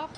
up.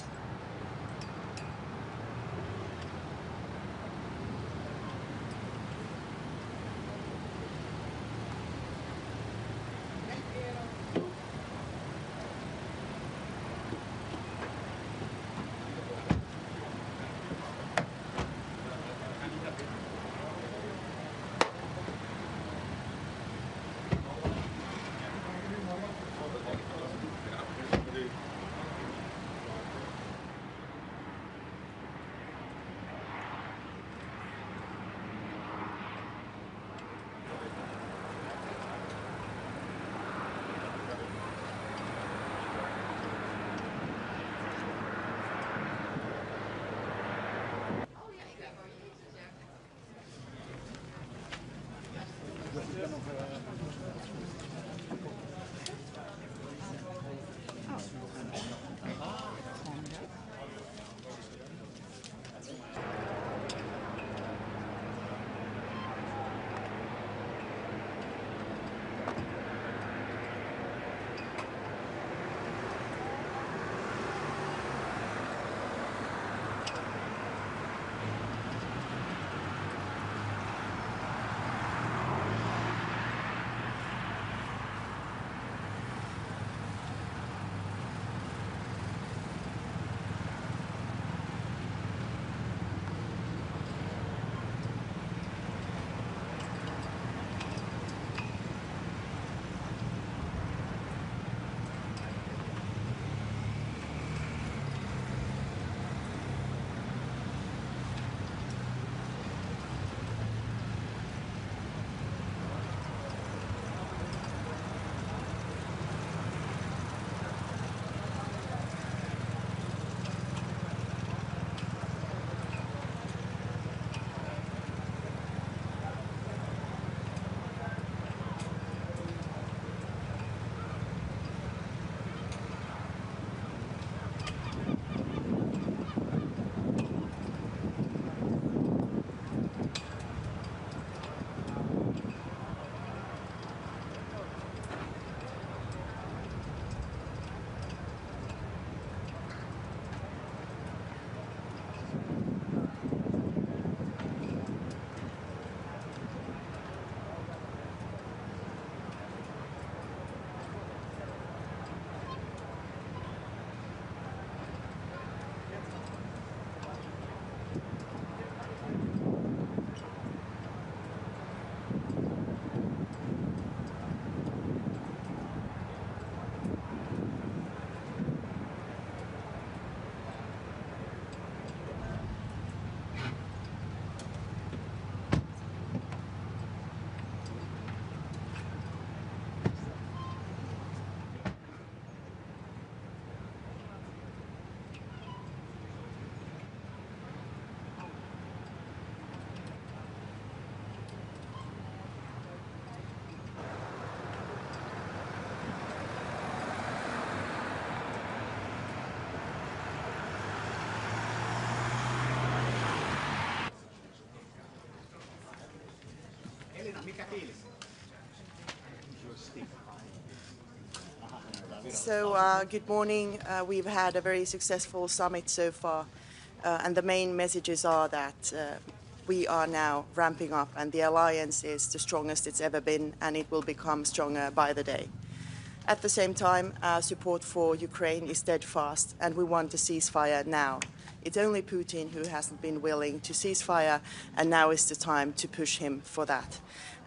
So good morning. We've had a very successful summit so far, and the main messages are that we are now ramping up, and the alliance is the strongest it's ever been, and it will become stronger by the day. At the same time, our support for Ukraine is steadfast, and we want a ceasefire now. It's only Putin who hasn't been willing to cease fire, and now is the time to push him for that.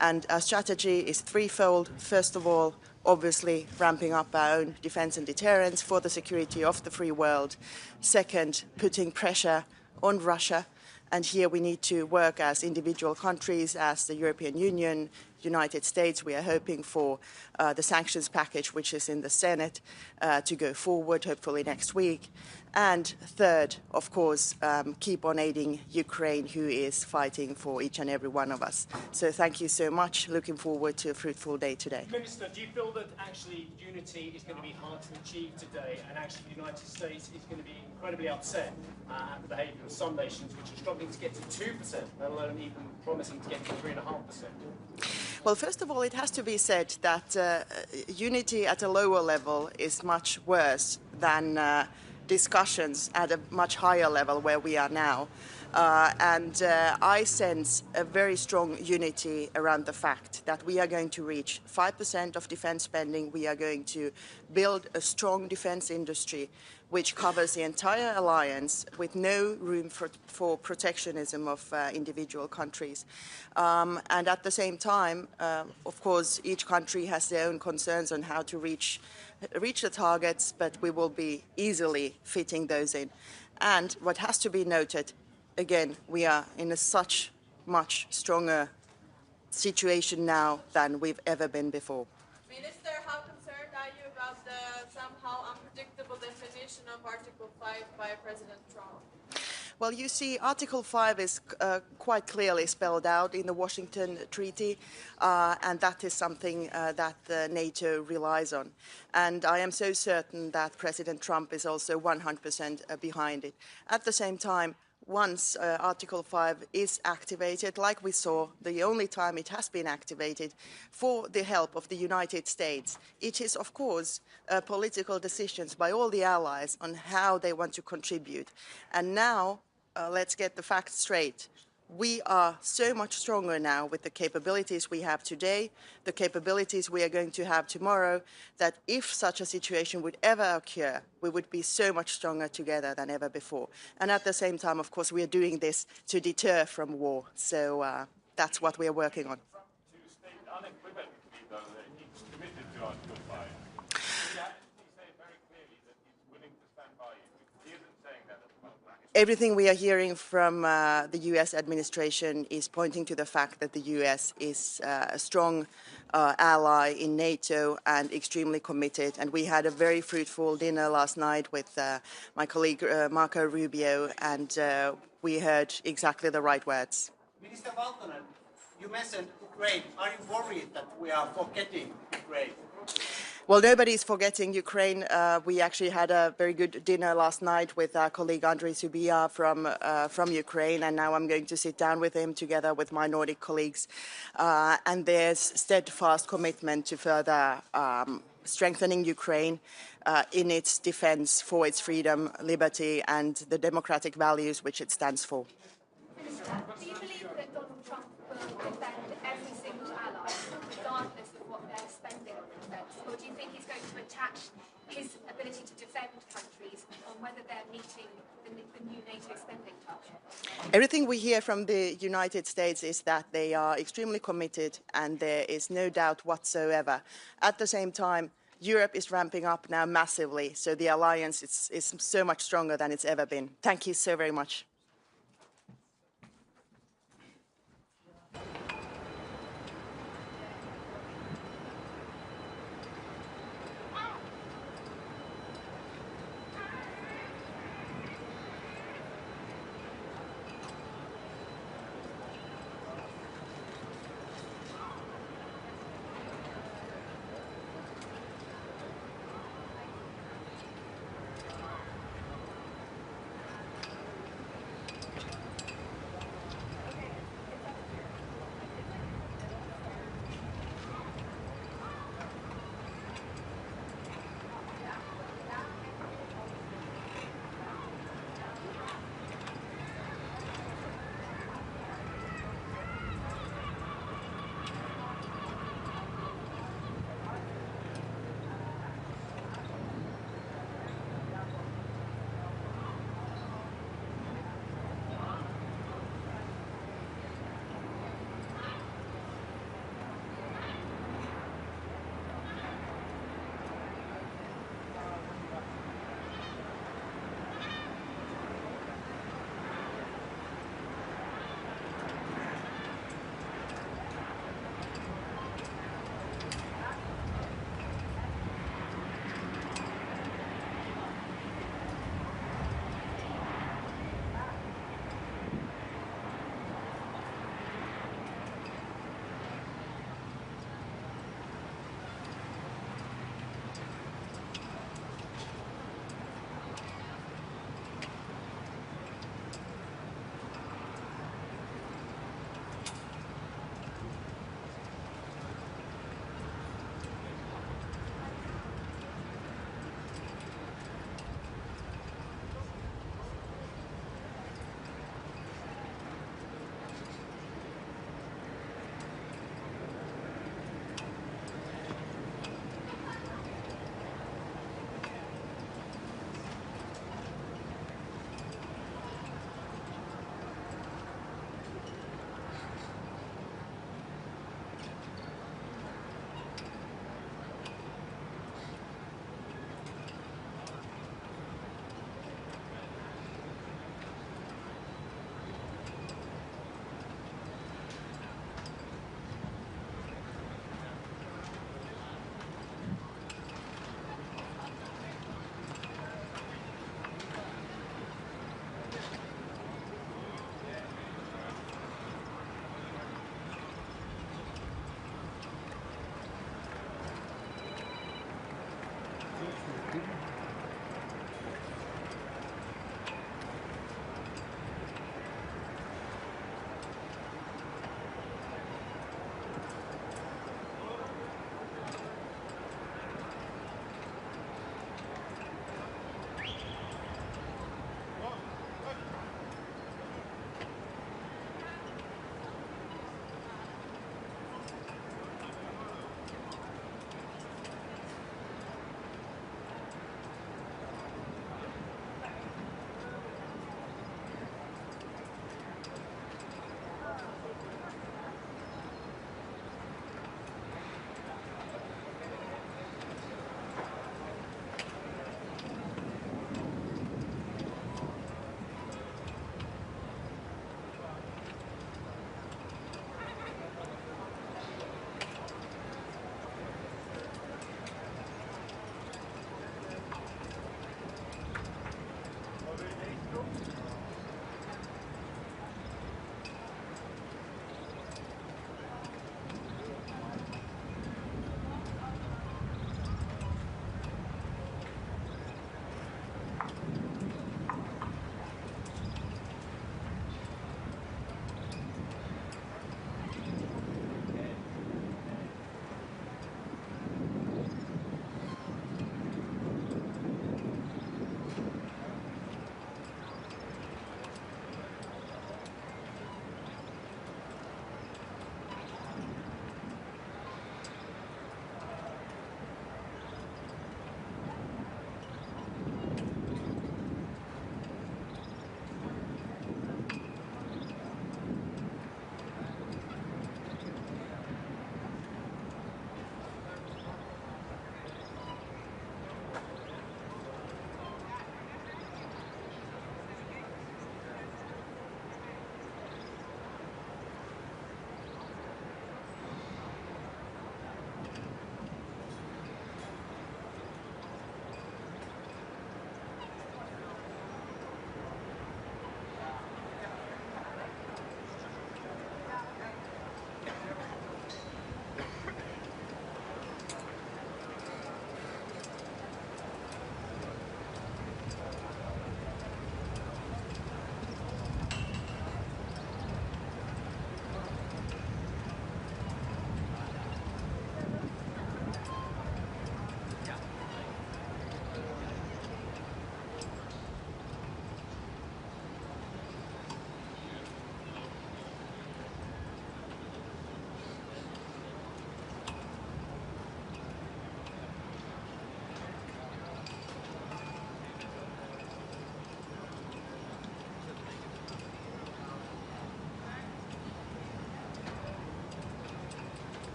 And our strategy is threefold. First of all, obviously ramping up our own defense and deterrence for the security of the free world. Second, putting pressure on Russia. And here we need to work as individual countries, as the European Union, United States. We are hoping for the sanctions package, which is in the Senate, to go forward, hopefully next week. And third, of course, keep on aiding Ukraine, who is fighting for each and every one of us. So thank you so much. Looking forward to a fruitful day today. Minister, do you feel that actually unity is going to be hard to achieve today, and actually the United States is going to be incredibly upset at the behaviour of some nations which are struggling to get to 2%, let alone even promising to get to 3.5%? Well, first of all, it has to be said that unity at a lower level is much worse than discussions at a much higher level where we are now. I sense a very strong unity around the fact that we are going to reach 5% of defense spending. We are going to build a strong defense industry which covers the entire alliance with no room for protectionism of individual countries. And at the same time, of course, each country has their own concerns on how to reach the targets, but we will be easily fitting those in. And what has to be noted, again, we are in a such much stronger situation now than we've ever been before. Minister, how concerned are you about the somehow unpredictable definition of Article 5 by President Trump? Well, you see, Article 5 is quite clearly spelled out in the Washington Treaty, and that is something that NATO relies on. And I am so certain that President Trump is also 100% behind it. At the same time, once Article 5 is activated, like we saw, the only time it has been activated for the help of the United States, it is, of course, political decisions by all the allies on how they want to contribute. And now, let's get the facts straight. We are so much stronger now with the capabilities we have today, the capabilities we are going to have tomorrow, that if such a situation would ever occur, we would be so much stronger together than ever before. And at the same time, of course, we are doing this to deter from war. So that's what we are working on. To state unequivocally, though, that he's committed to Article 5. He say very clearly that he's willing to stand by you. He isn't saying that at the moment. Everything we are hearing from the US administration is pointing to the fact that the US is a strong ally in NATO and extremely committed. And we had a very fruitful dinner last night with my colleague Marco Rubio, and we heard exactly the right words. Minister Valtonen, you mentioned Ukraine. Are you worried that we are forgetting Ukraine? Well, nobody's forgetting Ukraine. We actually had a very good dinner last night with our colleague Andrei Subia from Ukraine, and now I'm going to sit down with him together with my Nordic colleagues. And there's steadfast commitment to further strengthening Ukraine in its defense for its freedom, liberty, and the democratic values which it stands for. Do you believe that Donald Trump will defend every single ally, regardless of what they're spending on defence? Or do you think he's going to attach his ability to defend countries on whether they're meeting the new NATO spending target? Everything we hear from the United States is that they are extremely committed, and there is no doubt whatsoever. At the same time, Europe is ramping up now massively, so the alliance is so much stronger than it's ever been. Thank you so very much.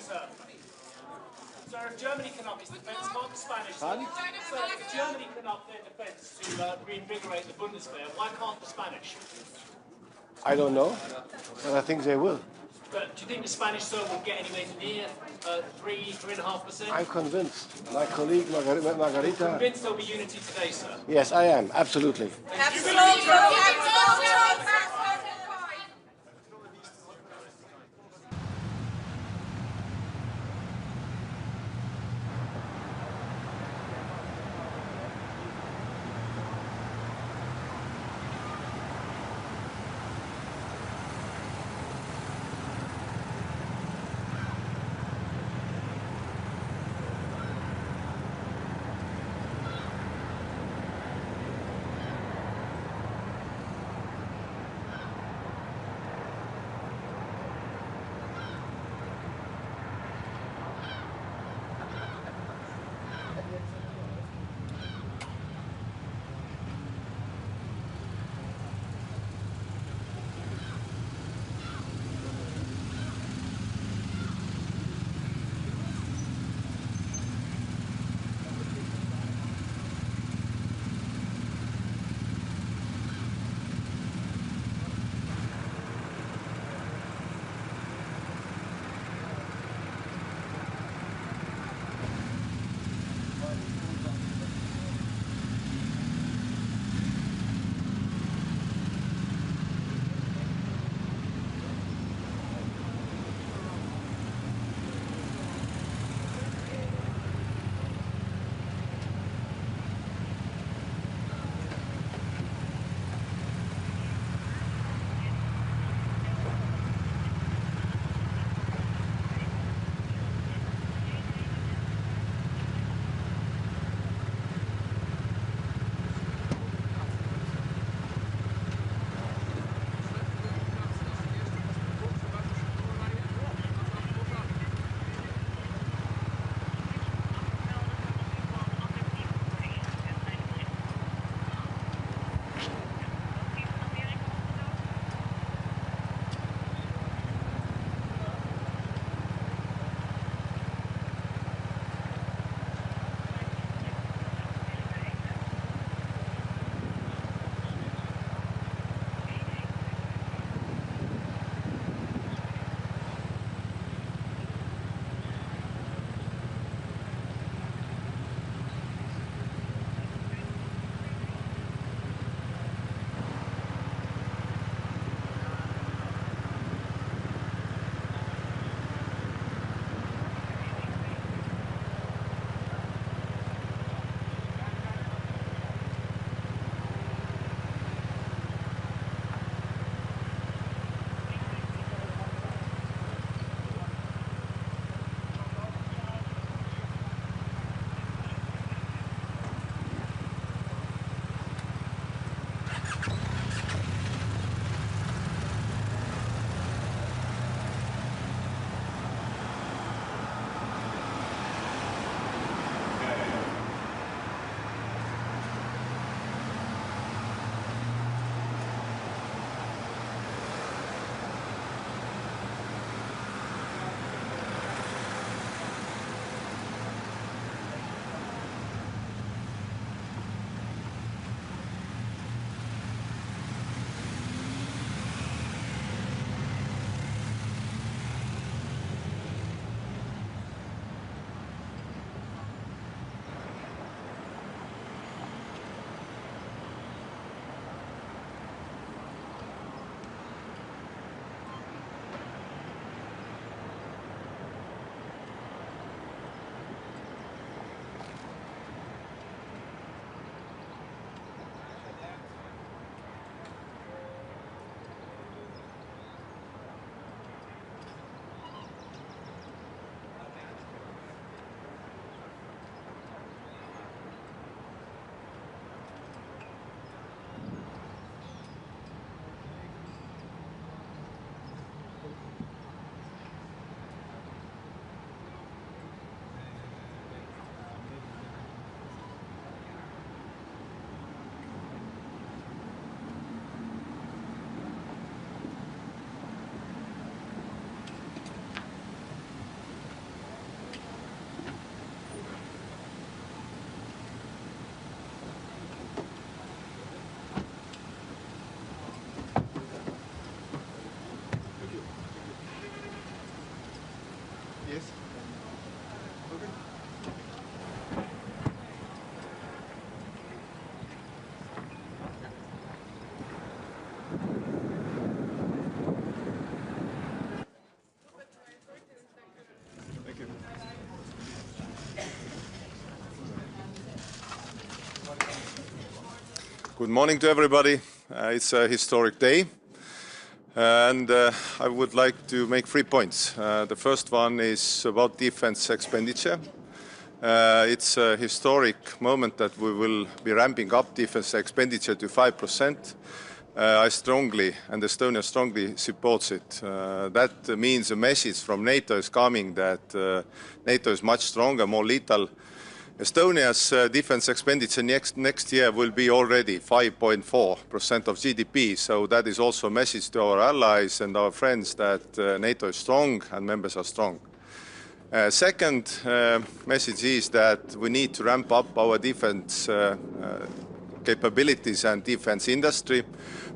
sir. Sir, if Germany can up its defence, can't the Spanish? Pardon? Sir, if Germany can up their defence to reinvigorate the Bundeswehr, why can't the Spanish? I don't know, but I think they will. But do you think the Spanish, sir, will get anywhere near 3.5%? I'm convinced. My colleague Margarita. Convinced there'll be unity today, sir. Yes, I am, absolutely. Yes. Okay. Thank you. Good morning to everybody. It's a historic day. And I would like to make 3 points. The first one is about defense expenditure. It's a historic moment that we will be ramping up defense expenditure to 5%. I strongly, and Estonia strongly supports it. That means a message from NATO is coming that NATO is much stronger, more lethal. Estonia's defense expenditure next year will be already 5.4% of GDP, so that is also a message to our allies and our friends that NATO is strong and members are strong. Second message is that we need to ramp up our defense capabilities and defense industry,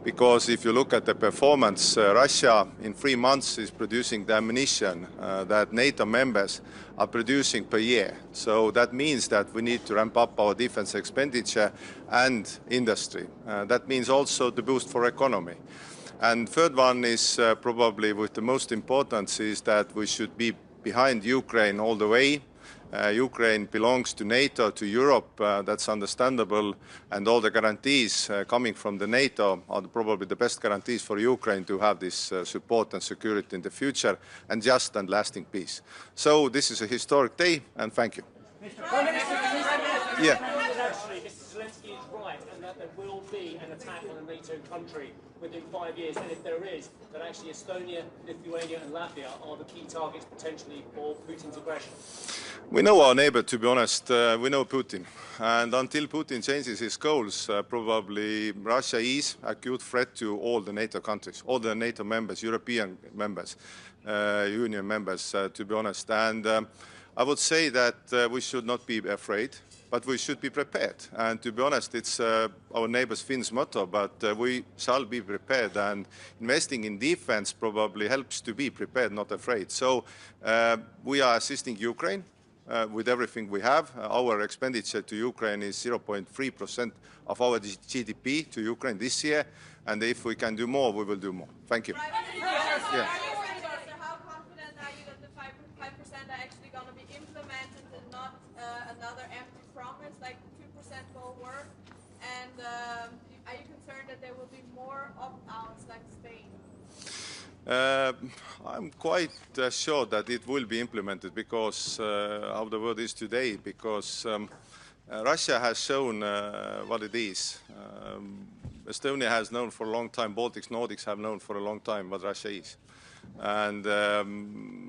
because if you look at the performance, Russia in 3 months is producing the ammunition that NATO members are producing per year. So that means that we need to ramp up our defense expenditure and industry. That means also the boost for economy. And third one is probably with the most importance is that we should be behind Ukraine all the way. Ukraine belongs to NATO, to Europe, that's understandable, and all the guarantees coming from the NATO are probably the best guarantees for Ukraine to have this support and security in the future, and just and lasting peace. So this is a historic day, and thank you. Yeah. Actually, Mr. Zelensky is right, and that there will be an attack on a NATO country within 5 years, and if there is, that actually Estonia, Lithuania and Latvia are the key targets potentially for Putin's aggression. We know our neighbor, to be honest. We know Putin. And until Putin changes his goals, probably Russia is a acute threat to all the NATO countries, all the NATO members, European members, Union members, to be honest. And I would say that we should not be afraid, but we should be prepared. And to be honest, it's our neighbors Finns' motto, but we shall be prepared. And investing in defense probably helps to be prepared, not afraid. So we are assisting Ukraine. With everything we have. Our expenditure to Ukraine is 0.3% of our GDP to Ukraine this year, and if we can do more, we will do more. Thank you. Yeah. How confident are you that the 5% are actually going to be implemented and not another empty promise, like 2% will work? And are you concerned that there will be more opt-outs like Spain? I'm quite sure that it will be implemented because how the world is today, because Russia has shown what it is. Estonia has known for a long time, Baltics, Nordics have known for a long time what Russia is. And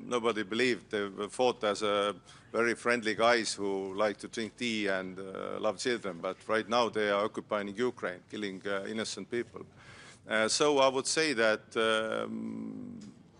nobody believed. They were thought as very friendly guys who like to drink tea and love children, but right now they are occupying Ukraine, killing innocent people. So I would say that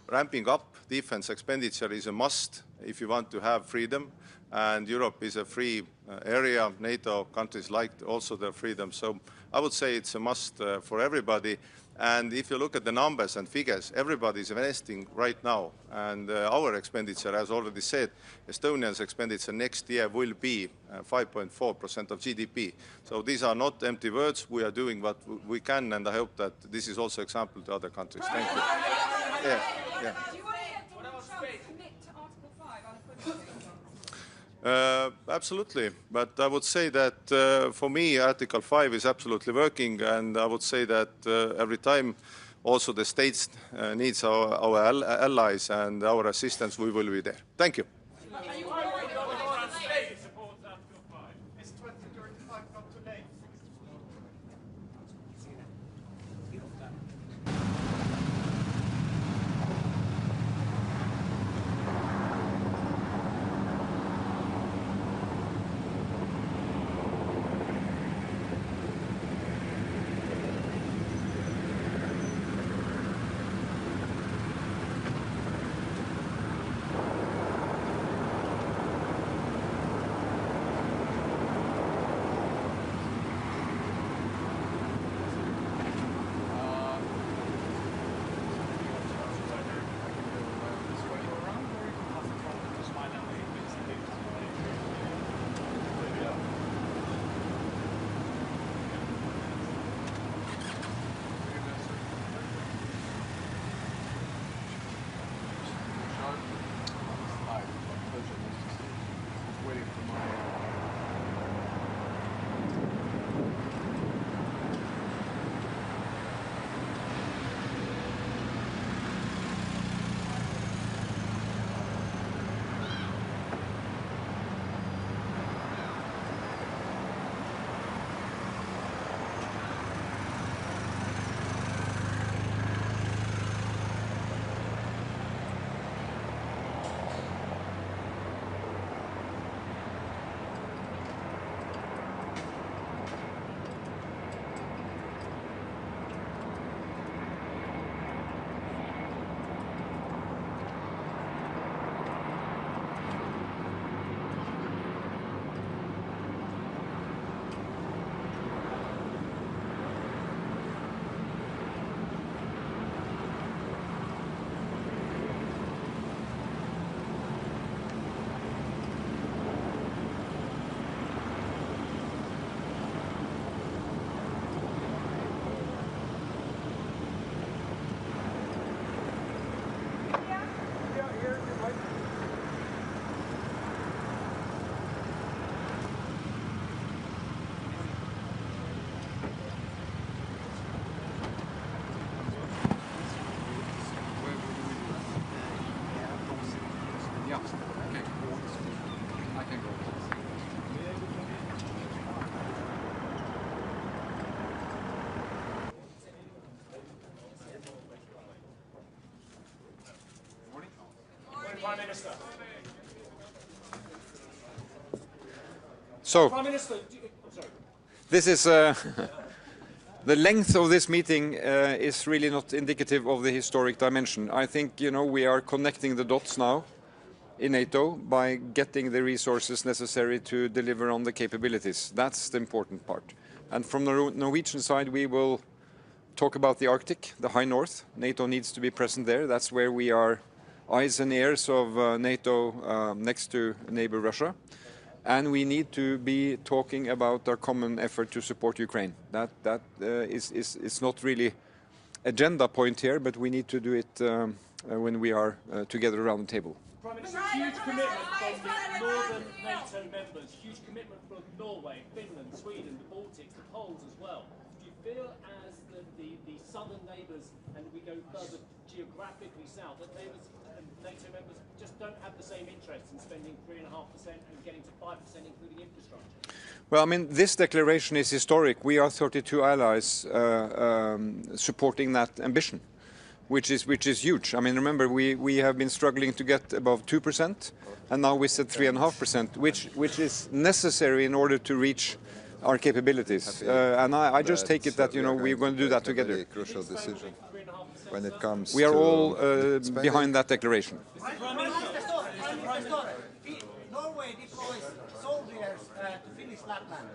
ramping up defense expenditure is a must if you want to have freedom, and Europe is a free area. NATO countries like also their freedom. So I would say it's a must for everybody. And if you look at the numbers and figures, everybody is investing right now. And our expenditure, as already said, Estonia's expenditure next year will be 5.4% of GDP. So these are not empty words. We are doing what we can, and I hope that this is also example to other countries. Thank you. Yeah, yeah. Do you want Trump to commit to Article 5 unequivocally? Absolutely, but I would say that for me Article 5 is absolutely working, and I would say that every time also the states needs our allies and our assistance, we will be there. Thank you. Is 2035 not too late? Prime Minister. So, Prime Minister, sorry. this is the length of this meeting is really not indicative of the historic dimension. I think, you know, we are connecting the dots now in NATO by getting the resources necessary to deliver on the capabilities. That's the important part. And from the Norwegian side, we will talk about the Arctic, the high north. NATO needs to be present there. That's where we are eyes and ears of NATO next to neighbor Russia. And we need to be talking about our common effort to support Ukraine. That is not really agenda point here, but we need to do it when we are together around the table. Prime Minister, huge commitment from the northern NATO members, huge commitment from Norway, Finland, Sweden, the Baltics, the Poles as well. Do you feel as the southern neighbours, and we go further geographically south, that neighbours and NATO members just don't have the same interest in spending 3.5% and getting to 5%, including infrastructure? Well, I mean, this declaration is historic. We are 32 allies supporting that ambition, which is huge. I mean, remember, we have been struggling to get above 2%, and now we said 3.5%, which is necessary in order to reach our capabilities. And I just take it that, you know, we're going to do that together. A crucial decision when it comes. We are all behind that declaration. Norway deploys soldiers to Finnish Lapland,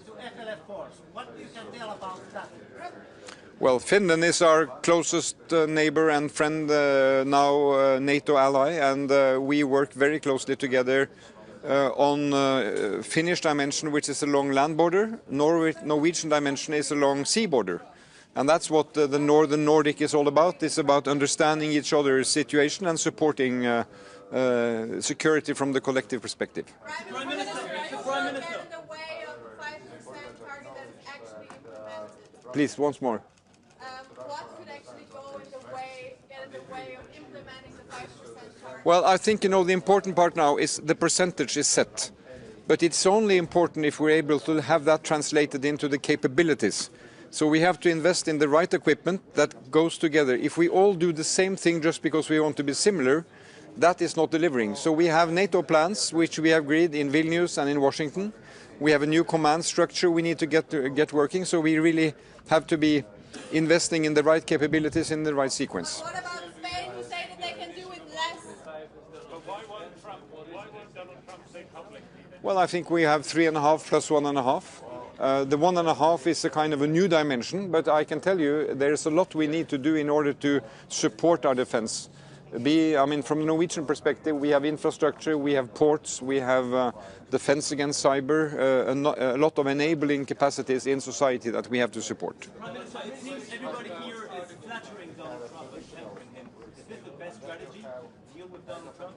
to FLF force. What you can tell about that? Well, Finland is our closest neighbor and friend, now NATO ally, and we work very closely together on Finnish dimension, which is along land border. Norwegian dimension is along sea border. And that's what the Northern Nordic is all about. It's about understanding each other's situation and supporting security from the collective perspective. Prime Minister, Prime Minister, get in the way of the 5% target that is actually implemented. Please, once more. What could actually get in the way of implementing the 5% target? Well, I think, you know, the important part now is the percentage is set. But it's only important if we're able to have that translated into the capabilities. So we have to invest in the right equipment that goes together. If we all do the same thing just because we want to be similar, that is not delivering. So we have NATO plans, which we have agreed in Vilnius and in Washington. We have a new command structure we need to get working. So we really have to be investing in the right capabilities in the right sequence. What about Spain, who say that they can do it less? But why won't Donald Trump say publicly? Well, I think we have 3.5 plus 1.5. The 1.5 is a kind of a new dimension, but I can tell you there's a lot we need to do in order to support our defense. I mean, from the Norwegian perspective, we have infrastructure, we have ports, we have defense against cyber, a lot of enabling capacities in society that we have to support. Prime Minister, it seems everybody here is flattering Donald Trump and pampering him. Is this the best strategy to deal with Donald Trump?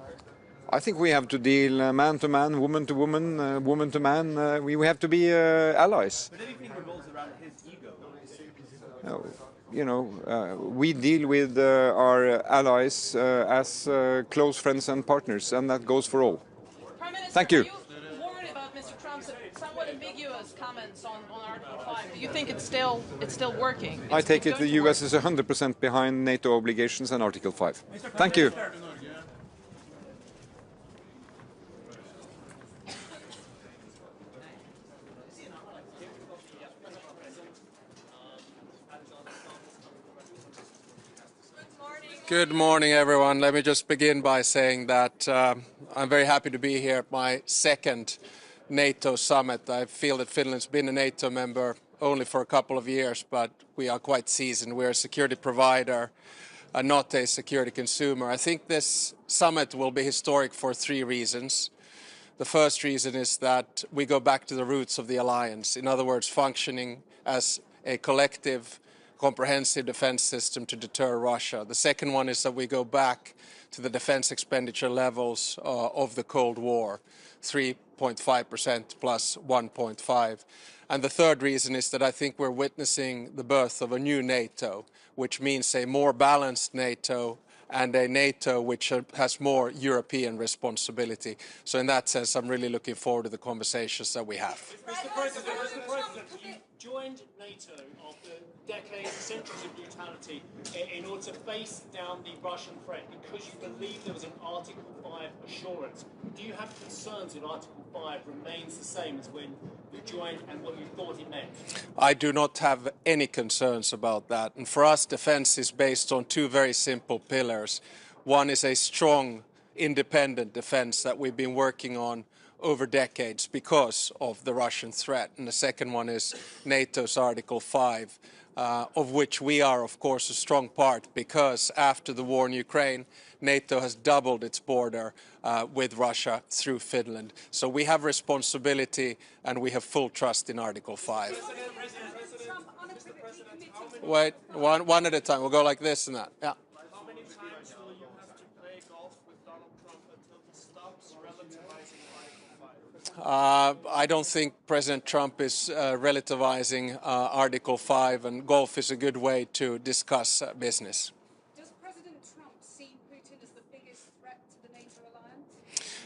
I think we have to deal man to man, woman to woman, woman to man. We have to be allies. But everything revolves around his ego. You know, we deal with our allies as close friends and partners, and that goes for all. Prime Minister, Thank you. Are you worried about Mr. Trump's somewhat ambiguous comments on Article 5? Do you think it's still working? I take it the US is 100% behind NATO obligations and Article 5. Thank you. Good morning, everyone. Let me just begin by saying that I'm very happy to be here at my second NATO summit. I feel that Finland's been a NATO member only for a couple of years, but we are quite seasoned. We're a security provider, not a security consumer. I think this summit will be historic for 3 reasons. The first reason is that we go back to the roots of the alliance. In other words, functioning as a collective comprehensive defense system to deter Russia. The second one is that we go back to the defense expenditure levels of the Cold War, 3.5% plus 1.5. And the third reason is that I think we're witnessing the birth of a new NATO, which means a more balanced NATO and a NATO which has more European responsibility. So in that sense, I'm really looking forward to the conversations that we have. Mr. President, joined NATO after decades, centuries of neutrality in order to face down the Russian threat because you believe there was an Article 5 assurance. Do you have concerns that Article 5 remains the same as when you joined and what you thought it meant? I do not have any concerns about that. And for us, defense is based on two very simple pillars. One is a strong, independent defense that we've been working on over decades because of the Russian threat. And the second one is NATO's Article 5, of which we are, of course, a strong part because after the war in Ukraine, NATO has doubled its border with Russia through Finland. So we have responsibility and we have full trust in Article 5. Wait, one at a time. We'll go like this and that. Yeah. How many times will you have to play golf with Donald Trump until he stops relativizing Article 5? I don't think President Trump is relativizing Article 5, and golf is a good way to discuss business. Does President Trump see Putin as the biggest threat to the NATO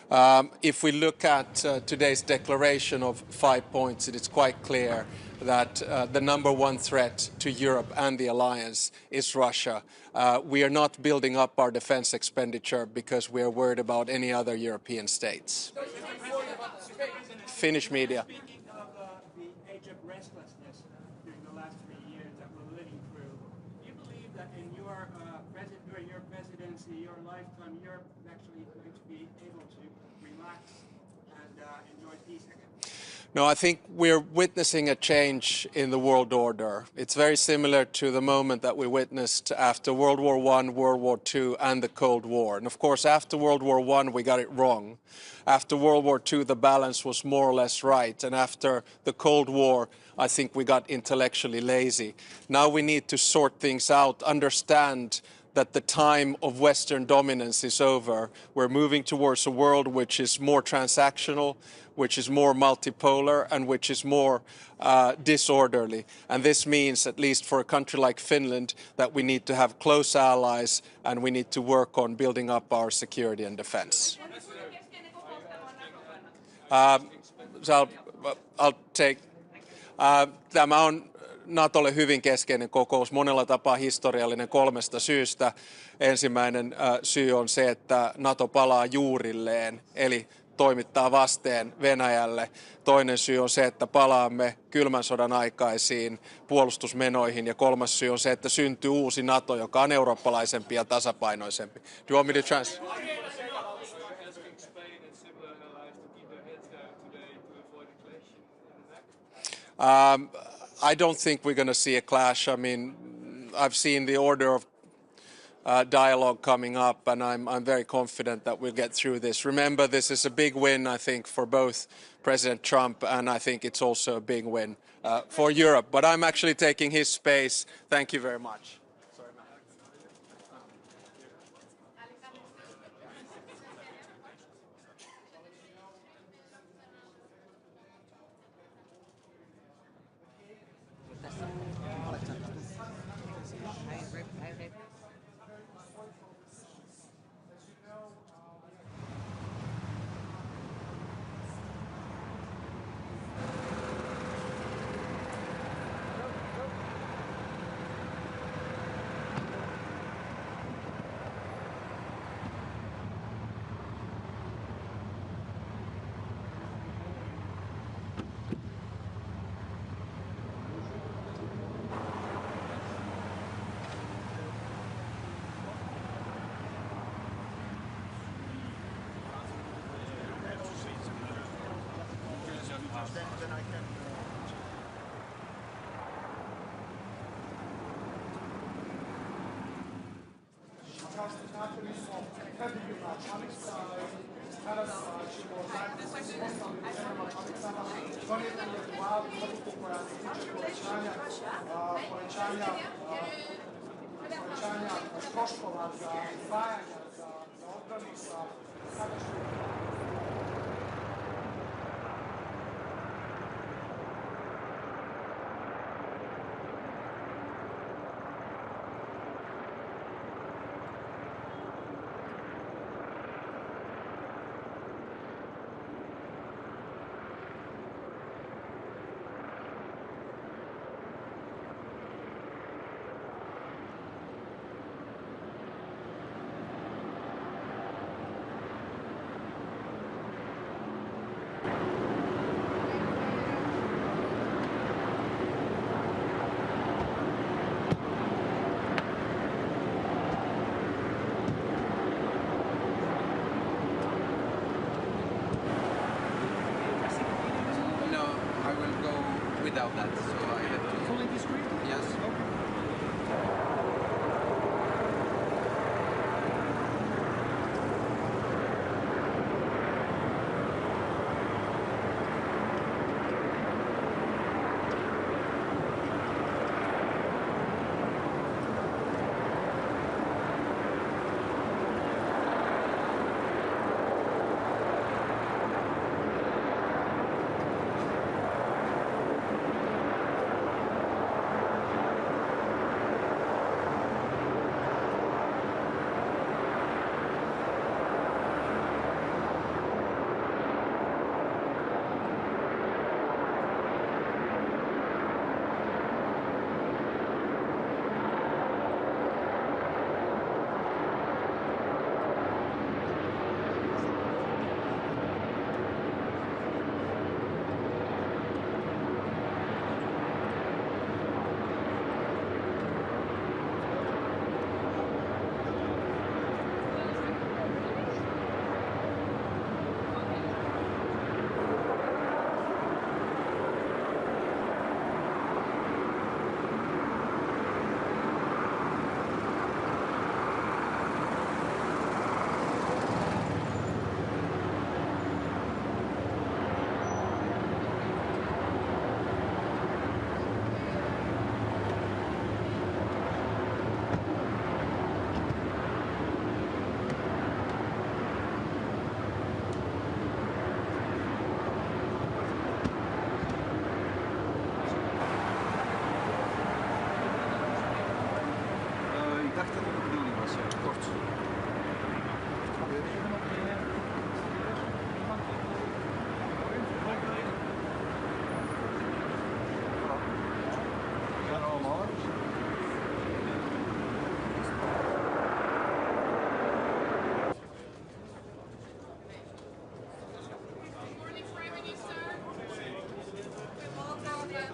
alliance? If we look at today's declaration of 5 points, it is quite clear that the number one threat to Europe and the alliance is Russia. We are not building up our defense expenditure because we are worried about any other European states. Finnish media. Speaking of the age of restlessness during the last 3 years that we're living through, do you believe that in your during your presidency, your lifetime, Europe is actually going to be able to relax and enjoy peace again? No, I think we're witnessing a change in the world order. It's very similar to the moment that we witnessed after World War I, World War II, and the Cold War. And of course, after World War I, we got it wrong. After World War II, the balance was more or less right. And after the Cold War, I think we got intellectually lazy. Now we need to sort things out, understand that the time of Western dominance is over. We're moving towards a world which is more transactional, which is more multipolar, and which is more disorderly. And this means, at least for a country like Finland, that we need to have close allies and we need to work on building up our security and defense. I'll take. Tämä on NATOlle hyvin keskeinen kokous, monella tapaa historiallinen 3 syystä. Ensimmäinen syy on se, että NATO palaa juurilleen, eli toimittaa vasteen Venäjälle. Toinen syy on se, että palaamme kylmän sodan aikaisiin puolustusmenoihin. Ja 3. syy on se, että syntyy uusi NATO, joka on eurooppalaisempi ja tasapainoisempi. Do you want me to translate? I don't think we're going to see a clash. I mean, I've seen the order of dialogue coming up, and I'm very confident that we'll get through this. Remember, this is a big win, I think, for both President Trump, and I think it's also a big win for Europe. But I'm actually taking his space. Thank you very much. without that. So I have to... Fully discreet? Yes.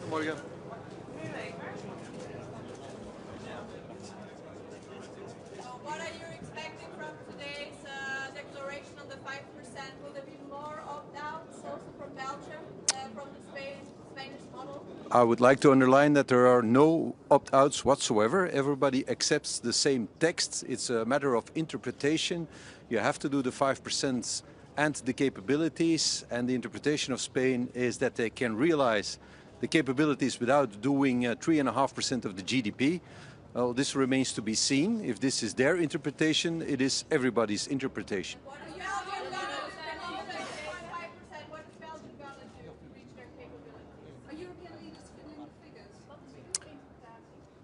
Morgen. What are you expecting from today's declaration on the 5%? Will there be more opt-outs also from Belgium, from the Spanish model? I would like to underline that there are no opt-outs whatsoever. Everybody accepts the same text. It's a matter of interpretation. You have to do the 5% and the capabilities, and the interpretation of Spain is that they can realize the capabilities without doing 3.5% of the GDP. Well, this remains to be seen. If this is their interpretation, it is everybody's interpretation. What is Belgium going to 5%? What is Belgium going to do to reach their capabilities? Are European leaders fiddling the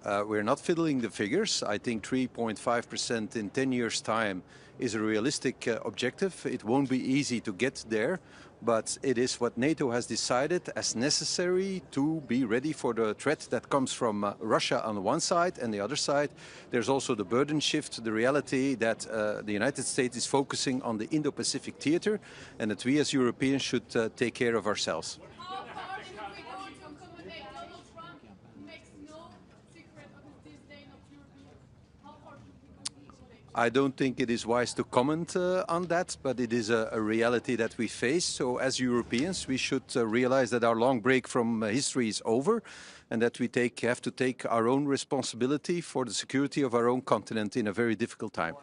figures? We're not fiddling the figures. I think 3.5% in 10 years' time is a realistic objective. It won't be easy to get there, but it is what NATO has decided as necessary to be ready for the threat that comes from Russia on the one side, and the other side there's also the burden shift, the reality that the United States is focusing on the Indo-Pacific theater, and that we as Europeans should take care of ourselves. How far if we go to accommodate Donald Trump, who makes no secret of his disdain of Europeans? How far should we go to accommodate? I don't think it is wise to comment on that, but it is a reality that we face. So as Europeans, we should realize that our long break from history is over, and that we have to take our own responsibility for the security of our own continent in a very difficult time.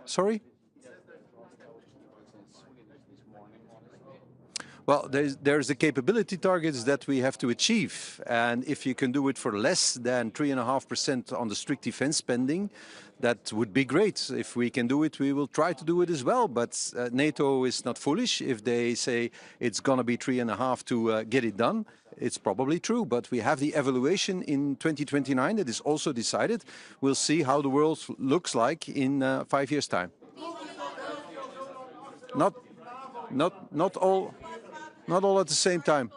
Sorry? Well, there's the capability targets that we have to achieve, and if you can do it for less than 3.5% on the strict defense spending, that would be great. If we can do it, we will try to do it as well, but NATO is not foolish. If they say it's going to be 3.5 to get it done, it's probably true, but we have the evaluation in 2029 that is also decided. We'll see how the world looks like in 5 years' time. Not all at the same time.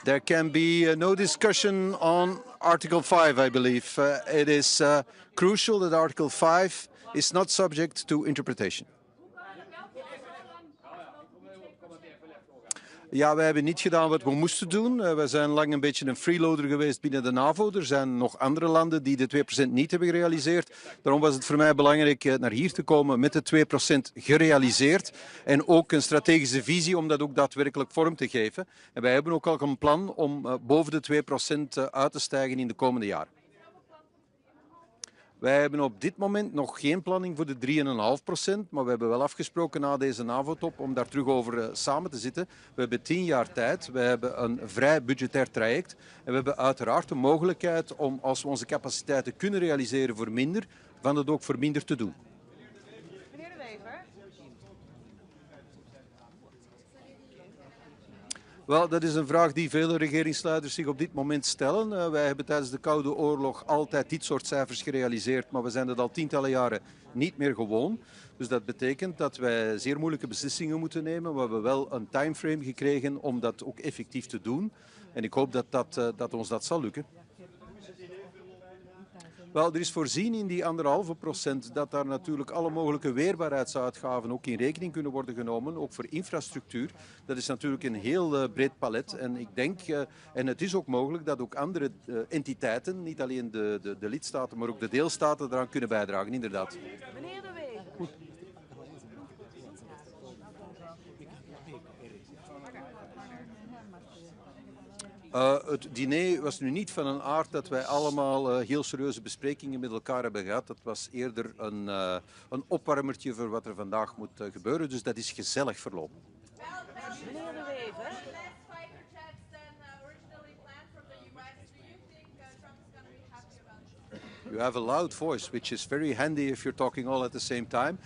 There can be no discussion on Article 5, I believe. It is crucial that Article 5 is not subject to interpretation. Ja, wij hebben niet gedaan wat we moesten doen. We zijn lang een beetje een freeloader geweest binnen de NAVO. Er zijn nog andere landen die de 2% niet hebben gerealiseerd. Daarom was het voor mij belangrijk naar hier te komen met de 2% gerealiseerd. En ook een strategische visie om dat ook daadwerkelijk vorm te geven. En wij hebben ook al een plan om boven de 2% uit te stijgen in de komende jaren. Wij hebben op dit moment nog geen planning voor de 3,5%, maar we hebben wel afgesproken na deze NAVO-top om daar terug over samen te zitten. We hebben 10 jaar tijd, we hebben een vrij budgetair traject en we hebben uiteraard de mogelijkheid om, als we onze capaciteiten kunnen realiseren voor minder, van het ook voor minder te doen. Meneer De Wever. Wel, dat is een vraag die vele regeringsleiders zich op dit moment stellen. Wij hebben tijdens de Koude Oorlog altijd dit soort cijfers gerealiseerd, maar we zijn dat al tientallen jaren niet meer gewoon. Dus dat betekent dat wij zeer moeilijke beslissingen moeten nemen. We hebben wel een timeframe gekregen om dat ook effectief te doen. En ik hoop dat ons dat zal lukken. Wel, er is voorzien in die 1,5% dat daar natuurlijk alle mogelijke weerbaarheidsuitgaven ook in rekening kunnen worden genomen, ook voor infrastructuur. Dat is natuurlijk een heel breed palet en ik denk, en het is ook mogelijk dat ook andere entiteiten, niet alleen de lidstaten, maar ook de deelstaten eraan kunnen bijdragen, inderdaad. Meneer De Wever. Het diner was nu niet van een aard dat wij allemaal heel serieuze besprekingen met elkaar hebben gehad. Dat was eerder een opwarmertje voor wat er vandaag moet gebeuren. Dus dat is gezellig verlopen. Meneer De Wever. You have a loud voice, which is very handy if you're talking all at the same time.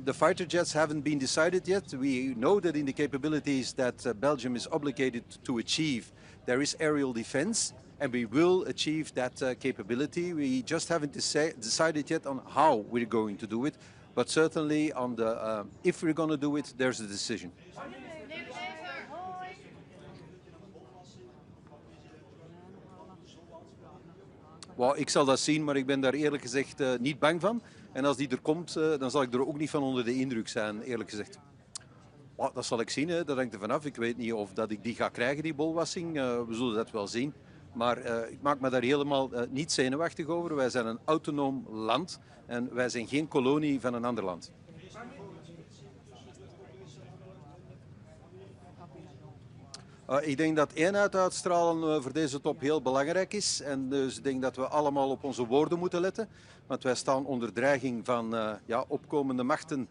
The fighter jets haven't been decided yet. We know that in the capabilities that Belgium is obligated to achieve, there is aerial defense, and we will achieve that capability. We just haven't decided yet on how we're going to do it, but certainly on the if we're going to do it, there's a decision. Well, ik zal dat zien, maar ik ben daar eerlijk gezegd niet bang van. En als die er komt, dan zal ik er ook niet van onder de indruk zijn, eerlijk gezegd. Well, dat zal ik zien, hè. Dat hangt er vanaf. Ik weet niet of dat ik die ga krijgen, die bolwassing. We zullen dat wel zien. Maar ik maak me daar helemaal niet zenuwachtig over. Wij zijn een autonoom land en wij zijn geen kolonie van een ander land. Ik denk dat eenheid uitstralen voor deze top heel belangrijk is. En dus ik denk dat we allemaal op onze woorden moeten letten. Want wij staan onder dreiging van opkomende machten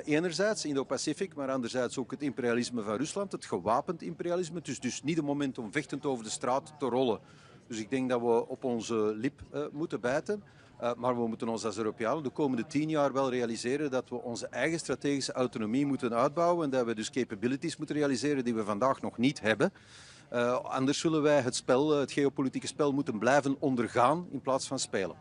enerzijds, Indo-Pacific, maar anderzijds ook het imperialisme van Rusland, het gewapend imperialisme. Het is dus niet het moment om vechtend over de straat te rollen. Dus ik denk dat we op onze lip moeten bijten. Maar we moeten ons als Europeanen de komende 10 jaar wel realiseren dat we onze eigen strategische autonomie moeten uitbouwen en dat we dus capabilities moeten realiseren die we vandaag nog niet hebben. Anders zullen wij het geopolitieke spel moeten blijven ondergaan in plaats van spelen.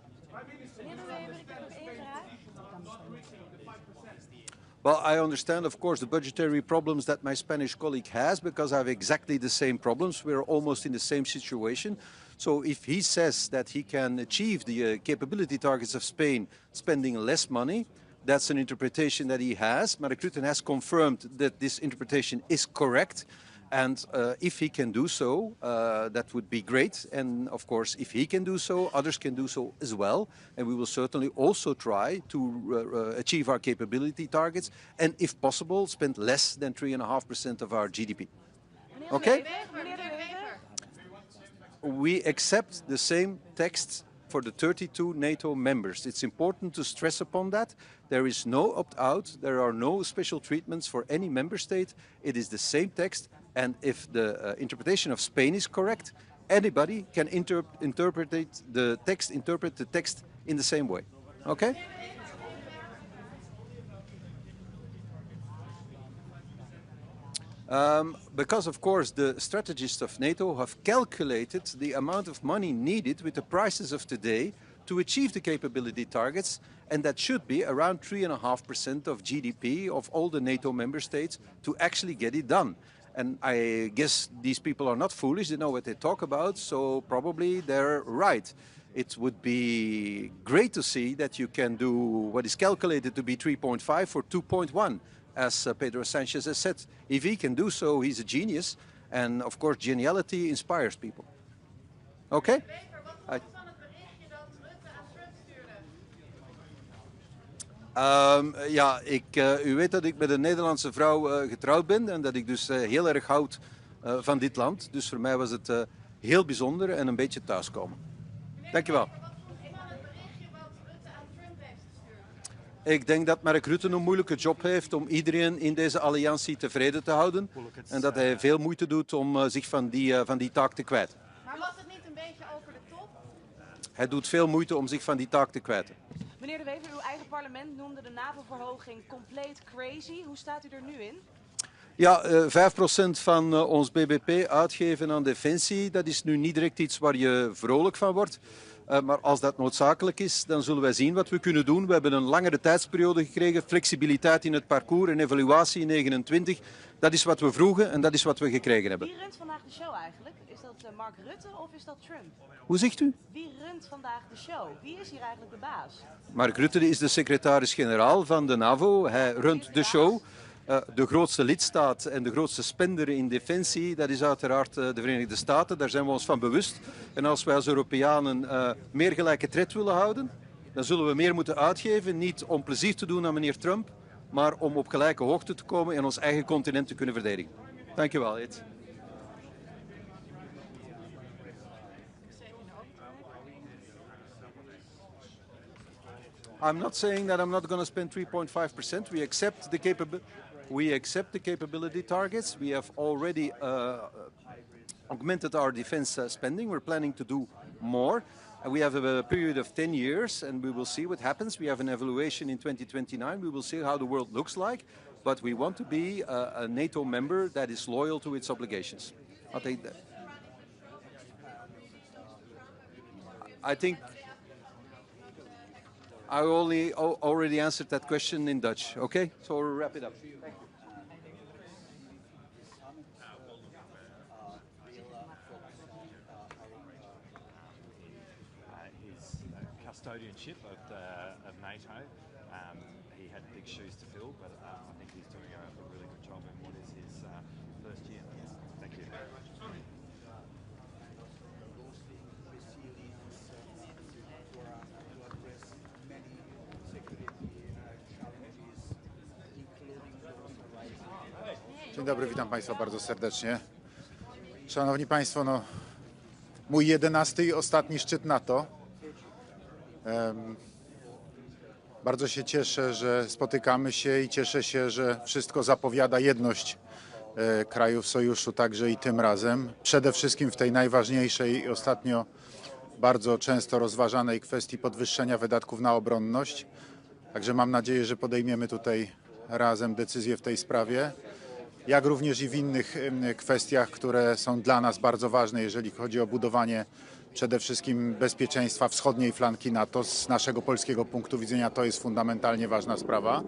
Well, I understand, of course, the budgetary problems that my Spanish colleague has, because I have exactly the same problems. We're almost in the same situation. So if he says that he can achieve the capability targets of Spain spending less money, that's an interpretation that he has. Mark Rutte has confirmed that this interpretation is correct. And if he can do so, that would be great. And of course, if he can do so, others can do so as well. And we will certainly also try to achieve our capability targets. And if possible, spend less than 3.5% of our GDP. Okay? We accept the same text for the 32 NATO members. It's important to stress upon that. There is no opt-out. There are no special treatments for any member state. It is the same text. And if the interpretation of Spain is correct, anybody can interpret the text in the same way. Okay? Because, of course, the strategists of NATO have calculated the amount of money needed with the prices of today to achieve the capability targets, and that should be around 3.5% of GDP of all the NATO member states to actually get it done. And I guess these people are not foolish, they know what they talk about, so probably they're right. It would be great to see that you can do what is calculated to be 3.5 for 2.1. as Pedro Sanchez has said. If he can do so, he's a genius. And of course, geniality inspires people. Okay? Ja, u weet dat ik met een Nederlandse vrouw getrouwd ben en dat ik dus heel erg houd van dit land. Dus voor mij was het heel bijzonder en een beetje thuiskomen. Dankjewel. Ik denk dat Mark Rutte een moeilijke job heeft om iedereen in deze alliantie tevreden te houden. En dat hij veel moeite doet om zich van die taak te kwijten. Maar was het niet een beetje over de top? Hij doet veel moeite om zich van die taak te kwijten. Meneer De Wever, uw eigen parlement noemde de NAVO-verhoging compleet crazy. Hoe staat u er nu in? Ja, 5% van ons bbp uitgeven aan defensie, dat is nu niet direct iets waar je vrolijk van wordt. Maar als dat noodzakelijk is, dan zullen wij zien wat we kunnen doen. We hebben een langere tijdsperiode gekregen, flexibiliteit in het parcours, een evaluatie in 29. Dat is wat we vroegen en dat is wat we gekregen hebben. Wie runt vandaag de show eigenlijk? Is dat Mark Rutte of is dat Trump? Hoe zegt u? Wie runt vandaag de show? Wie is hier eigenlijk de baas? Mark Rutte is de secretaris-generaal van de NAVO. Hij runt de show. De grootste lidstaat en de grootste spender in defensie, dat is uiteraard de Verenigde Staten. Daar zijn we ons van bewust. En als wij als Europeanen meer gelijke tred willen houden, dan zullen we meer moeten uitgeven. Niet om plezier te doen aan meneer Trump, maar om op gelijke hoogte te komen en ons eigen continent te kunnen verdedigen. Dank je wel, Ed. I'm not saying that I'm not going to spend 3.5%. We accept the capability targets. We have already augmented our defense spending. We're planning to do more. We have a period of 10 years, and we will see what happens. We have an evaluation in 2029. We will see how the world looks like. But we want to be a NATO member that is loyal to its obligations. I'll take that. I think I already answered that question in Dutch. Okay, so we'll wrap it up. Thank you. His custodianship of NATO. He had big shoes to fill, but I think he's doing a really good job in what is his first year. Thank you. Dzień dobry, witam Państwa bardzo serdecznie. Szanowni Państwo, no, mój 11. i ostatni szczyt NATO. Bardzo się cieszę, że spotykamy się i cieszę się, że wszystko zapowiada jedność krajów sojuszu także i tym razem. Przede wszystkim w tej najważniejszej i ostatnio bardzo często rozważanej kwestii podwyższenia wydatków na obronność. Także mam nadzieję, że podejmiemy tutaj razem decyzję w tej sprawie, jak również i w innych kwestiach, które są dla nas bardzo ważne, jeżeli chodzi o budowanie przede wszystkim bezpieczeństwa wschodniej flanki NATO. Z naszego polskiego punktu widzenia to jest fundamentalnie ważna sprawa.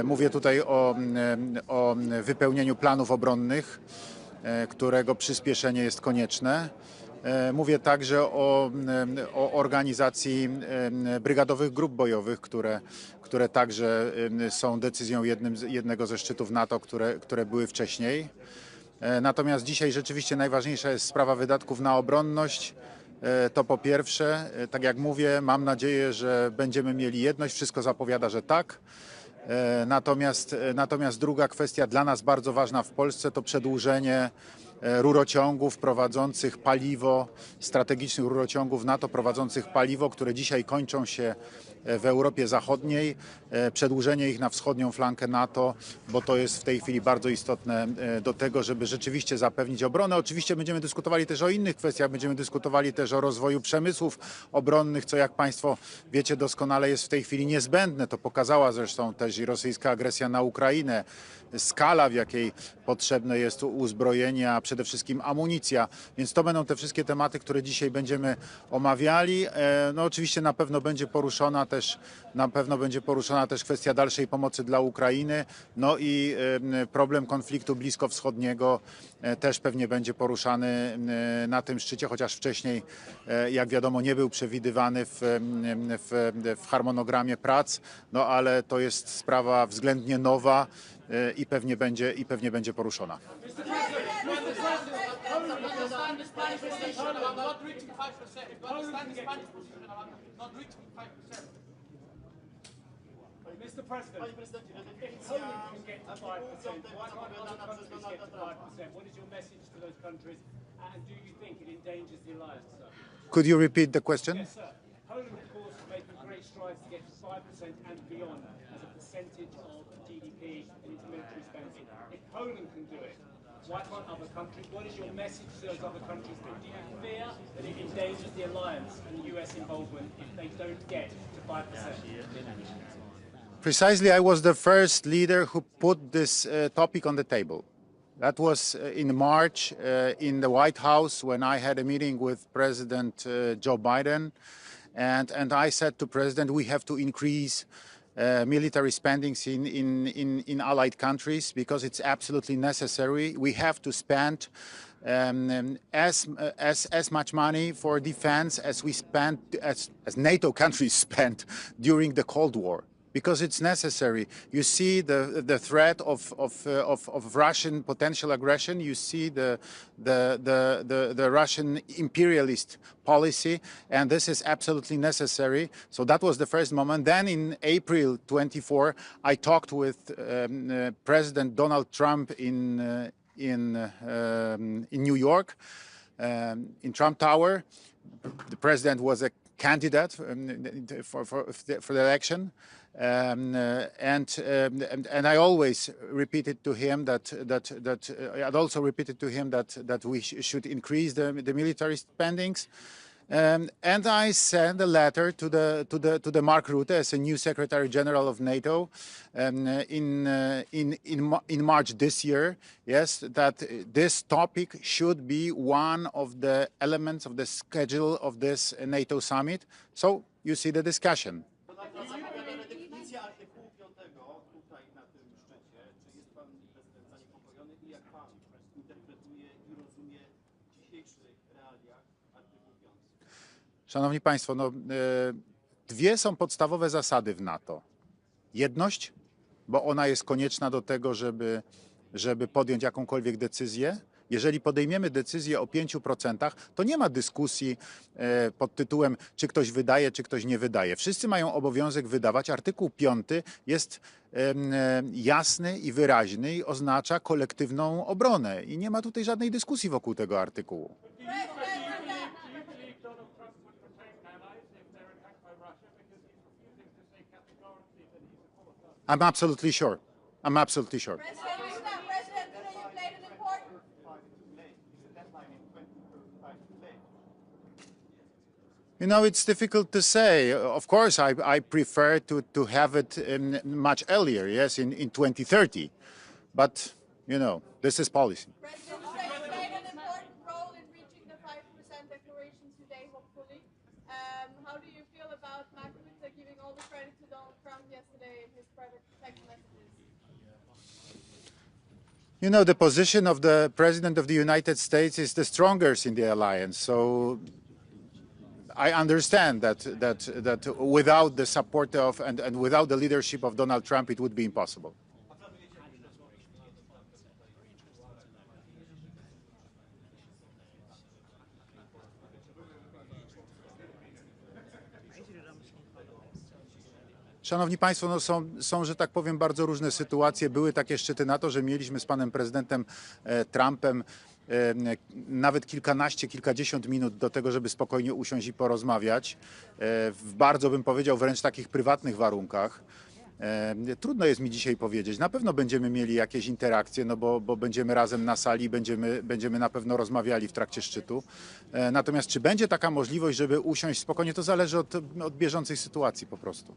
Mówię tutaj o wypełnieniu planów obronnych, którego przyspieszenie jest konieczne. Mówię także o organizacji brygadowych grup bojowych, które także są decyzją jednego ze szczytów NATO, które były wcześniej. Natomiast dzisiaj rzeczywiście najważniejsza jest sprawa wydatków na obronność. To po pierwsze, tak jak mówię, mam nadzieję, że będziemy mieli jedność. Wszystko zapowiada, że tak. Natomiast druga kwestia dla nas bardzo ważna w Polsce to przedłużenie rurociągów prowadzących paliwo, strategicznych rurociągów NATO prowadzących paliwo, które dzisiaj kończą się w Europie Zachodniej, przedłużenie ich na wschodnią flankę NATO, bo to jest w tej chwili bardzo istotne do tego, żeby rzeczywiście zapewnić obronę. Oczywiście będziemy dyskutowali też o innych kwestiach, będziemy dyskutowali też o rozwoju przemysłów obronnych, co jak Państwo wiecie doskonale jest w tej chwili niezbędne. To pokazała zresztą też i rosyjska agresja na Ukrainę, skala, w jakiej potrzebne jest uzbrojenie, a przede wszystkim amunicja. Więc to będą te wszystkie tematy, które dzisiaj będziemy omawiali. No oczywiście na pewno będzie poruszona na pewno będzie poruszona też kwestia dalszej pomocy dla Ukrainy, no i problem konfliktu bliskowschodniego też pewnie będzie poruszany na tym szczycie, chociaż wcześniej, jak wiadomo, nie był przewidywany w harmonogramie prac, no ale to jest sprawa względnie nowa i pewnie będzie poruszona. Mr. President, if Poland can get to 5%, why can't other countries get to 5%? What is your message to those countries, and do you think it endangers the alliance, sir? Could you repeat the question? Yes, sir. Poland, of course, is making great strides to get to 5% and beyond as a percentage of GDP in its military spending. If Poland can do it, why can't other countries? What is your message to those other countries? Do you fear that it endangers the alliance and the US involvement if they don't get to 5%? Precisely, I was the first leader who put this topic on the table. That was in March in the White House when I had a meeting with President Joe Biden. And I said to President, we have to increase military spendings in allied countries because it's absolutely necessary. We have to spend as much money for defense as we spent, as NATO countries spent during the Cold War. Because it's necessary. You see the threat of Russian potential aggression. You see the Russian imperialist policy, and this is absolutely necessary. So that was the first moment. Then in April 24, I talked with President Donald Trump in New York, in Trump Tower. The president was a candidate for the election. And I always repeated to him I'd also repeated to him that we should increase the military spendings. And I sent a letter to the Mark Rutte as a new Secretary General of NATO in March this year. Yes, that this topic should be one of the elements of the schedule of this NATO summit. So you see the discussion. Szanowni Państwo, no, dwie są podstawowe zasady w NATO. Jedność, bo ona jest konieczna do tego, żeby podjąć jakąkolwiek decyzję. Jeżeli podejmiemy decyzję o 5%, to nie ma dyskusji pod tytułem, czy ktoś wydaje, czy ktoś nie wydaje. Wszyscy mają obowiązek wydawać. Artykuł 5 jest jasny i wyraźny i oznacza kolektywną obronę. I nie ma tutaj żadnej dyskusji wokół tego artykułu. I'm absolutely sure. I'm absolutely sure. You know, it's difficult to say. Of course, I prefer to have it much earlier, yes, in 2030. But, you know, this is policy. President played an important role in reaching the 5% declaration today, hopefully. How do you feel about Mark Rutte giving all the credit to Donald Trump yesterday in his private text messages? You know, the position of the President of the United States is the strongest in the alliance. So I understand that without the support of and without the leadership of Donald Trump, it would be impossible. Szanowni Państwo, no są, że tak powiem, bardzo różne sytuacje. Były takie szczyty NATO, że mieliśmy z panem prezydentem Trumpem nawet kilkanaście, kilkadziesiąt minut do tego, żeby spokojnie usiąść i porozmawiać. W bardzo, bym powiedział, wręcz takich prywatnych warunkach. Trudno jest mi dzisiaj powiedzieć. Na pewno będziemy mieli jakieś interakcje, no bo będziemy razem na sali, będziemy na pewno rozmawiali w trakcie szczytu. Natomiast czy będzie taka możliwość, żeby usiąść spokojnie, to zależy od bieżącej sytuacji po prostu.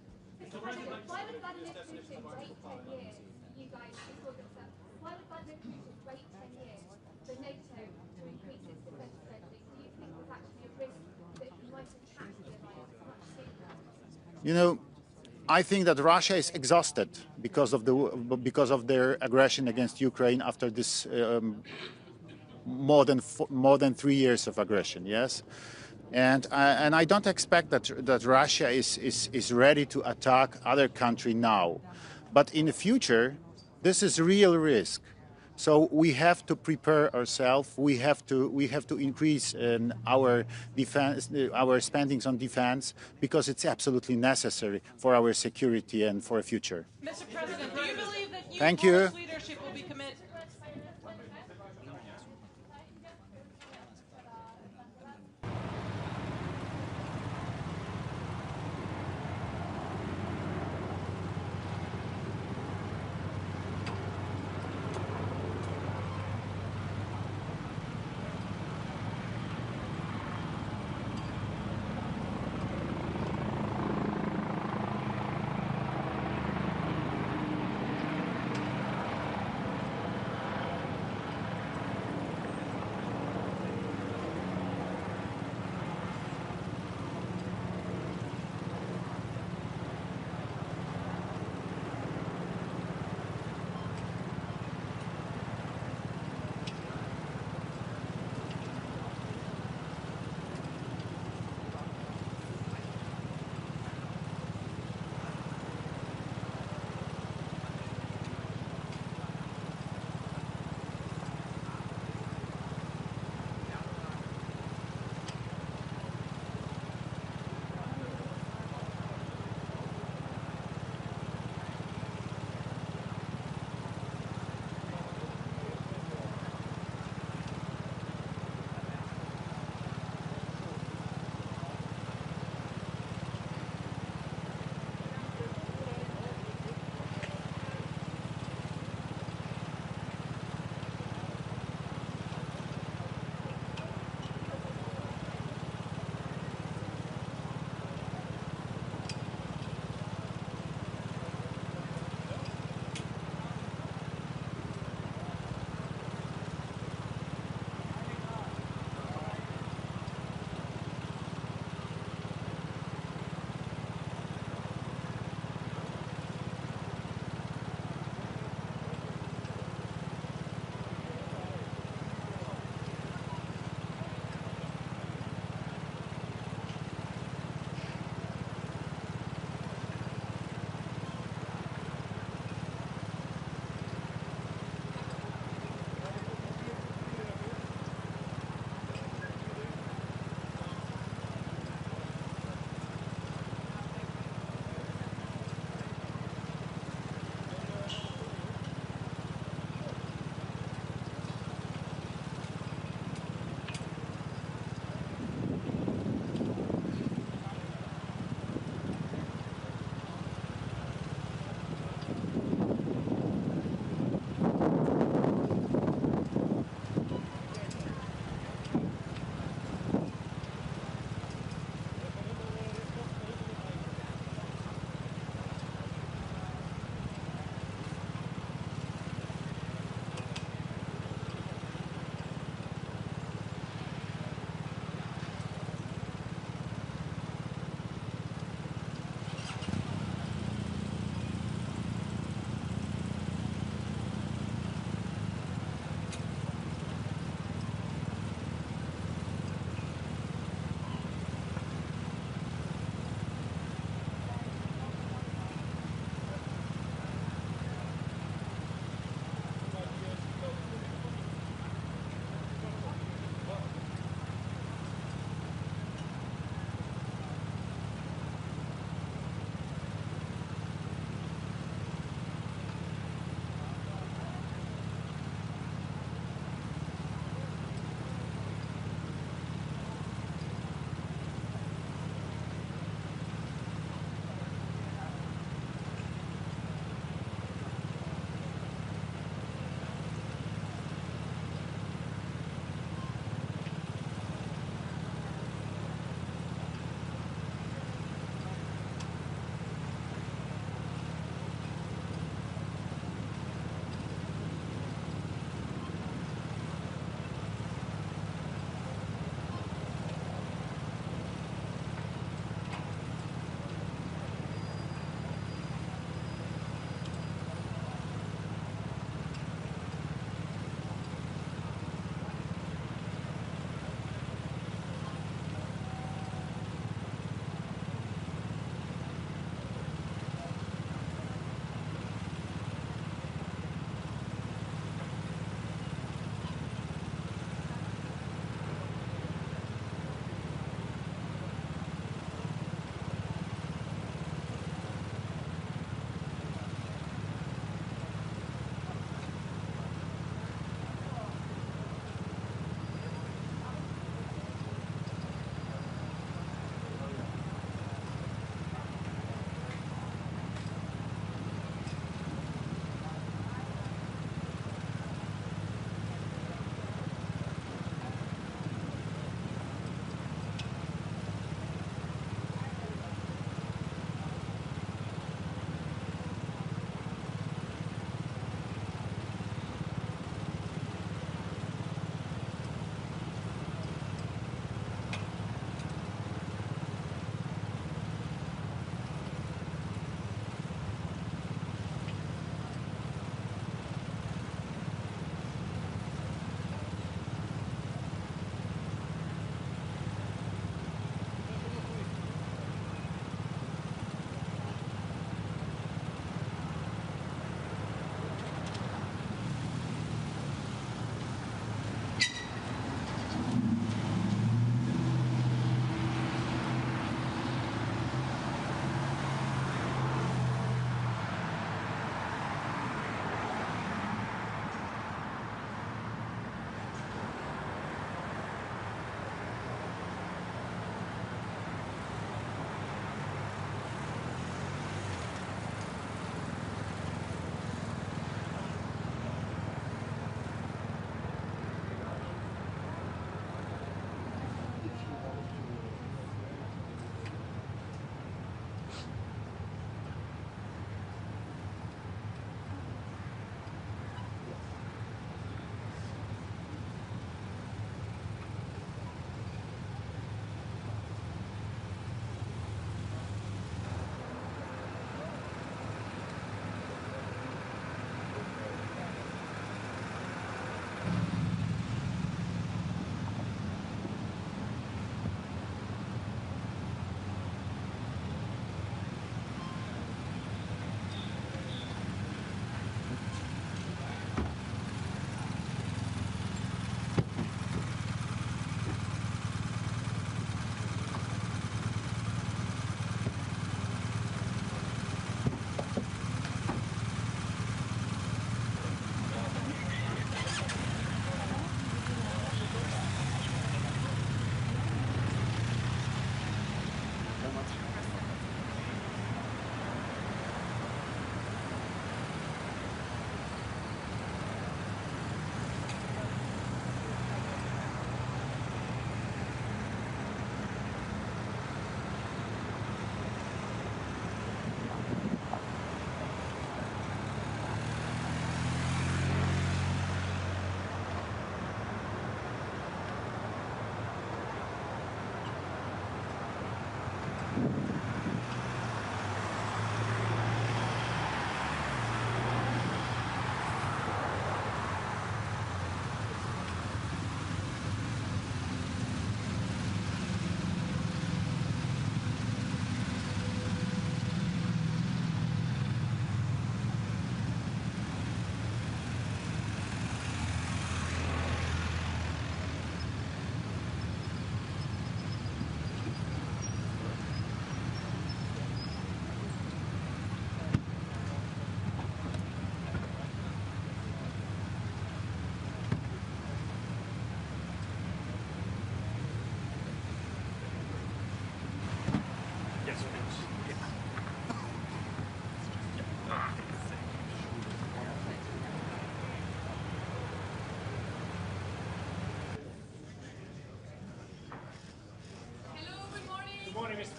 You know, I think that Russia is exhausted because of their aggression against Ukraine after this more than 3 years of aggression. Yes, and I don't expect that Russia is ready to attack other country now, but in the future, this is real risk. So we have to prepare ourselves. We have to increase our defense, our spendings on defense, because it's absolutely necessary for our security and for a future. Mr. President, do you believe that you, Thank you. Polish leadership will be committed?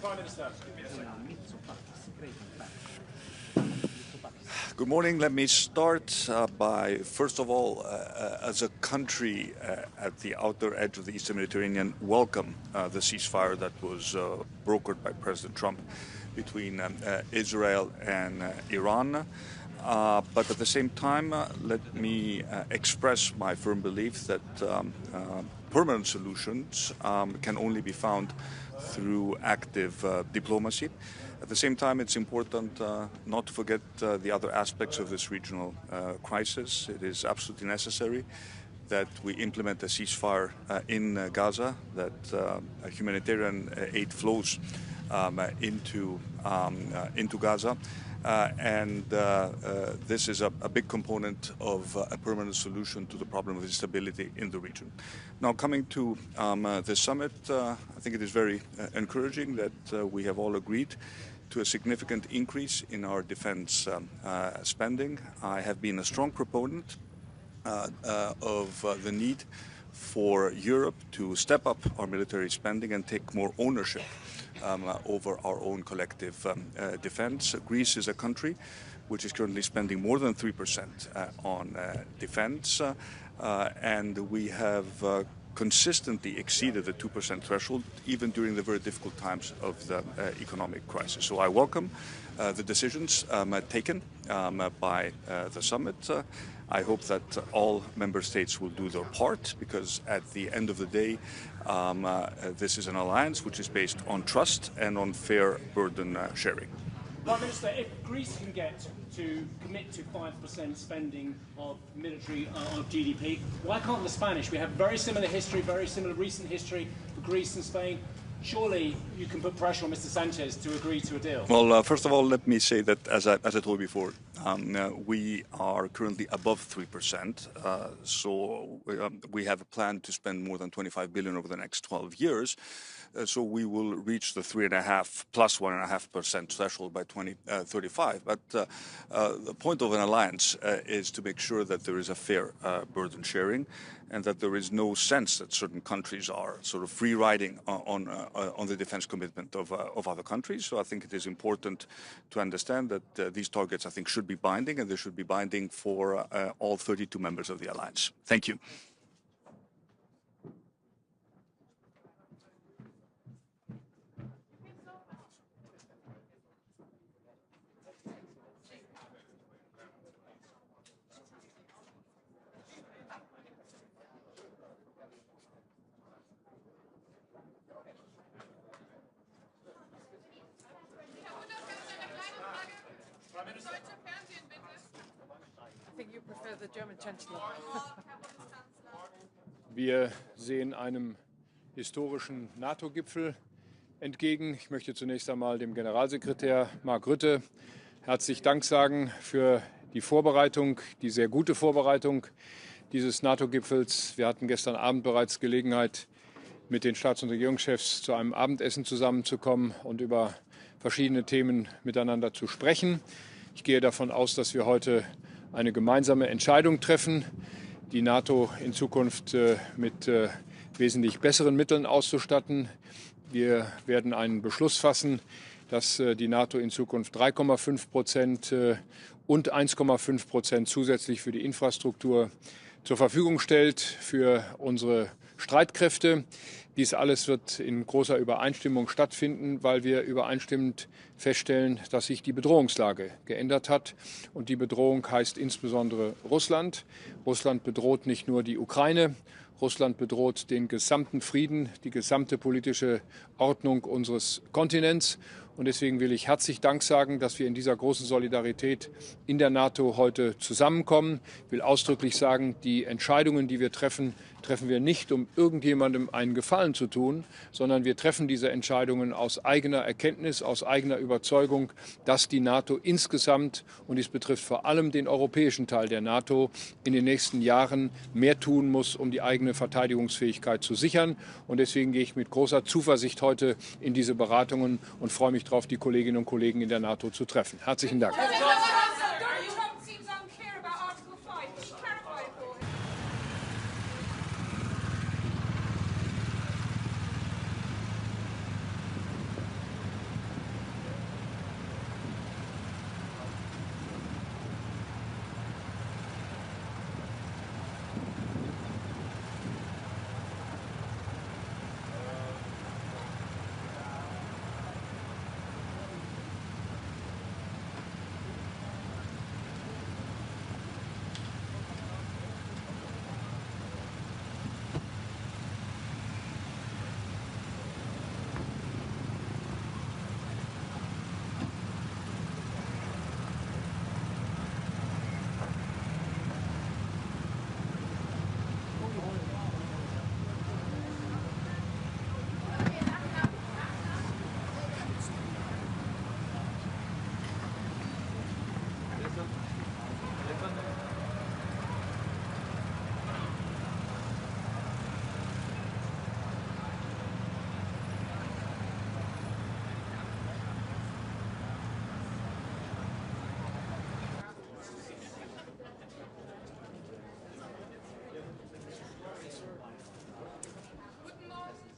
Prime Minister. Good morning. Let me start by, first of all, as a country at the outer edge of the Eastern Mediterranean, welcome the ceasefire that was brokered by President Trump between Israel and Iran. But at the same time, let me express my firm belief that permanent solutions can only be found through active diplomacy. At the same time, it's important not to forget the other aspects of this regional crisis. It is absolutely necessary that we implement a ceasefire in Gaza, that humanitarian aid flows into Gaza. This is a big component of a permanent solution to the problem of instability in the region. Now, coming to the summit, I think it is very encouraging that we have all agreed to a significant increase in our defense spending. I have been a strong proponent of the need for Europe to step up our military spending and take more ownership over our own collective defense. Greece is a country which is currently spending more than 3% on defense, and we have consistently exceeded the 2% threshold, even during the very difficult times of the economic crisis. So I welcome the decisions taken by the summit. I hope that all member states will do their part, because at the end of the day, this is an alliance which is based on trust and on fair burden sharing. Prime Minister, if Greece can get to commit to 5% spending of military of GDP, why can't the Spanish? We have very similar history, very similar recent history for Greece and Spain. Surely you can put pressure on Mr. Sanchez to agree to a deal. Well, first of all, let me say that, as I told you before, we are currently above 3%. So we have a plan to spend more than 25 billion over the next 12 years. So we will reach the 3.5 plus 1.5% threshold by 2035. But the point of an alliance is to make sure that there is a fair burden sharing, and that there is no sense that certain countries are sort of free riding on the defense commitment of other countries. So I think it is important to understand that these targets, I think, should be binding, and they should be binding for all 32 members of the alliance. Thank you. I think you prefer the German Chancellor. Wir sehen einem historischen NATO-Gipfel entgegen. Ich möchte zunächst einmal dem Generalsekretär Mark Rutte herzlich Dank sagen für die Vorbereitung, die sehr gute Vorbereitung dieses NATO-Gipfels. Wir hatten gestern Abend bereits Gelegenheit, mit den Staats- und Regierungschefs zu einem Abendessen zusammenzukommen und über verschiedene Themen miteinander zu sprechen. Ich gehe davon aus, dass wir heute eine gemeinsame Entscheidung treffen, die NATO in Zukunft mit wesentlich besseren Mitteln auszustatten. Wir werden einen Beschluss fassen, dass die NATO in Zukunft 3,5% und 1,5% zusätzlich für die Infrastruktur zur Verfügung stellt für unsere Streitkräfte. Dies alles wird in großer Übereinstimmung stattfinden, weil wir übereinstimmend feststellen, dass sich die Bedrohungslage geändert hat. Und die Bedrohung heißt insbesondere Russland. Russland bedroht nicht nur die Ukraine. Russland bedroht den gesamten Frieden, die gesamte politische Ordnung unseres Kontinents. Und deswegen will ich herzlich Dank sagen, dass wir in dieser großen Solidarität in der NATO heute zusammenkommen. Ich will ausdrücklich sagen, die Entscheidungen, die wir treffen, treffen wir nicht, um irgendjemandem einen Gefallen zu tun, sondern wir treffen diese Entscheidungen aus eigener Erkenntnis, aus eigener Überzeugung, dass die NATO insgesamt, und dies betrifft vor allem den europäischen Teil der NATO, in den nächsten Jahren mehr tun muss, um die eigene Verteidigungsfähigkeit zu sichern. Und deswegen gehe ich mit großer Zuversicht heute in diese Beratungen und freue mich darauf, die Kolleginnen und Kollegen in der NATO zu treffen. Herzlichen Dank.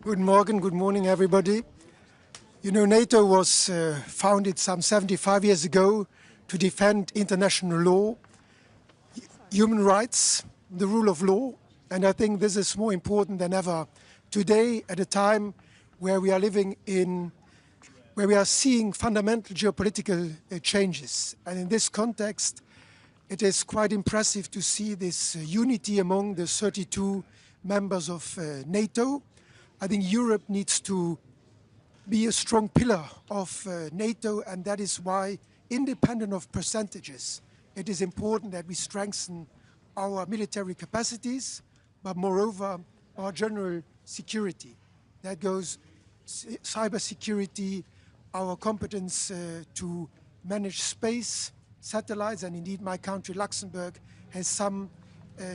Good morning, everybody. You know, NATO was founded some 75 years ago to defend international law, human rights, the rule of law, and I think this is more important than ever today at a time where we are living in, where we are seeing fundamental geopolitical changes. And in this context, it is quite impressive to see this unity among the 32 members of NATO. I think Europe needs to be a strong pillar of NATO, and that is why, independent of percentages, it is important that we strengthen our military capacities, but moreover, our general security. That goes cybersecurity, our competence to manage space, satellites, and indeed my country, Luxembourg, has some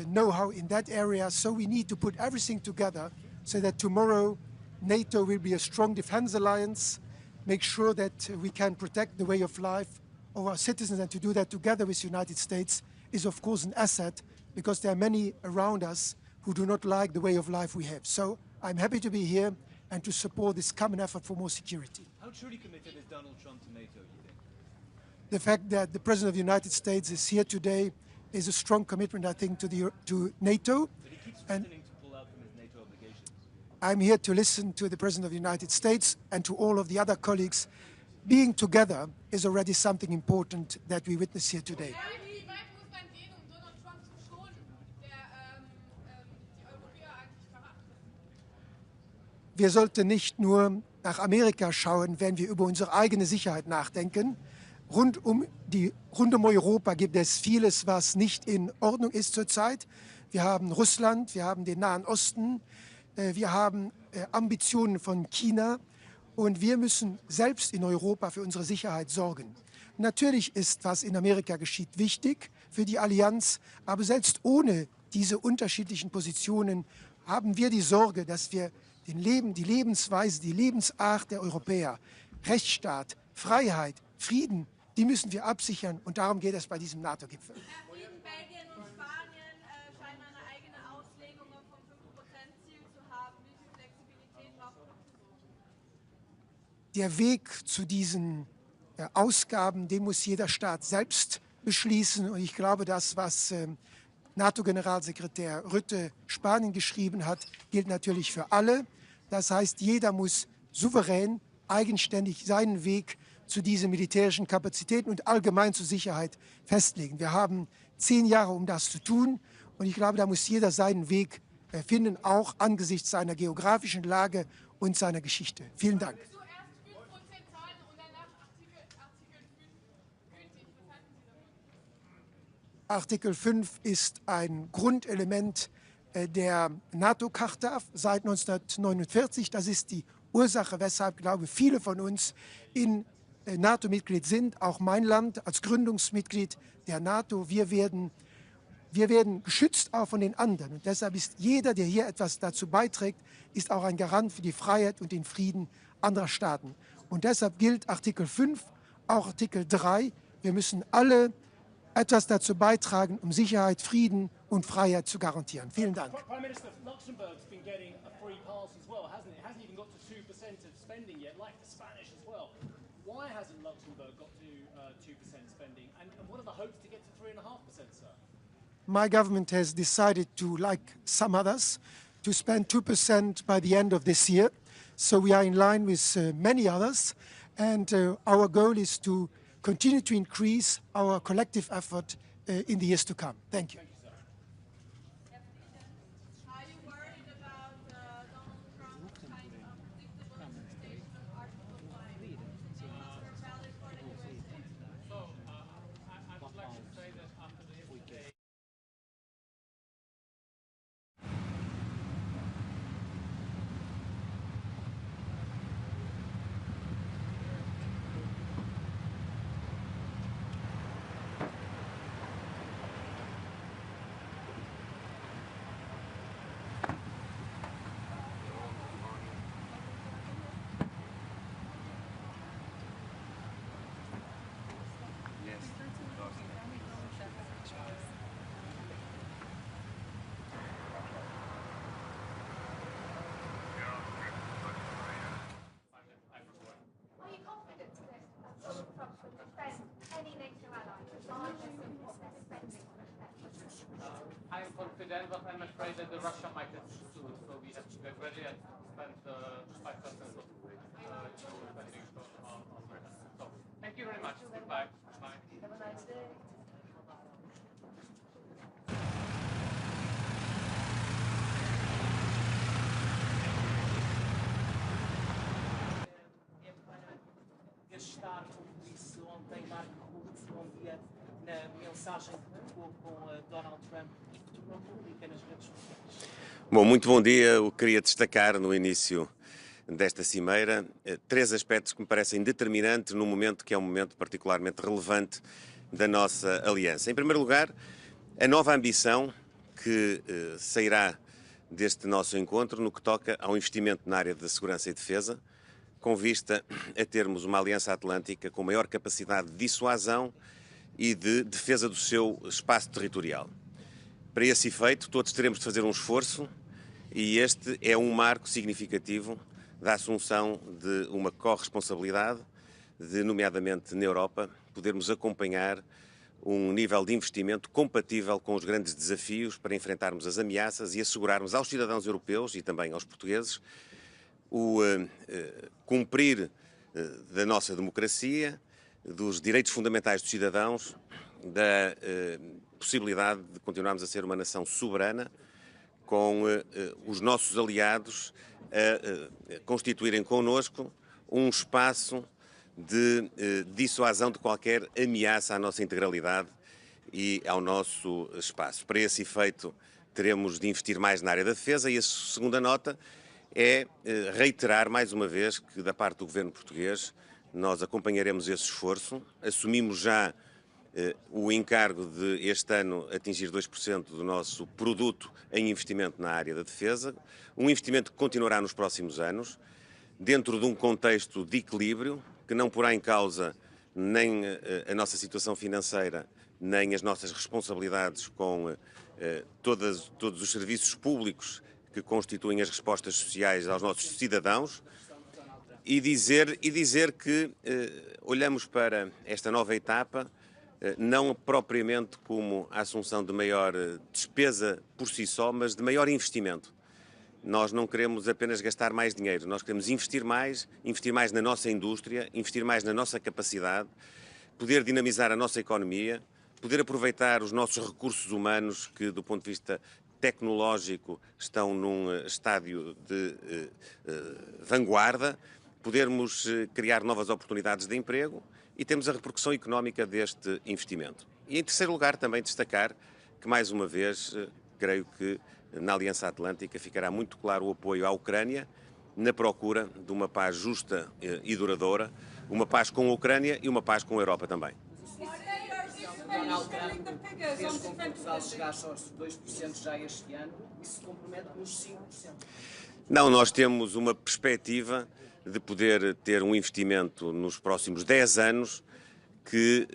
know-how in that area. So we need to put everything together so that tomorrow NATO will be a strong defense alliance, make sure that we can protect the way of life of our citizens, and to do that together with the United States is of course an asset, because there are many around us who do not like the way of life we have. So I'm happy to be here and to support this common effort for more security. How truly committed is Donald Trump to NATO, you think? The fact that the President of the United States is here today is a strong commitment, I think, to NATO. But he keeps threatening to pull out from his NATO obligations. I'm here to listen to the President of the United States and to all of the other colleagues. Being together is already something important that we witness here today. Wir sollten nicht nur nach Amerika schauen, wenn wir über unsere eigene Sicherheit nachdenken. Rund um Europa gibt es vieles, was nicht in Ordnung ist zurzeit. Wir haben Russland, wir haben den Nahen Osten, wir haben Ambitionen von China und wir müssen selbst in Europa für unsere Sicherheit sorgen. Natürlich ist, was in Amerika geschieht, wichtig für die Allianz, aber selbst ohne diese unterschiedlichen Positionen haben wir die Sorge, dass wir die Lebensweise, die Lebensart der Europäer, Rechtsstaat, Freiheit, Frieden, die müssen wir absichern, und darum geht es bei diesem NATO-Gipfel. Belgien und Spanien scheinen eine eigene Auslegung vom 5%-Ziel zu haben. Wie viel Flexibilität braucht man? Der Weg zu diesen Ausgaben, den muss jeder Staat selbst beschließen. Und ich glaube, das, was NATO-Generalsekretär Rutte Spanien geschrieben hat, gilt natürlich für alle. Das heißt, jeder muss souverän, eigenständig seinen Weg zu diesen militärischen Kapazitäten und allgemein zur Sicherheit festlegen. Wir haben 10 Jahre, um das zu tun. Und ich glaube, da muss jeder seinen Weg finden, auch angesichts seiner geografischen Lage und seiner Geschichte. Vielen Dank. Artikel 5 ist ein Grundelement der NATO-Charta seit 1949. Das ist die Ursache, weshalb, glaube ich, viele von uns in NATO-Mitglied sind. Auch mein Land als Gründungsmitglied der NATO. Wir werden geschützt auch von den anderen. Und deshalb ist jeder, der hier etwas dazu beiträgt, ist auch ein Garant für die Freiheit und den Frieden anderer Staaten. Und deshalb gilt Artikel 5, auch Artikel 3. Wir müssen alle etwas dazu beitragen, um Sicherheit, Frieden und Freiheit zu garantieren. Vielen Dank. Prime Minister, Luxembourg's been getting a free pass as well, hasn't it? It hasn't even got to 2% of spending yet, like the Spanish as well. Why hasn't Luxembourg got to 2% spending? And what are the hopes to get to 3.5%, sir? My government has decided to, like some others, to spend 2% by the end of this year. So we are in line with many others. And our goal is to continue to increase our collective effort in the years to come. Thank you. Are you worried about Donald Trump's kind of predictable interpretation of Article 5? So, I would like to say that after the yesterday President, but I'm afraid that the Russia might have sued, so we have to get ready and spend 5% of spending on Britain. So, thank you very much. Goodbye. Bye. Have a nice day. Gastar, como disse ontem Marco Rubio na mensagem que trocou com Donald Trump e que tornou pública nas redes sociais. Bom, muito bom dia. Eu queria destacar no início desta cimeira 3 aspectos que me parecem determinantes num momento que é um momento particularmente relevante da nossa aliança. Em primeiro lugar, a nova ambição que sairá deste nosso encontro no que toca ao investimento na área da segurança e defesa, com vista a termos uma aliança atlântica com maior capacidade de dissuasão e de defesa do seu espaço territorial. Para esse efeito, todos teremos de fazer um esforço e este é um marco significativo da assunção de uma corresponsabilidade, de, nomeadamente na Europa, podermos acompanhar um nível de investimento compatível com os grandes desafios para enfrentarmos as ameaças e assegurarmos aos cidadãos europeus e também aos portugueses o cumprir da nossa democracia, dos direitos fundamentais dos cidadãos, da possibilidade de continuarmos a ser uma nação soberana, com os nossos aliados a constituírem connosco um espaço de dissuasão de qualquer ameaça à nossa integralidade e ao nosso espaço. Para esse efeito, teremos de investir mais na área da defesa e a segunda nota é reiterar mais uma vez que, da parte do governo português, nós acompanharemos esse esforço. Assumimos já o encargo de este ano atingir 2% do nosso produto em investimento na área da defesa, um investimento que continuará nos próximos anos, dentro de um contexto de equilíbrio, que não porá em causa nem a nossa situação financeira, nem as nossas responsabilidades com todos os serviços públicos que constituem as respostas sociais aos nossos cidadãos, e dizer que olhamos para esta nova etapa não propriamente como a assunção de maior despesa por si só, mas de maior investimento. Nós não queremos apenas gastar mais dinheiro, nós queremos investir mais na nossa indústria, investir mais na nossa capacidade, poder dinamizar a nossa economia, poder aproveitar os nossos recursos humanos que, do ponto de vista tecnológico, estão num estádio de vanguarda, podermos criar novas oportunidades de emprego e temos a repercussão económica deste investimento. E, em terceiro lugar, também destacar que, mais uma vez, creio que na Aliança Atlântica ficará muito claro o apoio à Ucrânia na procura de uma paz justa e duradoura, uma paz com a Ucrânia e uma paz com a Europa também. Donald Trump fez com que Portugal chegasse aos 2% já este ano e se compromete nos 5%. Não, nós temos uma perspectiva de poder ter um investimento nos próximos 10 anos que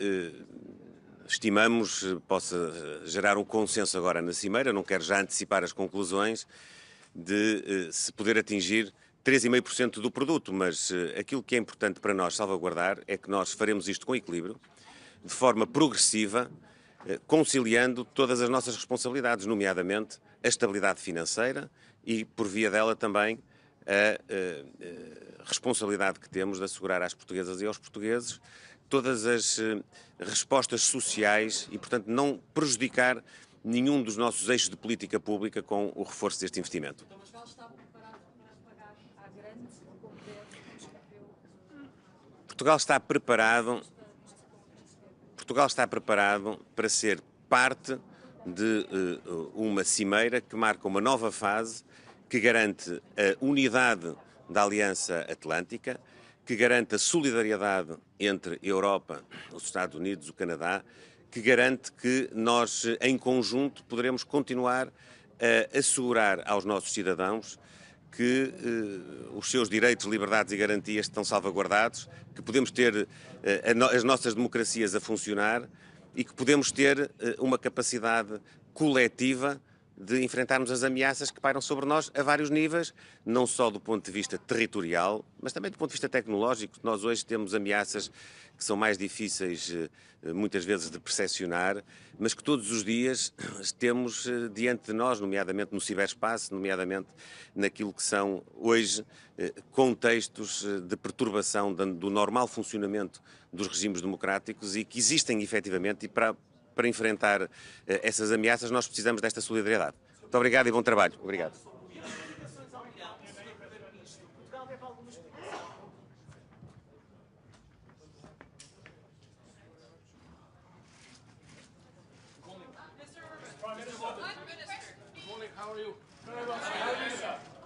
estimamos possa gerar um consenso agora na Cimeira, não quero já antecipar as conclusões, de se poder atingir 3,5% do produto, mas aquilo que é importante para nós salvaguardar é que nós faremos isto com equilíbrio, de forma progressiva, conciliando todas as nossas responsabilidades, nomeadamente a estabilidade financeira e, por via dela, também a responsabilidade que temos de assegurar às portuguesas e aos portugueses todas as respostas sociais e, portanto, não prejudicar nenhum dos nossos eixos de política pública com o reforço deste investimento. Portugal está preparado para ser parte de uma cimeira que marca uma nova fase, que garante a unidade da Aliança Atlântica, que garante a solidariedade entre a Europa, os Estados Unidos, o Canadá, que garante que nós, em conjunto, poderemos continuar a assegurar aos nossos cidadãos que os seus direitos, liberdades e garantias estão salvaguardados, que podemos ter as nossas democracias a funcionar e que podemos ter uma capacidade coletiva de enfrentarmos as ameaças que pairam sobre nós a vários níveis, não só do ponto de vista territorial, mas também do ponto de vista tecnológico. Nós hoje temos ameaças que são mais difíceis, muitas vezes, de percepcionar, mas que todos os dias temos diante de nós, nomeadamente no ciberespaço, nomeadamente naquilo que são, hoje, contextos de perturbação do normal funcionamento dos regimes democráticos e que existem, efetivamente, e para enfrentar essas ameaças nós precisamos desta solidariedade. Muito obrigado e bom trabalho. Obrigado.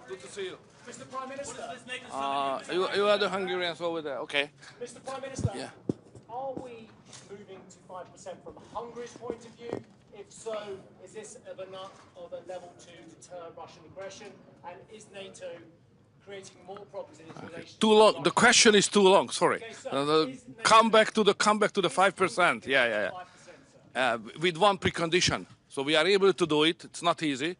Good to see you. Mr. Prime Minister. You are the Hungarians over there, okay. Mr. Prime Minister. Yeah. Are we moving to 5% from Hungary's point of view? If so, is this of a level to deter Russian aggression? And is NATO creating more problems in its relations? Too long. The question is too long. Sorry. Okay, come back to the 5%. Yeah. With one precondition. So we are able to do it. It's not easy,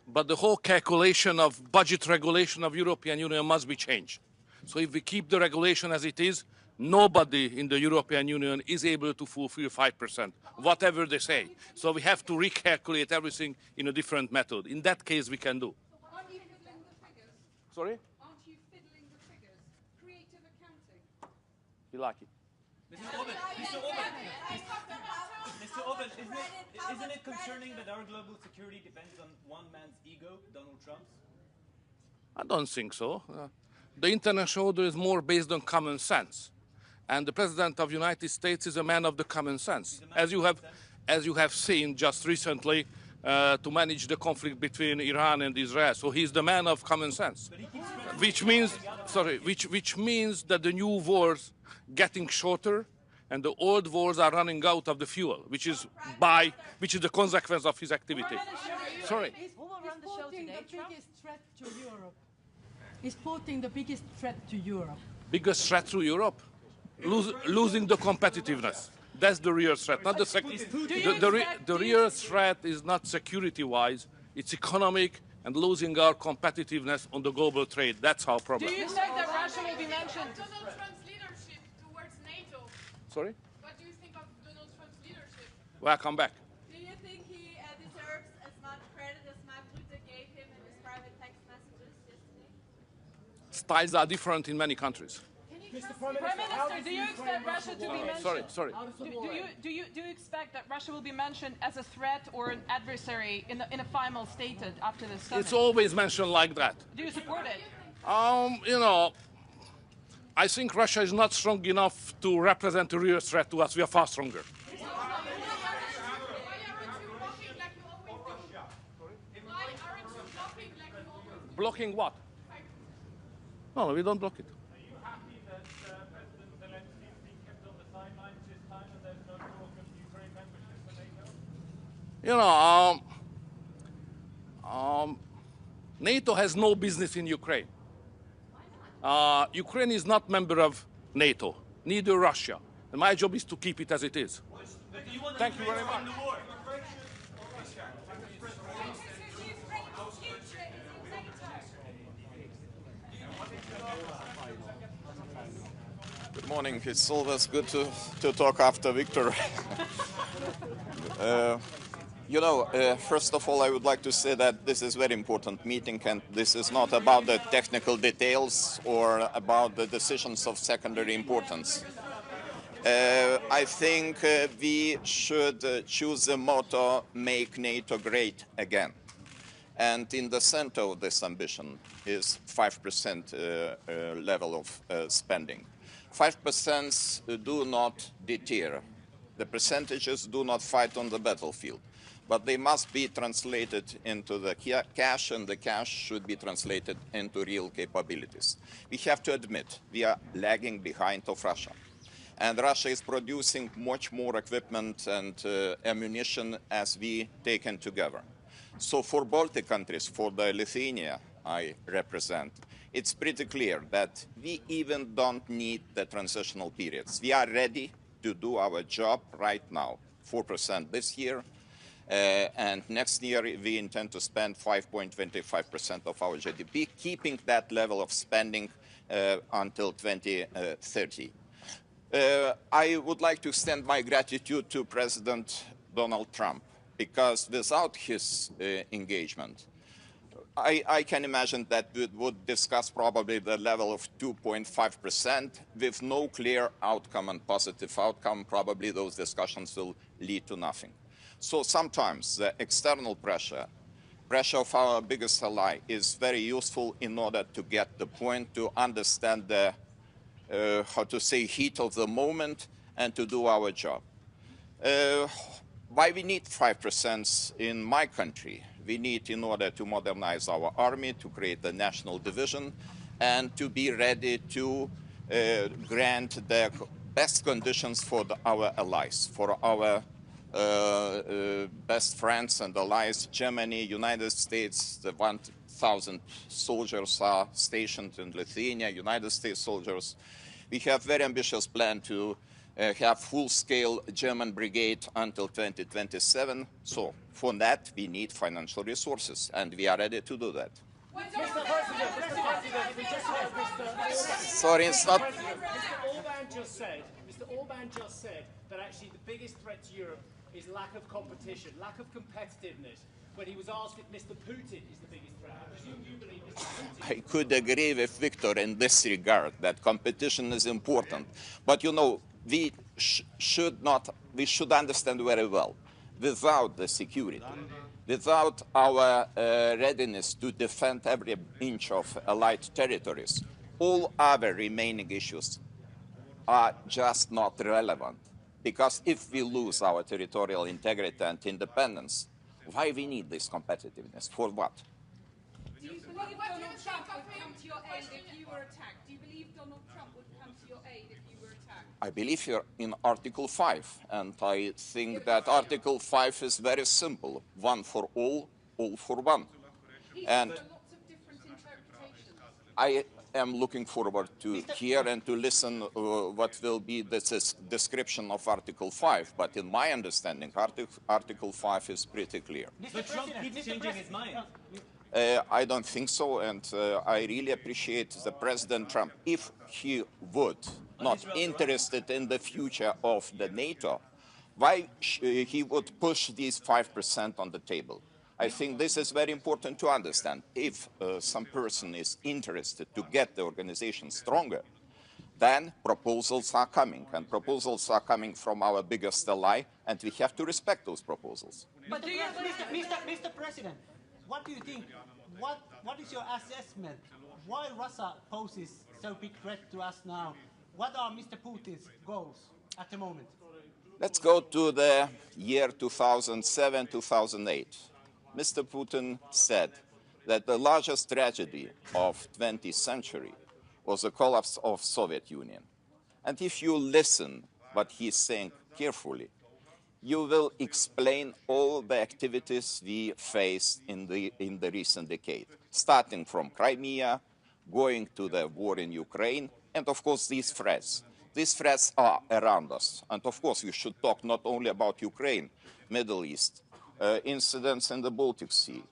but the whole calculation of budget regulation of European Union must be changed. So if we keep the regulation as it is, nobody in the European Union is able to fulfill 5%, whatever they say. So we have to recalculate everything in a different method. In that case, we can do. Aren't you fiddling the figures? Sorry? Aren't you fiddling the figures? Creative accounting. You like it? Mr. Orban, isn't it concerning that our global security depends on one man's ego, Donald Trump's? I don't think so. The international order is more based on common sense. And the President of the United States is a man of the common sense. As you have seen just recently, to manage the conflict between Iran and Israel. So he's the man of common sense. Which means that the new wars getting shorter and the old wars are running out of the fuel, which is the consequence of his activity. Sorry. He's putting the biggest threat to Europe. He's putting the biggest threat to Europe. Biggest threat to Europe? Losing the competitiveness. That's the real threat, not the real threat is not security-wise, it's economic and losing our competitiveness on the global trade. That's our problem. Do you expect that Russia will be mentioned? Donald Trump's leadership towards NATO. Sorry? What do you think of Donald Trump's leadership? Welcome back. Do you think he deserves as much credit as Mark Rutte gave him in his private text messages yesterday? Styles are different in many countries. Mr. Prime Minister, do you expect Russia to be mentioned? Sorry. Do you expect that Russia will be mentioned as a threat or an adversary in a final statement after the summit? It's always mentioned like that. Do you support it? I think Russia is not strong enough to represent a real threat to us. We are far stronger. Blocking what? No, we don't block it. NATO has no business in Ukraine. Ukraine is not member of NATO, neither Russia. And my job is to keep it as it is. Thank you very much. Good morning. It's always good to talk after Victor. First of all, I would like to say that this is a very important meeting, and this is not about the technical details or about the decisions of secondary importance. I think we should choose the motto, make NATO great again. And in the center of this ambition is 5% level of spending. 5% do not deter. The percentages do not fight on the battlefield, but they must be translated into the cash, and the cash should be translated into real capabilities. We have to admit we are lagging behind of Russia. And Russia is producing much more equipment and ammunition as we taken together. So for Baltic countries, for the Lithuania I represent, it's pretty clear that we even don't need the transitional periods. We are ready to do our job right now. 4% this year, And next year, we intend to spend 5.25% of our GDP, keeping that level of spending until 2030. I would like to extend my gratitude to President Donald Trump, because without his engagement, I can imagine that we would discuss probably the level of 2.5% with no clear outcome and positive outcome. Probably those discussions will lead to nothing. So sometimes the external pressure of our biggest ally is very useful in order to get the point, to understand the, heat of the moment and to do our job. Why we need 5% in my country? We need in order to modernize our army, to create a national division, and to be ready to grant the best conditions for our allies, for our best friends and allies, Germany, United States. The 1,000 soldiers are stationed in Lithuania, United States soldiers. We have very ambitious plan to have full-scale German brigade until 2027. So for that, we need financial resources, and we are ready to do that. Sorry, it's not. Mr. Orban just said that actually the biggest threat to Europe is lack of competition, lack of competitiveness. When he was asked if Mr. Putin is the biggest threat, I presume you believe Mr. Putin. I could agree with Victor in this regard, that competition is important. But you know, we should understand very well, without the security, without our readiness to defend every inch of allied territories, all other remaining issues are just not relevant. Because if we lose our territorial integrity and independence, why we need this competitiveness? For what? Do you believe Donald Trump would come to your aid if you were attacked? Do you believe Donald Trump would come to your aid if you were attacked? I believe here in Article 5, and I think that Article 5 is very simple. One for all for one. And lots of different interpretations. I am looking forward to hear and to listen what will be the description of Article 5. But in my understanding, Article 5 is pretty clear. But Trump keeps changing his mind. I don't think so, and I really appreciate the President Trump. If he would not interested in the future of the NATO, why he would push these 5% on the table? I think this is very important to understand. If some person is interested to get the organization stronger, then proposals are coming, and proposals are coming from our biggest ally, and we have to respect those proposals. But Mr. President, what do you think? What is your assessment? Why Russia poses so big threat to us now? What are Mr. Putin's goals at the moment? Let's go to the year 2007, 2008. Mr. Putin said that the largest tragedy of 20th century was the collapse of Soviet Union. And if you listen what he's saying carefully, you will explain all the activities we faced in the recent decade, starting from Crimea, going to the war in Ukraine, and of course these threats. These threats are around us. And of course we should talk not only about Ukraine, Middle East, incidents in the Baltic Sea,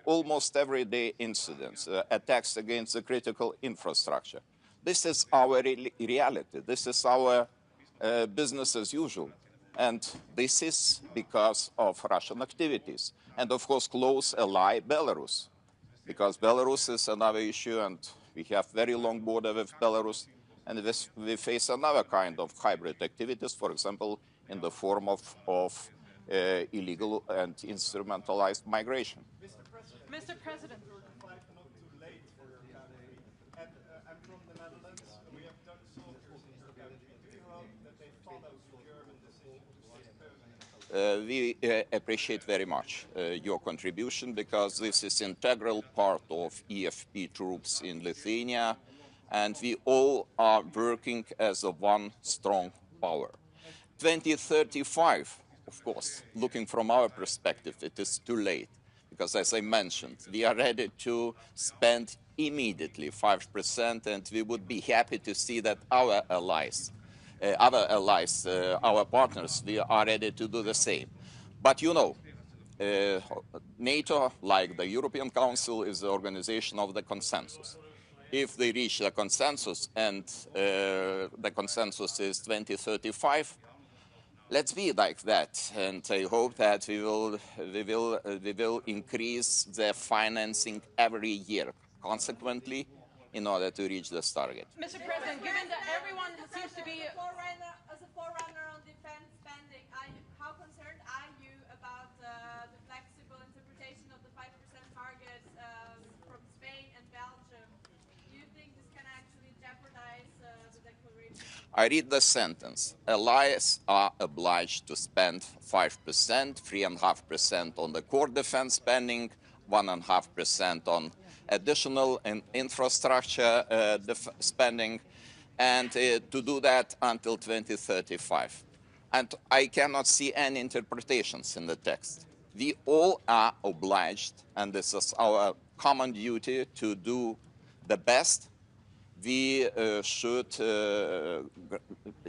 almost everyday incidents, attacks against the critical infrastructure. This is our reality. This is our business as usual. And this is because of Russian activities. And of course, close ally Belarus, because Belarus is another issue, and we have very long border with Belarus, and we face another kind of hybrid activities, for example, in the form of illegal and instrumentalized migration. Mr. President. I'm from the Netherlands. We have Dutch soldiers in the country. Do you hope that they follow the German decision to We appreciate very much your contribution, because this is integral part of EFP troops in Lithuania, and we all are working as a one strong power. 2035, of course, looking from our perspective, it is too late, because as I mentioned, we are ready to spend immediately 5%, and we would be happy to see that our allies, our partners, we are ready to do the same. But you know, NATO, like the European Council, is the organization of the consensus. If they reach the consensus, and the consensus is 2035, let's be like that. And I hope that we will increase the financing every year, consequently, in order to reach this target. Mr. President, given that everyone seems to be... As a forerunner on defense spending, how concerned are you about the flexible interpretation of the 5% target from Spain and Belgium? Do you think this can actually jeopardize the declaration? I read the sentence. Allies are obliged to spend 5%, 3.5% on the core defense spending, 1.5% on additional infrastructure spending, and to do that until 2035. And I cannot see any interpretations in the text. We all are obliged, and this is our common duty, to do the best. We should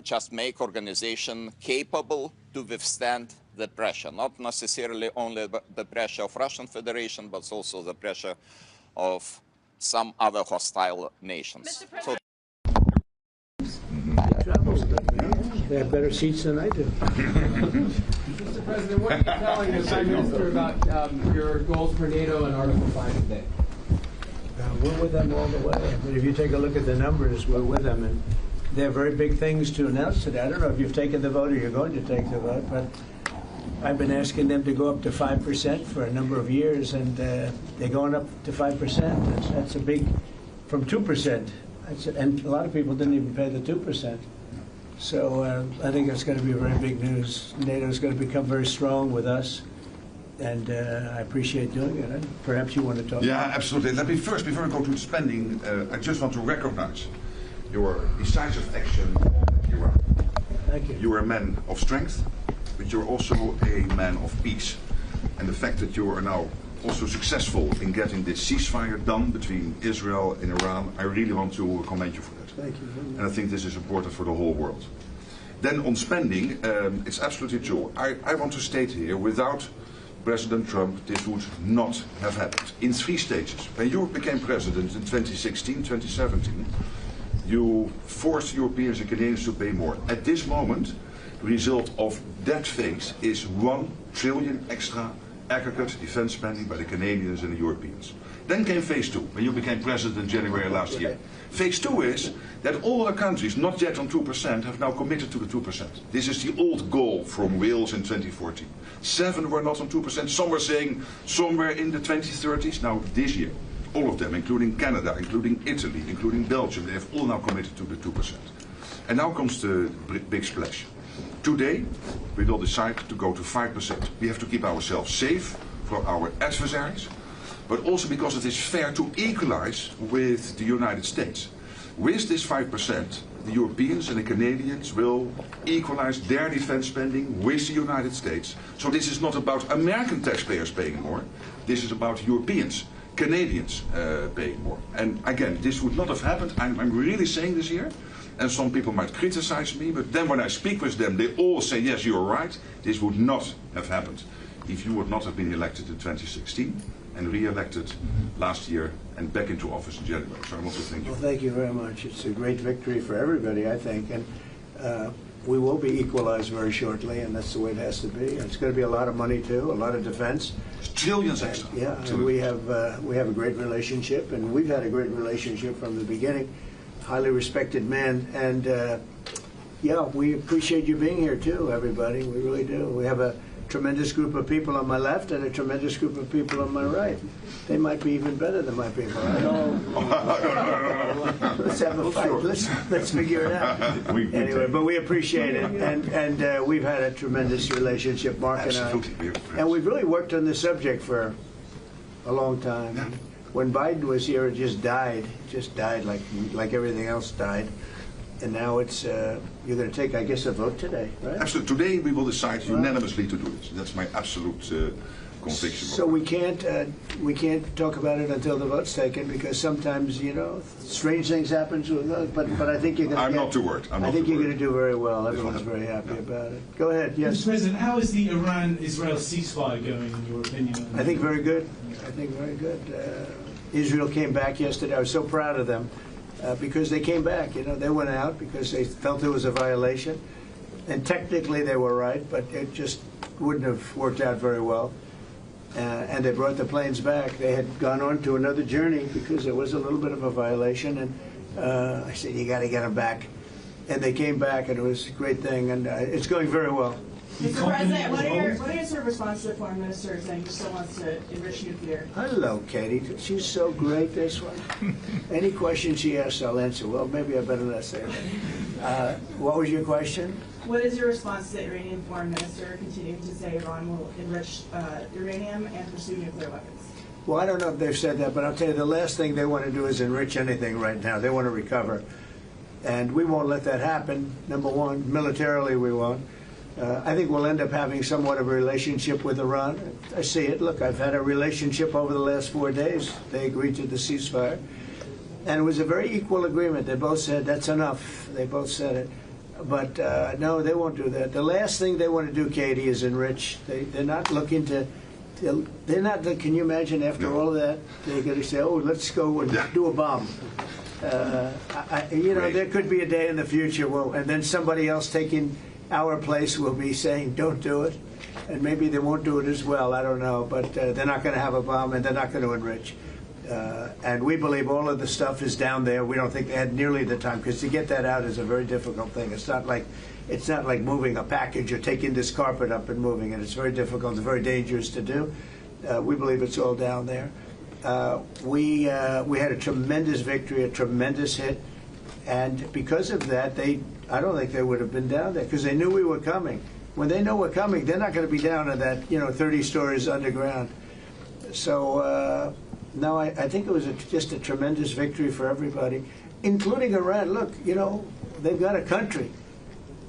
just make organization capable to withstand the pressure, not necessarily only the pressure of Russian Federation, but also the pressure of some other hostile nations. So they have better seats than I do. Mr. President, what are you telling the Prime Minister about your goals for NATO and Article 5 today? We're with them all the way. I mean, if you take a look at the numbers, we're with them. And they have very big things to announce today. I don't know if you've taken the vote or you're going to take the vote, but I've been asking them to go up to 5% for a number of years, and they're going up to 5%. That's a big, from 2%. And a lot of people didn't even pay the 2%. So I think it's going to be very big news. NATO is going to become very strong with us, and I appreciate doing it. And perhaps you want to talk about it. Absolutely. Let me first, before I go to the spending, I just want to recognize your decisive action in Iraq. Thank you. You are a man of strength, but you're also a man of peace. And the fact that you are now also successful in getting this ceasefire done between Israel and Iran, I really want to commend you for that. Thank you. And I think this is important for the whole world. Then on spending, it's absolutely true. I want to state here, without President Trump, this would not have happened. In 3 stages. When you became president in 2016, 2017, you forced Europeans and Canadians to pay more. At this moment, the result of that phase is 1 trillion extra aggregate defense spending by the Canadians and the Europeans. Then came phase 2, when you became president in January last year. Phase 2 is that all the countries not yet on 2% have now committed to the 2%. This is the old goal from Wales in 2014. 7 were not on 2%. Some were saying somewhere in the 2030s. Now this year, all of them, including Canada, including Italy, including Belgium, they have all now committed to the 2%. And now comes the big splash. Today, we will decide to go to 5%. We have to keep ourselves safe from our adversaries, but also because it is fair to equalize with the United States. With this 5%, the Europeans and the Canadians will equalize their defense spending with the United States. So this is not about American taxpayers paying more. This is about Europeans, Canadians paying more. And again, this would not have happened. I'm really saying this here. And some people might criticize me, but then when I speak with them, they all say, yes, you're right. This would not have happened if you would not have been elected in 2016 and re-elected last year and back into office in January. So I want to thank you. Well, thank you very much. It's a great victory for everybody, I think. And we will be equalized very shortly, and that's the way it has to be. It's going to be a lot of money, too, a lot of defense. Trillions extra. Yeah, and we have a great relationship, and we've had a great relationship from the beginning. Highly respected man, and yeah, we appreciate you being here too, everybody. We really do. We have a tremendous group of people on my left and a tremendous group of people on my right. They might be even better than my people. I know. Let's have a fight. Let's figure it out. Anyway, but we appreciate it, and we've had a tremendous relationship, Mark and I, and we've really worked on this subject for a long time. When Biden was here, it just died like everything else died. And now it's, you're going to take, I guess, a vote today, right? Absolutely. Today we will decide unanimously to do this. That's my absolute conviction. So we can't talk about it until the vote's taken, because sometimes, you know, strange things happen. But I think you're going to. I'm not too worried. I think you're going to do very well. Everyone's very happy about it. Go ahead. Yes. Mr. President, how is the Iran-Israel ceasefire going, in your opinion? I think very good. I think very good. Israel came back yesterday. I was so proud of them because they came back. You know, they went out because they felt there was a violation, and technically they were right, but it just wouldn't have worked out very well. And they brought the planes back. They had gone on to another journey because there was a little bit of a violation, and I said, you got to get them back. And they came back, and it was a great thing, and it's going very well. Mr. President, what are your sort of response to the foreign minister saying he still wants to enrich nuclear? Hello, Katie. She's so great, this one. Any question she asks, I'll answer. Well, maybe I better not say that. What was your question? What is your response to the Iranian foreign minister continuing to say Iran will enrich uranium and pursue nuclear weapons? Well, I don't know if they've said that, but I'll tell you, the last thing they want to do is enrich anything right now. They want to recover. And we won't let that happen, number one. Militarily, we won't. I think we'll end up having somewhat of a relationship with Iran. I see it. Look, I've had a relationship over the last 4 days. They agreed to the ceasefire. And it was a very equal agreement. They both said, that's enough. They both said it. But no, they won't do that. The last thing they want to do, Katie, is enrich. They're not looking to. They're not. Can you imagine after all of that, they're going to say, "Oh, let's go and do a bomb." You know, there could be a day in the future, and then somebody else taking our place will be saying, "Don't do it," and maybe they won't do it as well. I don't know, but they're not going to have a bomb, and they're not going to enrich. And we believe all of the stuff is down there. We don't think they had nearly the time, because to get that out is a very difficult thing. It's not like moving a package or taking this carpet up and moving it. It's very difficult. It's very dangerous to do. We believe it's all down there. We had a tremendous victory, a tremendous hit, and because of that, I don't think they would have been down there, because they knew we were coming. When they know we're coming, they're not going to be down in that 30 stories underground. So. No, I think it was just a tremendous victory for everybody, including Iran. Look, you know, they've got a country,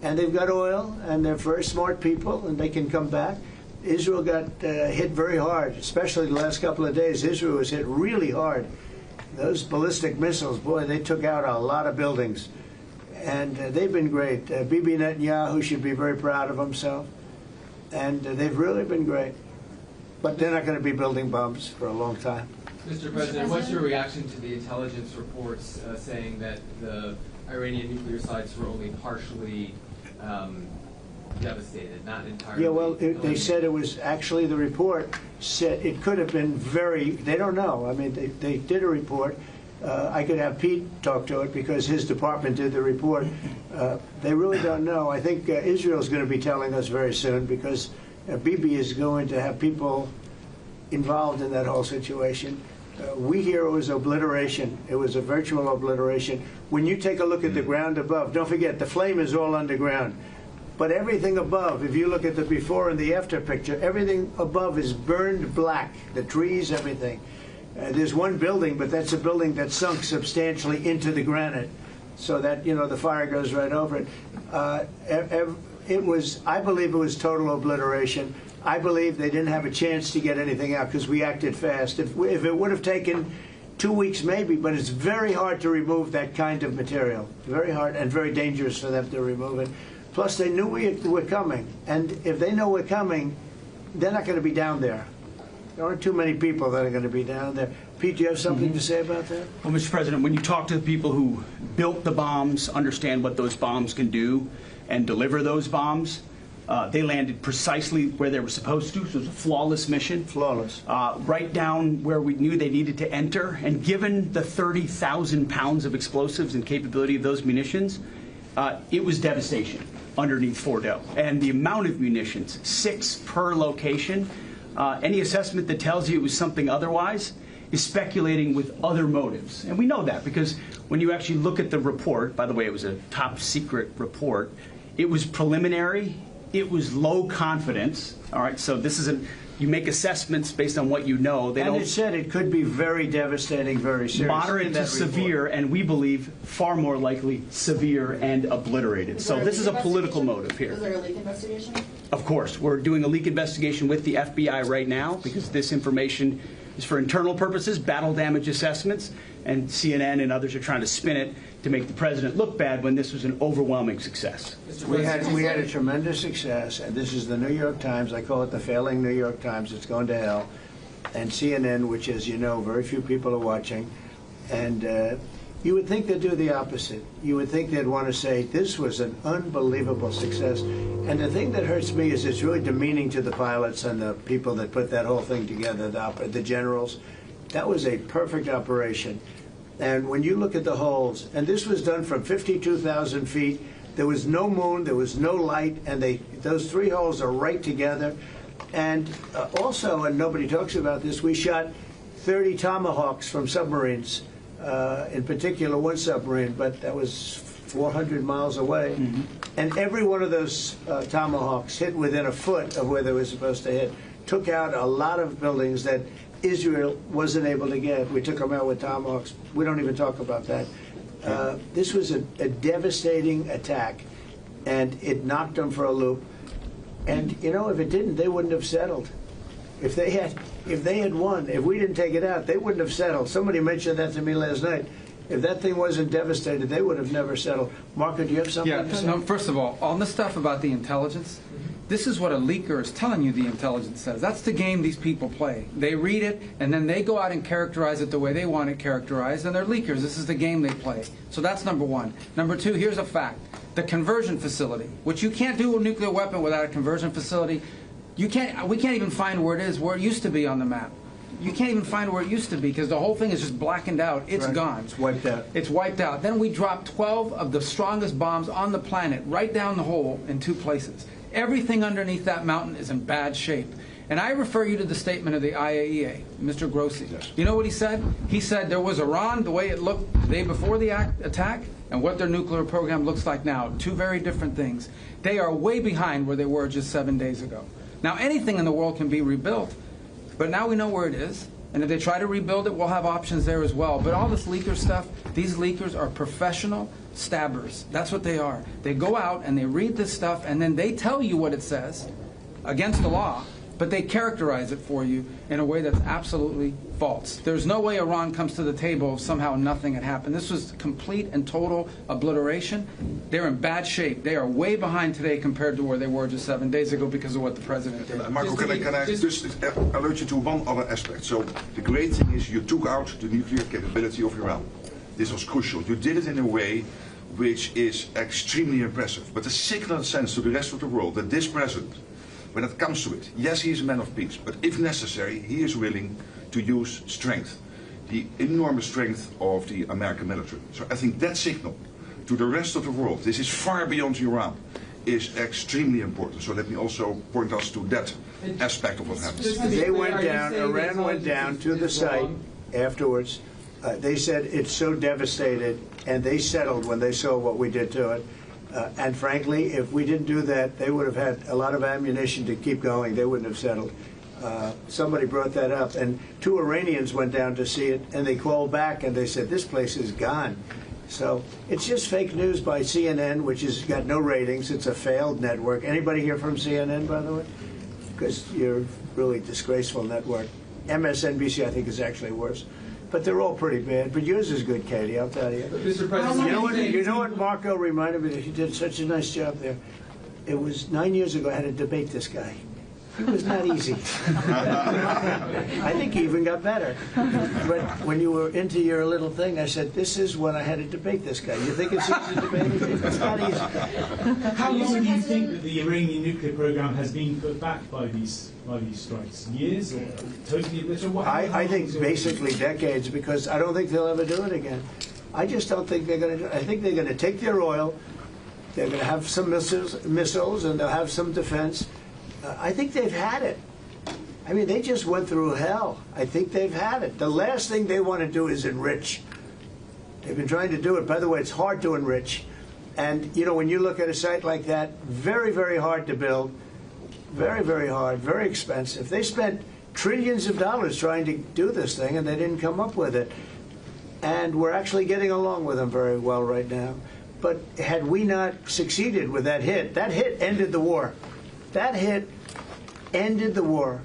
and they've got oil, and they're very smart people, and they can come back. Israel got hit very hard, especially the last couple of days. Israel was hit really hard. Those ballistic missiles, boy, they took out a lot of buildings, and they've been great. Bibi Netanyahu should be very proud of himself, and they've really been great. But they're not going to be building bombs for a long time. Mr. President, what's your reaction to the intelligence reports saying that the Iranian nuclear sites were only partially devastated, not entirely? Yeah, well, they said it was actually, the report said it could have been they don't know. I mean, they did a report. I could have Pete talk to it because his department did the report. They really don't know. I think Israel's going to be telling us very soon, because Bibi is going to have people involved in that whole situation. We hear it was obliteration. It was a virtual obliteration. When you take a look at the ground above, don't forget, the flame is all underground. But everything above, if you look at the before and the after picture, everything above is burned black. The trees, everything. There's one building, but that's a building that sunk substantially into the granite, so that, you know, the fire goes right over it. I believe it was total obliteration. I believe they didn't have a chance to get anything out because we acted fast. If it would have taken 2 weeks, maybe, but it's very hard to remove that kind of material. Very hard and very dangerous for them to remove it. Plus, they knew we were coming. And if they know we're coming, they're not going to be down there. There aren't too many people that are going to be down there. Pete, do you have something to say about that? Well, Mr. President, when you talk to the people who built the bombs, understand what those bombs can do, and deliver those bombs, they landed precisely where they were supposed to, so it was a flawless mission. Flawless. Right down where we knew they needed to enter, and given the 30,000 pounds of explosives and capability of those munitions, it was devastation underneath Fordo. And the amount of munitions, 6 per location, any assessment that tells you it was something otherwise is speculating with other motives. And we know that because when you actually look at the report, by the way, it was a top secret report, it was preliminary. It was low confidence. All right, so this isn't. You make assessments based on what you know. And it said it could be very devastating, very serious. Moderate to severe, and we believe far more likely severe and obliterated. So this is a political motive here. Was there a leak investigation? Of course, we're doing a leak investigation with the FBI right now because this information is for internal purposes, battle damage assessments, and CNN and others are trying to spin it to make the president look bad when this was an overwhelming success. We had a tremendous success, and this is the New York Times. I call it the failing New York Times. It's going to hell. And CNN, which, as you know, very few people are watching. And you would think they'd do the opposite. You would think they'd want to say, this was an unbelievable success. And the thing that hurts me is it's really demeaning to the pilots and the people that put that whole thing together, the generals. That was a perfect operation. And when you look at the holes, and this was done from 52,000 feet, there was no moon, there was no light, and those 3 holes are right together. And also, and nobody talks about this, we shot 30 Tomahawks from submarines, in particular one submarine, but that was 400 miles away. Mm-hmm. And every one of those Tomahawks hit within a foot of where they were supposed to hit, took out a lot of buildings that Israel wasn't able to get. We took them out with Tomahawks. We don't even talk about that. This was a devastating attack, and it knocked them for a loop. And you know, if it didn't, they wouldn't have settled. If they had won, if we didn't take it out, they wouldn't have settled. Somebody mentioned that to me last night. If that thing wasn't devastated, they would have never settled. Marco, do you have something to say? No, first of all this stuff about the intelligence, this is what a leaker is telling you the intelligence says. That's the game these people play. They read it, and then they go out and characterize it the way they want it characterized, and they're leakers. This is the game they play. So that's number one. Number two, here's a fact. The conversion facility, which you can't do a nuclear weapon without a conversion facility. We can't even find where it is, where it used to be on the map. You can't even find where it used to be because the whole thing is just blackened out. It's gone. It's wiped out. It's wiped out. Then we dropped 12 of the strongest bombs on the planet right down the hole in 2 places. Everything underneath that mountain is in bad shape. And I refer you to the statement of the IAEA, Mr. Grossi. Yes. You know what he said? He said there was Iran, the way it looked the day before the attack, and what their nuclear program looks like now. 2 very different things. They are way behind where they were just 7 days ago. Now, anything in the world can be rebuilt, but now we know where it is. And if they try to rebuild it, we'll have options there as well. But all this leaker stuff, these leakers are professional stabbers. That's what they are. They go out and they read this stuff, and then they tell you what it says against the law, but they characterize it for you in a way that's absolutely false. There's no way Iran comes to the table if somehow nothing had happened. This was complete and total obliteration. They're in bad shape. They are way behind today compared to where they were just 7 days ago because of what the president did. Marco, can I just alert you to one other aspect? So the great thing is you took out the nuclear capability of Iran. This was crucial. You did it in a way which is extremely impressive. But the signal sends to the rest of the world that this president, when it comes to it, yes, he is a man of peace, but if necessary, he is willing to use strength, the enormous strength of the American military. So I think that signal to the rest of the world, this is far beyond Iran, is extremely important. So let me also point us to that aspect of what happened. They went down, Iran went down to the site afterwards. They said it's so devastated, and they settled when they saw what we did to it. And frankly, if we didn't do that, they would have had a lot of ammunition to keep going. They wouldn't have settled. Somebody brought that up, and 2 Iranians went down to see it, and they called back, and they said, this place is gone. So it's just fake news by CNN, which has got no ratings. It's a failed network. Anybody here from CNN, by the way? Because you're a really disgraceful network. MSNBC, I think, is actually worse. But they're all pretty bad. But yours is good, Katie, I'll tell you. Mr. President, you know what Marco reminded me of? He did such a nice job there. It was 9 years ago I had to debate this guy. It was not easy. I think he even got better. But when you were into your little thing, I said, this is when I had to debate this guy. You think it's easy to debate him? It's not easy. How long do you think that the Iranian nuclear program has been put back by these strikes? Years or totally obliterated? I think basically decades, because I don't think they'll ever do it again. I just don't think they're going to do it. I think they're going to take their oil, they're going to have some missiles, and they'll have some defense. I think they've had it. I mean, they just went through hell. I think they've had it. The last thing they want to do is enrich. They've been trying to do it. By the way, it's hard to enrich. And, you know, when you look at a site like that, very, very hard to build. Very, very hard, very expensive. They spent trillions of dollars trying to do this thing, and they didn't come up with it. And we're actually getting along with them very well right now. But had we not succeeded with that hit ended the war. That hit ended the war.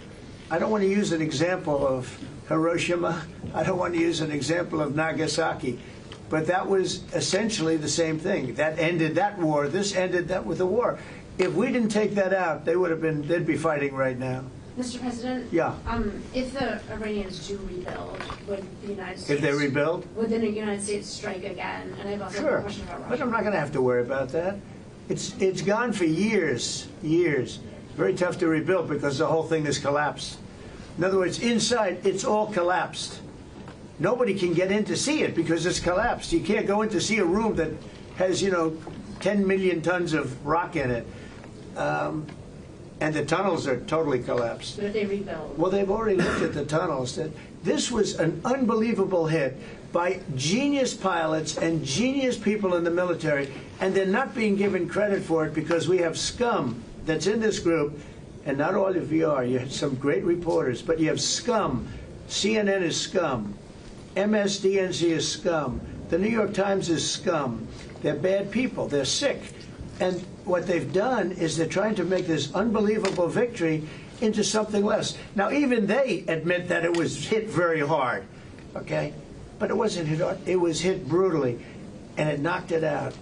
I don't want to use an example of Hiroshima. I don't want to use an example of Nagasaki. But that was essentially the same thing. That ended that war. This ended that with the war. If we didn't take that out, they'd be fighting right now. Mr. President? Yeah. If the Iranians do rebuild, would the United States... If they rebuild? Would the United States strike again? And I have also a question about Russia. But I'm not going to have to worry about that. It's gone for years. Very tough to rebuild because the whole thing has collapsed. In other words, inside, it's all collapsed. Nobody can get in to see it because it's collapsed. You can't go in to see a room that has, 10 million tons of rock in it. And the tunnels are totally collapsed. But if they rebuild? Well, they've already looked at the tunnels. This was an unbelievable hit by genius pilots and genius people in the military, and they're not being given credit for it because we have scum that's in this group, and not all of you are. You have some great reporters, but you have scum. CNN is scum. MSDNC is scum. The New York Times is scum. They're bad people. They're sick. And what they've done is they're trying to make this unbelievable victory into something less. Now, even they admit that it was hit very hard, okay? But it wasn't hit hard. It was hit brutally, and it knocked it out.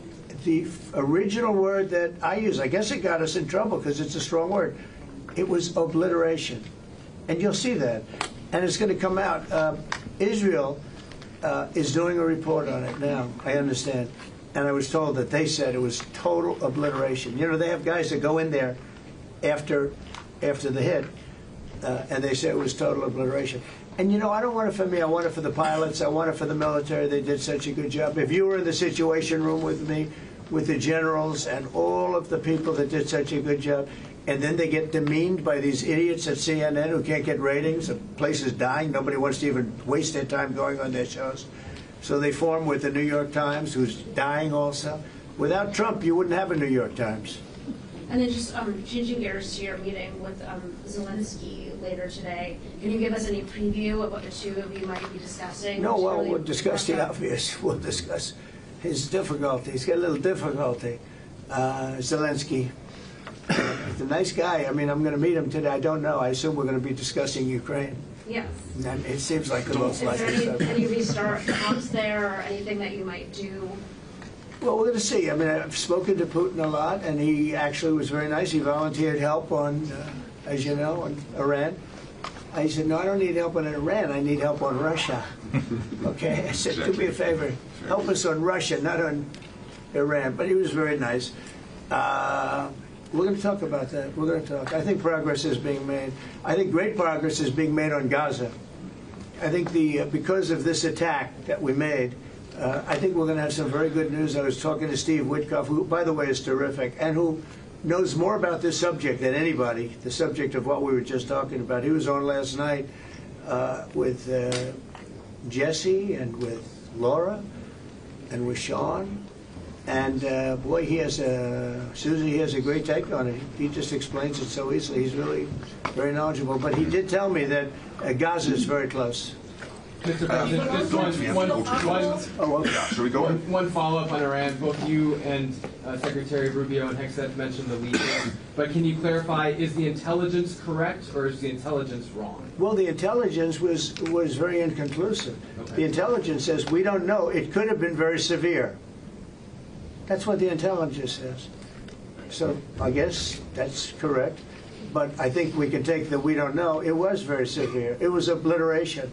The original word that I use, I guess it got us in trouble because it's a strong word. It was obliteration. And you'll see that. And it's going to come out. Israel is doing a report on it now, I understand. And I was told that they said it was total obliteration. They have guys that go in there after the hit, and they say it was total obliteration. And, I don't want it for me. I want it for the pilots. I want it for the military. They did such a good job. If you were in the Situation Room with me, with the generals and all of the people that did such a good job, and then they get demeaned by these idiots at CNN who can't get ratings, the place is dying, nobody wants to even waste their time going on their shows. So they form with the New York Times, who's dying also. Without Trump, you wouldn't have a New York Times. And then just changing gears to your meeting with Zelensky later today, can you give us any preview of what the two of you might be discussing? No, well, we'll discuss the obvious. We'll discuss his difficulty. He's got a little difficulty. Zelensky, he's a nice guy. I mean, I'm going to meet him today. I don't know. I assume we're going to be discussing Ukraine. Yes. And it seems like the most likely subject. Is there any restart talks there or anything that you might do? Well, we're going to see. I mean, I've spoken to Putin a lot, and he actually was very nice. He volunteered help on, as you know, on Iran. I said, no, I don't need help on Iran. I need help on Russia. Okay? I said, do me a favor. Help us on Russia, not on Iran. But he was very nice. We're going to talk about that. We're going to talk. I think progress is being made. I think great progress is being made on Gaza. I think because of this attack that we made, I think we're going to have some very good news. I was talking to Steve Witkoff, who, by the way, is terrific, and who knows more about this subject than anybody, the subject of what we were just talking about. He was on last night with Jesse and with Laura and with Sean. And boy, Susie, he has a great take on it. He just explains it so easily. He's really very knowledgeable. But he did tell me that Gaza is very close. Mr. President, one follow-up on Iran. Both you and Secretary Rubio and Hexet mentioned the leaders. But can you clarify, is the intelligence correct or is the intelligence wrong? Well, the intelligence was very inconclusive. Okay. The intelligence says we don't know. It could have been very severe. That's what the intelligence says. So I guess that's correct. But I think we can take the we don't know. It was very severe. It was obliteration.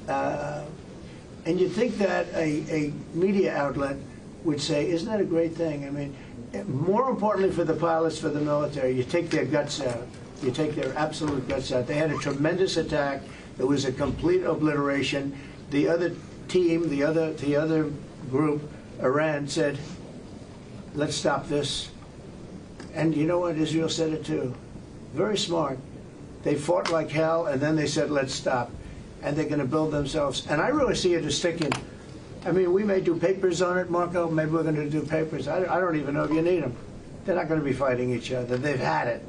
And you'd think that a media outlet would say, isn't that a great thing? I mean, more importantly for the pilots, for the military, you take their guts out. You take their absolute guts out. They had a tremendous attack. It was a complete obliteration. The other team, the other group, Iran, said, let's stop this. And you know what? Israel said it too. Very smart. They fought like hell, and then they said, let's stop. And they're going to build themselves. And I really see it as sticking. I mean, we may do papers on it, Marco. Maybe we're going to do papers. I don't even know if you need them. They're not going to be fighting each other. They've had it.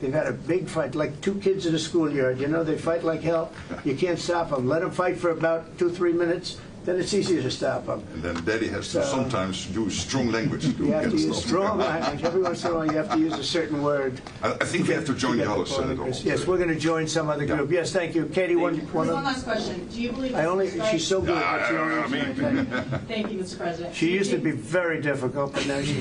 They've had a big fight, like two kids in a schoolyard. You know, they fight like hell. You can't stop them. Let them fight for about 2-3 minutes, then it's easy to stop them. And then Daddy has to sometimes use strong language to You have get to use stopped. strong language. Every once in a while, you have to use a certain word. I think we have to join the others. Yes, we're going to join some other group. Yes, thank you. Katie, one last question. Do you believe she's so good. That's the only reason. Thank you, Mr. President. She used to be very difficult, but now she...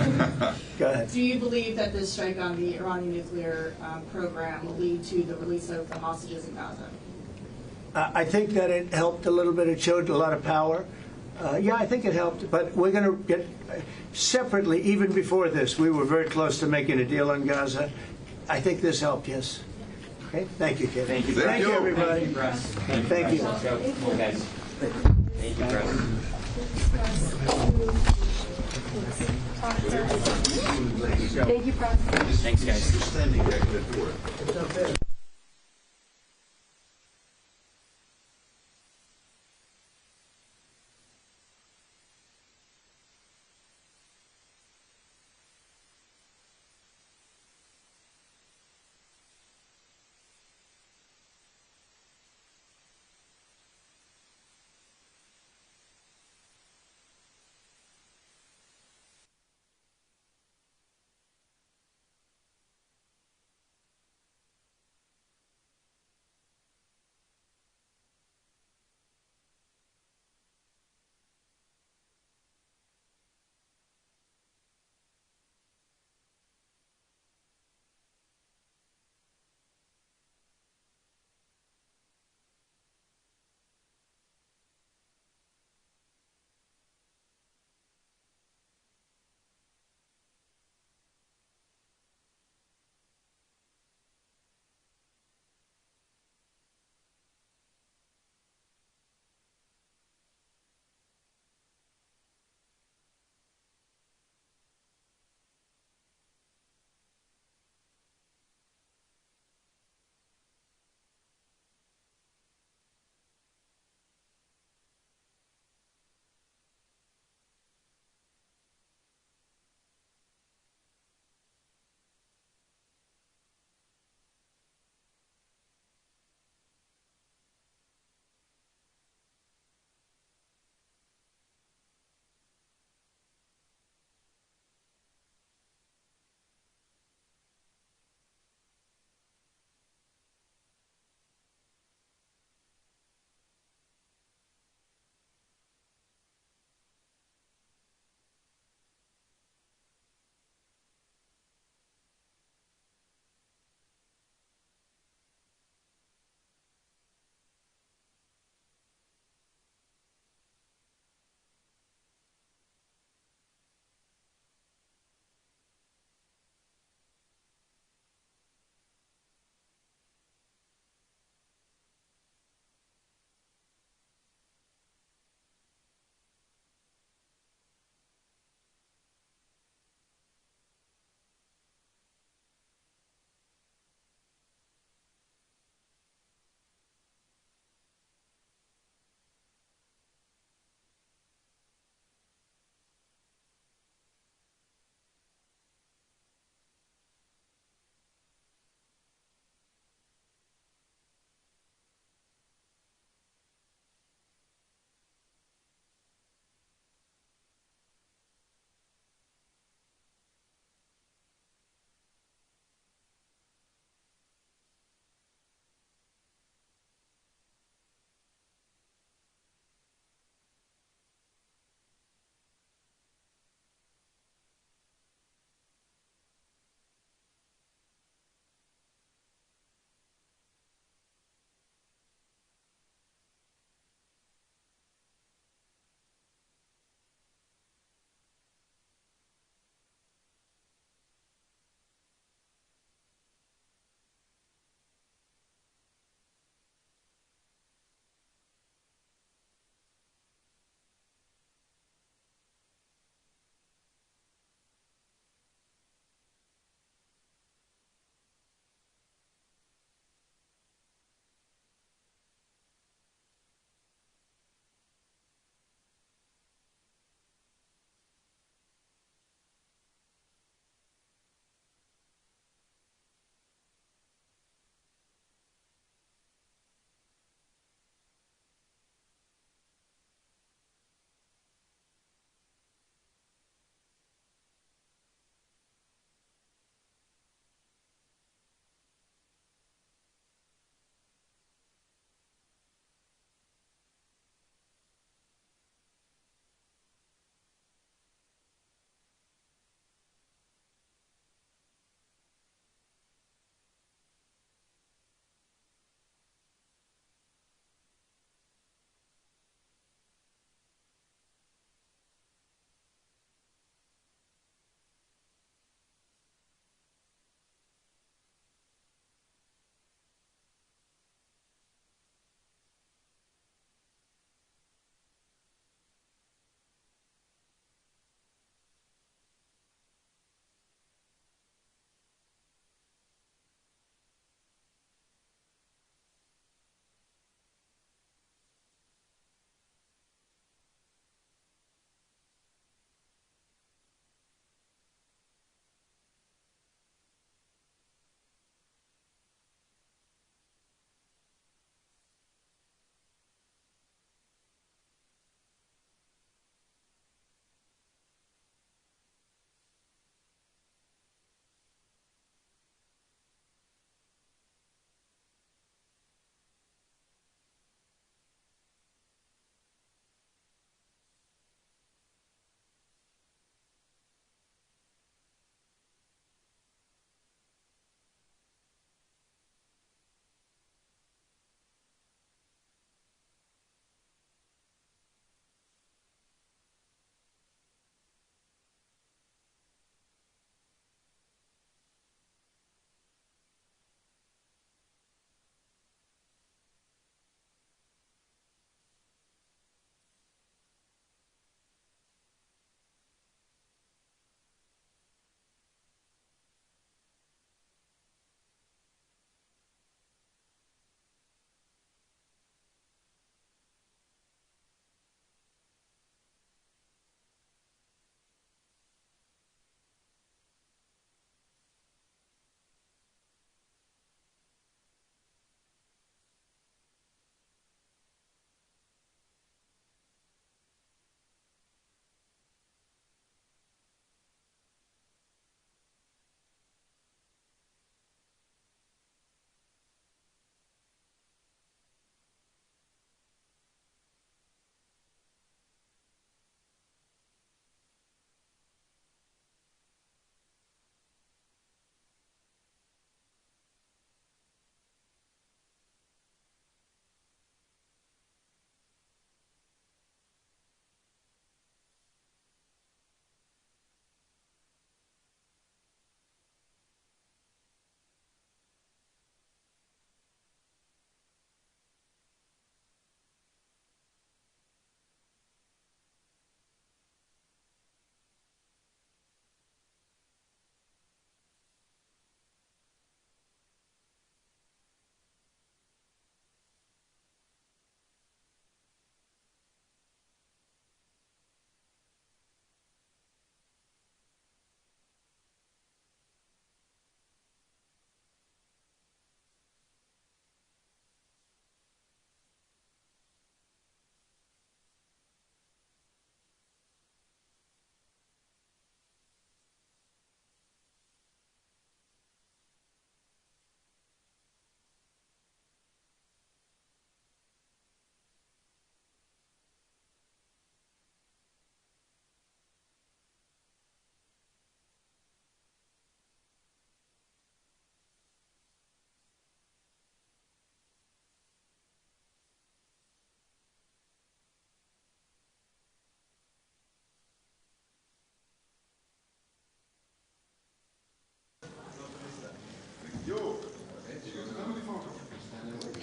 Go ahead. Do you believe that this strike on the Iranian nuclear program will lead to the release of the hostages in Gaza? I think that it helped a little bit. It showed a lot of power. Yeah, I think it helped. But we're going to get separately, even before this, we were very close to making a deal on Gaza. I think this helped, yes. Okay? Thank you, Kevin. Thank you, Thank you, everybody. Thank you, Thank you. guys. Thank you, Press. Thank you, Press. Thanks, guys.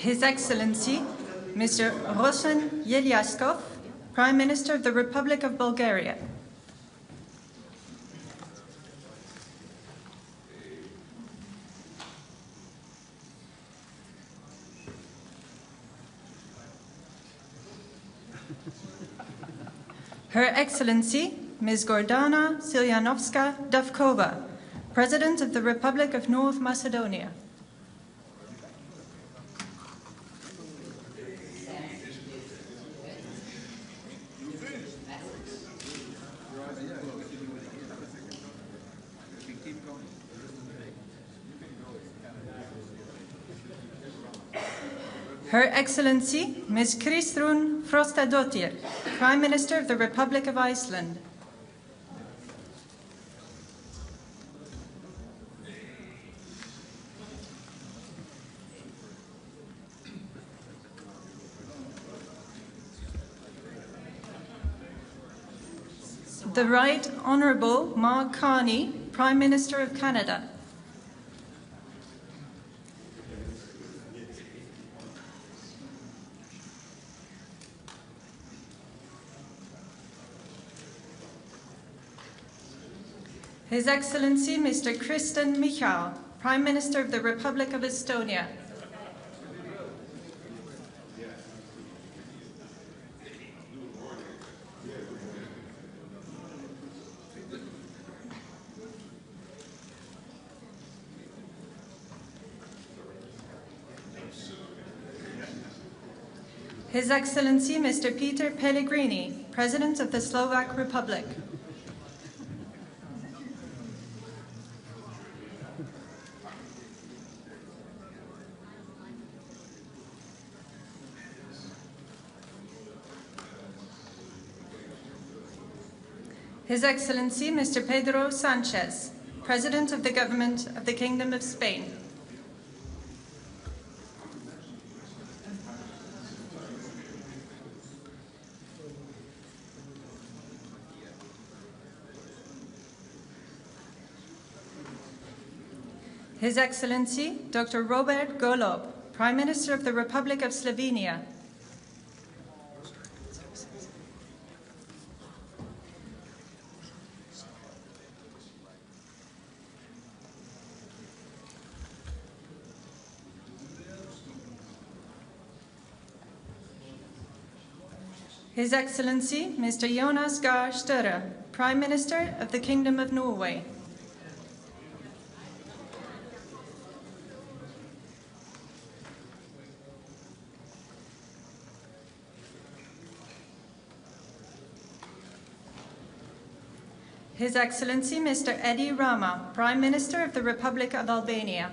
His Excellency, Mr. Rosen Yelyaskov, Prime Minister of the Republic of Bulgaria. Her Excellency, Ms. Gordana Silyanovska-Davkova, President of the Republic of North Macedonia. Her Excellency, Ms. Kristrún Frostadóttir, Prime Minister of the Republic of Iceland. The Right Honourable Mark Carney, Prime Minister of Canada. His Excellency Mr. Kristen Michal, Prime Minister of the Republic of Estonia. His Excellency Mr. Peter Pellegrini, President of the Slovak Republic. His Excellency Mr. Pedro Sanchez, President of the Government of the Kingdom of Spain. His Excellency Dr. Robert Golob, Prime Minister of the Republic of Slovenia. His Excellency Mr. Jonas Gahr Støre, Prime Minister of the Kingdom of Norway. His Excellency Mr. Edi Rama, Prime Minister of the Republic of Albania.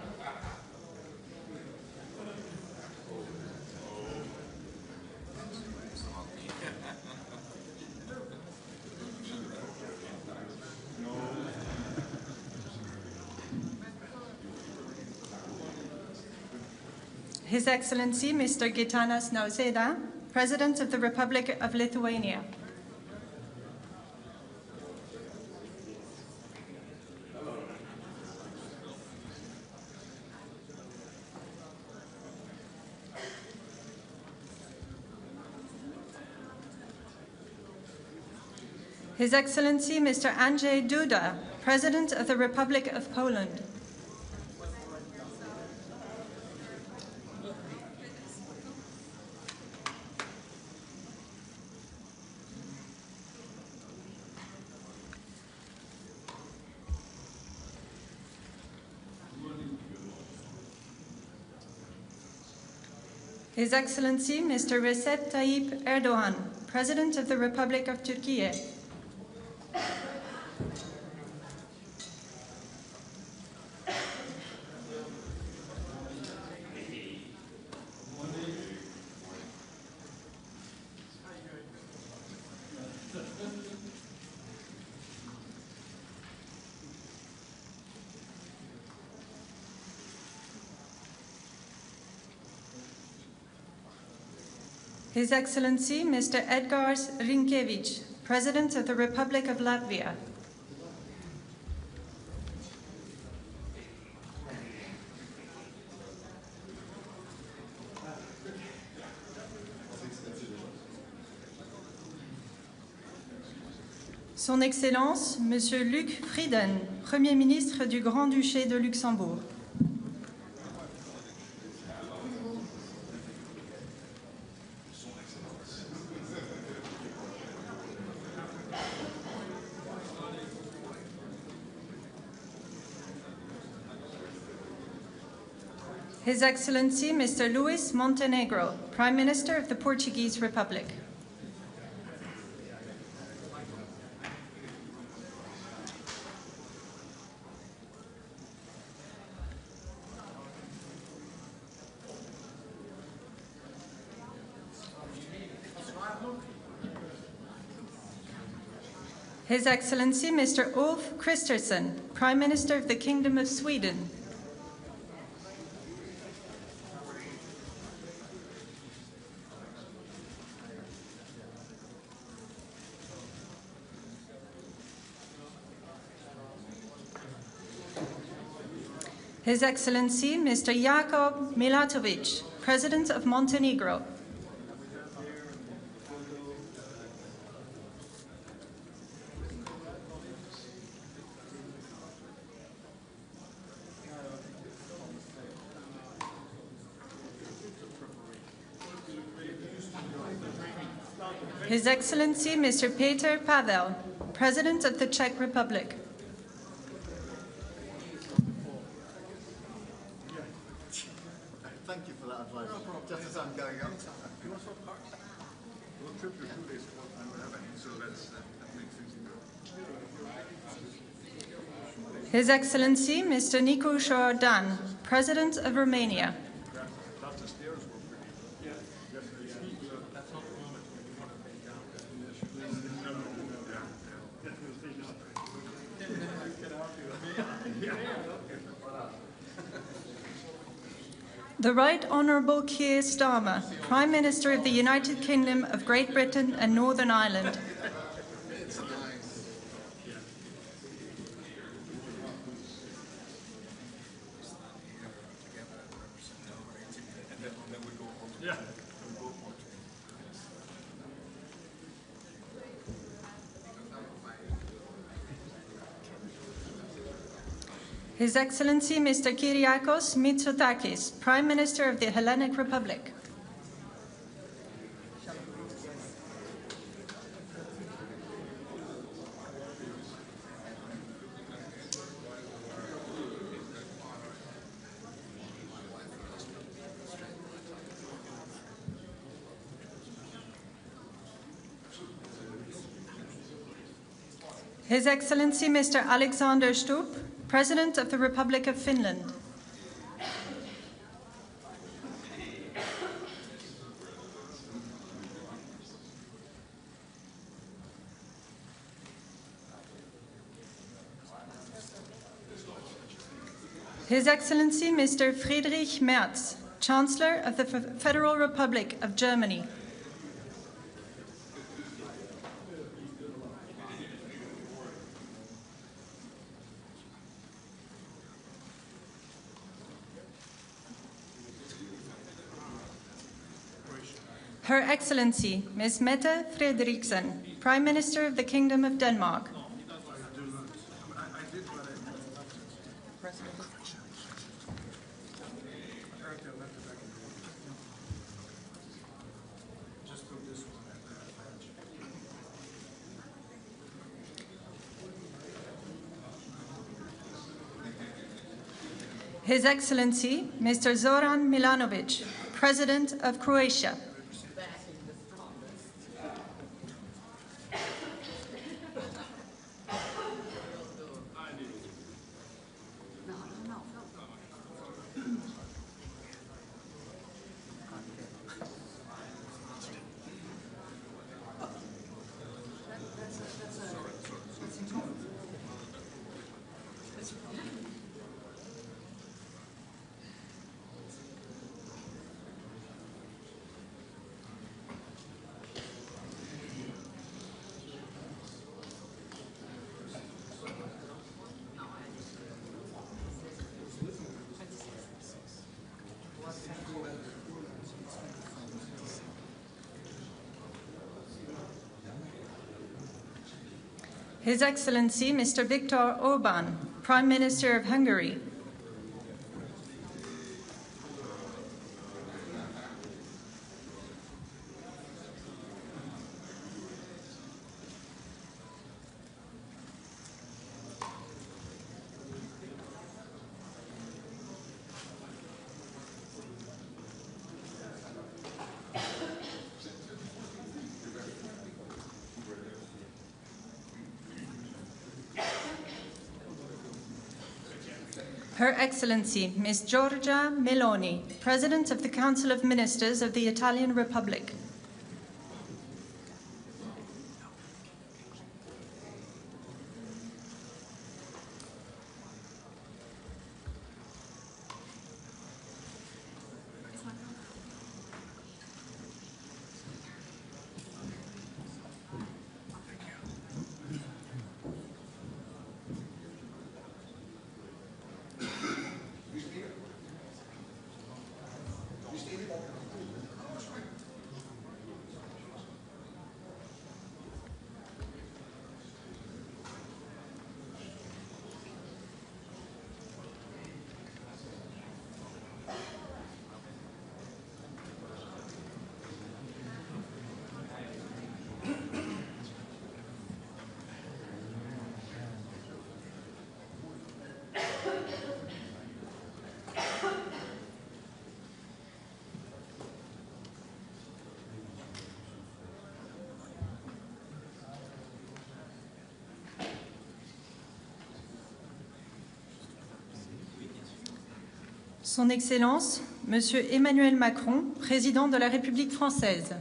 His Excellency Mr. Gitanas Nausėda, President of the Republic of Lithuania. His Excellency Mr. Andrzej Duda, President of the Republic of Poland. His Excellency Mr. Recep Tayyip Erdogan, President of the Republic of Turkey. His Excellency Mr. Edgars Rinkēvičs, President of the Republic of Latvia. Son Excellence, Monsieur Luc Frieden, Premier ministre du Grand-Duché de Luxembourg. His Excellency, Mr. Luis Montenegro, Prime Minister of the Portuguese Republic. His Excellency, Mr. Ulf Kristersson, Prime Minister of the Kingdom of Sweden. His Excellency, Mr. Jakub Milatovic, President of Montenegro. His Excellency, Mr. Peter Pavel, President of the Czech Republic. Thank you for that advice. Just as I'm going up. You want to swap cars? We'll trip your 2 days for time we're having, so that makes things good. His Excellency, Mr. Nicu Jordan, President of Romania. The Right Honourable Keir Starmer, Prime Minister of the United Kingdom of Great Britain and Northern Ireland. His Excellency, Mr. Kyriakos Mitsotakis, Prime Minister of the Hellenic Republic. His Excellency, Mr. Alexander Stubb, President of the Republic of Finland. His Excellency, Mr. Friedrich Merz, Chancellor of the Federal Republic of Germany. Her Excellency, Ms. Mette Frederiksen, Prime Minister of the Kingdom of Denmark. His Excellency, Mr. Zoran Milanovic, President of Croatia. His Excellency Mr. Viktor Orbán, Prime Minister of Hungary. Her Excellency Ms. Giorgia Meloni, President of the Council of Ministers of the Italian Republic. Son Excellence, Monsieur Emmanuel Macron, Président de la République française.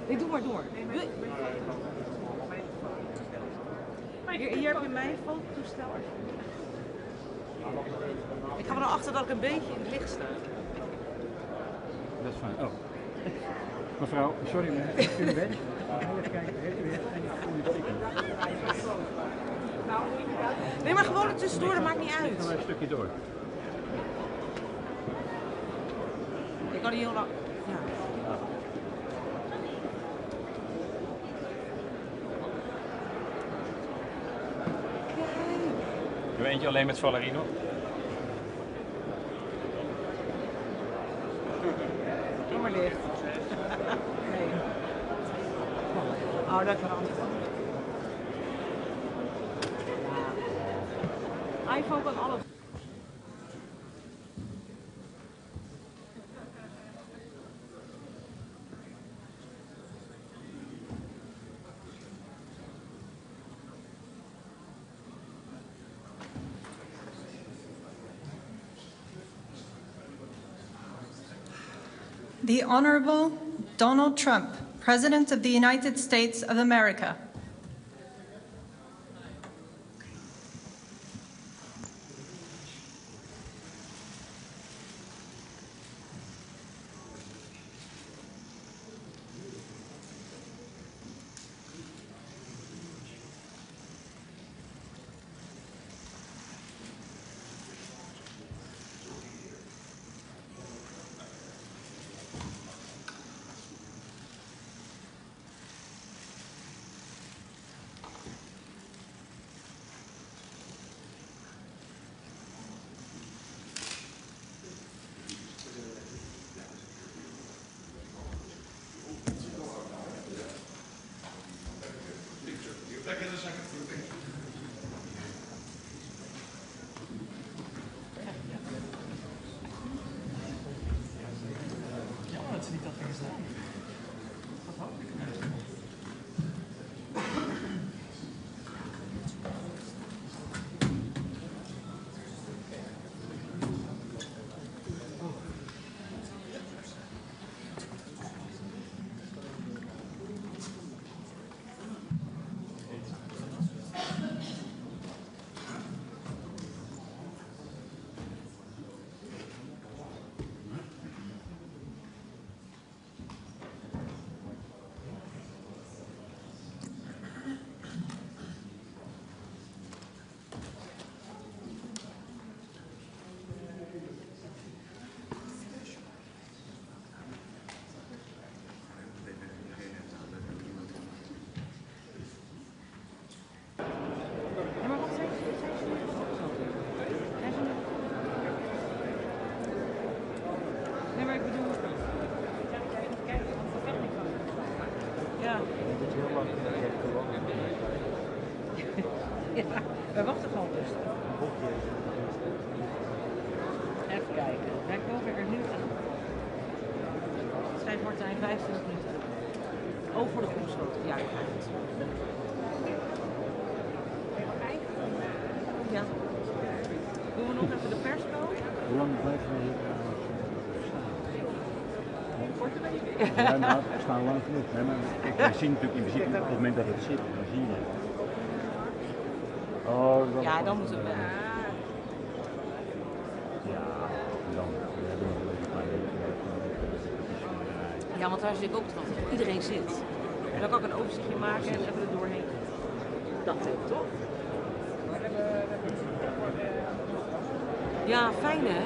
Nee, doe maar door. Hier heb je mijn fototoestel. Ik ga er naar achter dat ik een beetje in het licht sta. Dat is fijn. Oh. Mevrouw, sorry, maar heeft u een badge? Even kijken, heeft u weer en ik voel je sticker. Nee, maar gewoon er tussendoor, dat maakt niet uit. Ik ga een stukje door. Ik kan niet heel lang... Ja. Doe eentje alleen met Valerie nog. Doe maar dicht. Nee. Oh, dat kan anders. Ja. iPhone kan alles. The Honorable Donald Trump, President of the United States of America. Ja, wij wachten gewoon dus. Even kijken. Wij komen er nu aan. Schrijf Martijn 25 minuten. Oh, voor de groepsloot. Ja, ik ga het. Ja. Doen we nog even de pers komen? Hoe lang blijven we hier Korte week. Ja, nou, we staan lang genoeg. Nee, maar we zien natuurlijk in principe op het moment dat het zit, dan zie je het. Oh, dat ja, dan moeten we. Ja, dan. We hebben nog een paar weken. Ja, want daar zit ik ook van. Iedereen zit. En dan kan ik een overzichtje maken en even er doorheen. Dat heeft toch? Ja, fijn hè?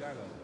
daar dan?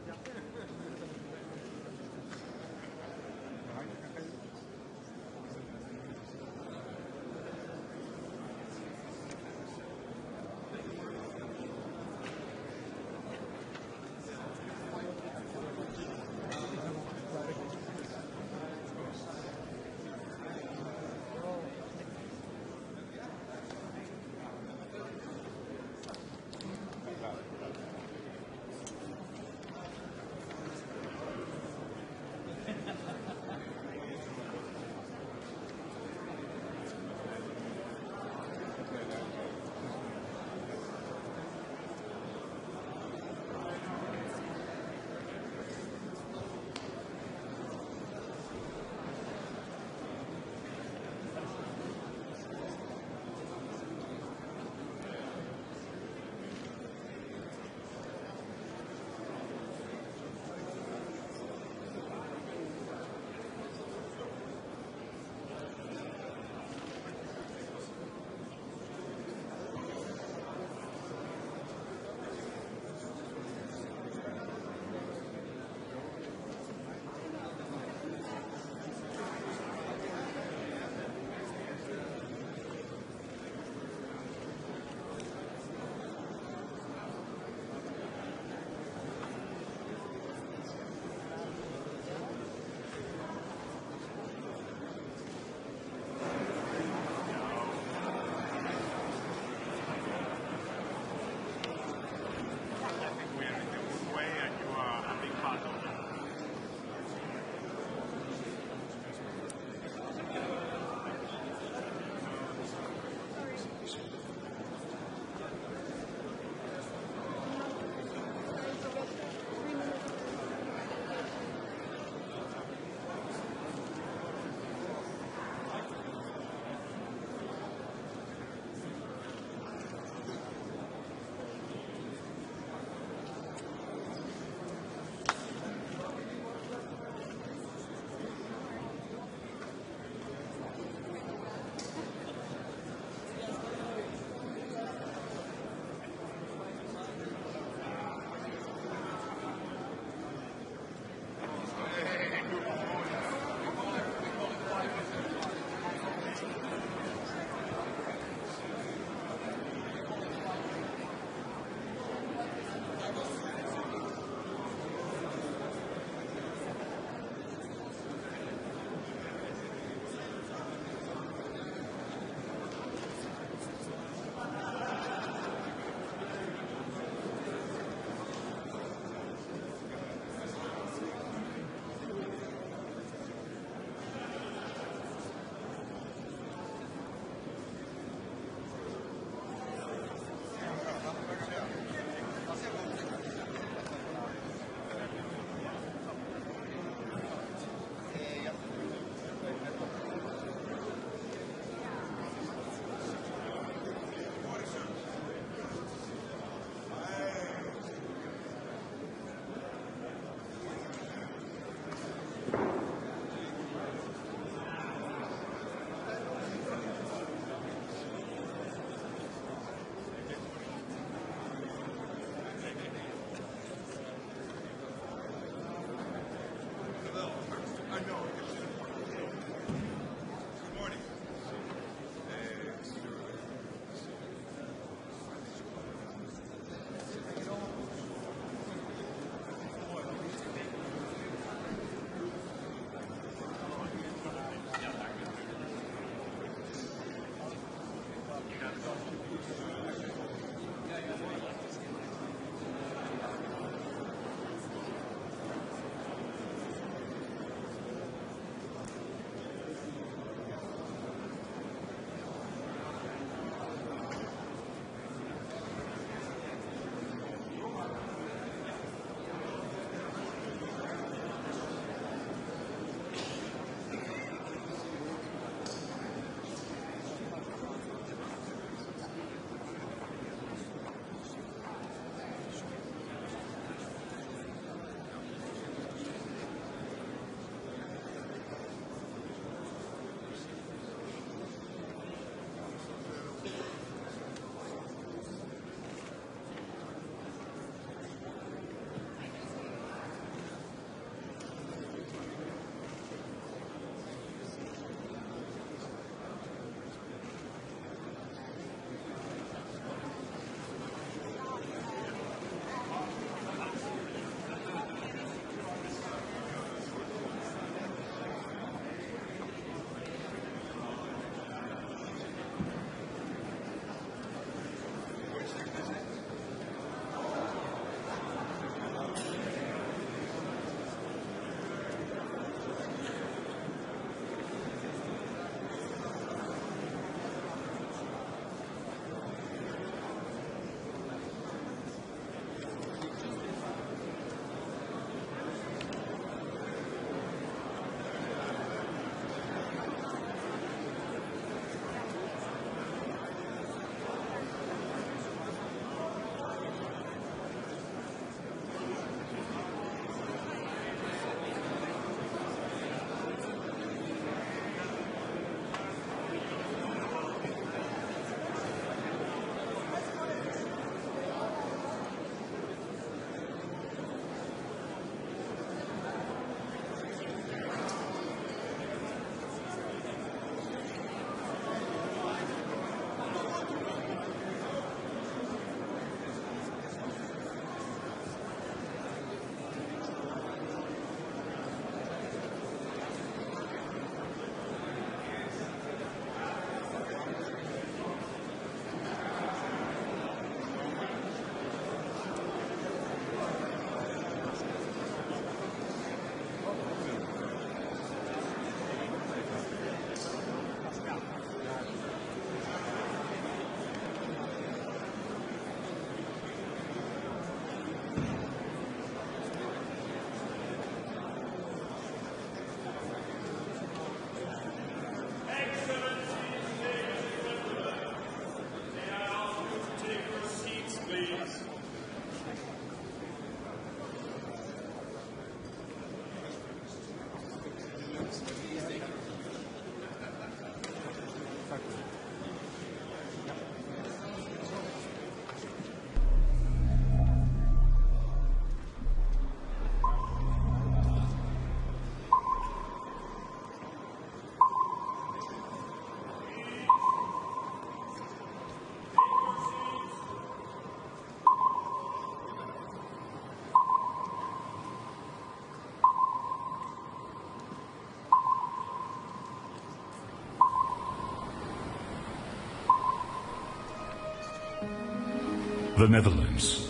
The Netherlands,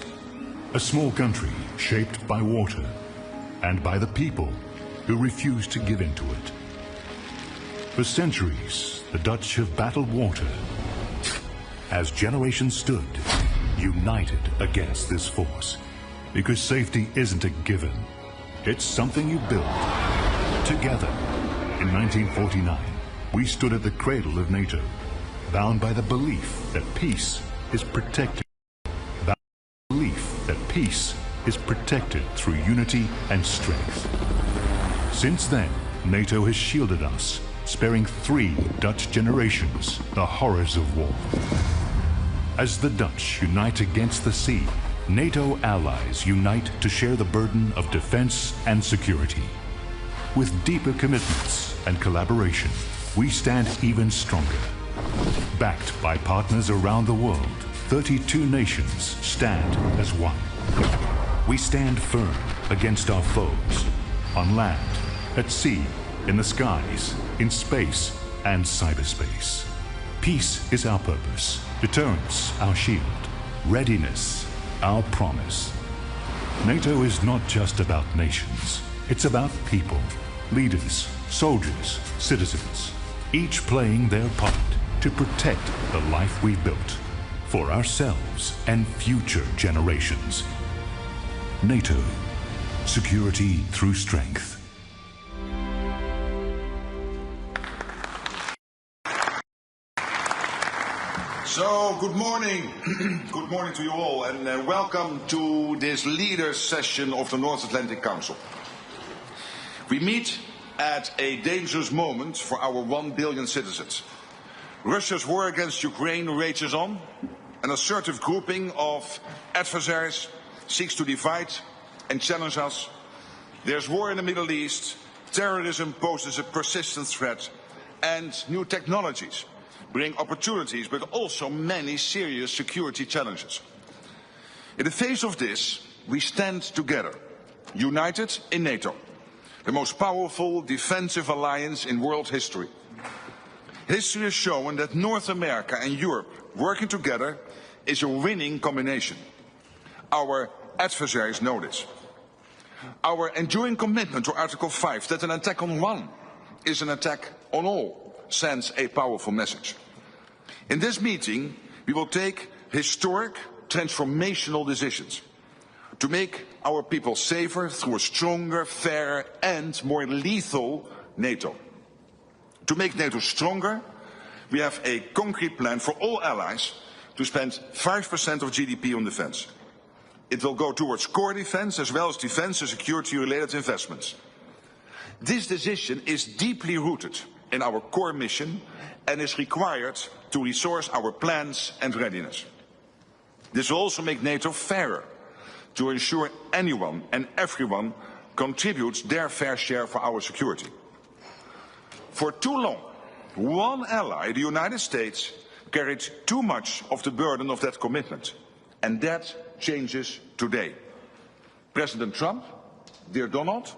a small country shaped by water and by the people who refuse to give in to it. For centuries, the Dutch have battled water as generations stood united against this force, because safety isn't a given. It's something you build together. In 1949, we stood at the cradle of NATO, bound by the belief that peace is protected. Bound by the belief that peace is protected through unity and strength. Since then, NATO has shielded us, sparing 3 Dutch generations the horrors of war. As the Dutch unite against the sea, NATO allies unite to share the burden of defense and security. With deeper commitments and collaboration, we stand even stronger. Backed by partners around the world, 32 nations stand as one. We stand firm against our foes, on land, at sea, in the skies, in space, and cyberspace. Peace is our purpose, deterrence our shield, readiness our promise. NATO is not just about nations, it's about people, leaders, soldiers, citizens, each playing their part to protect the life we built for ourselves and future generations. NATO, security through strength. So, good morning. Good morning to you all, and welcome to this leaders session of the North Atlantic Council. We meet at a dangerous moment for our 1 billion citizens. Russia's war against Ukraine rages on. An assertive grouping of adversaries seeks to divide and challenge us. There's war in the Middle East, terrorism poses a persistent threat, and new technologies bring opportunities, but also many serious security challenges. In the face of this, we stand together, united in NATO, the most powerful defensive alliance in world history. History has shown that North America and Europe working together is a winning combination. Our adversaries know this. Our enduring commitment to Article 5, that an attack on one is an attack on all, sends a powerful message. In this meeting, we will take historic, transformational decisions to make our people safer through a stronger, fairer and more lethal NATO. To make NATO stronger, we have a concrete plan for all allies to spend 5% of GDP on defense. It will go towards core defense as well as defense and security-related investments. This decision is deeply rooted in our core mission and is required to resource our plans and readiness. This will also make NATO fairer, to ensure anyone and everyone contributes their fair share for our security. For too long, one ally, the United States, carried too much of the burden of that commitment, and that changes today. President Trump, dear Donald,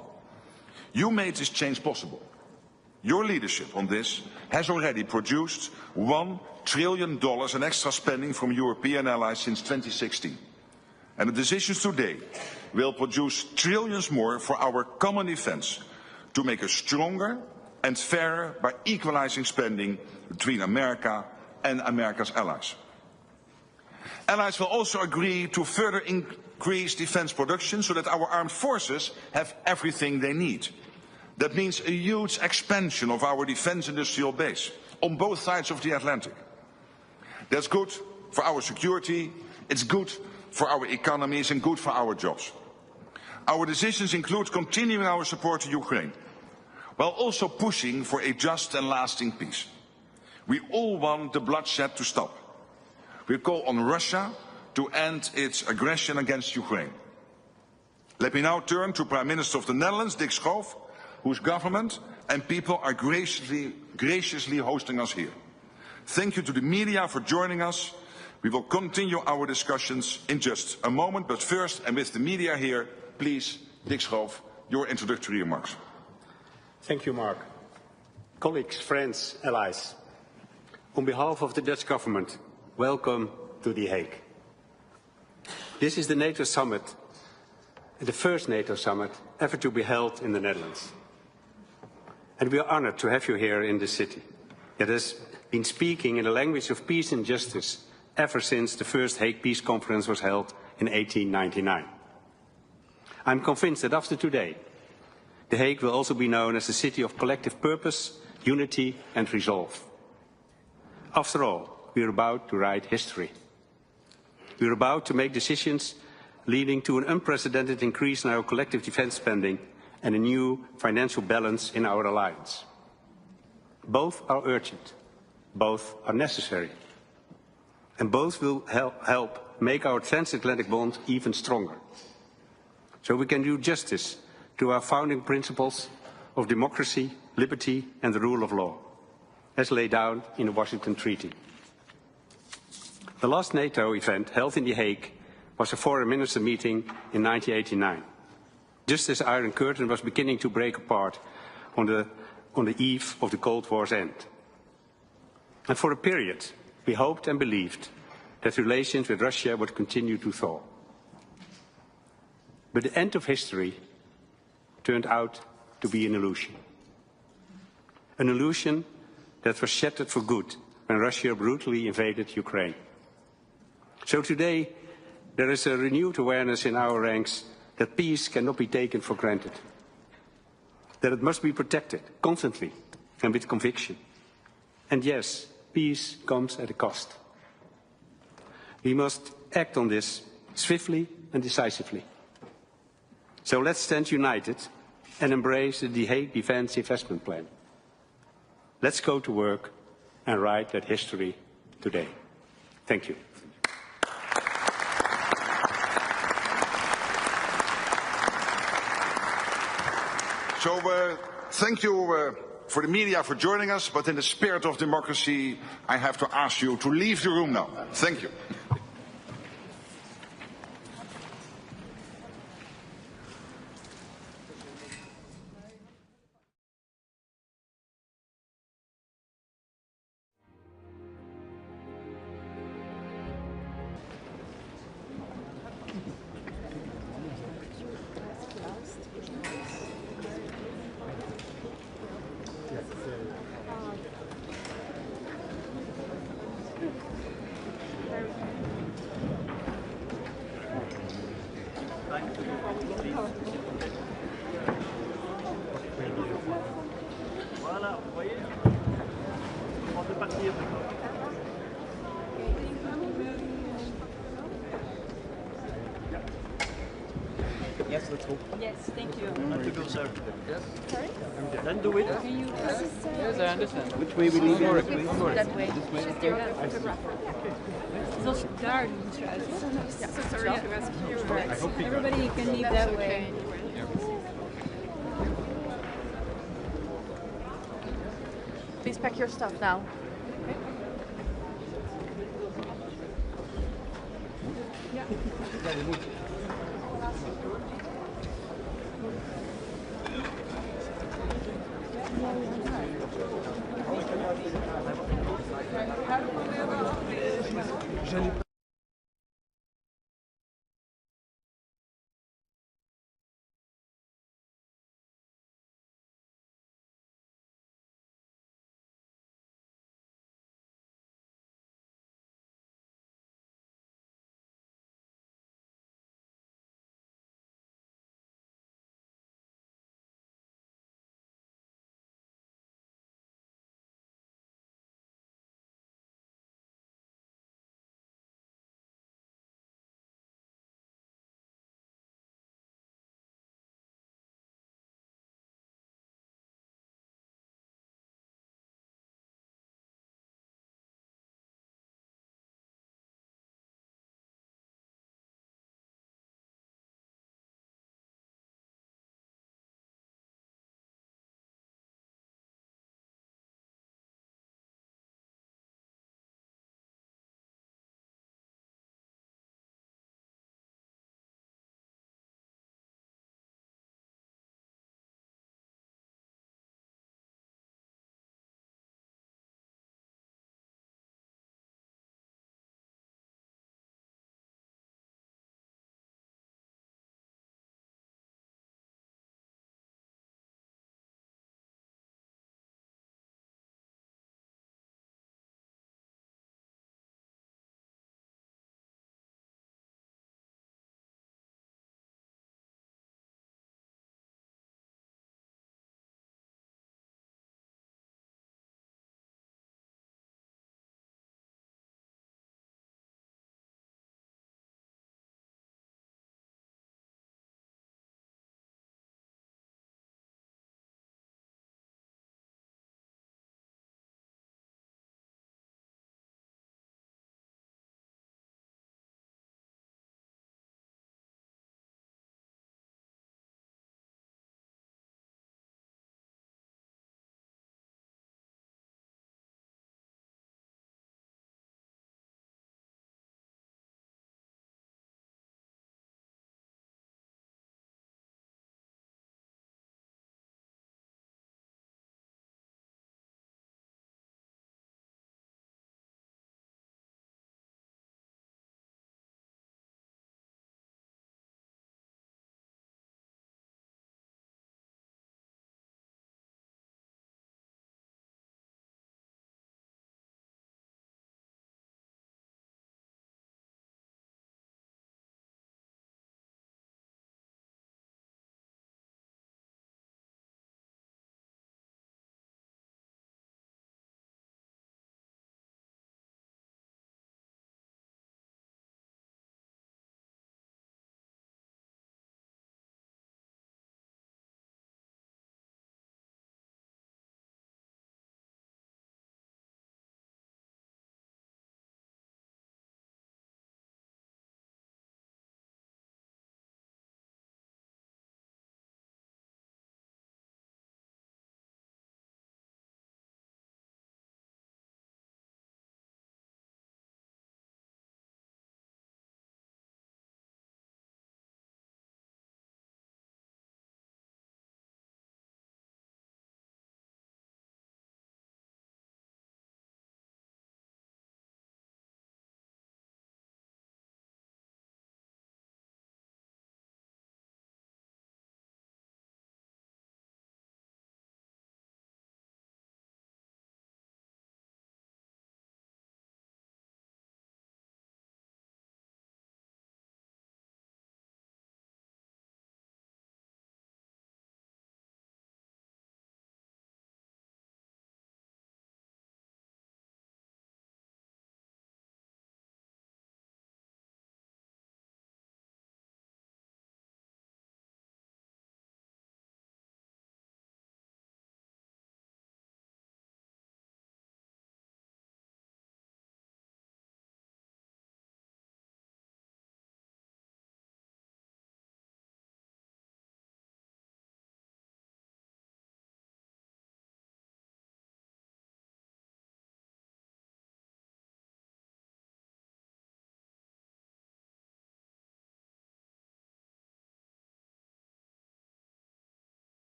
you made this change possible. Your leadership on this has already produced $1 trillion in extra spending from European allies since 2016. And the decisions today will produce trillions more for our common defense to make us stronger and fairer by equalizing spending between America and America's allies. Allies will also agree to further increase defense production so that our armed forces have everything they need. That means a huge expansion of our defense industrial base on both sides of the Atlantic. That's good for our security, it's good for our economies and good for our jobs. Our decisions include continuing our support to Ukraine, while also pushing for a just and lasting peace. We all want the bloodshed to stop. We call on Russia to end its aggression against Ukraine. Let me now turn to Prime Minister of the Netherlands, Dick Schoof, whose government and people are graciously hosting us here. Thank you to the media for joining us. We will continue our discussions in just a moment, but first, and with the media here, please, Dick Schoof, your introductory remarks. Thank you, Mark. Colleagues, friends, allies, on behalf of the Dutch government, welcome to The Hague. This is the NATO summit, the first NATO summit ever to be held in the Netherlands. And we are honored to have you here in this city that has been speaking in the language of peace and justice ever since the first Hague Peace Conference was held in 1899. I'm convinced that after today, The Hague will also be known as a city of collective purpose, unity and resolve. After all, we are about to write history. We are about to make decisions leading to an unprecedented increase in our collective defense spending and a new financial balance in our alliance. Both are urgent, both are necessary, and both will help make our transatlantic bond even stronger. So we can do justice to our founding principles of democracy, liberty and the rule of law, as laid down in the Washington Treaty. The last NATO event held in The Hague was a foreign minister meeting in 1989, just as the Iron Curtain was beginning to break apart on the eve of the Cold War's end. And for a period, we hoped and believed that relations with Russia would continue to thaw. But the end of history turned out to be an illusion. An illusion that was shattered for good when Russia brutally invaded Ukraine. So today, there is a renewed awareness in our ranks that peace cannot be taken for granted, that it must be protected constantly and with conviction. And yes, peace comes at a cost. We must act on this swiftly and decisively. So let's stand united and embrace the The Hague Defence Investment Plan. Let's go to work and write that history today. Thank you. So thank you for the media for joining us, but in the spirit of democracy, I have to ask you to leave the room now. Thank you. Yes, let's go. Yes, thank you. Not to go, sir. Yes. Sorry? Then do it. Can you Yes, I understand. Which way we leave it? That way. This way? She's there, photographer. Zoals daar moeten we uit. Ja, sorry to ask you. Everybody can leave that way. Please pack your stuff now. Ja.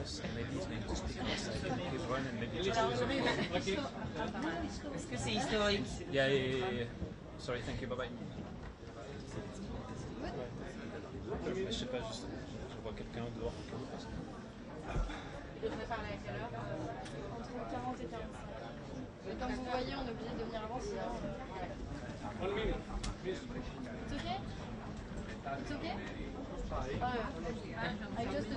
us, and maybe he's going to speak outside. Can you run and maybe just use your phone? Est-ce que c'est historique? Yeah. Sorry, thank you, bye-bye. Je sais pas, je vois quelqu'un dehors. Il devrait parler à quelle heure? Entre 40 et 45. Mais comme vous voyez, on est obligé de venir avant, sinon... It's okay? It's okay? I just do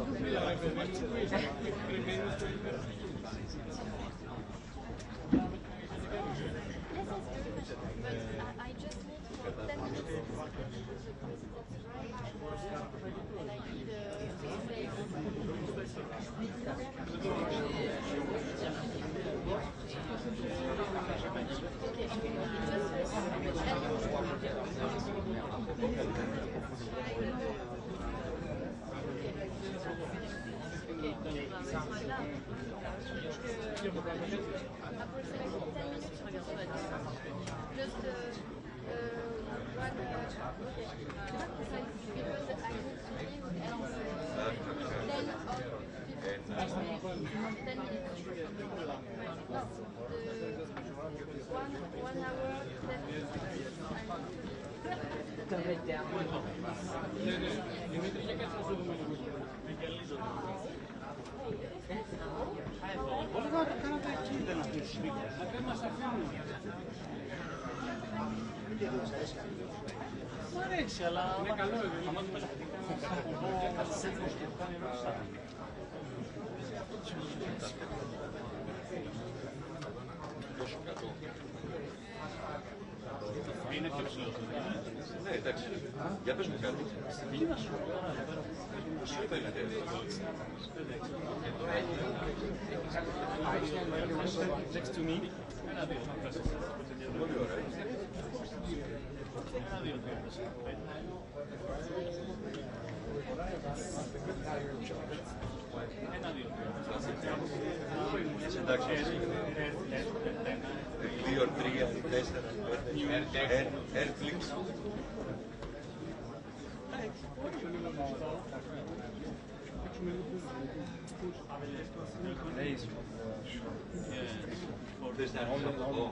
I just need for 10 minutes. And I need Μου αρέσει, αλλά είναι καλό. Τόσο καλό. Είναι πιο ψηλό. Ναι, εντάξει. Για πες μου κάτι. Τι να σου πω τώρα εδώ πέρα. Πώς φαίνεται εδώ. Next to me. Ένα-δύο. Πολύ ωραία. Ένα-δύο. Ένα-δύο. Εντάξει. 2, 3, 4, Netflix. There's that on the wall.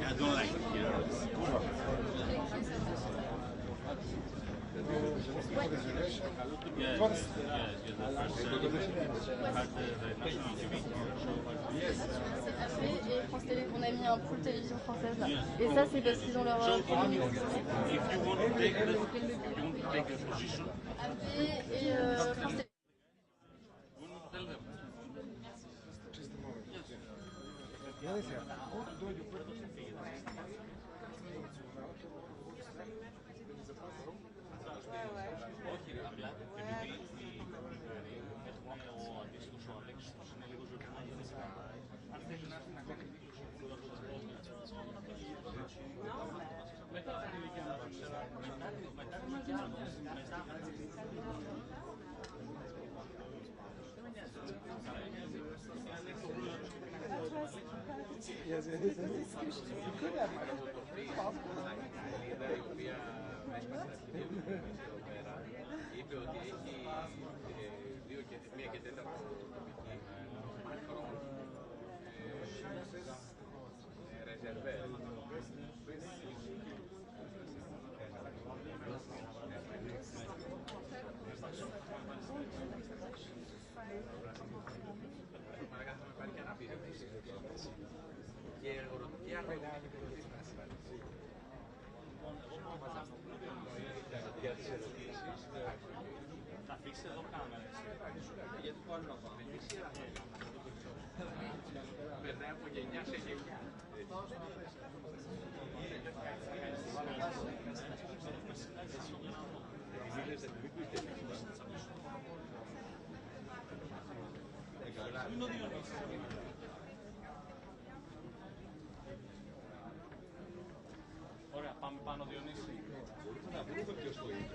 I don't like it here. Et France Télé, on a mis un pool télévision française là. Et ça, c'est parce qu'ils ont leur... If you want to take a position. Et France Télé. Όχι, απλά επειδή έχουμε ο αντίστοιχος ο Αλέξης είναι λίγο ζωγενός. Αν θέλει να έρθει να κάνει μετά την ηλικία να Yes, it is a discussion. You could have. είπε ότι έχει μία και τέταρτα ρεζερβέ. Και αγροτική επιδοτήσεις να ασφαλίσει. Για τις ερωτήσεις θα αφήσεις εδώ κάμερες. Γιατί το άλλο να πάμε. Περνάει από γενιά σε γενιά. Ωραία, πάμε πάνω Διονύση. Να βρούμε ποιος το είπε.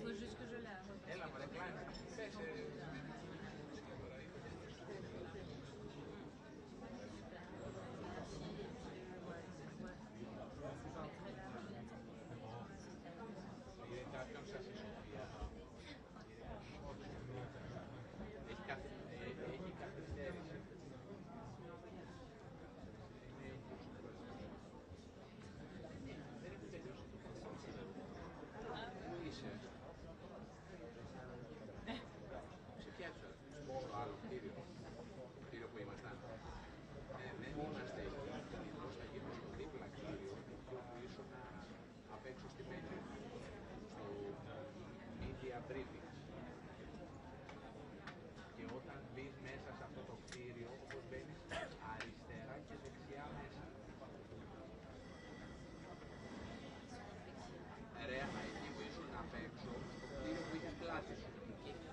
Faut juste que je la... Και όταν μπεις μέσα σε αυτό το κτίριο, όπως μπαίνεις αριστερά και δεξιά μέσα. Ρε, εκεί που ήσουν απ' έξω, το κτίριο που είχες πλάτη σου,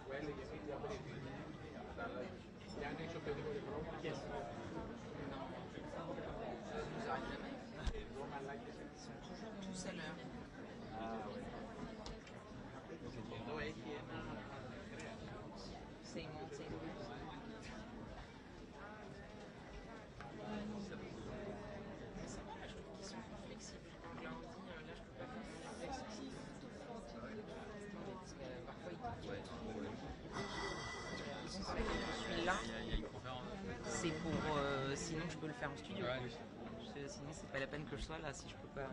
που έλεγε media briefing. Κατάλαβες. Και αν έχεις οποιοδήποτε πρόβλημα, εδώ μαλάκες Tous à l'heure. Εδώ έχει ένα κρέας. C'est immense, c'est immense. Ça va, là, je trouve qu'ils sont plus flexibles. Donc là, on dit, là, je peux pas faire plus flexible. Parce que parfois, ils c'est vrai que je suis là. C'est pour... sinon, je peux le faire en studio. Sinon, c'est pas la peine que je sois là si je peux pas...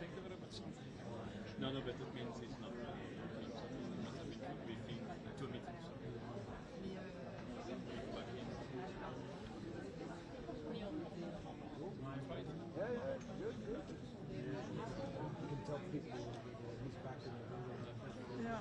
Thank you very much. No, but it means it's not a meeting. We think two meetings. Yeah.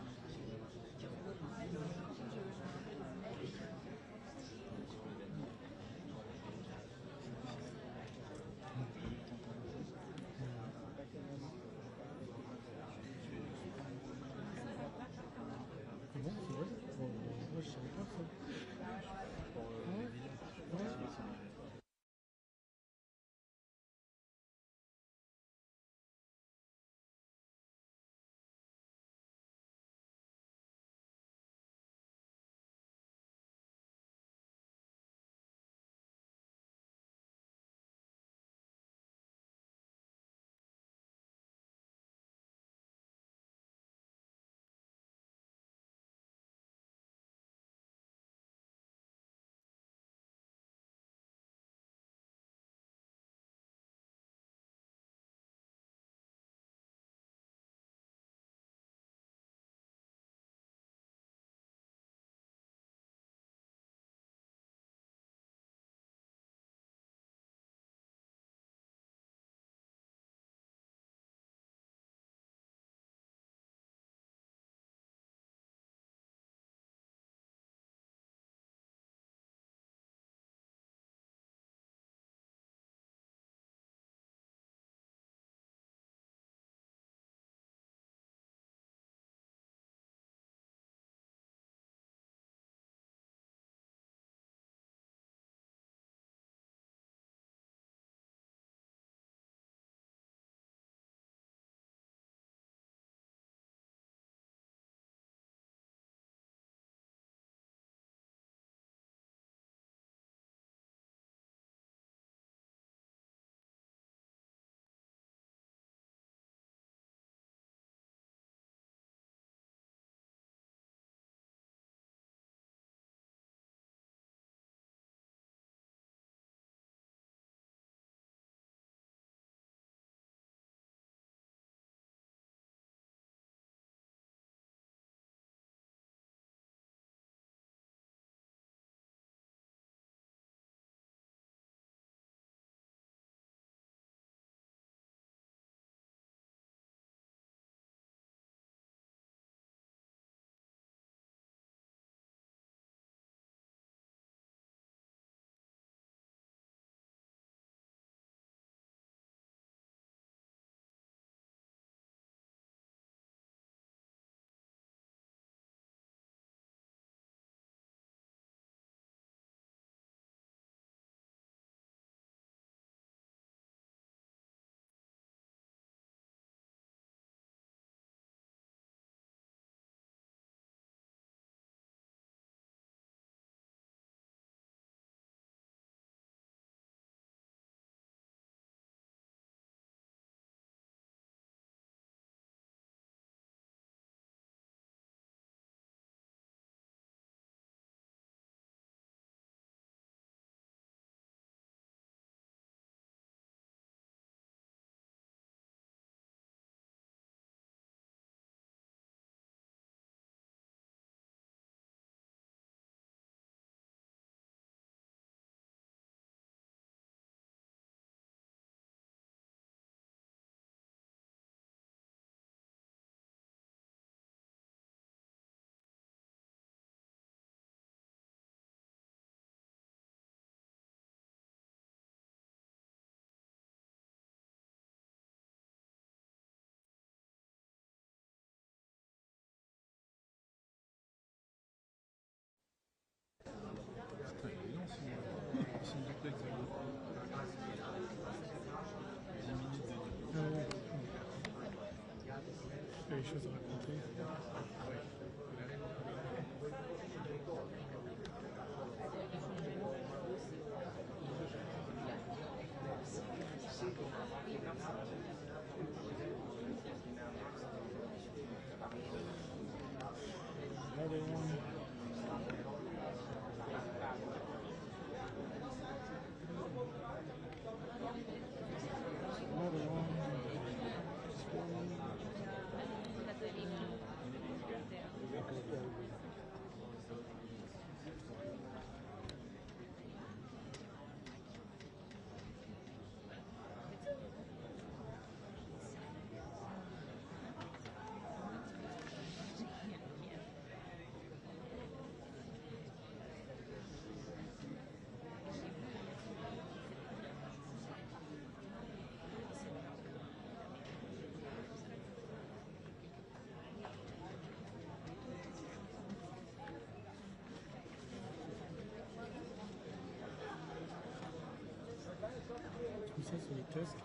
ça, c'est les Tusk.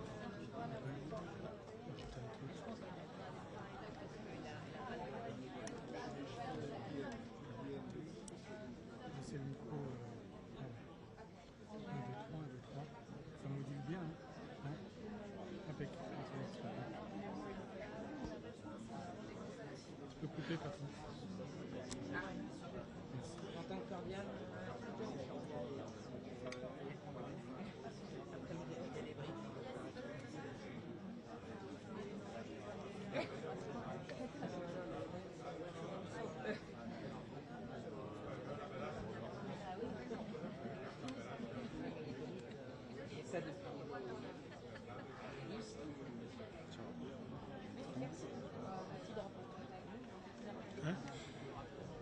C'est le micro 1, 2, 3. Ça module bien, hein, impeccable. Tu peux couper, patron. Entend cordial. Ça hein?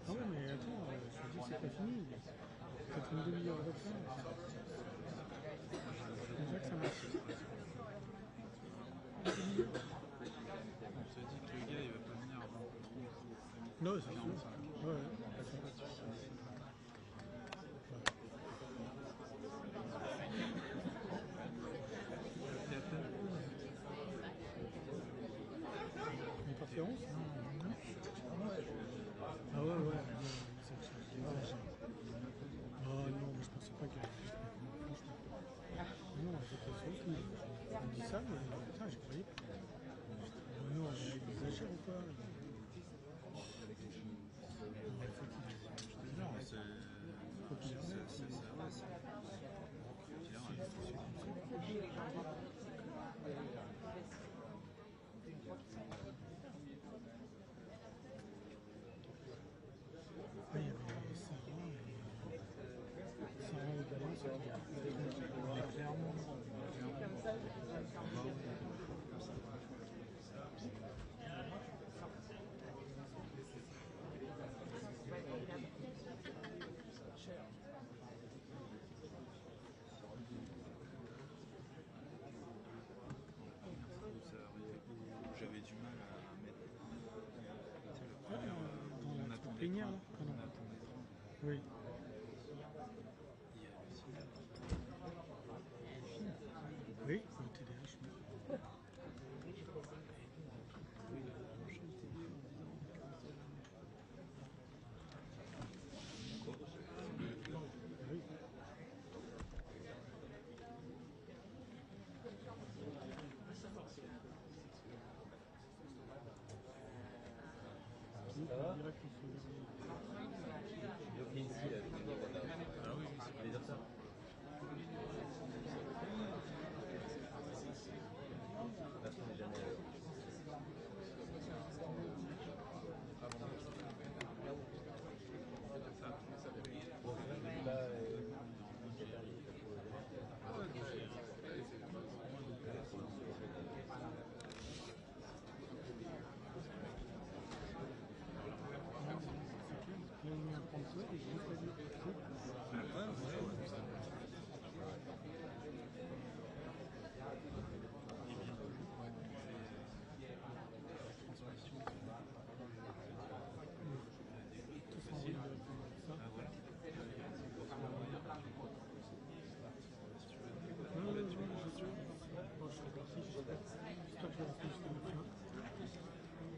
Ah ouais, mais attends, je te dis que c'est pas fini. Peut-être une demi-heure de fin. C'est déjà que ça marche. On se dit que le gars il va pas venir avant trop. Non, c'est sûr. Ouais, Interférence? Ah ouais, oh non, mais je pensais pas qu'elle non, on dit ça, mais putain, j'y croyais pas. Oh non, il exagère ou pas? Non, c'est il y avait Sarah et Balance clairement. j'avais du mal à mettre on attend plénière là. Oui. Oui, le TDH. Oui. Ça va? Ah oui, c'est les ça.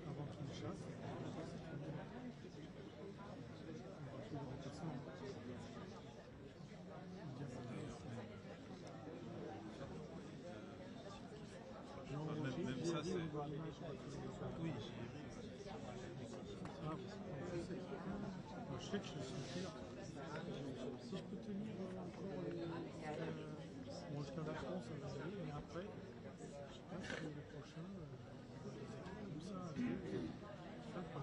Avant qu'il me chasse. Même ça, c'est... Oui, je sais que je suis sûr. Si je peux tenir encore bon, jusqu'à la France, ça va aller, mais après, je sais pas si le prochain, comme ça,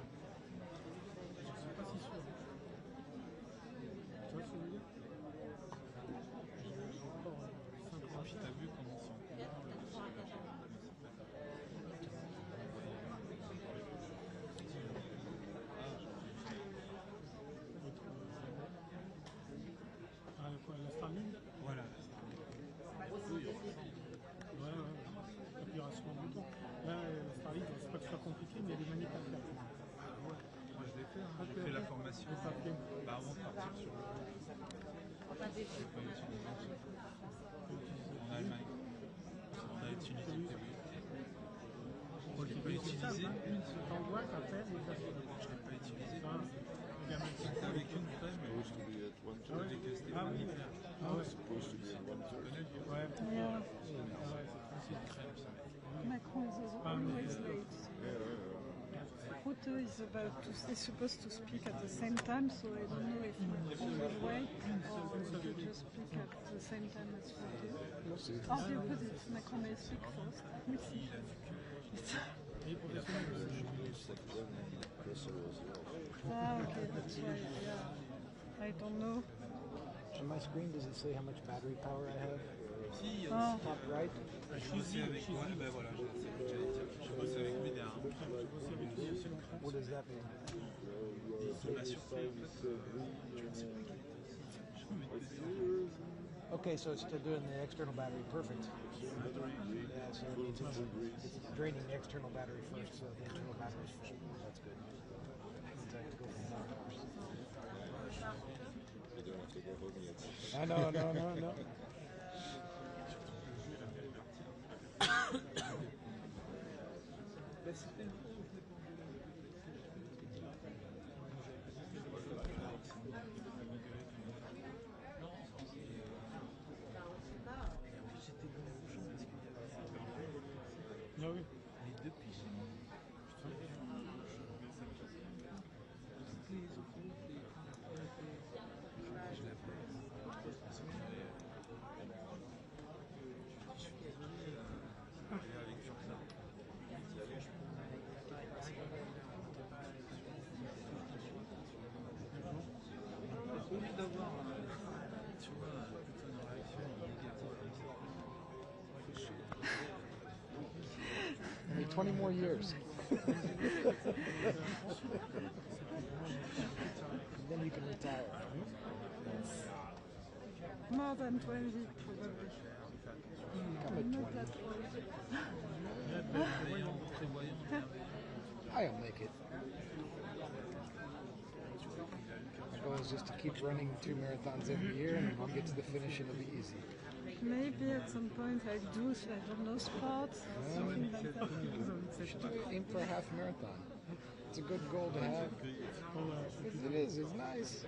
je ne suis pas si sûr. Tu vois ce que je veux dire? J'ai encore 5 ans. Puis t'as vu comment ils sont la Starlink? Voilà. Ouais, l'opération en bouton. Là, la Starlink, c'est pas que ce soit compliqué, mais il y a des manips à faire. Moi, je l'ai fait, hein. J'ai fait la formation avant de partir sur le... En Allemagne. utilisé une seule. T'envoies, t'appelles et ça fait. Je l'ai pas utilisé. Il y a même C'était avec une crème. Je l'avais testé. Ah oui. Ah ouais. Ouais. Yeah. C'est une crème, ça. Macron is always late. Rutte is supposed to speak at the same time, so I don't know if Macron will wait or will just speak at the same time as Rutte. Or the opposite, Macron may speak first. We see. Okay, that's why, yeah. I don't know. On my screen, does it say how much battery power I have? Si, Top right? je bossais avec. Ouais, ben voilà, je bossais avec Médard. What does that mean? Il m'a surpris en fait. Je ne sais pas qui. Okay, so it's still doing the external battery. Perfect. Yeah, so it means it's draining the external battery first, so the internal battery is full. That's good. Means I have to go for more hours. You don't have to go home yet. I know, no. Ah oui. Mais depuis chez moi, je au lieu d'avoir tu vois, toute une réaction négative, c'est chaud. Only 20 more years. Then you can retire. More than 20, probably. Not that old. I'll make it. My goal is just to keep running 2 marathons every year, and when I get to the finish, it'll be easy. Maybe at some point I'll do, I don't know, sports, something like that. You should aim for a half marathon. It's a good goal to have. It is, it's nice.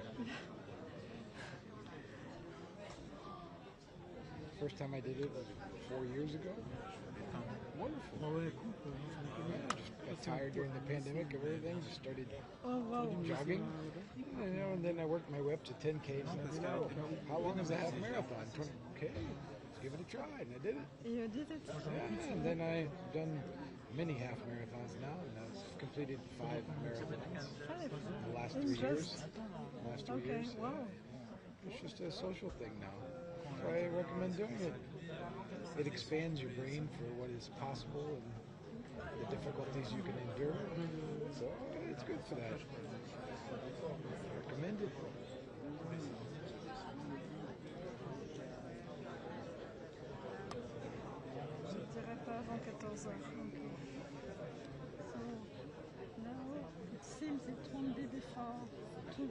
First time I did it was 4 years ago. Wonderful. Yeah, just got tired during the pandemic of everything, just started jogging. And then I worked my way up to 10K. And I said, how long is a half marathon? 20K? Let's give it a try. And I did it. You did it? Yeah, and then I've done many half marathons now, and I've completed 5 marathons in the last 3 years. Last 2 years. Wow. It's just a social thing now. So I recommend doing it. It expands your brain for what is possible and the difficulties you can endure. So it's good for that. Recommend it. Je ne dirais pas avant 14 heures. So now it seems it won't be before 2.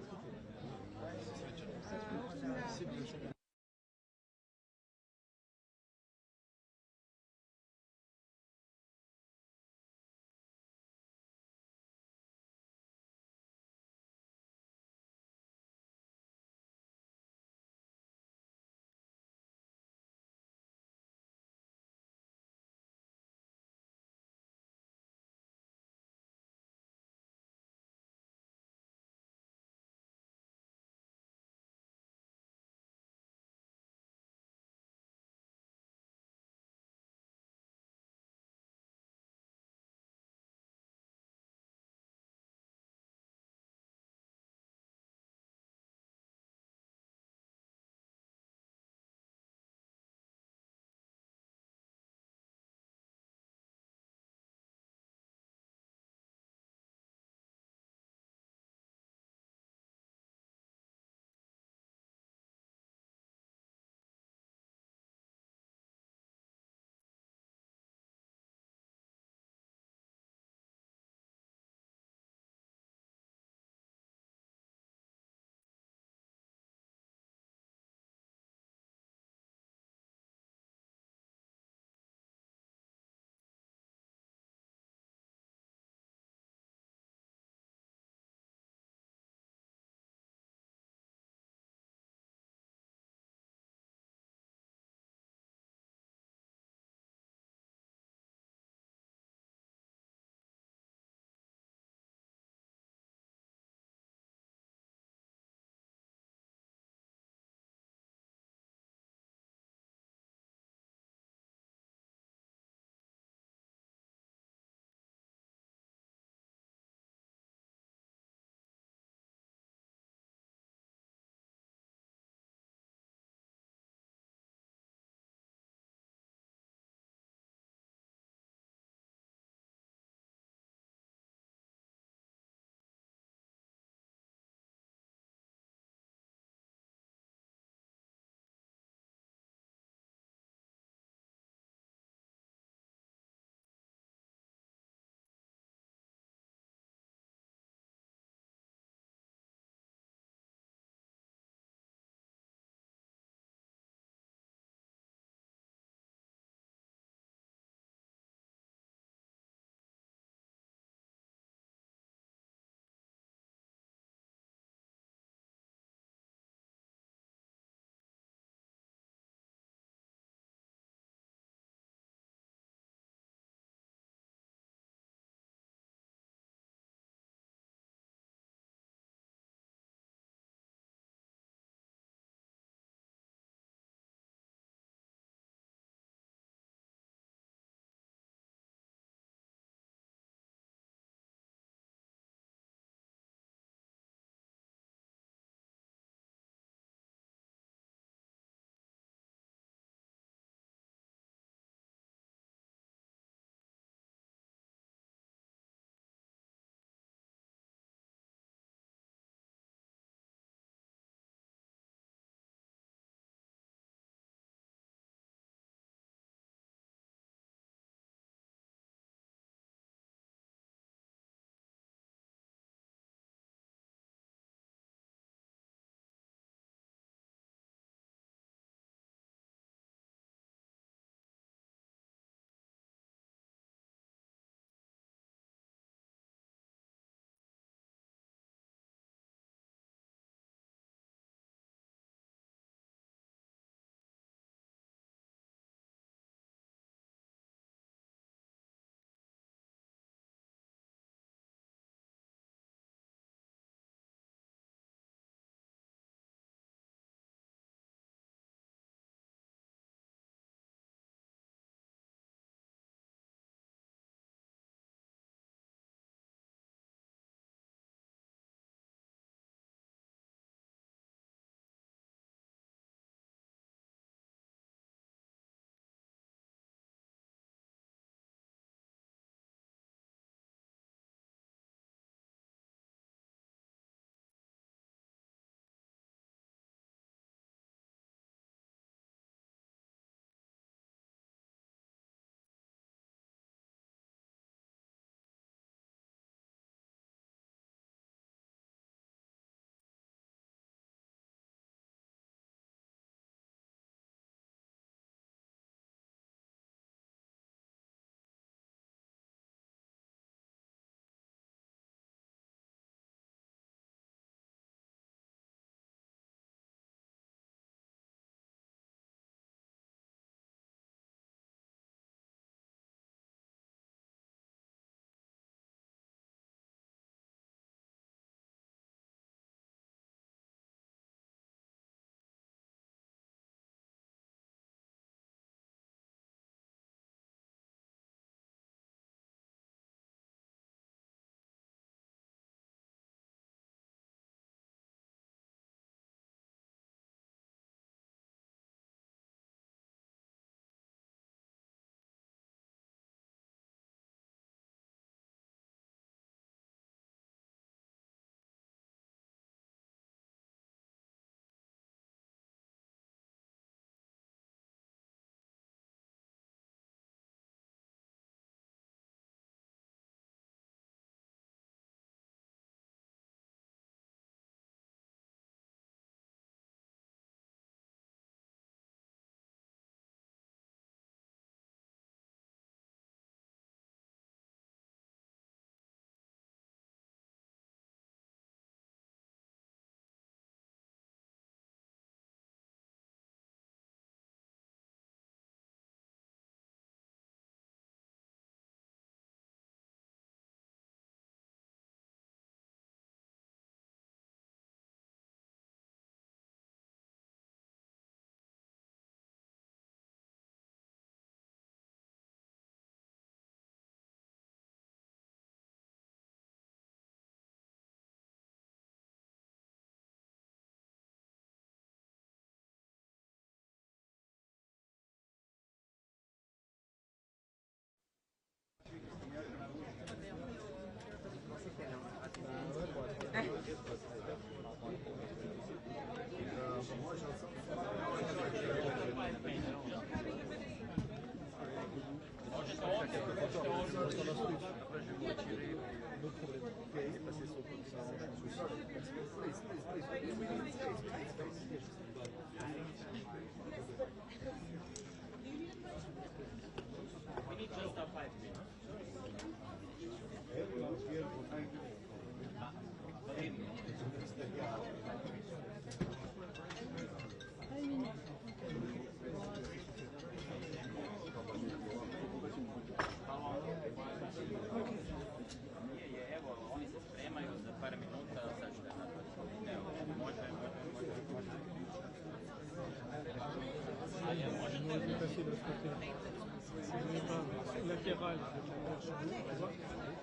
Latéral,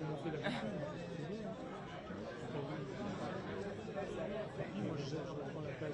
on fait la moi je prends la place.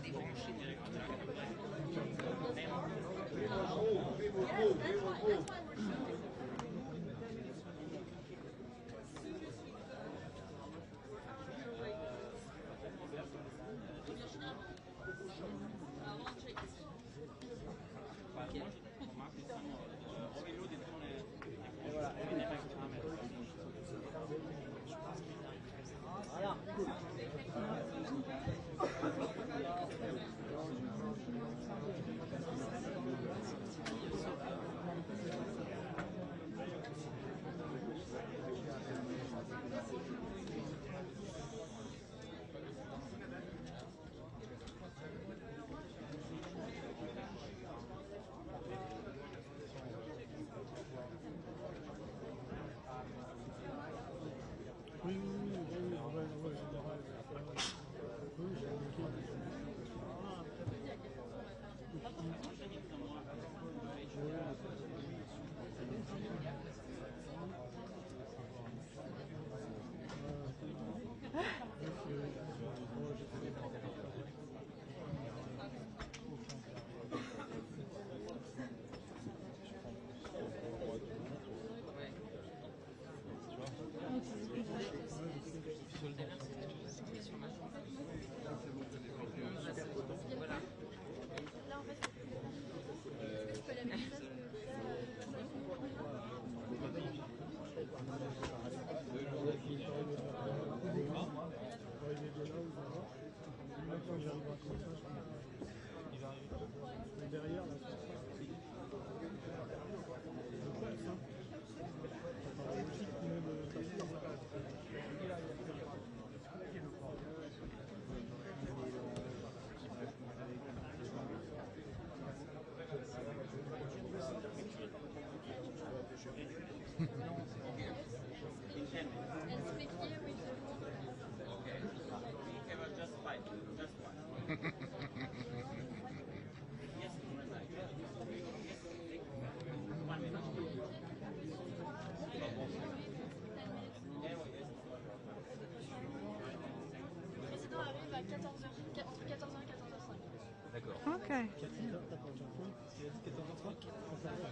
Ok.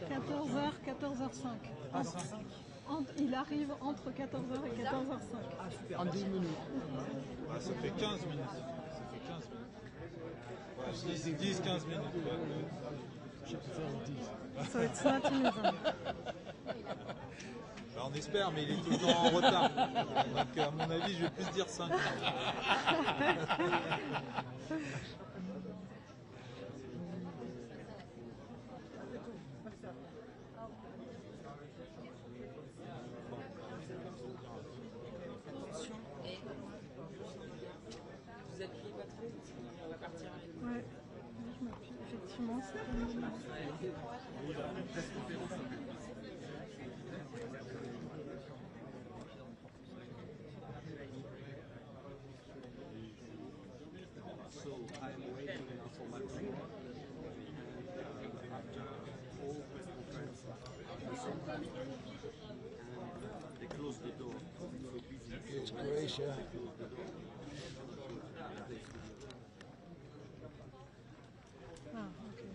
14h, 14h05. Il arrive entre 14h et 14h05. En 10 minutes. Ah, ça fait 15 minutes. Ça fait 15 minutes. Ouais, je dis 10-15 minutes. Je préfère 10. So it's not 11. Alors, on espère, mais il est tout le temps en retard. Donc, à mon avis, je vais plus dire 5 minutes. Vous êtes pris votre route, on va partir avec vous. Ouais, je m'appuie effectivement. So I'm waiting now for my train. After all press conference at the same time, and they close the door. So busy. It's Croatia. They close the door. Ah, okay.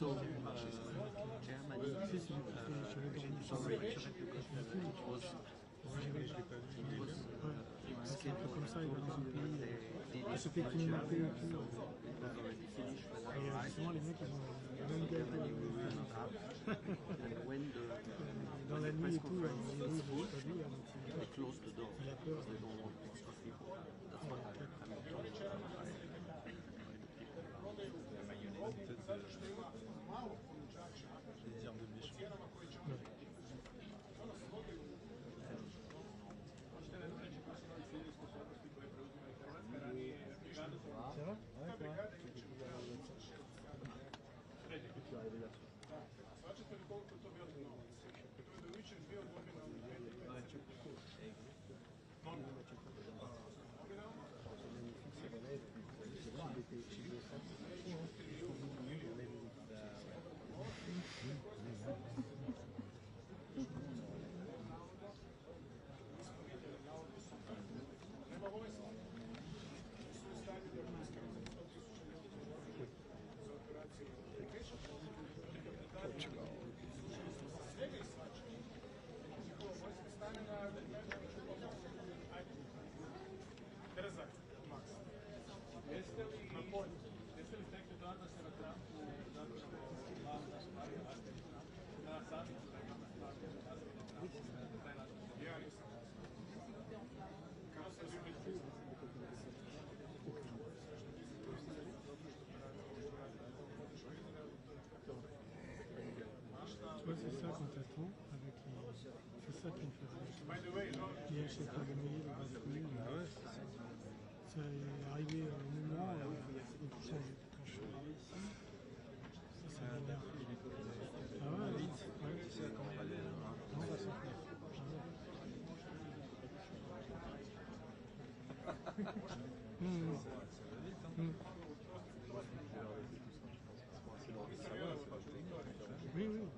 So, Germany, sorry, it was scheduled to Ce qui est climaté et tout. et souvent les mecs ils ont la même gueule que dans la nuit et tout, il a close the door. Il a peur. They don't want lots of people. That's what Ça va? Ouais, ça va. Ouais, c'est ça quand t'attends avec les... C'est ça qui me fait rire. Il achète pas de mail, le batterie. Ah ouais, c'est ça. C'est arrivé au moment où quand je suis arrivé ici, ça va bien. Ah ouais, vite. Ouais, c'est ça quand elle est... Non, bah c'est clair. Oui, oui. Bon.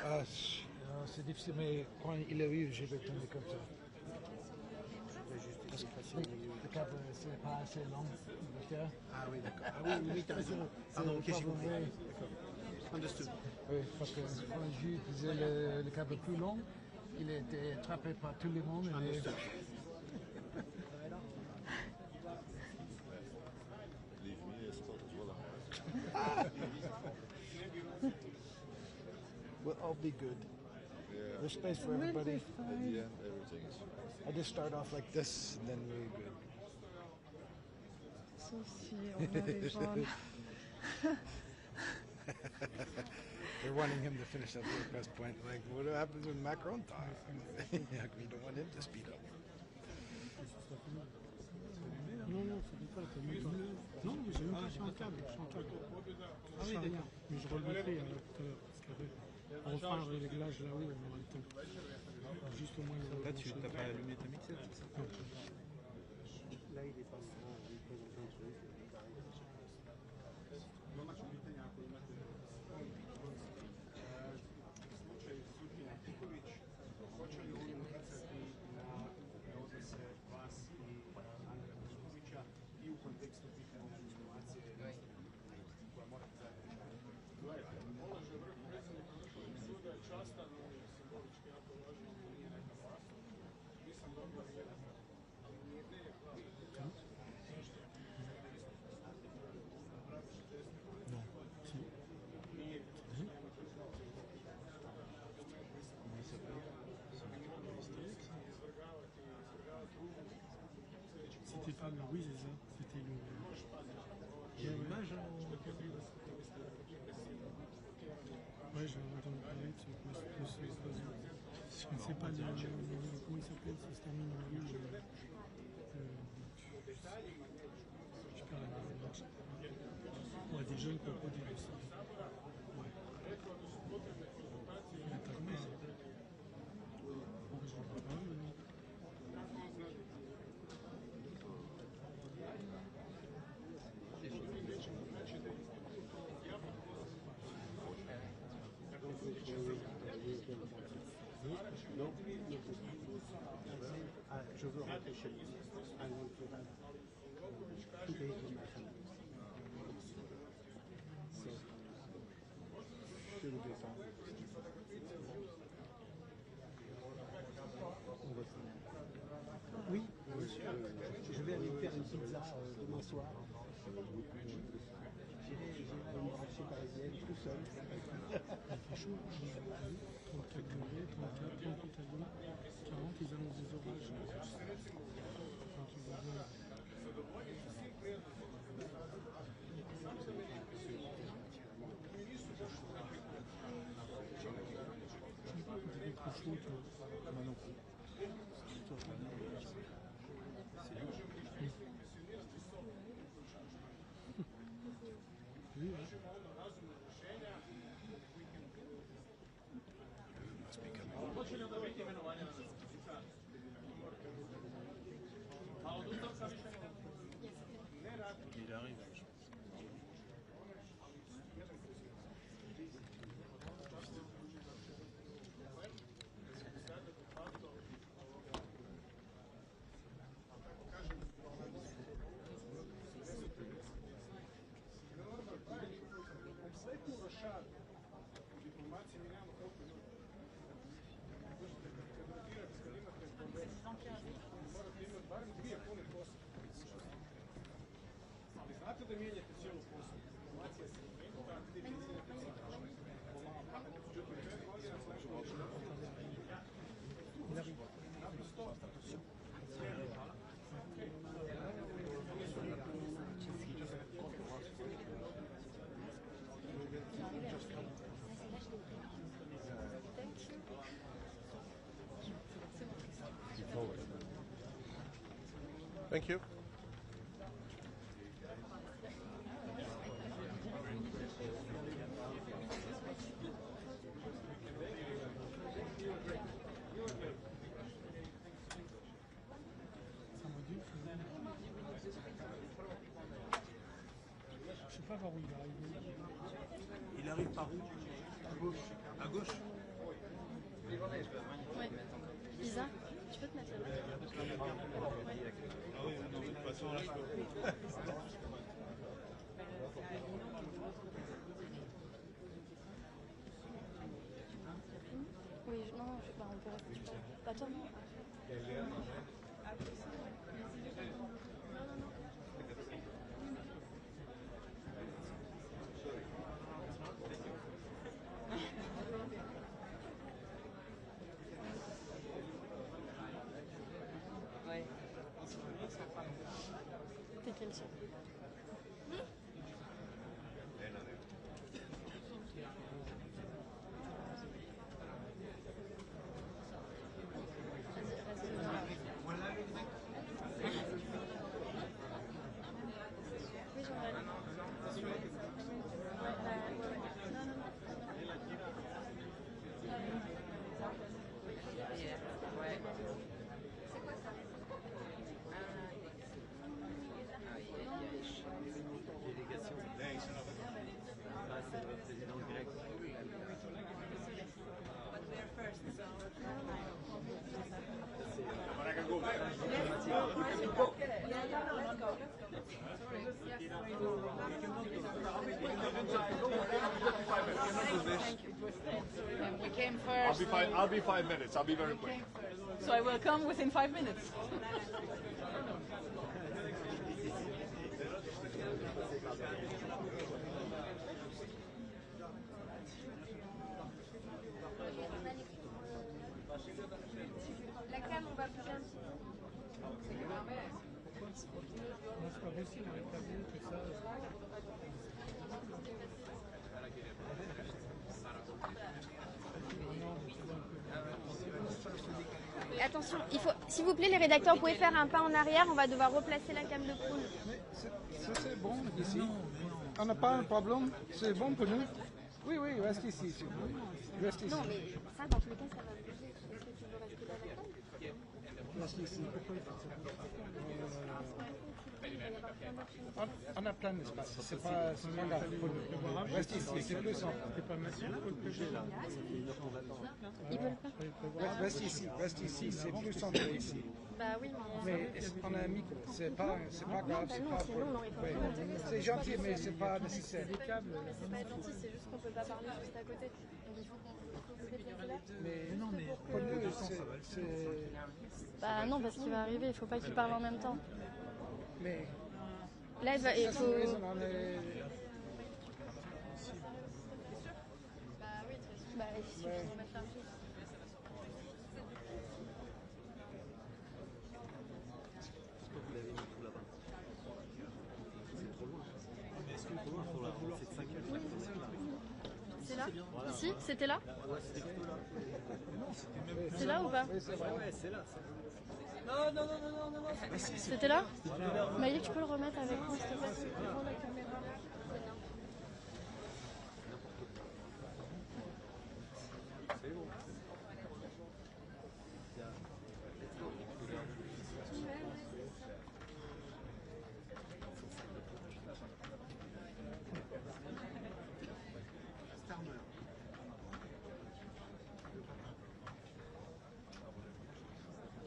Ah, c'est difficile, mais quand il a eu, j'ai vais tomber comme ça. Parce que le cadre, c'est pas assez long. Ah oui, d'accord. Ah oui, oui, t'as raison. Pardon, ok, j'ai compris. Understood. Oui, parce que quand Jules disait le câble plus long, il a été attrapé par tout le monde. Understood. Leave me a spot as well. We'll all be good. Yeah. There's space for everybody. At the end, everything is fine. I just start off like this, and then we're good. Sauf si on a les gens là. They're wanting him to finish that Budapest point. Like, what happens when Macron talks? We don't want him to speed up. Non, non, ça fait pas la peine. Non, mais j'ai même pas sur un câble. Je suis en câble. Ah oui, d'accord. Mais je relèverai tout à l'heure. Parce qu'après, on refera le réglage là-haut, on aura le temps. Juste au moins. Là, tu n'as pas allumé ta mixette, c'est ça? Là, il est pas représentant de celui qui i u kontekstu tih informacija koja morate zajedno. Položaj vrh predsjednika suda je častan, on je simbolički jako važan, nije neka vlast. Nisam dobio jedan. C'était pas le... Oui, c'est ça. C'était le... Il y a l'image en... Ouais, j'ai entendu parler de ce oiseau. Je ne sais pas comment il s'appelle, ça se termine en ligne. Je perds la marche. Ouais, des jeunes crocodiles aussi. Ouais. Il attaque pas. Je ne vois pas, mais non. Non, je veux rentrer chez lui. I want to have 2 days with my family. So, shouldn't be fun. Oui, monsieur, je vais aller faire une pizza demain soir. J'irai à une marché parisienne tout seul. Il fait chaud, 34 degrés, 34, 38 à Lyon, 40, ils annoncent des orages. Enfin, tu vois bien. Je sais pas quand il fait trop chaud, toi. Moi non plus. Oui, hein. Il arrive. Znate da mijenjate cijelu poslu. Informacija se inventiva, Thank you. Je sais pas par où il va arriver. Il arrive par où? À gauche. À gauche? Ouais. Lisa, tu peux te mettre là-bas? Ah oui, non, de toute façon, là, je peux. Oui, non, on peut rester. Attends. Ouais. T'es quel son? We came first. I'll be 5 minutes. I'll be very quick. So I will come within 5 minutes. La cam, on va bouger un petit peu. Non, c'est pas possible, avec la vue, tout ça. Attention, il faut, s'il vous plaît, les rédacteurs, vous pouvez faire un pas en arrière, on va devoir replacer la cam de poule. Mais ça c'est bon ici. On n'a pas un problème, c'est bon pour nous. Oui, oui, reste ici. Reste ici. Non, mais ça, dans tous les cas, ça va bouger. Est-ce que tu veux rester là d'accord? Reste ici. On a plein d'espace, c'est pas grave pour nous. Reste ici, c'est plus simple. Ils veulent pas. Reste ici, c'est plus simple ici. Bah oui, mais on a un micro, c'est pas grave, c'est pas c'est gentil, mais c'est pas nécessaire. C'est pas gentil, c'est juste qu'on peut pas parler juste à côté. Donc il faut qu'on se déplace là. Mais non, mais pour nous, c'est... Bah non, parce qu'il va arriver, il faut pas qu'il parle en même temps. Mais... Là, il faut... Bah oui, de toute façon, bah, il suffit de remettre un peu. C'est là? Ici? C'était là? C'est là ou pas? Oui, c'est vrai. Ouais, c'est là. Non. C'était là? Maïlik, tu peux le remettre avec moi, s'il te plaît? La caméra.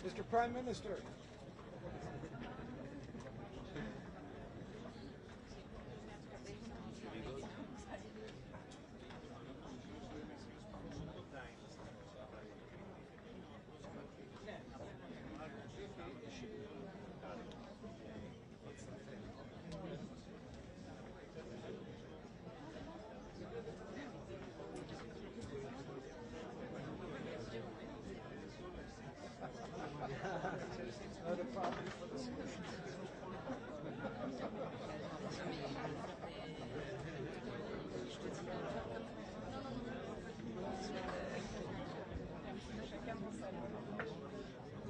Mr. Prime Minister.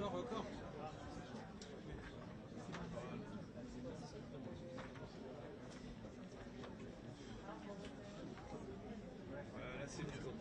Encore. Voilà, c'est bon.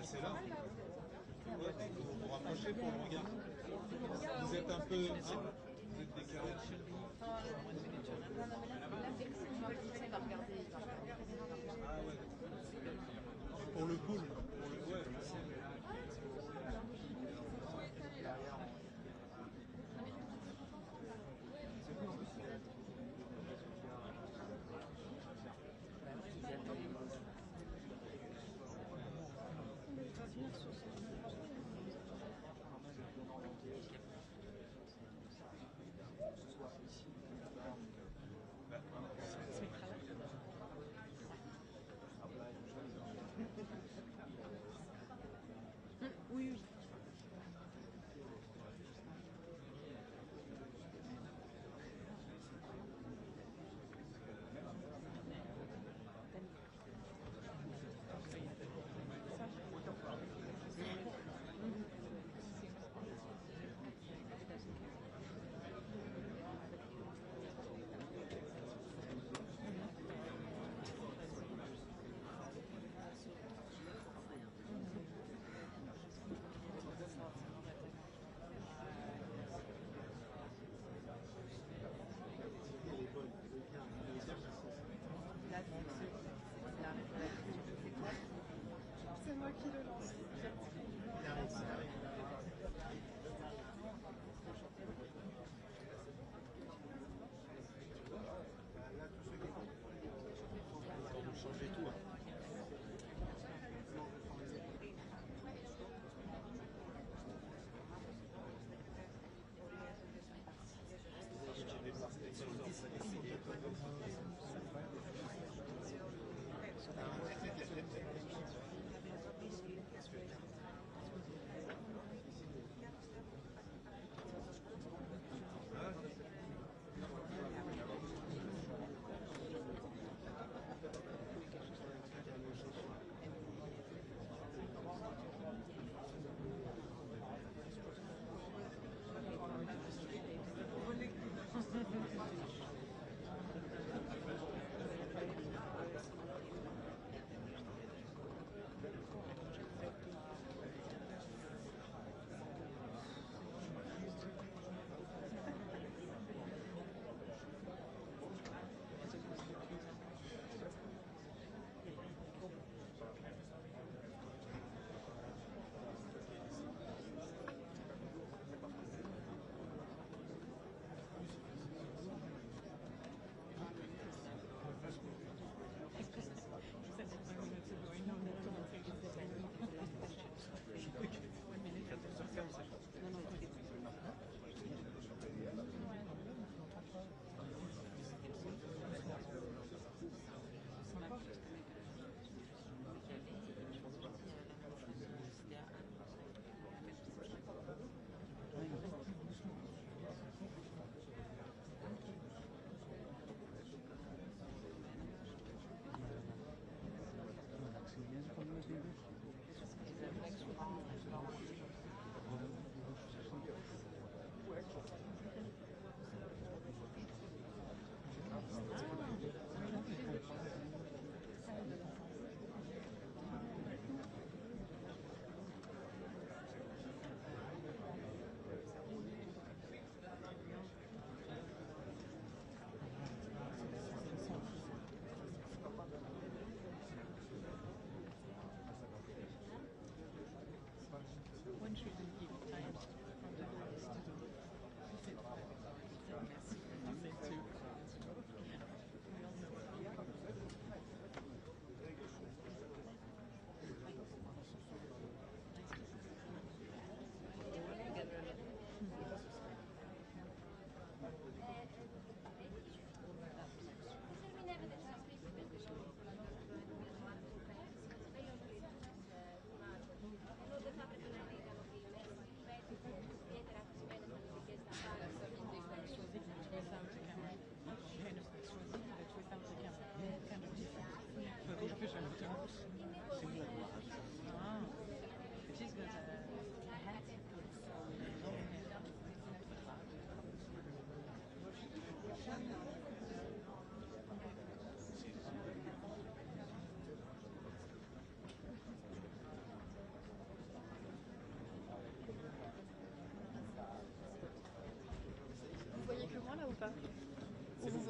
C'est là. Ouais, vous vous rapprochez pour le regard. Vous êtes un peu. Vous êtes décalé. Ah ouais. Pour le pool. Ouais.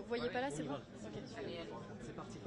voyez pas là, c'est bon? Ok. C'est parti.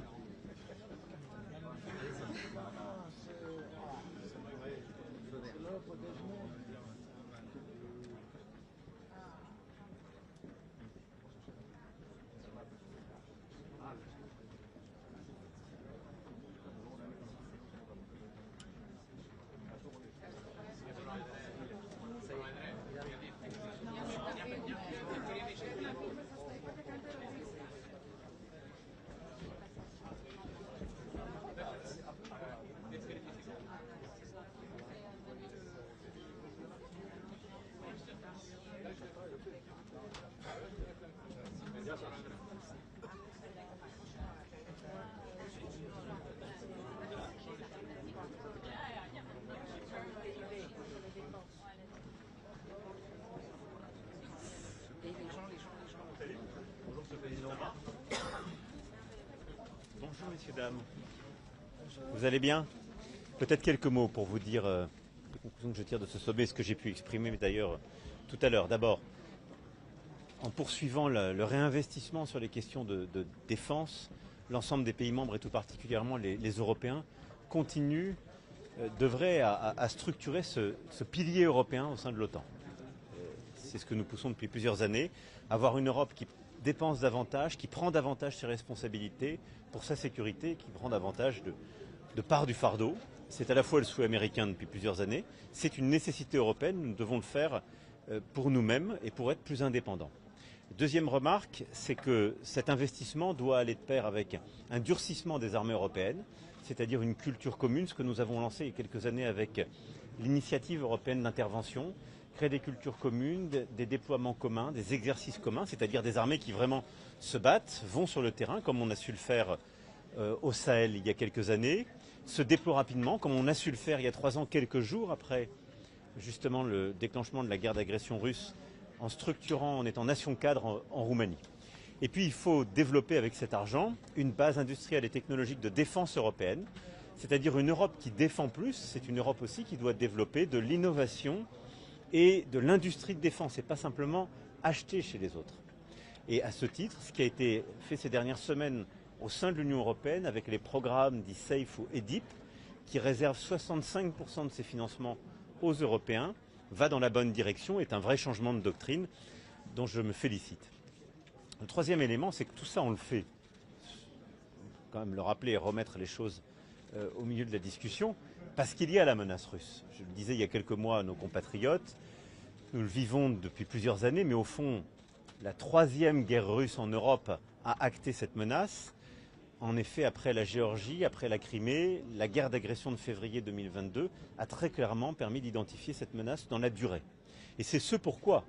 Bonjour messieurs, dames. Vous allez bien? Peut-être quelques mots pour vous dire les conclusions que je tire de ce sommet, ce que j'ai pu exprimer d'ailleurs tout à l'heure. D'abord, en poursuivant le réinvestissement sur les questions de défense, l'ensemble des pays membres et tout particulièrement les Européens continuent d'œuvrer à structurer ce pilier européen au sein de l'OTAN. C'est ce que nous poussons depuis plusieurs années, avoir une Europe qui dépense davantage, qui prend davantage ses responsabilités pour sa sécurité, qui prend davantage de part du fardeau. C'est à la fois le souhait américain depuis plusieurs années, c'est une nécessité européenne, nous devons le faire pour nous-mêmes et pour être plus indépendants. Deuxième remarque, c'est que cet investissement doit aller de pair avec un durcissement des armées européennes, c'est-à-dire une culture commune, ce que nous avons lancé il y a quelques années avec l'initiative européenne d'intervention, créer des cultures communes, des déploiements communs, des exercices communs, c'est-à-dire des armées qui vraiment se battent, vont sur le terrain, comme on a su le faire au Sahel il y a quelques années, se déploient rapidement, comme on a su le faire il y a 3 ans, quelques jours après justement le déclenchement de la guerre d'agression russe, en structurant, en étant nation cadre en Roumanie. Et puis il faut développer avec cet argent une base industrielle et technologique de défense européenne, c'est-à-dire une Europe qui défend plus, c'est une Europe aussi qui doit développer de l'innovation et de l'industrie de défense, et pas simplement acheter chez les autres. Et à ce titre, ce qui a été fait ces dernières semaines au sein de l'Union européenne avec les programmes dits SAFE ou EDIP, qui réservent 65% de ses financements aux Européens, va dans la bonne direction, est un vrai changement de doctrine dont je me félicite. Le troisième élément, c'est que tout ça, on le fait, quand même le rappeler et remettre les choses au milieu de la discussion, parce qu'il y a la menace russe. Je le disais il y a quelques mois à nos compatriotes, nous le vivons depuis plusieurs années, mais au fond, la 3e guerre russe en Europe a acté cette menace. En effet, après la Géorgie, après la Crimée, la guerre d'agression de février 2022 a très clairement permis d'identifier cette menace dans la durée. Et c'est ce pourquoi,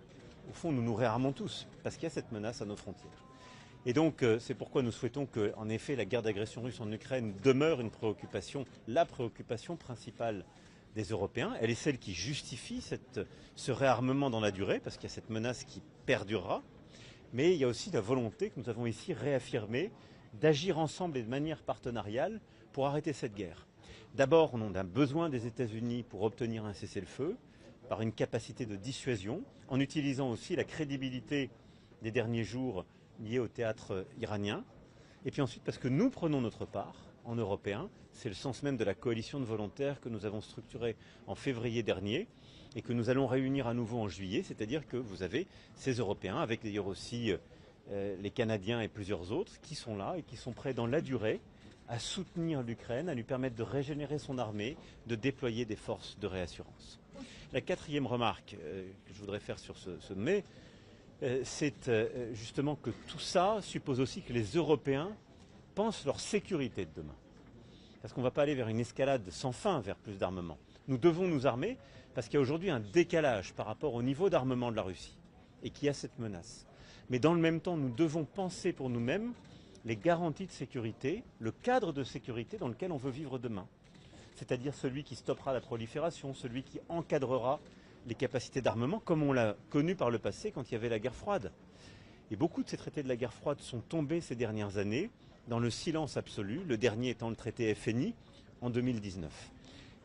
au fond, nous nous réarmons tous, parce qu'il y a cette menace à nos frontières. Et donc, c'est pourquoi nous souhaitons que, en effet, la guerre d'agression russe en Ukraine demeure une préoccupation, la préoccupation principale des Européens. Elle est celle qui justifie ce réarmement dans la durée, parce qu'il y a cette menace qui perdurera. Mais il y a aussi la volonté que nous avons ici réaffirmée d'agir ensemble et de manière partenariale pour arrêter cette guerre. D'abord, on a besoin des États-Unis pour obtenir un cessez-le-feu, par une capacité de dissuasion, en utilisant aussi la crédibilité des derniers jours liée au théâtre iranien. Et puis ensuite, parce que nous prenons notre part, en Européens, c'est le sens même de la coalition de volontaires que nous avons structurée en février dernier et que nous allons réunir à nouveau en juillet, c'est-à-dire que vous avez ces Européens, avec d'ailleurs aussi les Canadiens et plusieurs autres, qui sont là et qui sont prêts dans la durée à soutenir l'Ukraine, à lui permettre de régénérer son armée, de déployer des forces de réassurance. La quatrième remarque que je voudrais faire sur ce sommet, c'est justement que tout ça suppose aussi que les Européens pensent leur sécurité de demain. Parce qu'on ne va pas aller vers une escalade sans fin vers plus d'armement. Nous devons nous armer parce qu'il y a aujourd'hui un décalage par rapport au niveau d'armement de la Russie et qu'il y a cette menace. Mais dans le même temps, nous devons penser pour nous-mêmes les garanties de sécurité, le cadre de sécurité dans lequel on veut vivre demain. C'est-à-dire celui qui stoppera la prolifération, celui qui encadrera les capacités d'armement, comme on l'a connu par le passé quand il y avait la guerre froide. Et beaucoup de ces traités de la guerre froide sont tombés ces dernières années dans le silence absolu, le dernier étant le traité FNI en 2019.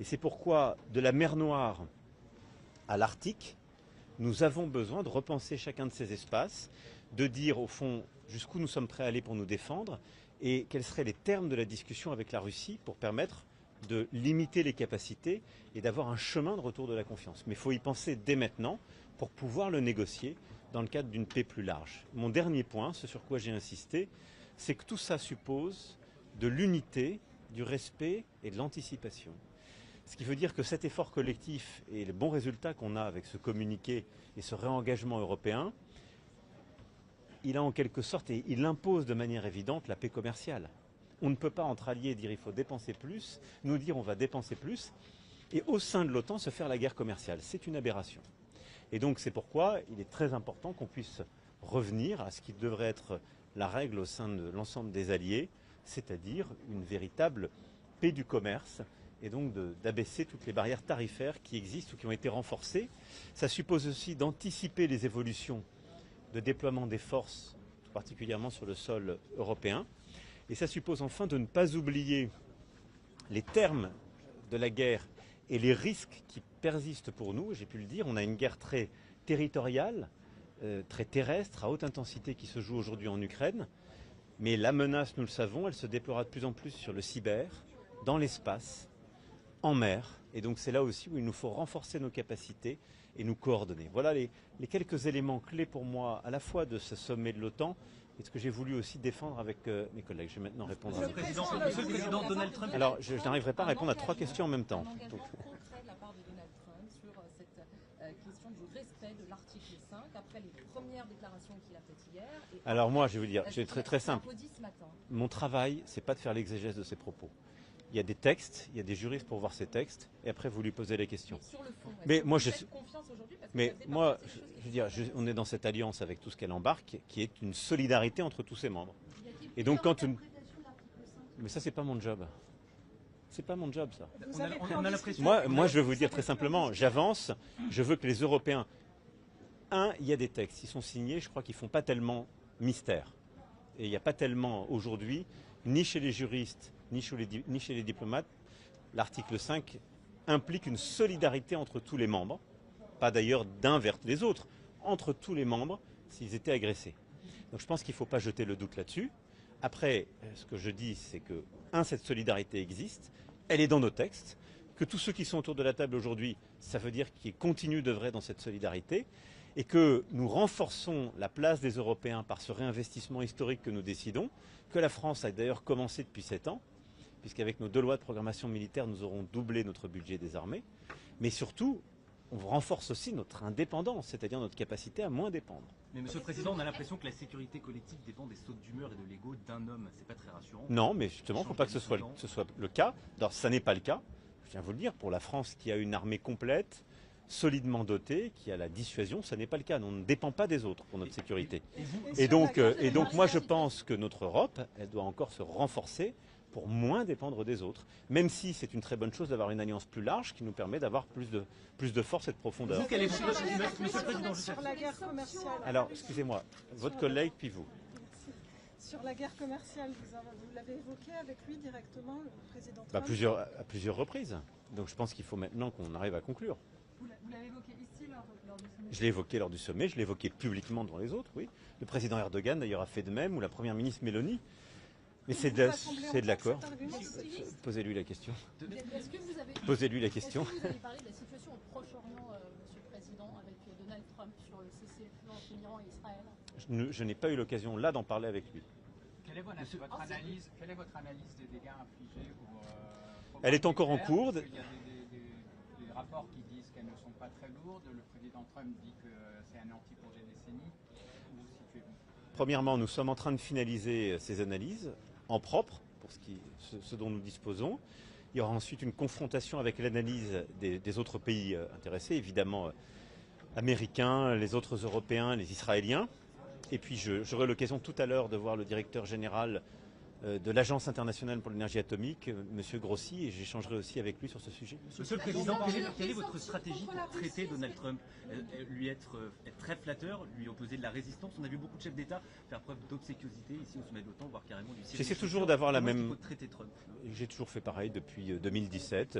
Et c'est pourquoi, de la mer Noire à l'Arctique, nous avons besoin de repenser chacun de ces espaces, de dire au fond jusqu'où nous sommes prêts à aller pour nous défendre et quels seraient les termes de la discussion avec la Russie pour permettre de limiter les capacités et d'avoir un chemin de retour de la confiance. Mais il faut y penser dès maintenant pour pouvoir le négocier dans le cadre d'une paix plus large. Mon dernier point, ce sur quoi j'ai insisté, c'est que tout ça suppose de l'unité, du respect et de l'anticipation. Ce qui veut dire que cet effort collectif et les bons résultats qu'on a avec ce communiqué et ce réengagement européen, il a en quelque sorte, et il impose de manière évidente la paix commerciale. On ne peut pas entre alliés dire il faut dépenser plus, nous dire on va dépenser plus, et au sein de l'OTAN se faire la guerre commerciale. C'est une aberration. Et donc c'est pourquoi il est très important qu'on puisse revenir à ce qui devrait être la règle au sein de l'ensemble des alliés, c'est-à-dire une véritable paix du commerce, et donc d'abaisser toutes les barrières tarifaires qui existent ou qui ont été renforcées. Ça suppose aussi d'anticiper les évolutions de déploiement des forces, tout particulièrement sur le sol européen. Et ça suppose enfin de ne pas oublier les termes de la guerre et les risques qui persistent pour nous. J'ai pu le dire, on a une guerre très territoriale, très terrestre, à haute intensité qui se joue aujourd'hui en Ukraine. Mais la menace, nous le savons, elle se déploiera de plus en plus sur le cyber, dans l'espace, en mer. Et donc c'est là aussi où il nous faut renforcer nos capacités et nous coordonner. Voilà les quelques éléments clés pour moi, à la fois de ce sommet de l'OTAN et ce que j'ai voulu aussi défendre avec mes collègues. Je vais maintenant répondre à Monsieur le Président Donald Trump. Alors, je n'arriverai pas à répondre à 3 questions en même temps. Un engagement concret de la part de Donald Trump sur cette question du respect de l'article 5, après les premières déclarations qu'il a faites hier. Alors moi, je vais vous dire, c'est très simple. Ce matin. Mon travail, c'est pas de faire l'exégèse de ses propos. Il y a des textes, il y a des juristes pour voir ces textes, et après vous lui posez les questions. Mais sur le fond, mais moi, vous faites confiance aujourd'hui parce que mais ça faisait moi, partie des choses je veux dire, on est dans cette alliance avec tout ce qu'elle embarque, qui est une solidarité entre tous ses membres. Et donc quand mais ça, c'est pas mon job. C'est pas mon job, ça. On a l'impression. Moi, je vais vous dire très simplement, j'avance. Je veux que les Européens, il y a des textes, ils sont signés. Je crois qu'ils font pas tellement mystère. Et il n'y a pas tellement aujourd'hui, ni chez les juristes, ni chez les diplomates, l'article 5 implique une solidarité entre tous les membres, pas d'ailleurs d'un vers les autres, entre tous les membres s'ils étaient agressés. Donc je pense qu'il ne faut pas jeter le doute là-dessus. Après, ce que je dis, c'est que, cette solidarité existe, elle est dans nos textes, que tous ceux qui sont autour de la table aujourd'hui, ça veut dire qu'ils continuent d'œuvrer dans cette solidarité, et que nous renforçons la place des Européens par ce réinvestissement historique que nous décidons, que la France a d'ailleurs commencé depuis 7 ans, puisqu'avec nos 2 lois de programmation militaire, nous aurons doublé notre budget des armées. Mais surtout, on renforce aussi notre indépendance, c'est-à-dire notre capacité à moins dépendre. Mais Monsieur le Président, on a l'impression que la sécurité collective dépend des sautes d'humeur et de l'ego d'un homme. C'est pas très rassurant. Non, mais justement, il ne faut pas que ce soit le cas. Alors, ça n'est pas le cas. Je tiens à vous le dire, pour la France qui a une armée complète, solidement dotée, qui a la dissuasion, ça n'est pas le cas. On ne dépend pas des autres pour notre sécurité. Et donc moi, je pense que notre Europe, elle doit encore se renforcer pour moins dépendre des autres, même si c'est une très bonne chose d'avoir une alliance plus large qui nous permet d'avoir plus de force et de profondeur. Monsieur le Président, sur la guerre commerciale. Alors, excusez-moi, votre collègue puis vous. Sur la guerre commerciale, vous l'avez évoqué avec lui directement, le président Trump à plusieurs reprises. Donc je pense qu'il faut maintenant qu'on arrive à conclure. Vous l'avez évoqué ici lors du sommet. Je l'ai évoqué lors du sommet, je l'ai évoqué publiquement devant les autres, oui. Le président Erdogan d'ailleurs a fait de même, ou la première ministre Mélanie. Mais c'est de l'accord. Posez-lui la question. Posez-lui la question. Est-ce que vous avez parlé de la situation au Proche-Orient, Monsieur le Président, avec Donald Trump sur le cessez-le-feu entre l'Iran et Israël? Je n'ai pas eu l'occasion là d'en parler avec lui. Quelle est votre analyse des dégâts infligés Elle est encore en cours. Il y a des rapports qui disent qu'elles ne sont pas très lourdes. Le président Trump dit que c'est un anti-projet décennie. Où vous situez-vous? Premièrement, nous sommes en train de finaliser ces analyses en propre, pour ce dont nous disposons. Il y aura ensuite une confrontation avec l'analyse des autres pays intéressés, évidemment américains, les autres Européens, les Israéliens. Et puis j'aurai l'occasion tout à l'heure de voir le directeur général de l'Agence internationale pour l'énergie atomique, M. Grossi, et j'échangerai aussi avec lui sur ce sujet. Monsieur le Président, quelle est votre stratégie pour traiter Donald Trump? Lui être très flatteur, lui opposer de la résistance? On a vu beaucoup de chefs d'État faire preuve d'obséquiosité ici au sommet de l'OTAN, voire carrément du J'essaie toujours d'avoir la même... J'ai toujours fait pareil depuis 2017,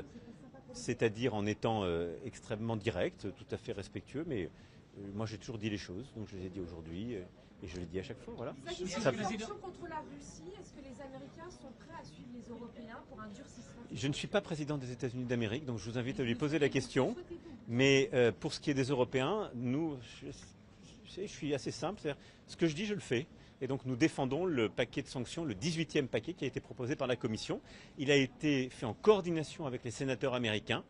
c'est-à-dire en étant extrêmement direct, tout à fait respectueux, mais moi j'ai toujours dit les choses, donc je les ai dit aujourd'hui. Et je le dis à chaque fois, voilà. Sur les sanctions contre la Russie, est-ce que les Américains sont prêts à suivre les Européens pour un durcissement? Je ne suis pas président des États-Unis d'Amérique, donc je vous invite à lui poser la question. Mais pour ce qui est des Européens, nous, je suis assez simple. Ce que je dis, je le fais. Et donc nous défendons le paquet de sanctions, le 18e paquet qui a été proposé par la Commission. Il a été fait en coordination avec les sénateurs américains.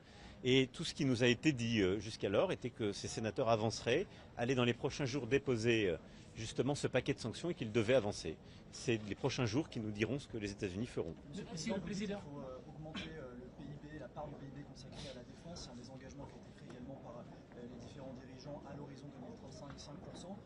Et tout ce qui nous a été dit jusqu'alors était que ces sénateurs avanceraient, allaient dans les prochains jours déposer justement ce paquet de sanctions et qu'ils devaient avancer. C'est les prochains jours qui nous diront ce que les États-Unis feront. Monsieur le Président, il faut augmenter le PIB, la part du PIB consacrée à la défense. C'est un des engagements qui a été pris également par les différents dirigeants à l'horizon 2035, 5%.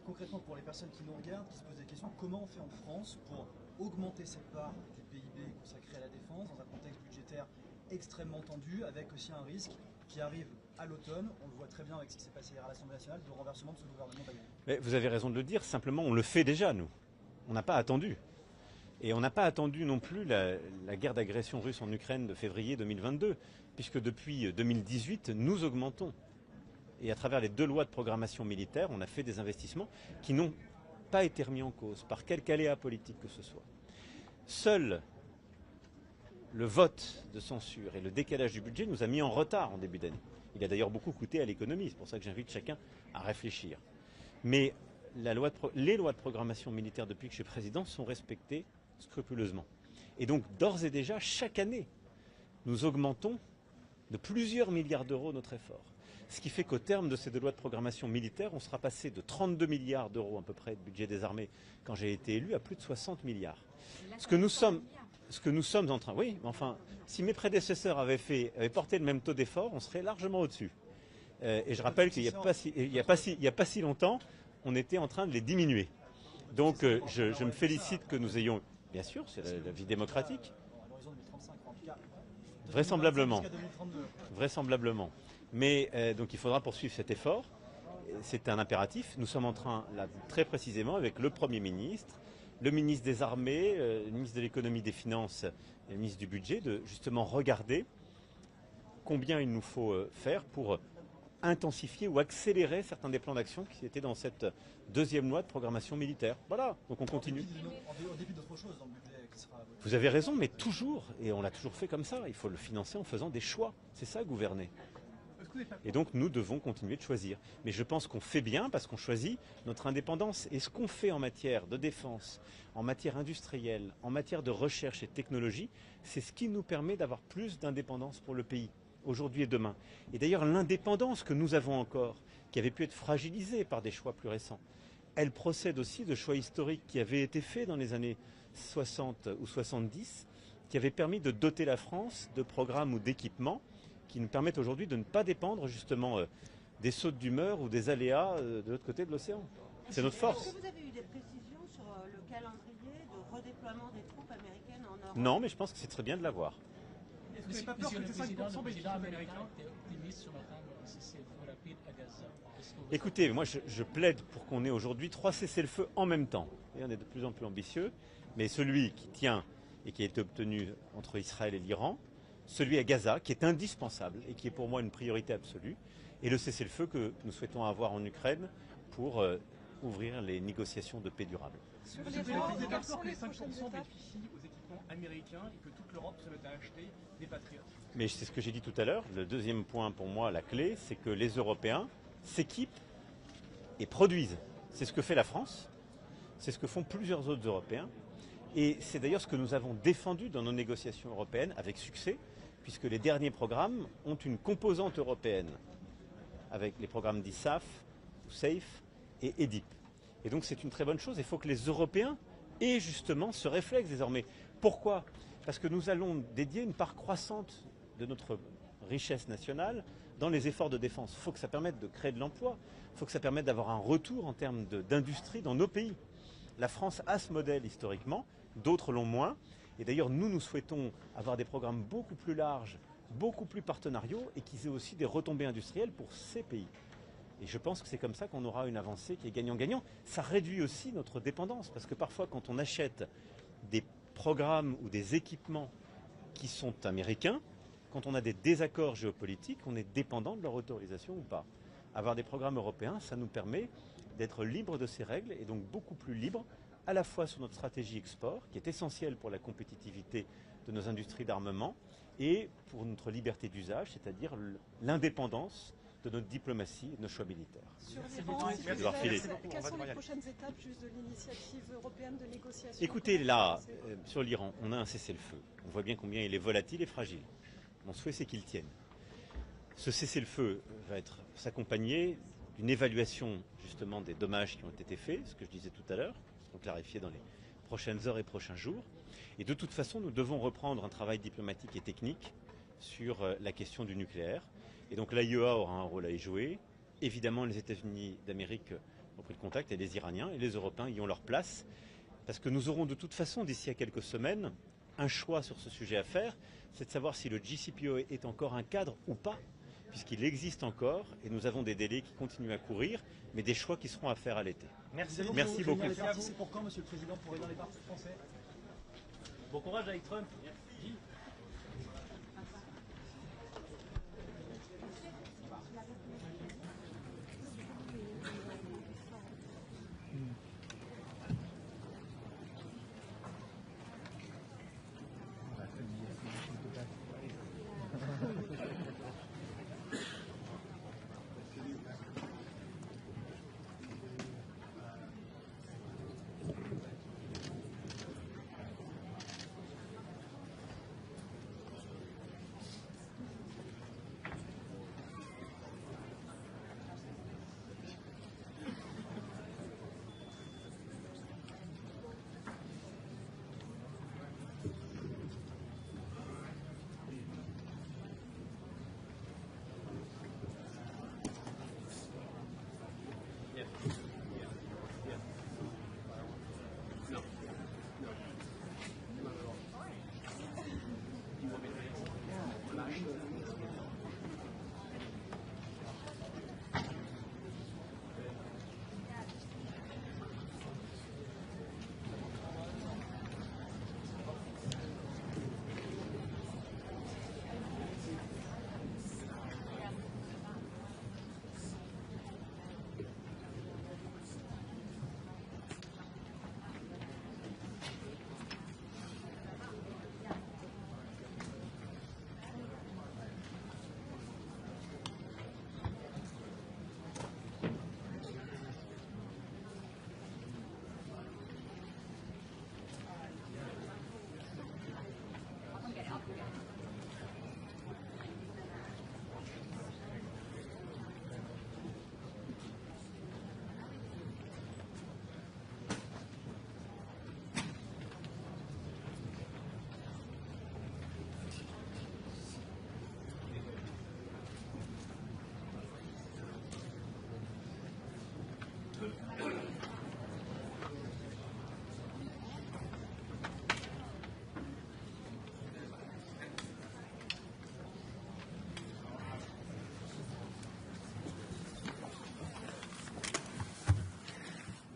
Concrètement, pour les personnes qui nous regardent, qui se posent des questions, comment on fait en France pour augmenter cette part du PIB consacrée à la défense dans un contexte budgétaire extrêmement tendu, avec aussi un risque qui arrive à l'automne, on le voit très bien avec ce qui s'est passé hier à l'Assemblée nationale, de renversement de ce gouvernement Biden. Mais vous avez raison de le dire, simplement on le fait déjà nous. On n'a pas attendu. Et on n'a pas attendu non plus la guerre d'agression russe en Ukraine de février 2022, puisque depuis 2018, nous augmentons. Et à travers les 2 lois de programmation militaire, on a fait des investissements qui n'ont pas été remis en cause par quelque aléa politique que ce soit. Seul le vote de censure et le décalage du budget nous a mis en retard en début d'année. Il a d'ailleurs beaucoup coûté à l'économie, c'est pour ça que j'invite chacun à réfléchir. Mais les lois de programmation militaire depuis que je suis président sont respectées scrupuleusement. Et donc d'ores et déjà, chaque année, nous augmentons de plusieurs milliards d'euros notre effort. Ce qui fait qu'au terme de ces 2 lois de programmation militaire, on sera passé de 32 milliards d'euros à peu près de budget des armées quand j'ai été élu à plus de 60 milliards. Ce que nous sommes en train... Oui, mais enfin, si mes prédécesseurs avaient porté le même taux d'effort, on serait largement au-dessus. Et je rappelle qu'il n'y a pas si longtemps, on était en train de les diminuer. Donc je me félicite que nous ayons... Bien sûr, c'est la vie démocratique. Vraisemblablement. Vraisemblablement. Mais donc il faudra poursuivre cet effort. C'est un impératif. Nous sommes en train, là, très précisément, avec le Premier ministre, le ministre des Armées, le ministre de l'Économie, des Finances et le ministre du Budget, de justement regarder combien il nous faut faire pour intensifier ou accélérer certains des plans d'action qui étaient dans cette 2e loi de programmation militaire. Voilà, donc on continue. En dépit d'autres choses dans le budget qui sera... Vous avez raison, mais toujours, et on l'a toujours fait comme ça, il faut le financer en faisant des choix. C'est ça, gouverner. Et donc nous devons continuer de choisir. Mais je pense qu'on fait bien parce qu'on choisit notre indépendance. Et ce qu'on fait en matière de défense, en matière industrielle, en matière de recherche et de technologie, c'est ce qui nous permet d'avoir plus d'indépendance pour le pays, aujourd'hui et demain. Et d'ailleurs l'indépendance que nous avons encore, qui avait pu être fragilisée par des choix plus récents, elle procède aussi de choix historiques qui avaient été faits dans les années 60 ou 70, qui avaient permis de doter la France de programmes ou d'équipements qui nous permettent aujourd'hui de ne pas dépendre justement des sautes d'humeur ou des aléas de l'autre côté de l'océan. C'est notre force. Est-ce que vous avez eu des précisions sur le calendrier de redéploiement des troupes américaines en Europe? Non, mais je pense que c'est très bien de l'avoir. Est-ce que c'est pas peur que ces 5% bénéficient aux Américains? Écoutez, moi je plaide pour qu'on ait aujourd'hui 3 cessez-le-feu en même temps. Et on est de plus en plus ambitieux, mais celui qui tient et qui a été obtenu entre Israël et l'Iran, celui à Gaza, qui est indispensable et qui est pour moi une priorité absolue, et le cessez-le-feu que nous souhaitons avoir en Ukraine pour ouvrir les négociations de paix durable. Vous êtes d'accord que les 5% bénéficient aux équipements américains et que toute l'Europe se met à acheter des patriotes? Mais c'est ce que j'ai dit tout à l'heure. Le deuxième point pour moi, la clé, c'est que les Européens s'équipent et produisent. C'est ce que fait la France, c'est ce que font plusieurs autres Européens. Et c'est d'ailleurs ce que nous avons défendu dans nos négociations européennes avec succès, puisque les derniers programmes ont une composante européenne, avec les programmes d'ISAF, SAFE et EDIP. Et donc c'est une très bonne chose. Il faut que les Européens aient justement ce réflexe désormais. Pourquoi? Parce que nous allons dédier une part croissante de notre richesse nationale dans les efforts de défense. Il faut que ça permette de créer de l'emploi, il faut que ça permette d'avoir un retour en termes d'industrie dans nos pays. La France a ce modèle historiquement, d'autres l'ont moins. Et d'ailleurs, nous souhaitons avoir des programmes beaucoup plus larges, beaucoup plus partenariaux et qui aient aussi des retombées industrielles pour ces pays. Et je pense que c'est comme ça qu'on aura une avancée qui est gagnant-gagnant. Ça réduit aussi notre dépendance, parce que parfois, quand on achète des programmes ou des équipements qui sont américains, quand on a des désaccords géopolitiques, on est dépendant de leur autorisation ou pas. Avoir des programmes européens, ça nous permet d'être libre de ces règles et donc beaucoup plus libre à la fois sur notre stratégie export, qui est essentielle pour la compétitivité de nos industries d'armement, et pour notre liberté d'usage, c'est-à-dire l'indépendance de notre diplomatie et de nos choix militaires. Sur l'Iran, quelles sont les prochaines étapes juste de l'initiative européenne de négociation? Écoutez, là, sur l'Iran, on a un cessez-le-feu. On voit bien combien il est volatile et fragile. Mon souhait, c'est qu'il tienne. Ce cessez-le-feu va s'accompagner d'une évaluation justement des dommages qui ont été faits, ce que je disais tout à l'heure, qui seront clarifiés dans les prochaines heures et prochains jours. Et de toute façon, nous devons reprendre un travail diplomatique et technique sur la question du nucléaire. Et donc l'AIEA aura un rôle à y jouer. Évidemment, les États-Unis d'Amérique ont pris le contact, et les Iraniens et les Européens y ont leur place. Parce que nous aurons de toute façon, d'ici à quelques semaines, un choix sur ce sujet à faire, c'est de savoir si le JCPOA est encore un cadre ou pas, puisqu'il existe encore, et nous avons des délais qui continuent à courir, mais des choix qui seront à faire à l'été. Merci beaucoup. C'est pour quand, Monsieur le Président, pour réunir les partis français? Bon courage avec Trump.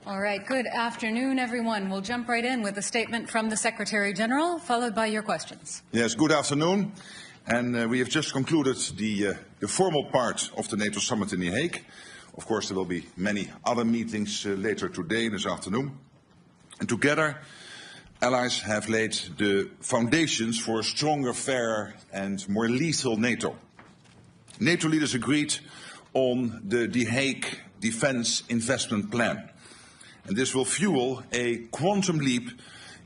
All right, good afternoon, everyone. We'll jump right in with a statement from the Secretary General, followed by your questions. Yes, good afternoon. And we have just concluded the formal part of the NATO summit in The Hague. Of course, there will be many other meetings later today, this afternoon. And together, allies have laid the foundations for a stronger, fairer and more lethal NATO. NATO leaders agreed on the The Hague Defense Investment Plan. And this will fuel a quantum leap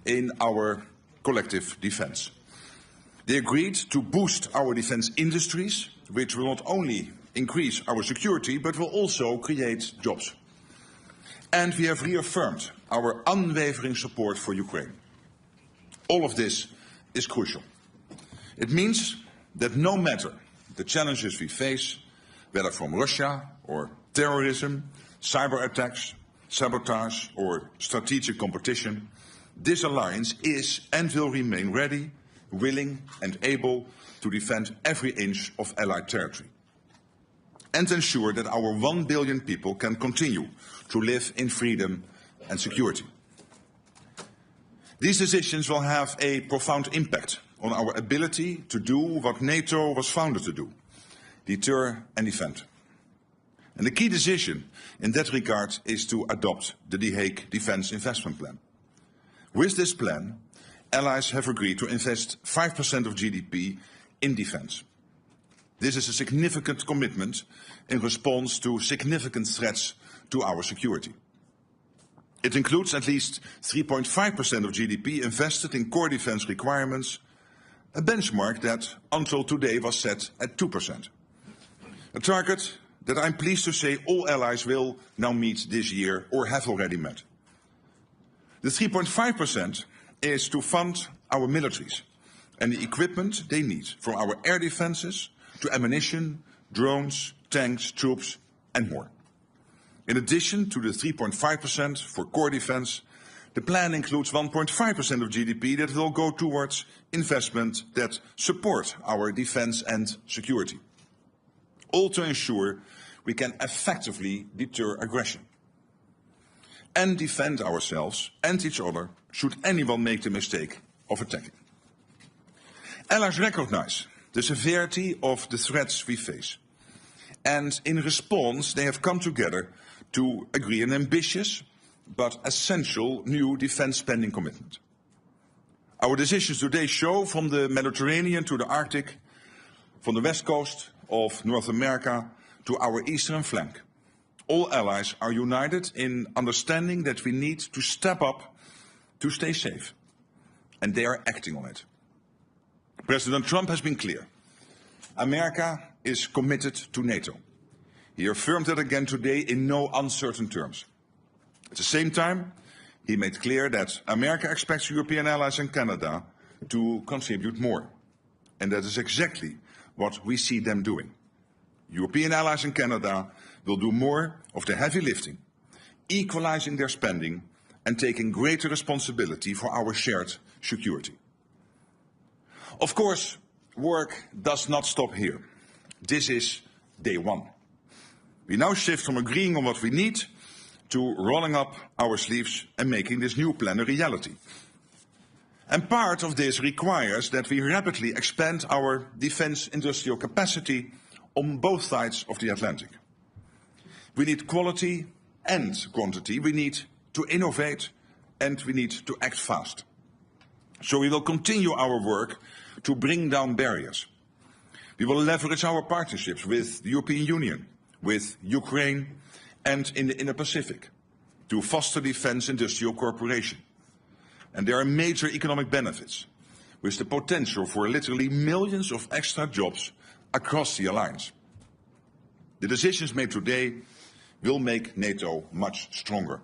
in our collective defense. They agreed to boost our defense industries, which will not only increase our security, but will also create jobs. And we have reaffirmed our unwavering support for Ukraine. All of this is crucial. It means that no matter the challenges we face, whether from Russia or terrorism, cyber attacks, sabotage or strategic competition, this alliance is and will remain ready, willing and able to defend every inch of Allied territory and ensure that our 1 billion people can continue to live in freedom and security. These decisions will have a profound impact on our ability to do what NATO was founded to do, deter and defend. And the key decision in that regard is to adopt the The Hague Defence Investment Plan. With this plan, allies have agreed to invest 5% of GDP in defence. This is a significant commitment in response to significant threats to our security. It includes at least 3.5% of GDP invested in core defence requirements, a benchmark that until today was set at 2%. A target that I'm pleased to say all allies will now meet this year or have already met. The 3.5% is to fund our militaries and the equipment they need, from our air defences to ammunition, drones, tanks, troops and more. In addition to the 3.5% for core defence, the plan includes 1.5% of GDP that will go towards investment that support our defence and security. All to ensure we can effectively deter aggression and defend ourselves and each other should anyone make the mistake of attacking. Allies recognize the severity of the threats we face, and in response they have come together to agree an ambitious but essential new defence spending commitment. Our decisions today show, from the Mediterranean to the Arctic, from the west coast of North America to our eastern flank, all allies are united in understanding that we need to step up to stay safe, and they are acting on it. President Trump has been clear. America is committed to NATO. He affirmed that again today in no uncertain terms. At the same time, he made clear that America expects European allies and Canada to contribute more. And that is exactly what we see them doing. European allies and Canada will do more of the heavy lifting, equalizing their spending and taking greater responsibility for our shared security. Of course, work does not stop here. This is day one. We now shift from agreeing on what we need to rolling up our sleeves and making this new plan a reality. And part of this requires that we rapidly expand our defence industrial capacity on both sides of the Atlantic. We need quality and quantity. We need to innovate and we need to act fast. So we will continue our work to bring down barriers. We will leverage our partnerships with the European Union, with Ukraine and in the Indo-Pacific to foster defence industrial cooperation. And there are major economic benefits, with the potential for literally millions of extra jobs across the alliance. The decisions made today will make NATO much stronger.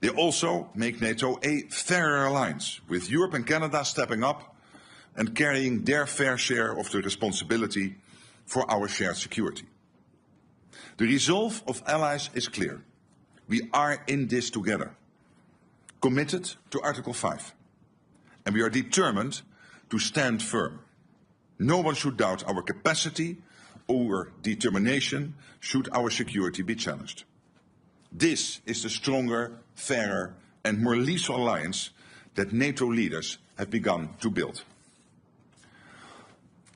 They also make NATO a fairer alliance, with Europe and Canada stepping up and carrying their fair share of the responsibility for our shared security. The resolve of allies is clear. We are in this together, committed to Article 5, and we are determined to stand firm. No one should doubt our capacity or determination should our security be challenged. This is the stronger, fairer and more lethal alliance that NATO leaders have begun to build.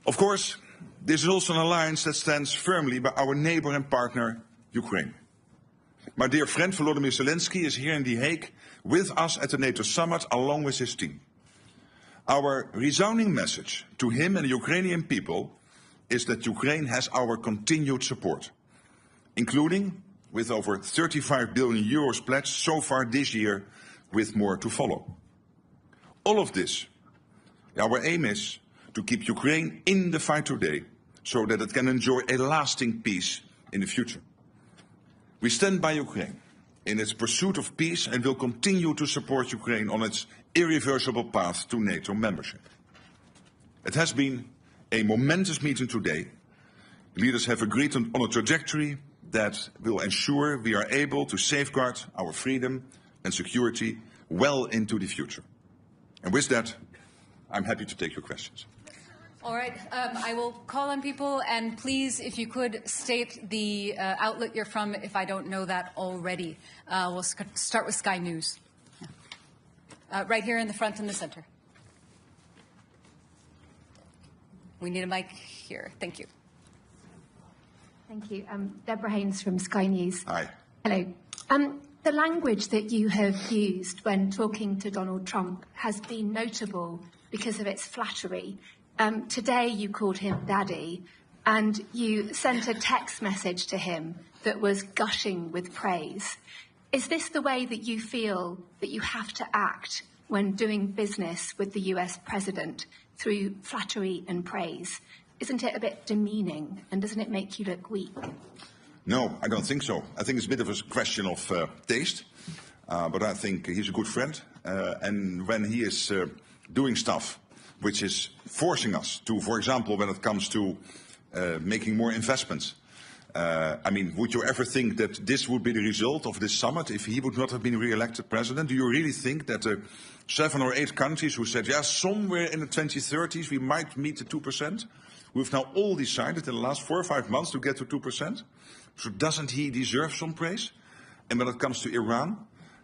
Of course, this is also an alliance that stands firmly by our neighbour and partner, Ukraine. My dear friend Volodymyr Zelensky is here in The Hague with us at the NATO summit along with his team. Our resounding message to him and the Ukrainian people is that Ukraine has our continued support, including with over 35 billion euros pledged so far this year, with more to follow. All of this, our aim is to keep Ukraine in the fight today so that it can enjoy a lasting peace in the future. We stand by Ukraine in its pursuit of peace and will continue to support Ukraine on its irreversible path to NATO membership. It has been a momentous meeting today. Leaders have agreed on a trajectory that will ensure we are able to safeguard our freedom and security well into the future. And with that, I'm happy to take your questions. All right, I will call on people, and please, if you could state the outlet you're from, if I don't know that already. We'll start with Sky News. Yeah. Right here in the front and the center. We need a mic here. Thank you. Thank you. Deborah Haynes from Sky News. Hi. Hello. The language that you have used when talking to Donald Trump has been notable because of its flattery. Today you called him Daddy, and you sent a text message to him that was gushing with praise. Is this the way that you feel that you have to act when doing business with the US president, through flattery and praise? Isn't it a bit demeaning, and doesn't it make you look weak? No, I don't think so. I think it's a bit of a question of taste, but I think he's a good friend. And when he is doing stuff which is forcing us to, for example, when it comes to making more investments, I mean, would you ever think that this would be the result of this summit if he would not have been re-elected president? Do you really think that 7 or 8 countries who said, yeah, somewhere in the 2030s we might meet the 2%, we've now all decided in the last 4 or 5 months to get to 2%? So doesn't he deserve some praise? And when it comes to Iran,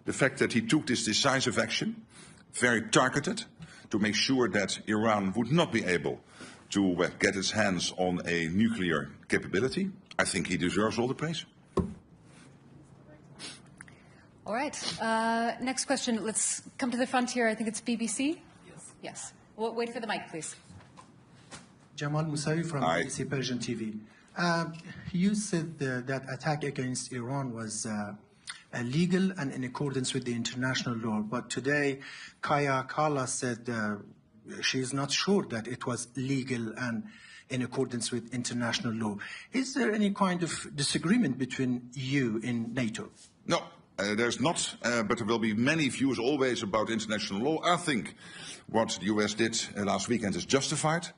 the fact that he took this decisive action, very targeted, to make sure that Iran would not be able to get its hands on a nuclear capability, I think he deserves all the praise. All right. Next question. Let's come to the front here. I think it's BBC. Yes. Yes. Well, wait for the mic, please. Jamal Musawi from BBC Persian TV. You said that attack against Iran was illegal and in accordance with the international law, but today Haya said she is not sure that it was legal and in accordance with international law. Is there any kind of disagreement between you in NATO? No, there's not, but there will be many views always about international law. I think what the US did last weekend is justified.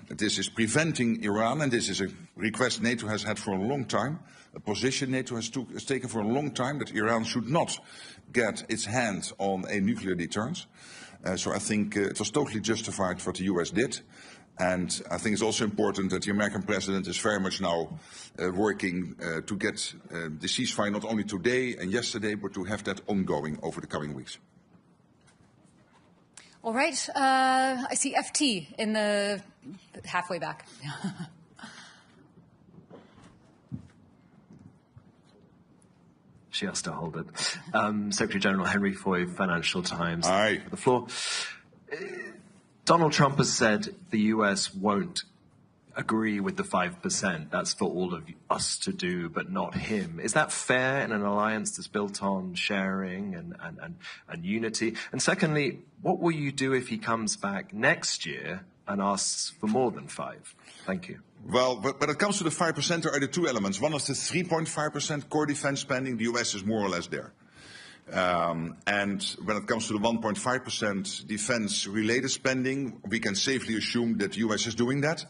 This is preventing Iran, and this is a request NATO has had for a long time, a position NATO has taken for a long time, that Iran should not get its hand on a nuclear deterrence. So I think it was totally justified what the US did. And I think it's also important that the American president is very much now working to get the ceasefire not only today and yesterday, but to have that ongoing over the coming weeks. All right. I see FT in the halfway back. She has to hold it. Secretary General Henry Foy, Financial Times. Aye. The floor. Donald Trump has said the US won't agree with the 5%. That's for all of us to do, but not him. Is that fair in an alliance that's built on sharing and unity? And secondly, what will you do if he comes back next year and asks for more than 5? Thank you. Well, but when it comes to the 5%, there are the two elements. One is the 3.5% core defense spending. The US is more or less there. And when it comes to the 1.5% defense-related spending, we can safely assume that the US is doing that.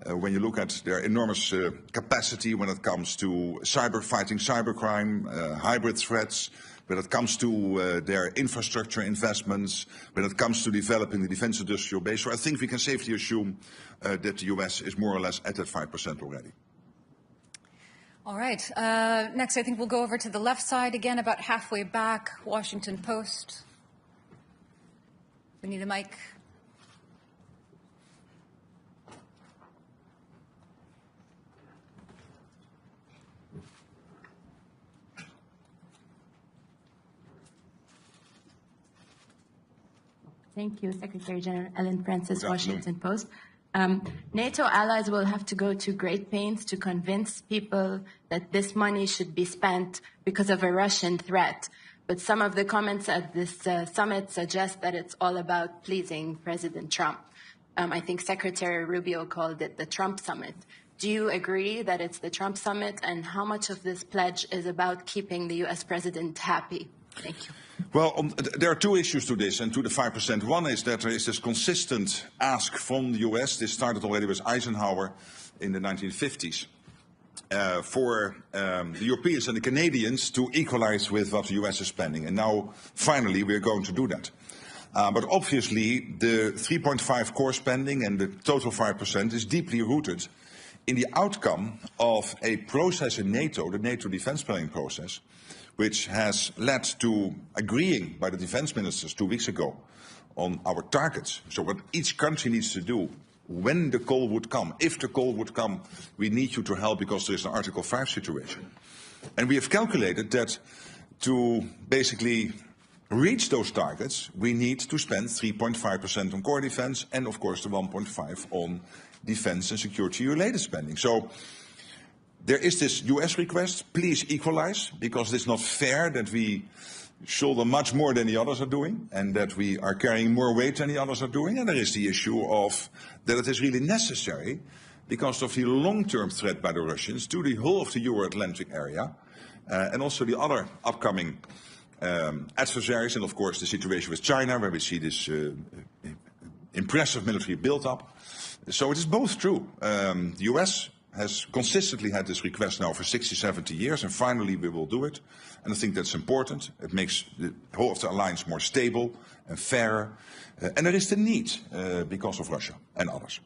When you look at their enormous capacity when it comes to fighting cybercrime, hybrid threats, when it comes to their infrastructure investments, when it comes to developing the defense industrial base. So I think we can safely assume that the US is more or less at that 5% already. All right. Next, I think we'll go over to the left side again, about halfway back, Washington Post. We need a mic. Thank you, Secretary General Ellen Francis, Washington Post. NATO allies will have to go to great pains to convince people that this money should be spent because of a Russian threat. But some of the comments at this summit suggest that it's all about pleasing President Trump. I think Secretary Rubio called it the Trump summit. Do you agree that it's the Trump summit? And how much of this pledge is about keeping the US president happy? Thank you. Well, there are two issues to this and to the 5%. One is that there is this consistent ask from the US. This started already with Eisenhower in the 1950s. For the Europeans and the Canadians to equalize with what the US is spending. And now, finally, we are going to do that. But obviously, the 3.5 core spending and the total 5% is deeply rooted in the outcome of a process in NATO, the NATO defense planning process, which has led to agreeing by the defense ministers 2 weeks ago on our targets. So what each country needs to do when the call would come. If the call would come, we need you to help because there is an Article 5 situation. And we have calculated that to basically reach those targets, we need to spend 3.5% on core defense and, of course, the 1.5% on defense and security-related spending. So there is this US request, please equalize, because it's not fair that we shoulder much more than the others are doing and that we are carrying more weight than the others are doing. And there is the issue of that it is really necessary because of the long-term threat by the Russians to the whole of the Euro-Atlantic area and also the other upcoming adversaries, and of course the situation with China, where we see this impressive military build-up. So it is both true. The US has consistently had this request now for 60, 70 years, and finally we will do it. And I think that's important. It makes the whole of the alliance more stable and fairer. And there is the need because of Russia and others.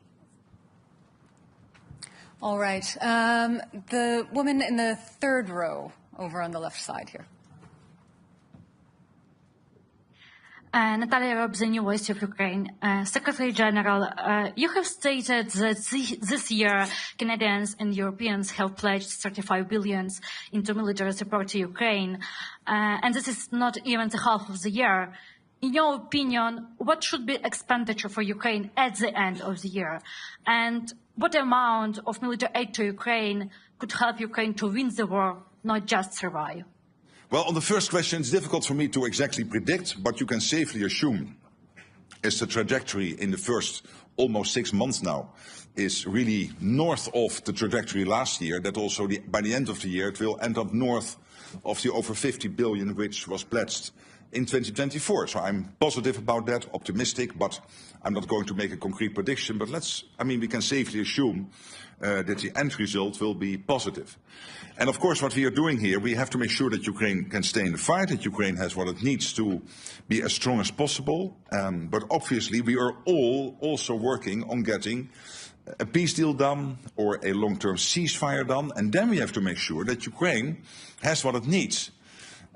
All right. The woman in the third row over on the left side here. Natalia Robb, the New Voice of Ukraine. Secretary General, you have stated that this year Canadians and Europeans have pledged 35 billion into military support to Ukraine, and this is not even the half of the year. In your opinion, what should be expenditure for Ukraine at the end of the year? And what amount of military aid to Ukraine could help Ukraine to win the war, not just survive? Well, on the first question, it's difficult for me to exactly predict, but you can safely assume as the trajectory in the first almost 6 months now is really north of the trajectory last year, that also by the end of the year it will end up north of the over 50 billion which was pledged in 2024. So I'm positive about that, optimistic, but I'm not going to make a concrete prediction. But we can safely assume that the end result will be positive. And of course, what we are doing here, we have to make sure that Ukraine can stay in the fight, that Ukraine has what it needs to be as strong as possible. But obviously, we are all also working on getting a peace deal done or a long-term ceasefire done. And then we have to make sure that Ukraine has what it needs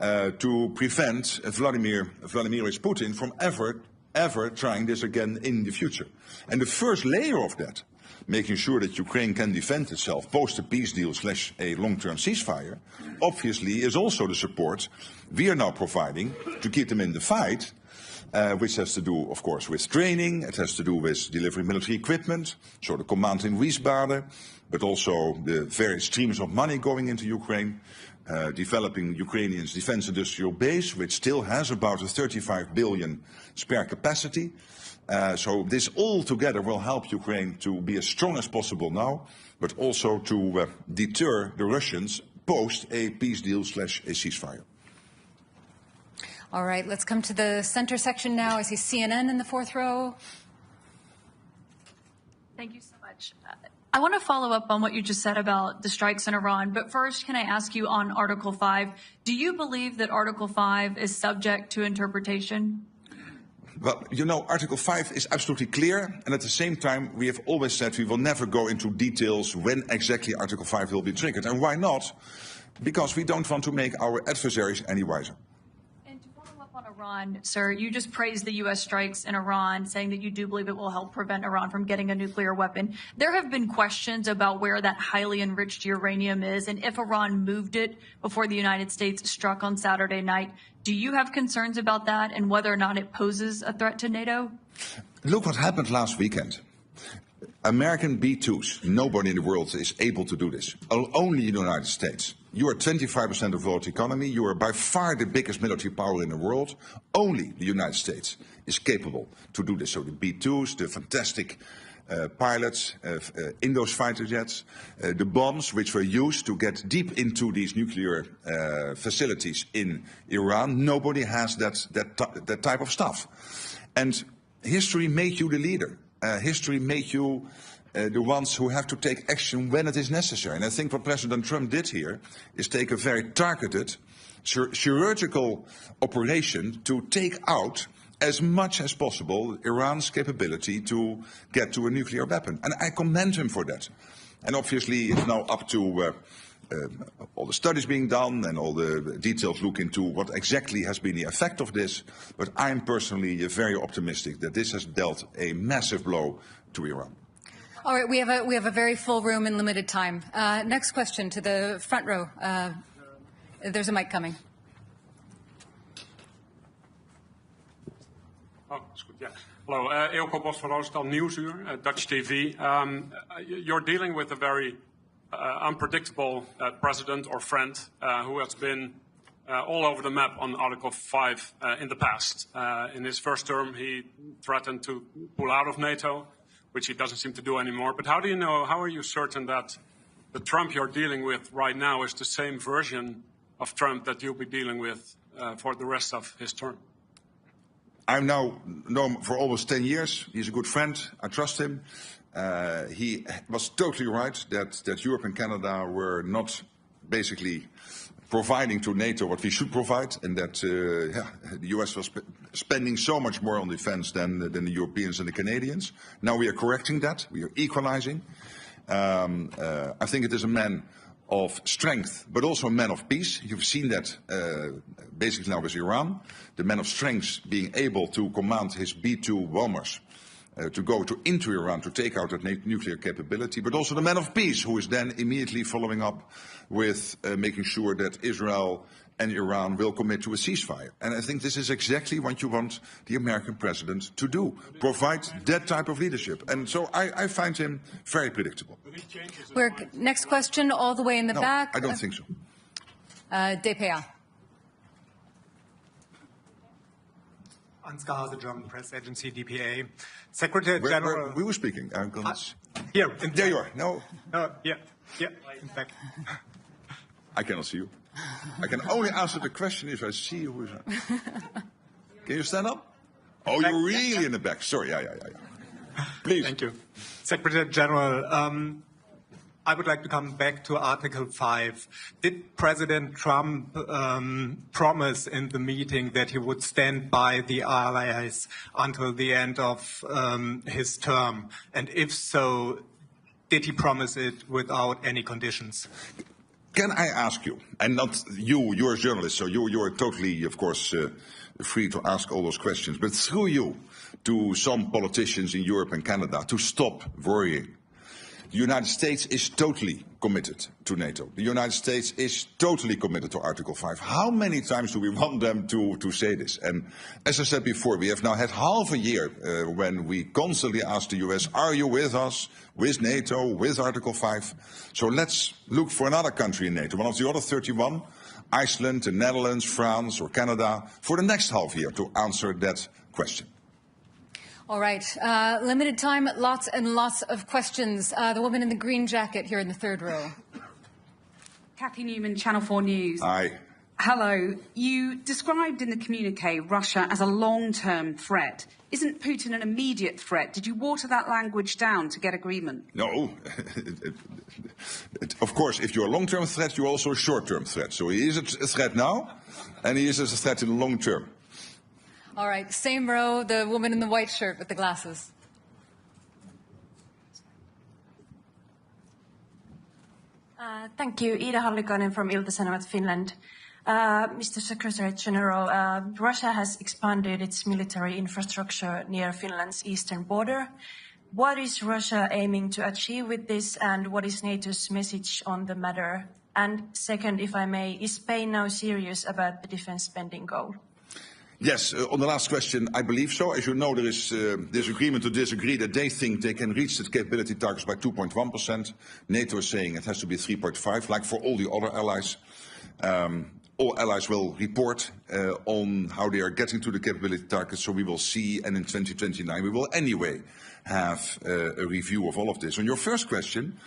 to prevent Vladimir Putin from ever trying this again in the future. And the first layer of that, making sure that Ukraine can defend itself post a peace deal / a long-term ceasefire, obviously is also the support we are now providing to keep them in the fight, which has to do, of course, with training, it has to do with delivering military equipment, so the command in Wiesbaden, but also the various streams of money going into Ukraine, developing Ukrainians' defense industrial base, which still has about a 35 billion spare capacity. So this all together will help Ukraine to be as strong as possible now, but also to deter the Russians post a peace deal / a ceasefire. All right, let's come to the center section now. I see CNN in the fourth row. Thank you so much. I want to follow up on what you just said about the strikes in Iran, but first, can I ask you on Article 5, do you believe that Article 5 is subject to interpretation? Well, Article 5 is absolutely clear, and at the same time, we have always said we will never go into details when exactly Article 5 will be triggered. And why not? Because we don't want to make our adversaries any wiser. And to follow up on Iran, sir, you just praised the U.S. strikes in Iran, saying that you do believe it will help prevent Iran from getting a nuclear weapon. There have been questions about where that highly enriched uranium is, and if Iran moved it before the United States struck on Saturday night. Do you have concerns about that and whether or not it poses a threat to NATO? Look what happened last weekend. American B-2s, nobody in the world is able to do this. Only the United States. You are 25% of the world economy. You are by far the biggest military power in the world. Only the United States is capable to do this. So the B-2s, the fantastic pilots in those fighter jets, the bombs which were used to get deep into these nuclear facilities in Iran. Nobody has that type of stuff. And history made you the leader. History made you the ones who have to take action when it is necessary. And I think what President Trump did here is take a very targeted, chirurgical operation to take out as much as possible Iran's capability to get to a nuclear weapon. And I commend him for that. And obviously it's now up to all the studies being done and all the detailed look into what exactly has been the effect of this. But I'm personally very optimistic that this has dealt a massive blow to Iran. All right, we have a very full room and limited time. Next question to the front row. There's a mic coming. Oh, that's good. Yeah. Hello, Eelco Bos van Roostal, Nieuwsuur, Dutch TV. You're dealing with a very unpredictable president or friend who has been all over the map on Article 5 in the past. In his first term, he threatened to pull out of NATO, which he doesn't seem to do anymore. But how are you certain that the Trump you're dealing with right now is the same version of Trump that you'll be dealing with for the rest of his term? I've now known him for almost 10 years. He's a good friend. I trust him. He was totally right that Europe and Canada were not basically providing to NATO what we should provide, and that the US was spending so much more on defense than the Europeans and the Canadians. Now we are correcting that. We are equalizing. I think it is a man of strength, but also a man of peace. You've seen that basically now with Iran. The man of strength being able to command his B-2 bombers to go into Iran to take out that nuclear capability, but also the man of peace who is then immediately following up with making sure that Israel and Iran will commit to a ceasefire. And I think this is exactly what you want the American president to do, provide that type of leadership. And so I find him very predictable. Next question, all the way in the back. I don't think so. DPA. Ansgar Hase, German press agency, DPA. Secretary General... We were speaking. Here. There you are. No. Yeah, in fact. I cannot see you. I can only answer the question if I see who is. Can you stand up? Oh, you're really in the back. Sorry. Yeah. Please. Thank you. Secretary General, I would like to come back to Article 5. Did President Trump promise in the meeting that he would stand by the allies until the end of his term? And if so, did he promise it without any conditions? Can I ask you, and not you, you're a journalist, so you are totally, of course, free to ask all those questions, but through you to some politicians in Europe and Canada to stop worrying. The United States is totally committed to NATO. The United States is totally committed to Article 5. How many times do we want them to say this? And as I said before, we have now had half a year when we constantly ask the US, are you with us, with NATO, with Article 5? So let's look for another country in NATO, one of the other 31, Iceland, the Netherlands, France or Canada, for the next half year to answer that question. All right. Limited time, lots and lots of questions. The woman in the green jacket here in the third row. Kathy Newman, Channel 4 News. Hi. Hello. You described in the communique Russia as a long-term threat. Isn't Putin an immediate threat? Did you water that language down to get agreement? No. Of course, if you're a long-term threat, you're also a short-term threat. So he is a threat now, and he is a threat in the long term. All right, same row, the woman in the white shirt with the glasses. Thank you. Ida Hallikainen from Ilta-Sanomat, Finland. Mr. Secretary General, Russia has expanded its military infrastructure near Finland's eastern border. What is Russia aiming to achieve with this, and what is NATO's message on the matter? And second, if I may, is Spain now serious about the defense spending goal? Yes, on the last question, I believe so. As you know, there is disagreement to disagree that they think they can reach the capability targets by 2.1%. NATO is saying it has to be 3.5%, like for all the other allies. All allies will report on how they are getting to the capability targets, so we will see, and in 2029 we will anyway have a review of all of this. On your first question,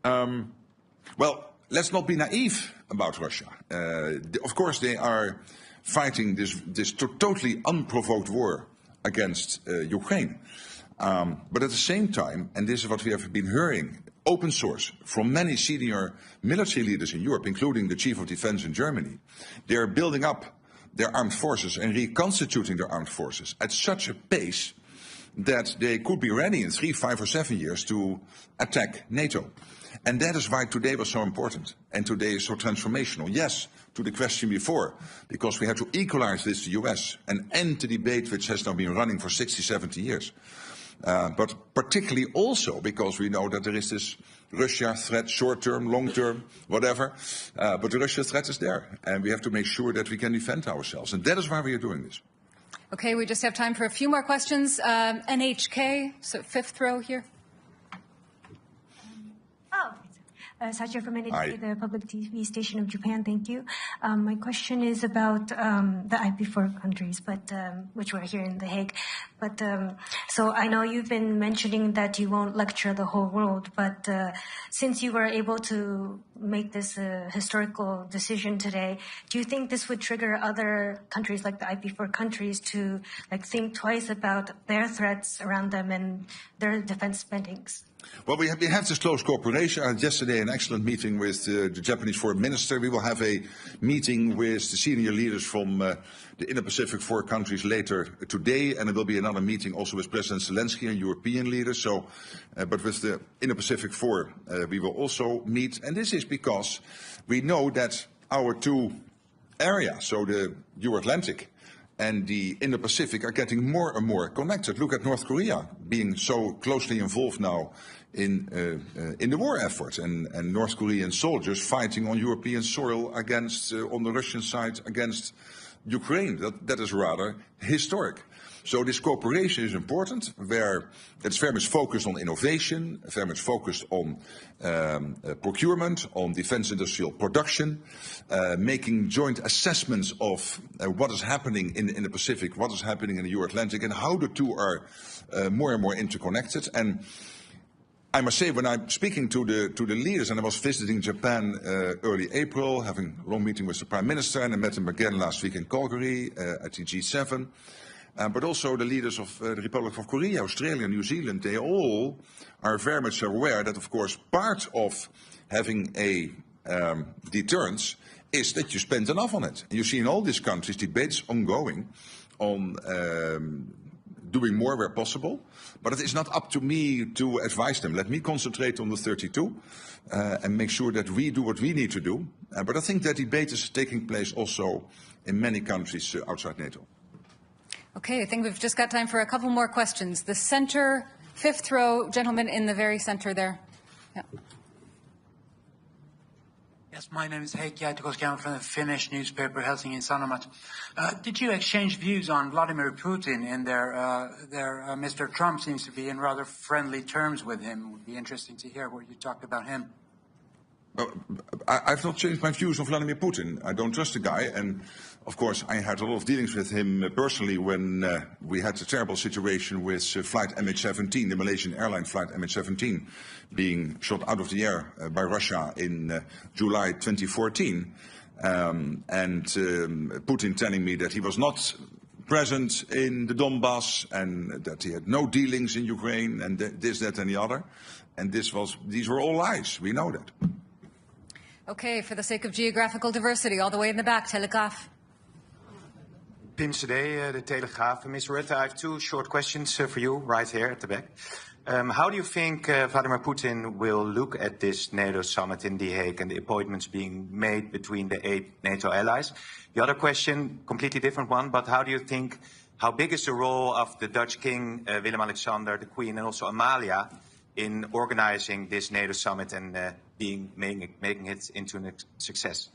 well, let's not be naive about Russia. Of course, they are fighting this totally unprovoked war against Ukraine. But at the same time, and this is what we have been hearing, open source from many senior military leaders in Europe, including the Chief of Defense in Germany, they are building up their armed forces and reconstituting their armed forces at such a pace that they could be ready in 3, 5 or 7 years to attack NATO. And that is why today was so important, and today is so transformational. Yes, to the question before, because we had to equalize this to the US and end the debate which has now been running for 60, 70 years. but particularly also because we know that there is this Russia threat, short-term, long-term, whatever, but the Russia threat is there, and we have to make sure that we can defend ourselves, and that is why we are doing this. Okay, we just have time for a few more questions. NHK, so fifth row here. Satya from NHK, the public TV station of Japan. Thank you. My question is about the IP4 countries, but which were here in The Hague. But so I know you've been mentioning that you won't lecture the whole world, but since you were able to make this historical decision today, do you think this would trigger other countries like the IP4 countries to think twice about their threats around them and their defense spendings? Well, we have this close cooperation. I had yesterday an excellent meeting with the Japanese foreign minister. We will have a meeting with the senior leaders from the Indo-Pacific 4 countries later today, and there will be another meeting also with President Zelensky and European leaders. So, but with the Indo-Pacific 4, we will also meet. And this is because we know that our two areas, so the Euro-Atlantic and the Indo-Pacific, are getting more and more connected. Look at North Korea being so closely involved now in the war effort, and North Korean soldiers fighting on European soil against, on the Russian side, against Ukraine. That is rather historic. So this cooperation is important, where it's very much focused on innovation, very much focused on procurement, on defense industrial production, making joint assessments of what is happening in the Pacific, what is happening in the Euro-Atlantic, and how the two are more and more interconnected. And I must say, when I'm speaking to the leaders, and I was visiting Japan early April, having a long meeting with the Prime Minister, and I met him again last week in Calgary at the G7, but also the leaders of the Republic of Korea, Australia, New Zealand, they all are very much aware that, of course, part of having a deterrence is that you spend enough on it. And you see in all these countries debates ongoing on doing more where possible, but it is not up to me to advise them. Let me concentrate on the 32 and make sure that we do what we need to do. But I think that debate is taking place also in many countries outside NATO. Okay, I think we've just got time for a couple more questions. The center, fifth row, gentleman in the very center there. Yeah. Yes, my name is Haya from the Finnish newspaper Helsingin Sanomat. Did you exchange views on Vladimir Putin and Mr. Trump seems to be in rather friendly terms with him? It would be interesting to hear what you talked about him. I've not changed my views on Vladimir Putin. I don't trust the guy, and of course I had a lot of dealings with him personally when we had a terrible situation with flight MH17, the Malaysian airline flight MH17, being shot out of the air by Russia in July 2014, and Putin telling me that he was not present in the Donbass and that he had no dealings in Ukraine and this, that and the other, and these were all lies. We know that. Okay, for the sake of geographical diversity, all the way in the back, Telegraaf. Pim Cedee, the Telegraaf. Ms. Rutte, I have two short questions for you right here at the back. How do you think Vladimir Putin will look at this NATO summit in The Hague and the appointments being made between the 8 NATO allies? The other question, completely different one, but how big is the role of the Dutch King, Willem-Alexander, the Queen, and also Amalia in organizing this NATO summit and making it into a success?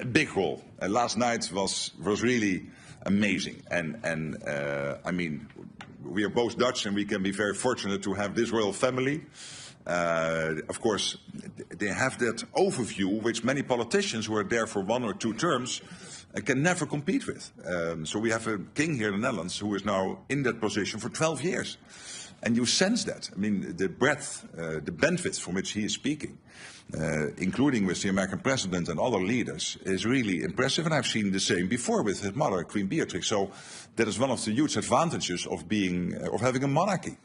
A big role. Last night was really amazing, and I mean, we are both Dutch, and we can be very fortunate to have this royal family. Of course, they have that overview which many politicians who are there for 1 or 2 terms can never compete with. So we have a king here in the Netherlands who is now in that position for 12 years. And you sense that. I mean, the breadth, the benefits from which he is speaking, including with the American president and other leaders, is really impressive. And I've seen the same before with his mother, Queen Beatrix. So that is one of the huge advantages of having a monarchy.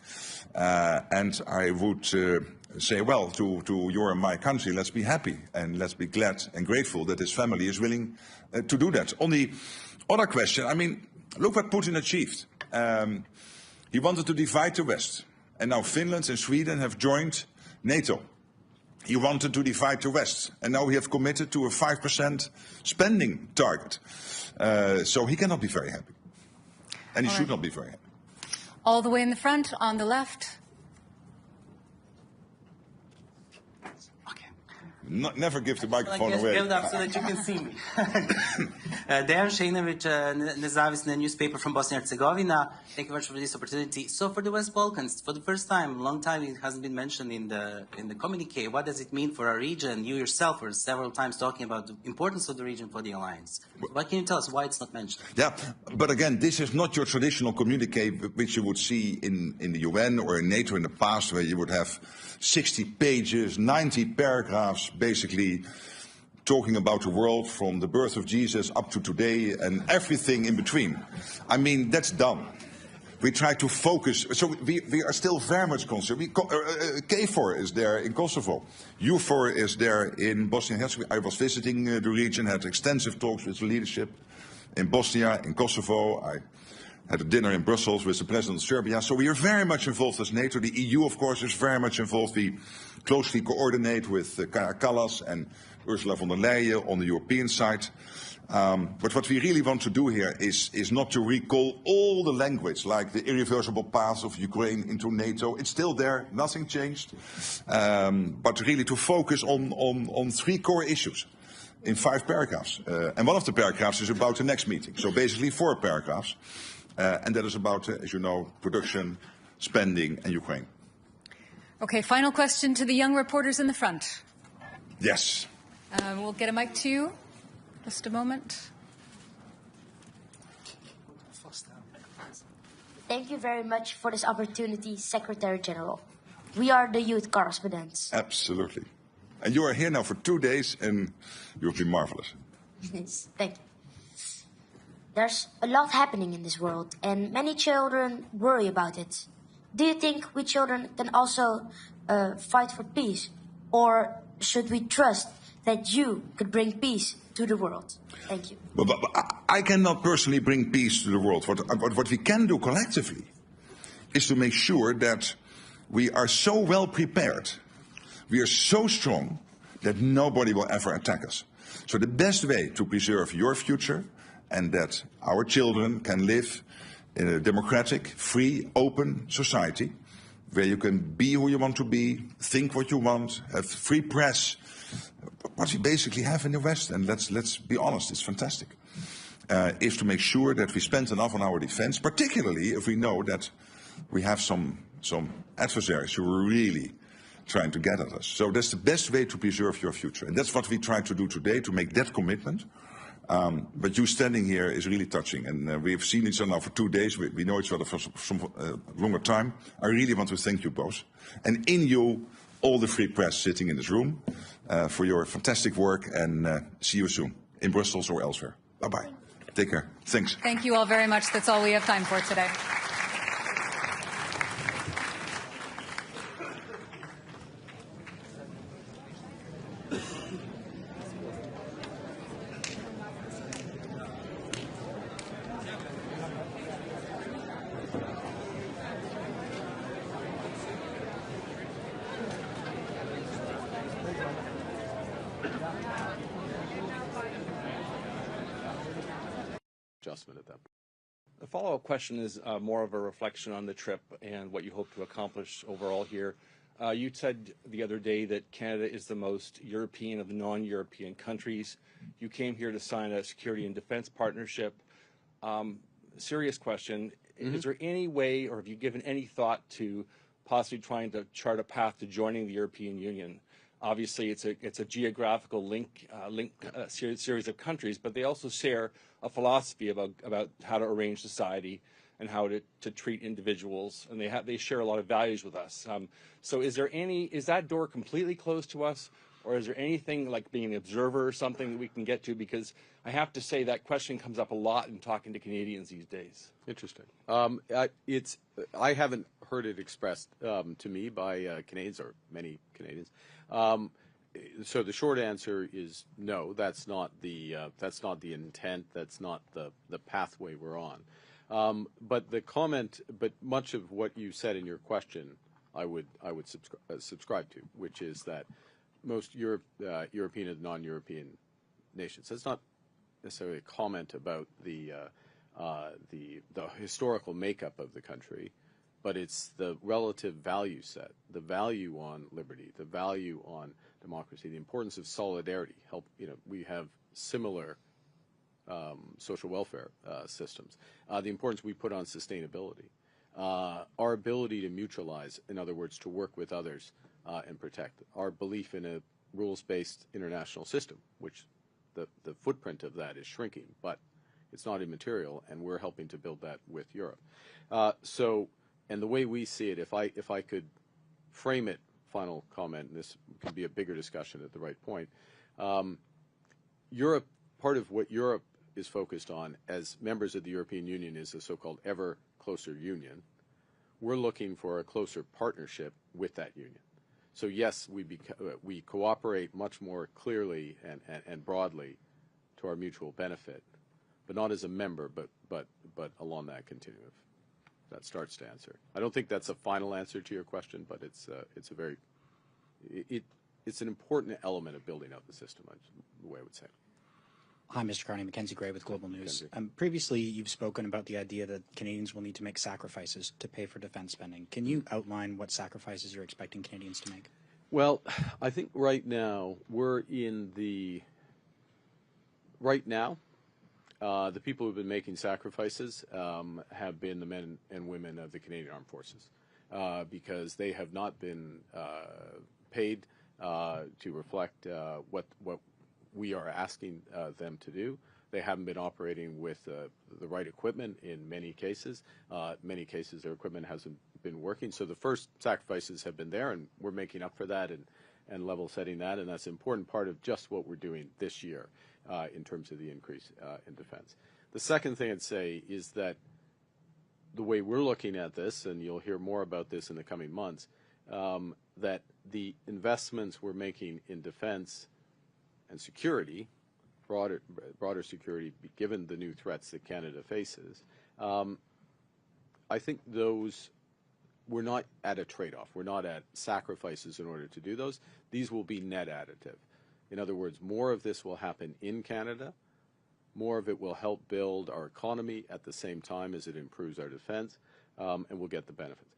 And I would say, well, to your and my country, let's be happy and let's be glad and grateful that his family is willing to do that. On the other question, I mean, look what Putin achieved. He wanted to divide the West, and now Finland and Sweden have joined NATO. He wanted to divide the West, and now we have committed to a 5% spending target. So he cannot be very happy, and he should not be very happy. All the way in the front, on the left. Never give the microphone away. Give it up so that you can see me. Dejan Šejnović, Nezavisne newspaper from Bosnia and Herzegovina. Thank you very much for this opportunity. So for the West Balkans, for the first time, long time, it hasn't been mentioned in the communique. What does it mean for our region? You yourself were several times talking about the importance of the region for the alliance. So what can you tell us why it's not mentioned? Yeah, but again, this is not your traditional communique which you would see in the UN or in NATO in the past, where you would have 60 pages, 90 paragraphs, basically talking about the world from the birth of Jesus up to today and everything in between. I mean, that's done. We try to focus. So we are still very much concerned. KFOR is there in Kosovo. UFOR is there in Bosnia and Herzegovina. I was visiting the region, had extensive talks with the leadership in Bosnia, in Kosovo. I had a dinner in Brussels with the president of Serbia. So we are very much involved as NATO. The EU, of course, is very much involved. We closely coordinate with Kaja Kallas and Ursula von der Leyen on the European side. But what we really want to do here is not to recall all the language, like the irreversible path of Ukraine into NATO. It's still there, nothing changed. But really to focus on three core issues in 5 paragraphs. And one of the paragraphs is about the next meeting. So basically 4 paragraphs. And that is about, as you know, production, spending, and Ukraine. Okay, final question to the young reporters in the front. Yes. We'll get a mic to you. Just a moment. Thank you very much for this opportunity, Secretary General. We are the youth correspondents. Absolutely. And you are here now for 2 days, and you've been marvelous. Yes, thank you. There's a lot happening in this world, and many children worry about it. Do you think we children can also fight for peace? Or should we trust that you could bring peace to the world? Thank you. But I cannot personally bring peace to the world. What we can do collectively is to make sure that we are so well prepared, we are so strong, that nobody will ever attack us. So the best way to preserve your future and that our children can live in a democratic, free, open society where you can be who you want to be, think what you want, have free press, what we basically have in the West, and let's be honest, it's fantastic, is to make sure that we spend enough on our defense, particularly if we know that we have some adversaries who are really trying to get at us. So that's the best way to preserve your future. And that's what we try to do today, to make that commitment. But you standing here is really touching, and we've seen each other now for 2 days. We know each other for some longer time. I really want to thank you both, and in you, all the free press sitting in this room, for your fantastic work, and see you soon in Brussels or elsewhere. Bye-bye. Take care. Thanks. Thank you all very much. That's all we have time for today. Adjustment at that point. The follow-up question is more of a reflection on the trip and what you hope to accomplish overall here. You said the other day that Canada is the most European of the non-European countries. You came here to sign a security and defense partnership. Serious question. Mm-hmm. Is there any way, or have you given any thought to possibly trying to chart a path to joining the European Union? Obviously, it's a geographical series of countries, but they also share a philosophy about how to arrange society and how to treat individuals, and they share a lot of values with us. So is that door completely closed to us, or is there anything like being an observer or something that we can get to? Because I have to say that question comes up a lot in talking to Canadians these days. Interesting. I haven't heard it expressed to me by Canadians, or many Canadians. So the short answer is no. That's not the intent. That's not the pathway we're on. But much of what you said in your question, I would subscribe to, which is that most European and non-European nations. That's not necessarily a comment about the historical makeup of the country, but it's the relative value set, the value on liberty, the value on democracy, the importance of solidarity. We have similar social welfare systems. The importance we put on sustainability, our ability to mutualize, in other words, to work with others and protect, our belief in a rules-based international system, which the footprint of that is shrinking, but it's not immaterial, and we're helping to build that with Europe. And the way we see it, if I could frame it, final comment, and this could be a bigger discussion at the right point, Europe, part of what Europe is focused on as members of the European Union is a so-called ever closer union. We're looking for a closer partnership with that union. So yes, we cooperate much more clearly and broadly to our mutual benefit, but not as a member, but along that continuum. That starts to answer. I don't think that's a final answer to your question, but it's an important element of building out the system, the way I would say it. Hi, Mr. Carney. Mackenzie Gray with Global News. Previously, you've spoken about the idea that Canadians will need to make sacrifices to pay for defense spending. Can you outline what sacrifices you're expecting Canadians to make? Well, I think right now we're in the the people who've been making sacrifices have been the men and women of the Canadian Armed Forces because they have not been paid to reflect what we are asking them to do. They haven't been operating with the right equipment in many cases. Many cases their equipment hasn't been working. So the first sacrifices have been there, and we're making up for that and level setting that, and that's an important part of just what we're doing this year in terms of the increase in defense. The second thing I'd say is that the way we're looking at this, and you'll hear more about this in the coming months, that the investments we're making in defense and security, broader security, given the new threats that Canada faces, I think those, we're not at a trade-off. We're not at sacrifices in order to do those. These will be net additive. In other words, more of this will happen in Canada. More of it will help build our economy at the same time as it improves our defense, and we'll get the benefits.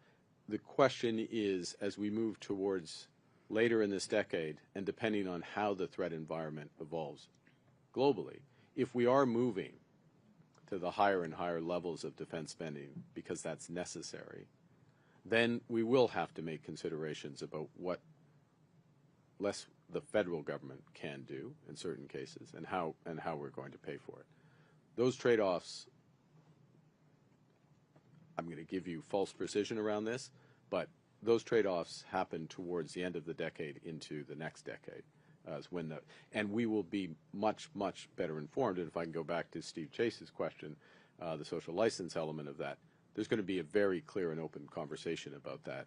The question is, as we move towards later in this decade, and depending on how the threat environment evolves globally, if we are moving to the higher and higher levels of defense spending because that's necessary, then we will have to make considerations about what less the federal government can do in certain cases and how we're going to pay for it. Those trade-offs, I'm going to give you false precision around this, but those trade-offs happen towards the end of the decade into the next decade, and we will be much, much better informed. And if I can go back to Steve Chase's question, the social license element of that, there's going to be a very clear and open conversation about that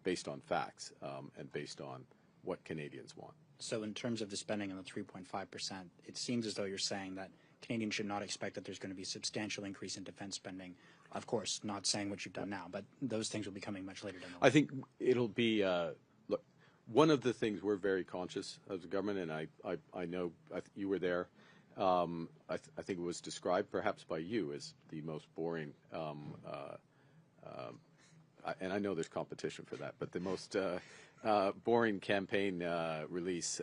based on facts and based on what Canadians want. So in terms of the spending on the 3.5%, it seems as though you're saying that Canadians should not expect that there's going to be a substantial increase in defense spending. Of course, not saying what you've done now, but those things will be coming much later down the line. I think it'll be, look, one of the things we're very conscious of the government, and I know you were there, I think it was described perhaps by you as the most boring, and I know there's competition for that, but the most boring campaign release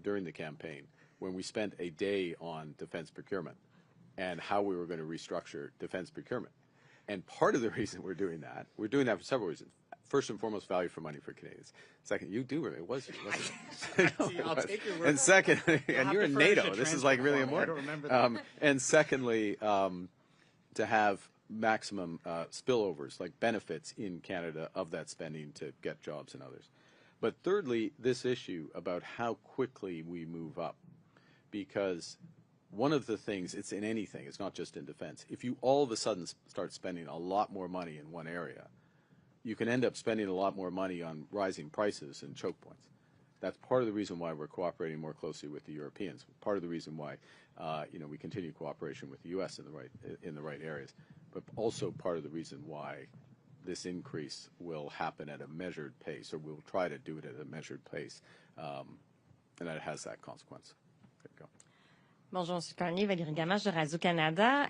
during the campaign when we spent a day on defense procurement and how we were going to restructure defense procurement. And part of the reason we're doing that for several reasons. First and foremost, value for money for Canadians. Second, you do remember, it was you, wasn't it? I'll take your word. And second, and you're in NATO. This is like really important. I don't remember that. And secondly, to have maximum spillovers, like benefits in Canada of that spending to get jobs and others. But thirdly, this issue about how quickly we move up, because one of the things, it's in anything, it's not just in defense, if you all of a sudden start spending a lot more money in one area, you can end up spending a lot more money on rising prices and choke points. That's part of the reason why we're cooperating more closely with the Europeans. Part of the reason why, we continue cooperation with the U.S. in the right areas, but also part of the reason why this increase will happen at a measured pace, or we'll try to do it at a measured pace, and that it has that consequence. There you go. Bonjour, M. Carney, Valérie Gamache de Radio-Canada.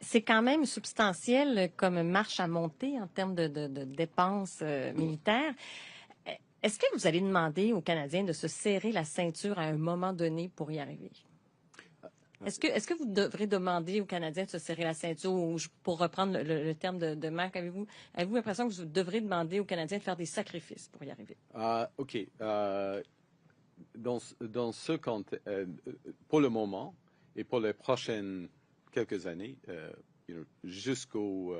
C'est quand même substantiel comme marche à monter en termes de dépenses militaires. Est-ce que vous allez demander aux Canadiens de se serrer la ceinture à un moment donné pour y arriver? Est-ce que vous devrez demander aux Canadiens de se serrer la ceinture, ou pour reprendre le terme de Marc, avez-vous l'impression que vous devrez demander aux Canadiens de faire des sacrifices pour y arriver? OK. Dans ce contexte, pour le moment et pour les prochaines quelques années, jusqu'au...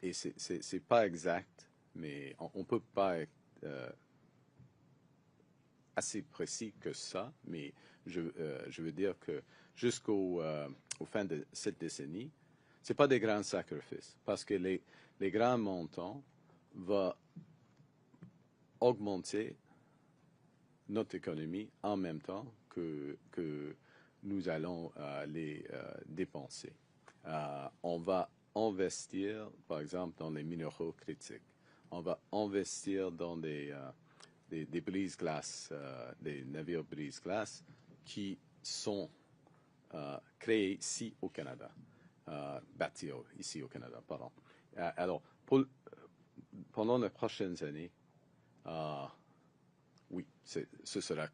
et c'est pas exact, mais on peut pas être assez précis que ça, mais je veux dire que jusqu'au fin de cette décennie, c'est pas des grands sacrifices, parce que les grands montants vont augmenter notre économie en même temps que nous allons les dépenser. On va investir, par exemple, dans les minéraux critiques. On va investir dans des brise-glaces, des navires brise-glaces qui sont créés ici au Canada, bâtis ici au Canada, pardon. Alors, pendant les prochaines années, oui, ce sera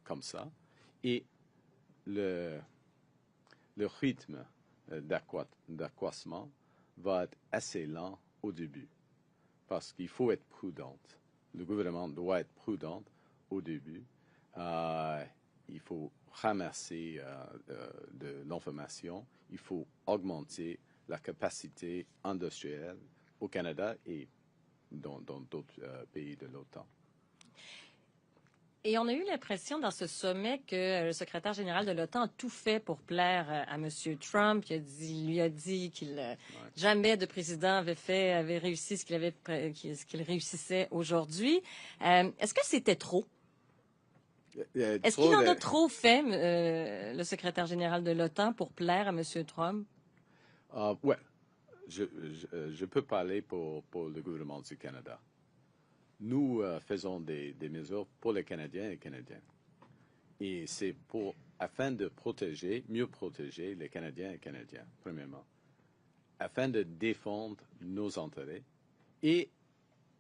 comme ça. Et le rythme d'accroissement va être assez lent au début, parce qu'il faut être prudent. Le gouvernement doit être prudent au début. Il faut ramasser de l'information. Il faut augmenter la capacité industrielle au Canada et dans d'autres pays de l'OTAN. Et on a eu l'impression dans ce sommet que le secrétaire général de l'OTAN a tout fait pour plaire à M. Trump. Il lui a dit qu'il jamais de président avait réussi ce qu'il réussissait aujourd'hui. Est-ce que c'était trop? Est-ce qu'il en a trop fait, le secrétaire général de l'OTAN, pour plaire à M. Trump? Ouais, je peux parler pour le gouvernement du Canada. Nous faisons des mesures pour les Canadiens et Canadiennes. Et c'est afin de mieux protéger les Canadiens et Canadiennes, premièrement, afin de défendre nos intérêts et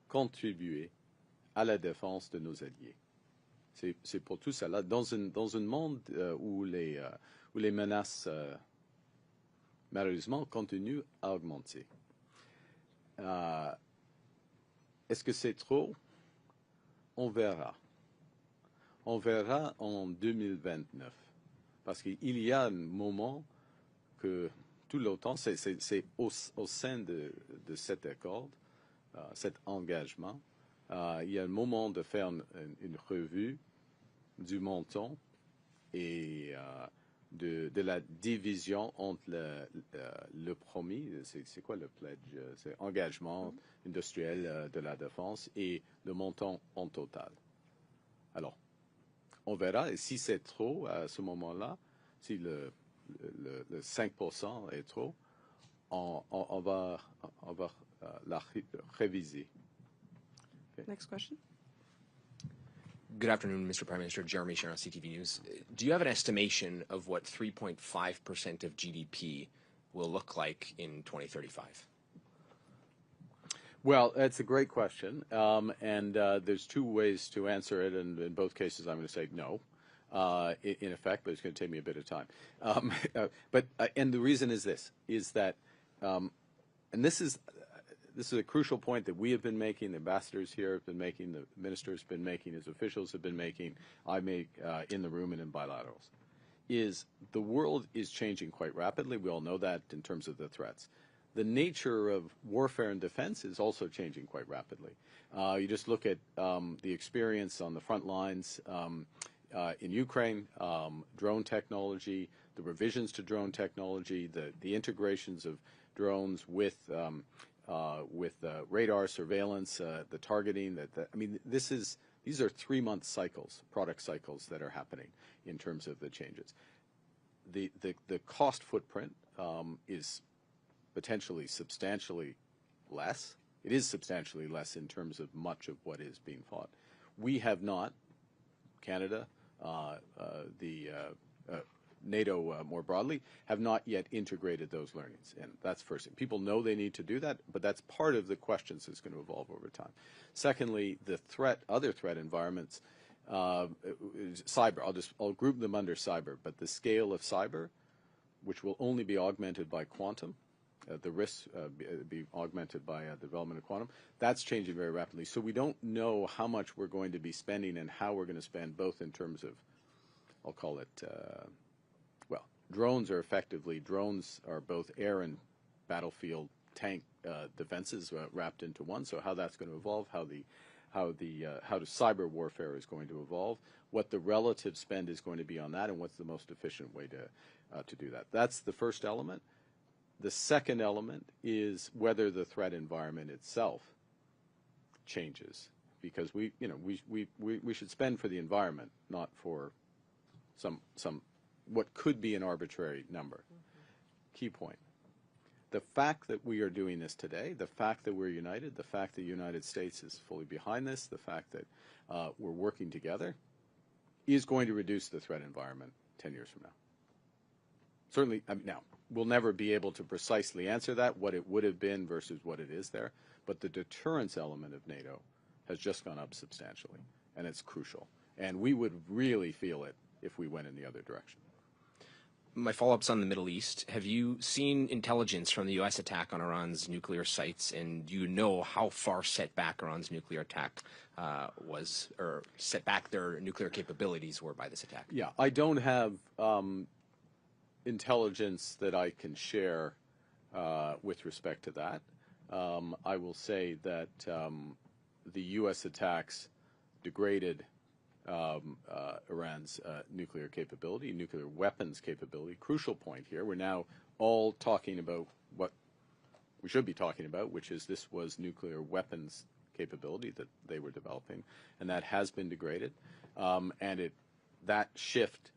contribuer à la défense de nos alliés. C'est pour tout cela. Dans un monde où les menaces, malheureusement, continuent à augmenter. Est-ce que c'est trop? On verra. On verra en 2029. Parce qu'il y a un moment que tout l'OTAN, c'est au sein de cet accord, cet engagement, il y a un moment de faire une revue du montant et de la division entre le promis, c'est quoi le pledge? C'est engagement industriel de la défense et le montant en total. Alors, on verra, et si c'est trop à ce moment-là, si le 5% est trop, on va la réviser. Okay. Next question. Good afternoon, Mr. Prime Minister. Jeremy Sharon, CTV News. Do you have an estimation of what 3.5% of GDP will look like in 2035? Well, that's a great question, and there's two ways to answer it, and in both cases I'm going to say no, in effect, but it's going to take me a bit of time. And the reason is this, is that, and this is a crucial point that we have been making, the ambassadors here have been making, the ministers have been making, his officials have been making, I make in the room and in bilaterals, is the world is changing quite rapidly. We all know that in terms of the threats. The nature of warfare and defense is also changing quite rapidly. You just look at the experience on the front lines in Ukraine, drone technology, the revisions to drone technology, the integrations of drones with radar surveillance, the targeting. I mean, these are 3-month cycles, product cycles that are happening in terms of the changes. The cost footprint is potentially substantially less. It is substantially less in terms of much of what is being fought. We have not, Canada, the NATO more broadly, have not yet integrated those learnings. And that's first thing. People know they need to do that, but that's part of the questions that's going to evolve over time. Secondly, the other threat environments, cyber, I'll group them under cyber, but the scale of cyber, which will only be augmented by quantum, the risks be augmented by the development of quantum, that's changing very rapidly. So we don't know how much we're going to be spending and how we're going to spend, both in terms of, I'll call it, drones are both air and battlefield tank defenses wrapped into one. So how that's going to evolve, how the cyber warfare is going to evolve, what the relative spend is going to be on that, and what's the most efficient way to do that. That's the first element. The second element is whether the threat environment itself changes, because we should spend for the environment, not for some what could be an arbitrary number. Key point. The fact that we are doing this today, the fact that we're united, the fact that the United States is fully behind this, the fact that we're working together, is going to reduce the threat environment 10 years from now. Certainly, now, we'll never be able to precisely answer that, what it would have been versus what it is there, but the deterrence element of NATO has just gone up substantially, and it's crucial. And we would really feel it if we went in the other direction. My follow-up's on the Middle East. Have you seen intelligence from the U.S. attack on Iran's nuclear sites, and do you know how far set back Iran's nuclear attack was, or set back their nuclear capabilities were by this attack? Yeah, I don't have intelligence that I can share with respect to that. I will say that the U.S. attacks degraded Iran's nuclear capability, nuclear weapons capability. Crucial point here. We're now all talking about what we should be talking about, which is this was nuclear weapons capability that they were developing, and that has been degraded. And that shift,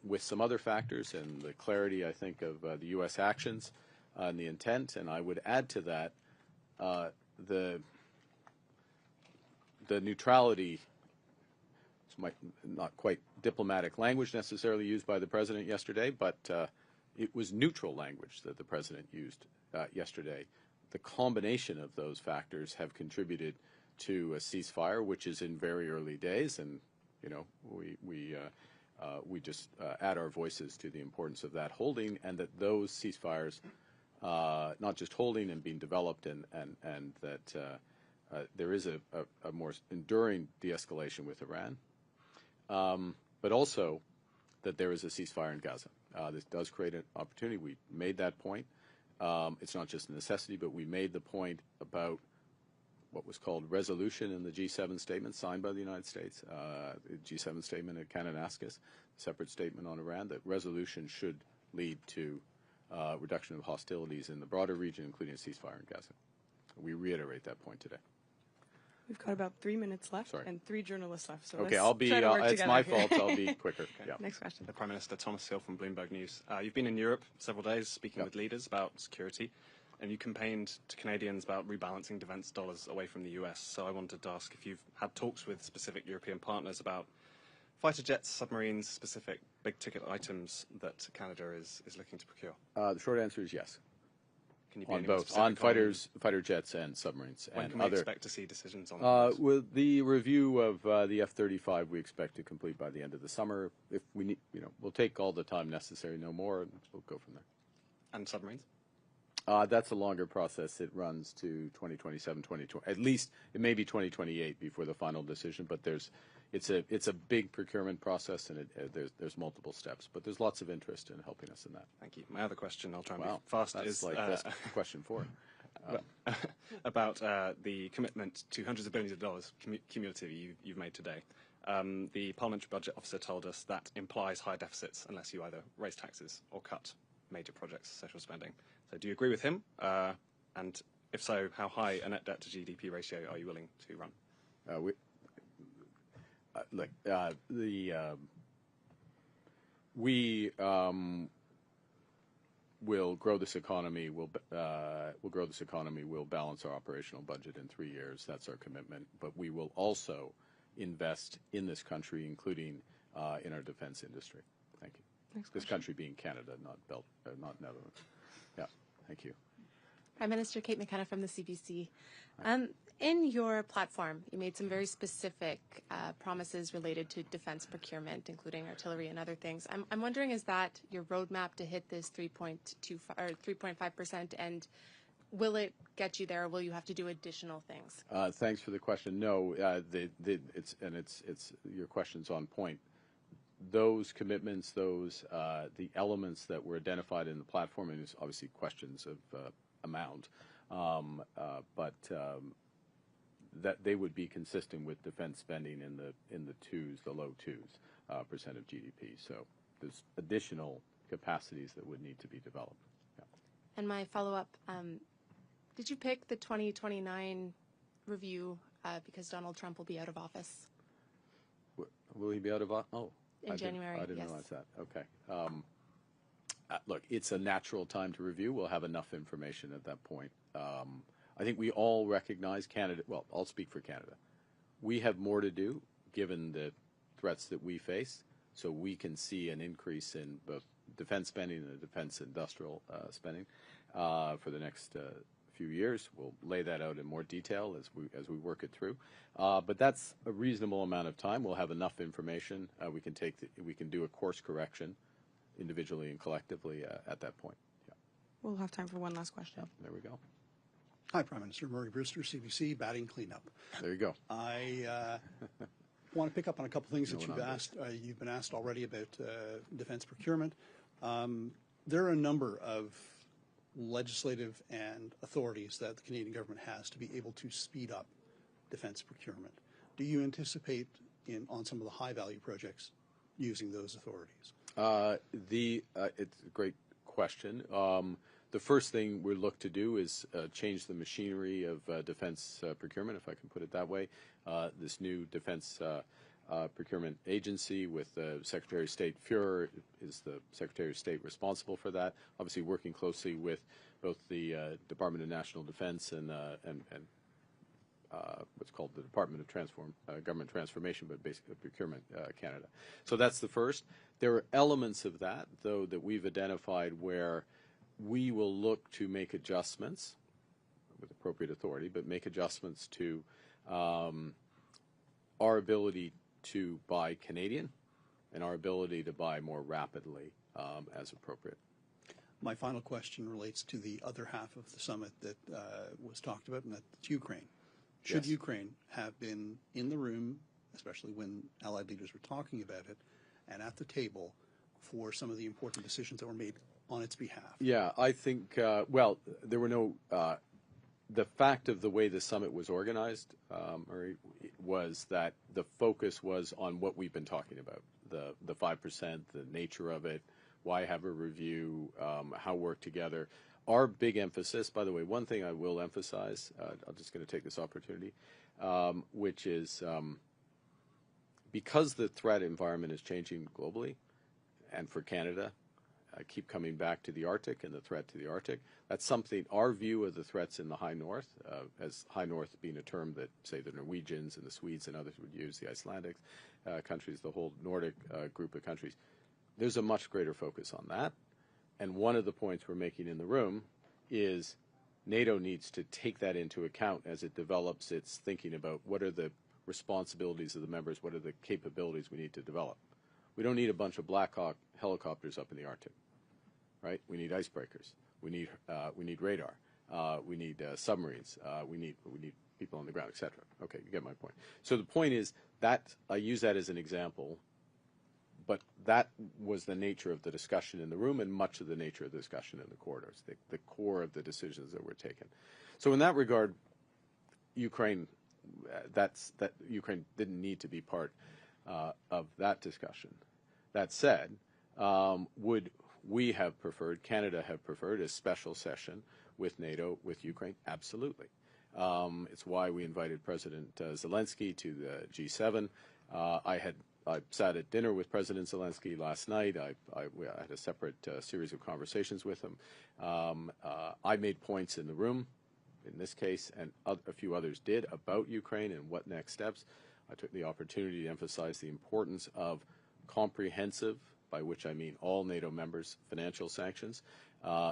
with some other factors and the clarity, I think, of the U.S. actions and the intent, and I would add to that the neutrality, not quite diplomatic language necessarily used by the president yesterday, but it was neutral language that the president used yesterday. The combination of those factors have contributed to a ceasefire, which is in very early days, and we just add our voices to the importance of that holding, and that those ceasefires, not just holding and being developed, and that there is a more enduring de-escalation with Iran. But also that there is a ceasefire in Gaza. This does create an opportunity. We made that point. It's not just a necessity, but we made the point about what was called resolution in the G7 statement signed by the United States, the G7 statement at Kananaskis, separate statement on Iran, that resolution should lead to reduction of hostilities in the broader region, including a ceasefire in Gaza. We reiterate that point today. We've got about 3 minutes left and 3 journalists left. So okay, I'll be. It's my fault. I'll be quicker. Okay. Yeah. Next question. The Prime Minister Thomas Hill from Bloomberg News. You've been in Europe several days speaking with leaders about security, and you campaigned to Canadians about rebalancing defence dollars away from the US. So I wanted to ask if you've had talks with specific European partners about fighter jets, submarines, specific big-ticket items that Canada is looking to procure. The short answer is yes. Can you be on both, on fighter jets and submarines. When and can we other, expect to see decisions on those? With the review of the F-35, we expect to complete by the end of the summer. If we need, we'll take all the time necessary, no more, and we'll go from there. And submarines? That's a longer process. It runs to 2027, 2020. At least it may be 2028 before the final decision. But it's a big procurement process, and there's multiple steps. But there's lots of interest in helping us in that. Thank you. My other question, I'll try and be fast. That's that's question 4. About the commitment to hundreds of billions of dollars cumulatively you've made today. The Parliamentary Budget Officer told us that implies high deficits unless you either raise taxes or cut major projects, social spending. So do you agree with him? And if so, how high a net debt to GDP ratio are you willing to run? We will grow this economy. We'll grow this economy. We'll balance our operational budget in 3 years. That's our commitment. But we will also invest in this country, including in our defense industry. Thank you. This country being Canada, not Netherlands. Yeah, thank you. Prime Minister Kate McKenna from the CBC. In your platform, you made some very specific promises related to defense procurement, including artillery and other things. I'm wondering, is that your roadmap to hit this 3.5%, and will it get you there, or will you have to do additional things? Thanks for the question. No, it's your question's on point. Those commitments, the elements that were identified in the platform, and it's obviously questions of amount, but that they would be consistent with defense spending in the low twos percent of GDP. So there's additional capacities that would need to be developed. Yeah. And my follow-up, did you pick the 2029 review because Donald Trump will be out of office? Will he be out of office? Oh, in January. I didn't yes. realize that. Okay. Look, it's a natural time to review. We'll have enough information at that point. I think we all recognize Canada. Well, I'll speak for Canada. We have more to do given the threats that we face, so we can see an increase in both defense spending and defense industrial spending for the next few years. We'll lay that out in more detail as we work it through. But that's a reasonable amount of time. We'll have enough information. We can do a course correction individually and collectively at that point. Yeah. We'll have time for one last question. There we go. Hi, Prime Minister. Murray Brewster, CBC, batting cleanup. There you go. I want to pick up on a couple things that you've been asked already about defense procurement. There are a number of legislative and authorities that the Canadian government has to be able to speed up defense procurement. Do you anticipate on some of the high-value projects using those authorities? It's a great question. The first thing we look to do is change the machinery of defense procurement, if I can put it that way. This new defense procurement agency with Secretary of State Fuhrer is the Secretary of State responsible for that, obviously working closely with both the Department of National Defense and what's called the Department of Government Transformation, but basically Procurement Canada. So that's the first. There are elements of that, though, that we've identified where we will look to make adjustments with appropriate authority, but make adjustments to our ability to buy Canadian and our ability to buy more rapidly as appropriate. My final question relates to the other half of the summit that was talked about, and that's Ukraine. Should Yes. Ukraine have been in the room, especially when Allied leaders were talking about it, and at the table for some of the important decisions that were made on its behalf? Yeah, I think, well, there were no, the fact of the way the summit was organized, Murray, was that the focus was on what we've been talking about, the 5%, the nature of it, why have a review, how work together. Our big emphasis, by the way, one thing I will emphasize, I'm just going to take this opportunity, which is because the threat environment is changing globally, and for Canada, I keep coming back to the Arctic and the threat to the Arctic. That's something, our view of the threats in the High North, as High North being a term that, say, the Norwegians and the Swedes and others would use, the Icelandic countries, the whole Nordic group of countries. There's a much greater focus on that. And one of the points we're making in the room is NATO needs to take that into account as it develops its thinking about what are the responsibilities of the members, what are the capabilities we need to develop. We don't need a bunch of Black Hawk helicopters up in the Arctic, right? We need icebreakers. We need radar. We need submarines. We need people on the ground, etc. Okay, you get my point. So the point is that I use that as an example, but that was the nature of the discussion in the room and much of the nature of the discussion in the corridors, the core of the decisions that were taken. So in that regard, Ukraine, Ukraine didn't need to be part of that discussion. That said, would we have preferred, Canada have preferred, a special session with NATO, with Ukraine? Absolutely. It's why we invited President Zelensky to the G7. I sat at dinner with President Zelensky last night. I had a separate series of conversations with him. I made points in the room, in this case, and a few others did, about Ukraine and what next steps. I took the opportunity to emphasize the importance of comprehensive by which I mean all NATO members, financial sanctions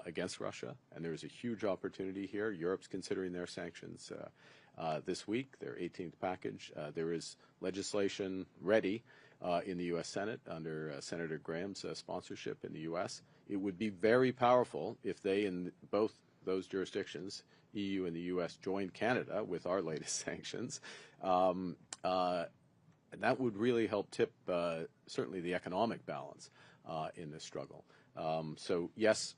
against Russia. And there is a huge opportunity here. Europe's considering their sanctions this week, their 18th package. There is legislation ready in the U.S. Senate under Senator Graham's sponsorship in the U.S. It would be very powerful if they, in both those jurisdictions, EU and the U.S., joined Canada with our latest sanctions. That would really help tip certainly the economic balance in this struggle. So yes,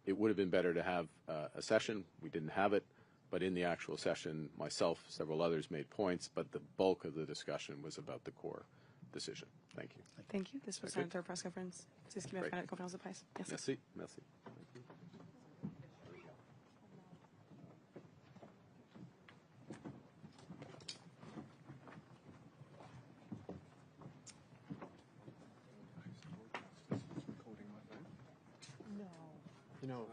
it would have been better to have a session. We didn't have it, but in the actual session, myself, several others made points, but the bulk of the discussion was about the core decision. Thank you. Thank you. This was our third press conference. C'est ce qui va faire la conférence de presse. Merci. Merci. Thank you. You know,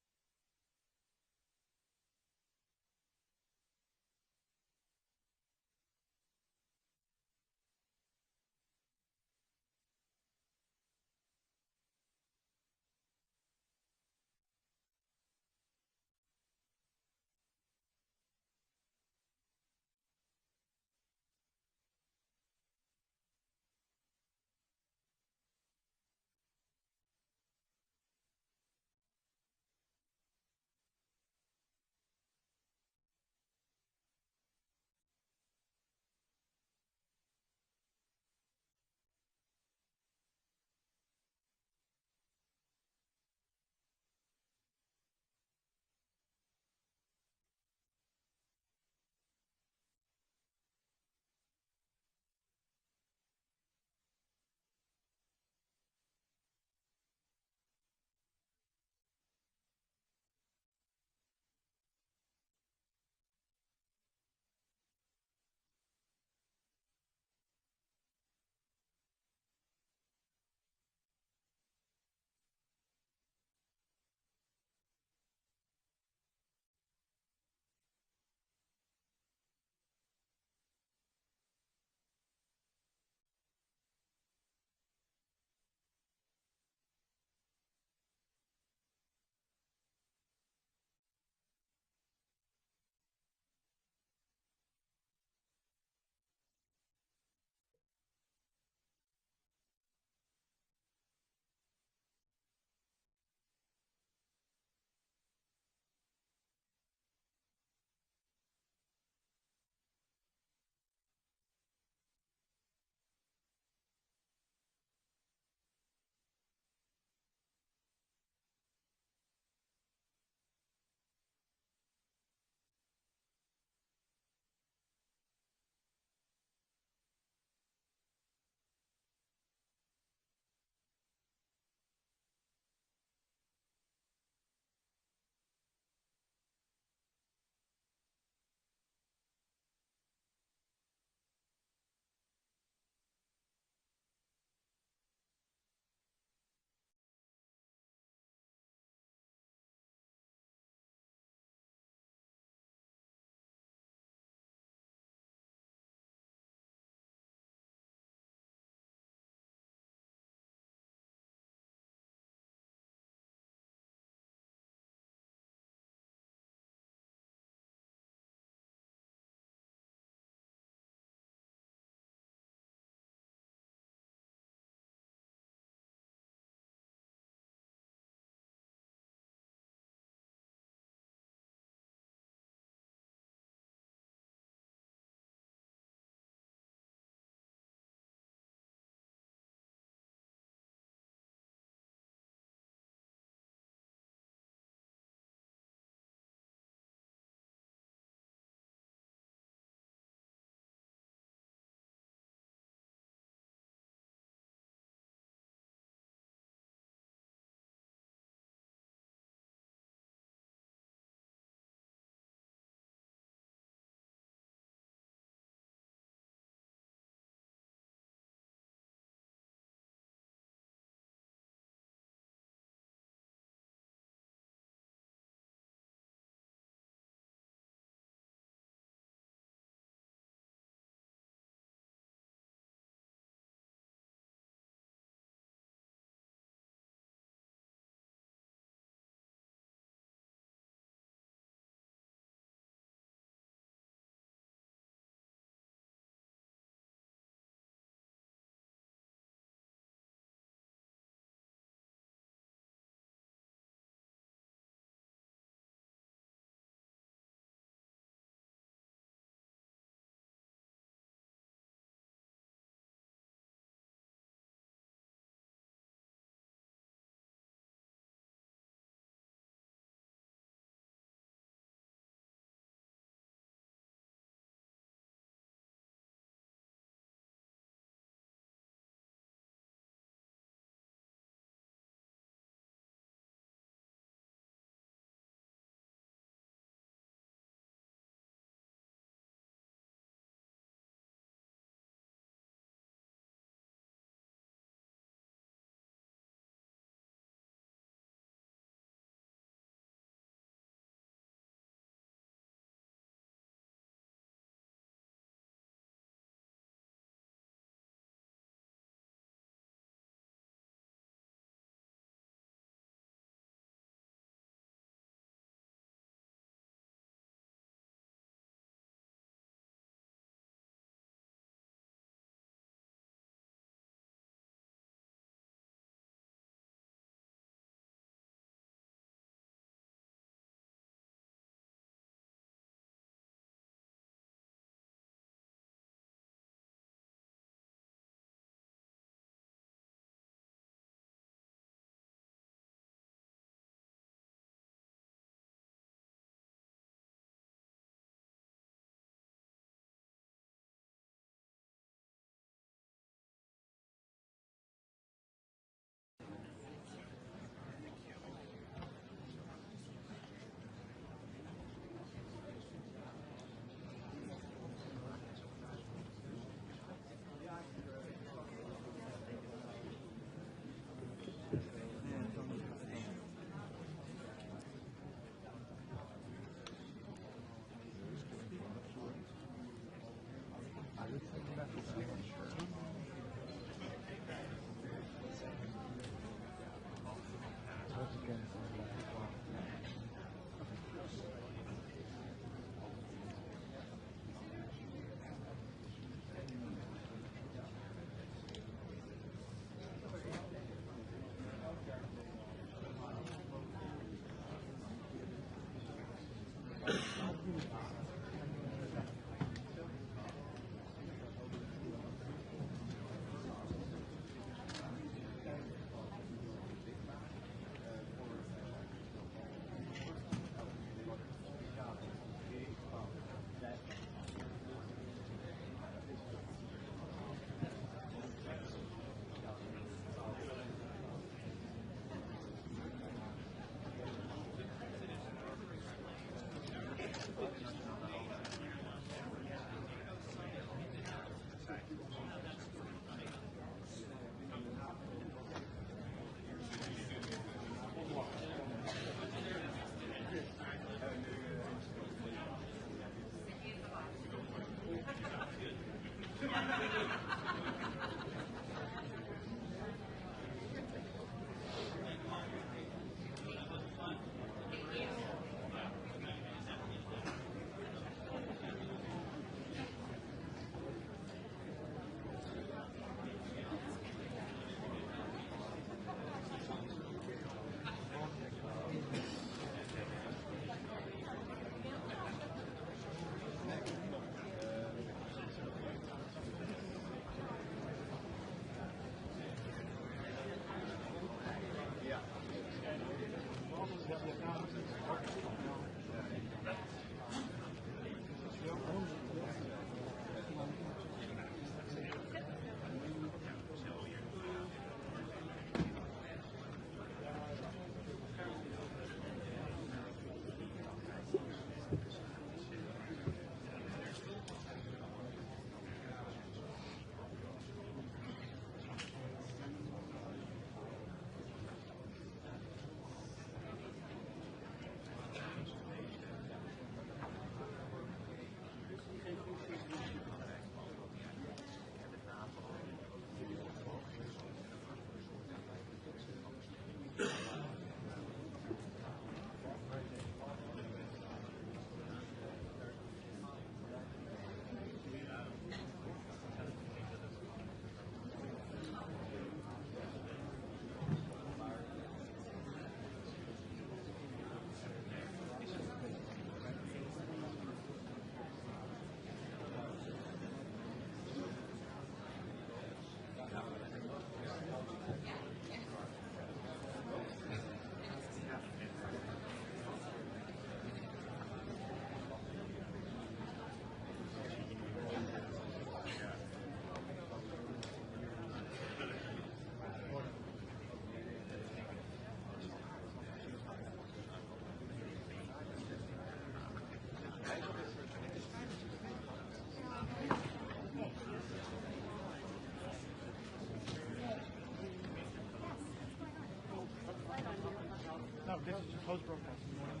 No, this is just host broadcast in the morning.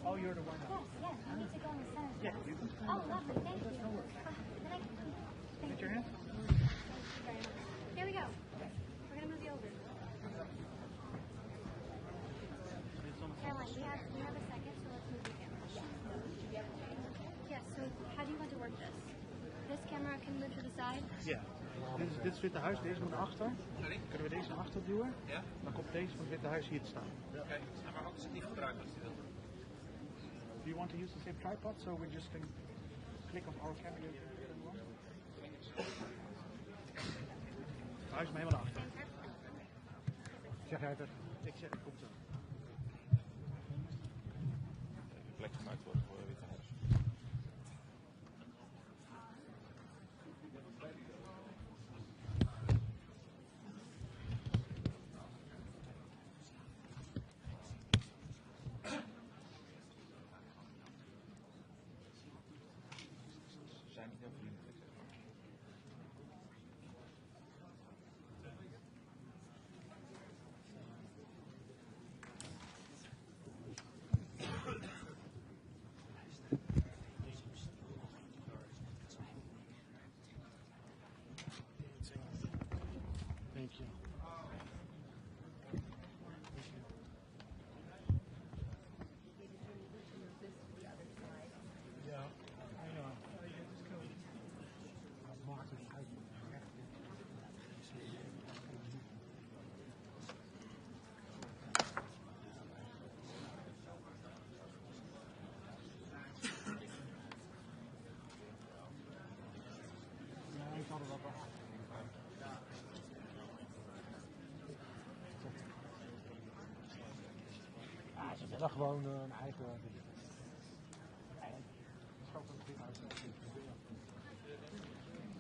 Oh, you're the one. Yes, I need to go in the center. Yeah, you can stand. Oh, lovely, thank you. No worries. Get your hand. Here we go. We're going to move you over. Caroline, we have a second, so let's move the camera. Yes, so how do you want to work this? This camera can move to the side? Ja. Dit is het Witte Huis, deze moet naar achter. Sorry? Kunnen we deze naar achter duwen? Ja. Dan komt deze van het Witte Huis hier te staan. Oké, maar ook is het niet gebruikt als je wilt. Do you want to use the same tripod so we just can click on our camera? Huis me helemaal naar achter. Zeg jij het er? Ik zeg het, komt zo. Plek gemaakt wordt voor het Witte Huis. Zijn niet heel vriendelijk, zeg maar. Ze hebben gewoon een eigen...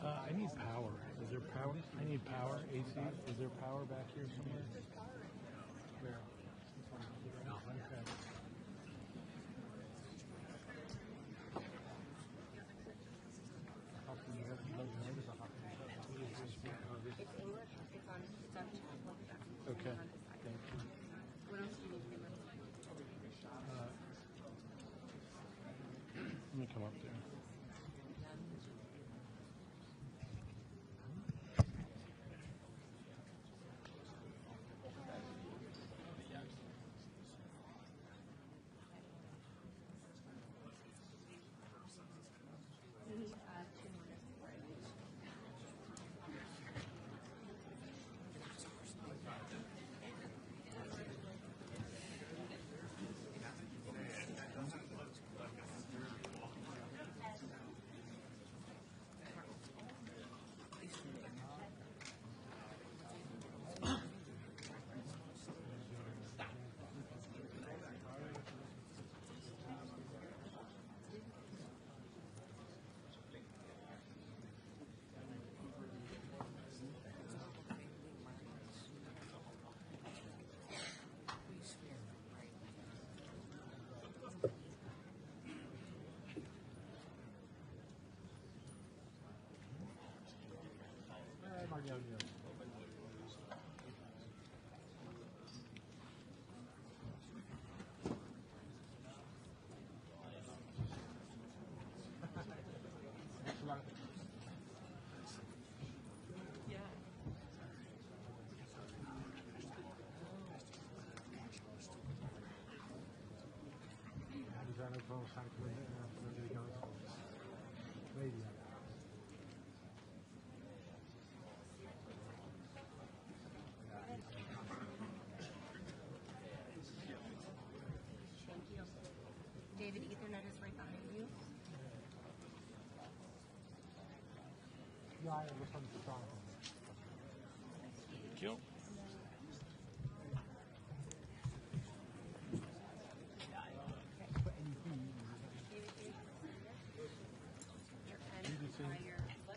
I need power. Is there power? I need power. AC. Is there power back here somewhere? Where? No, okay. It's English. It's on chat. Okay. Thank you. What else do you need? Let me come up there. zijn ook wel waarschijnlijk voor de media. David, Ethernet is right behind you. Ja, dat kan ik verstaan. Thank you.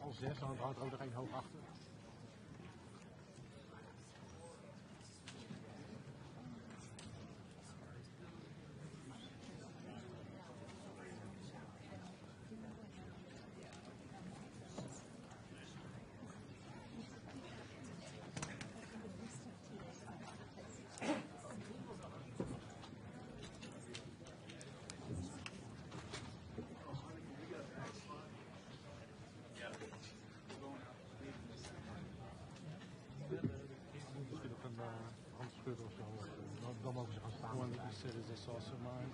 Al 6, dan houdt er ook nog één hoog achter. Dan mogen ze gaan staan. One that you said is this also mine?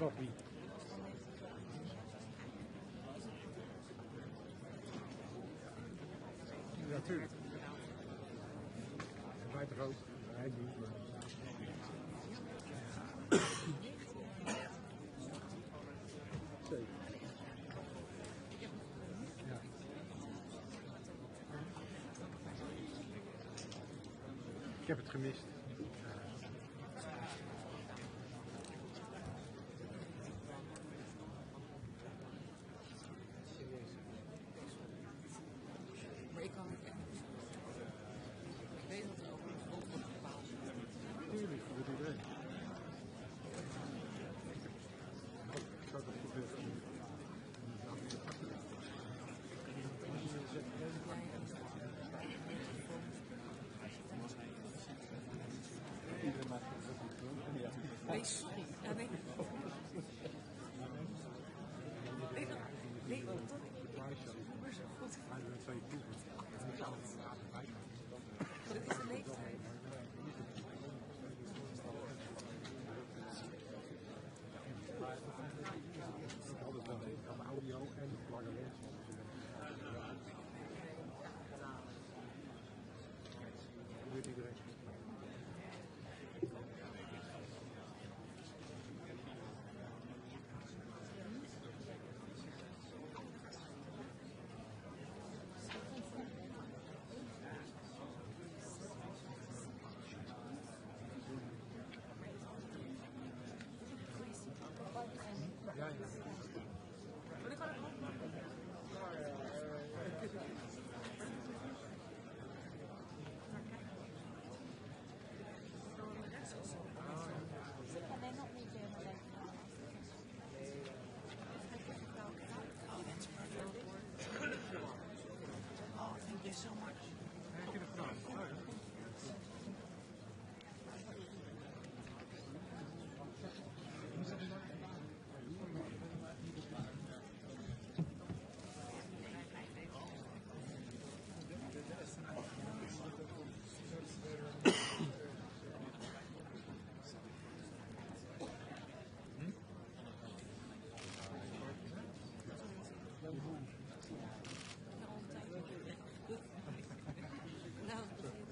Sorry. Ja, tuurlijk. Bij de rood. Hij niet. Zeker. Ja. Ik heb het gemist. Tuurlijk, voor iedereen. Ik zou dat goed willen. Iedereen maakt het ook goed. Ja. Audio en lange lens. Doet iedereen. Ja, ja.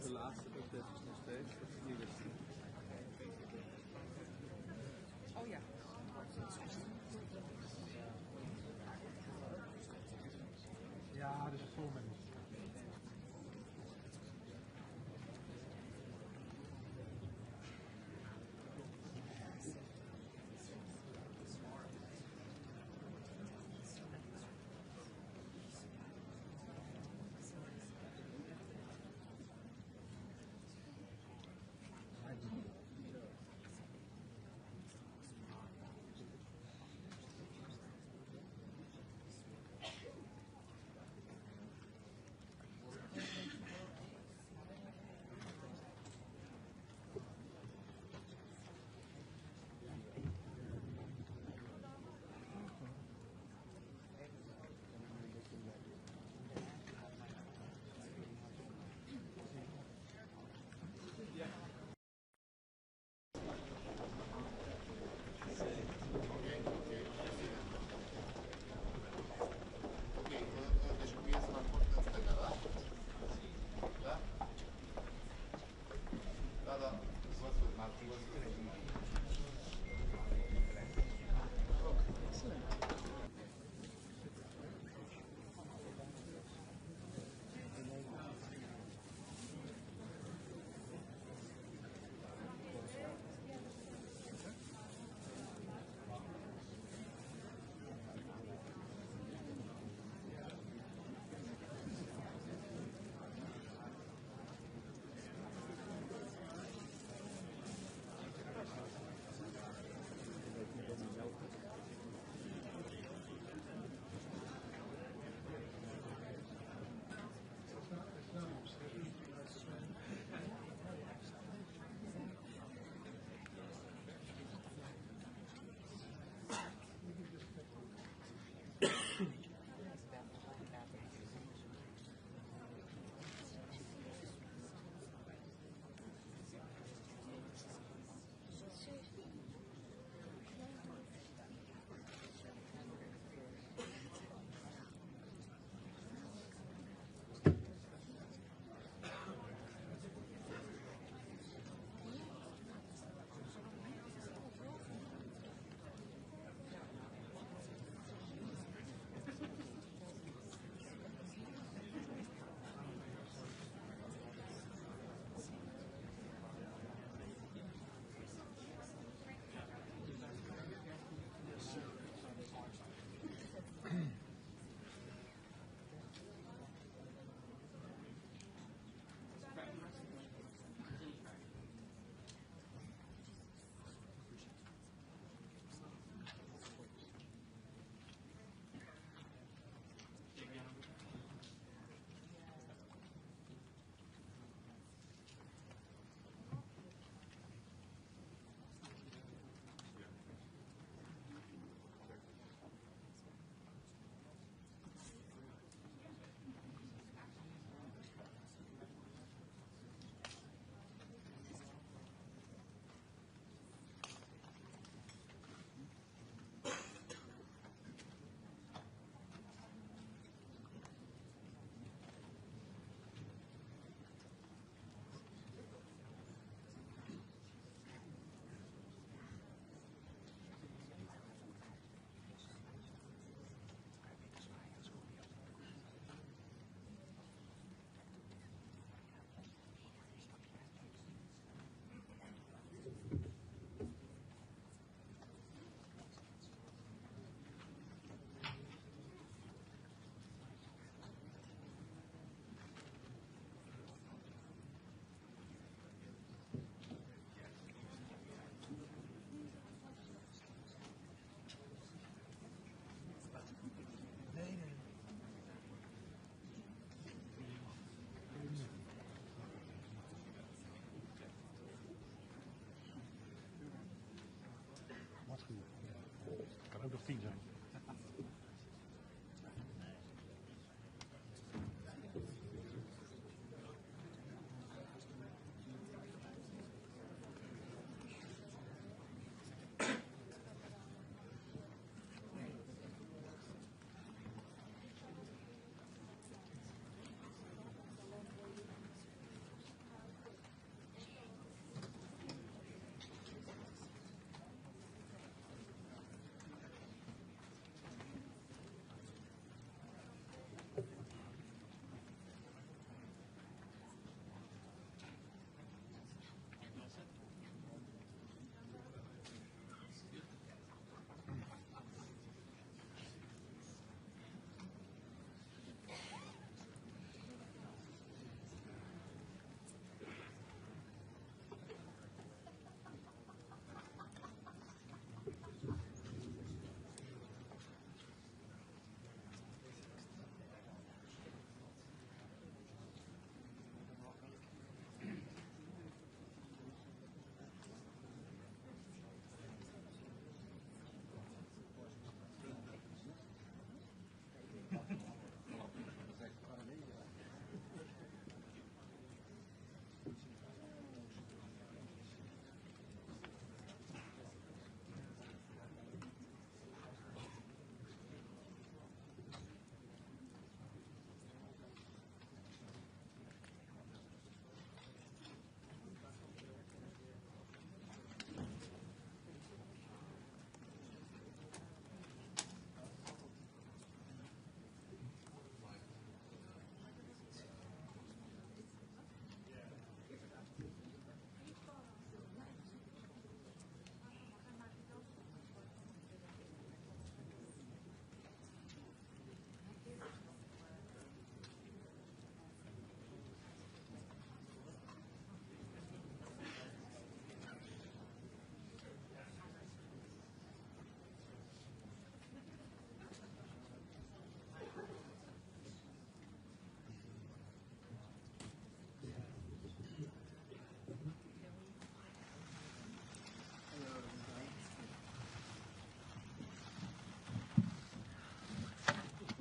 De laatste update is nog steeds líderes. Oh ja. Ja, dat is vol mensen.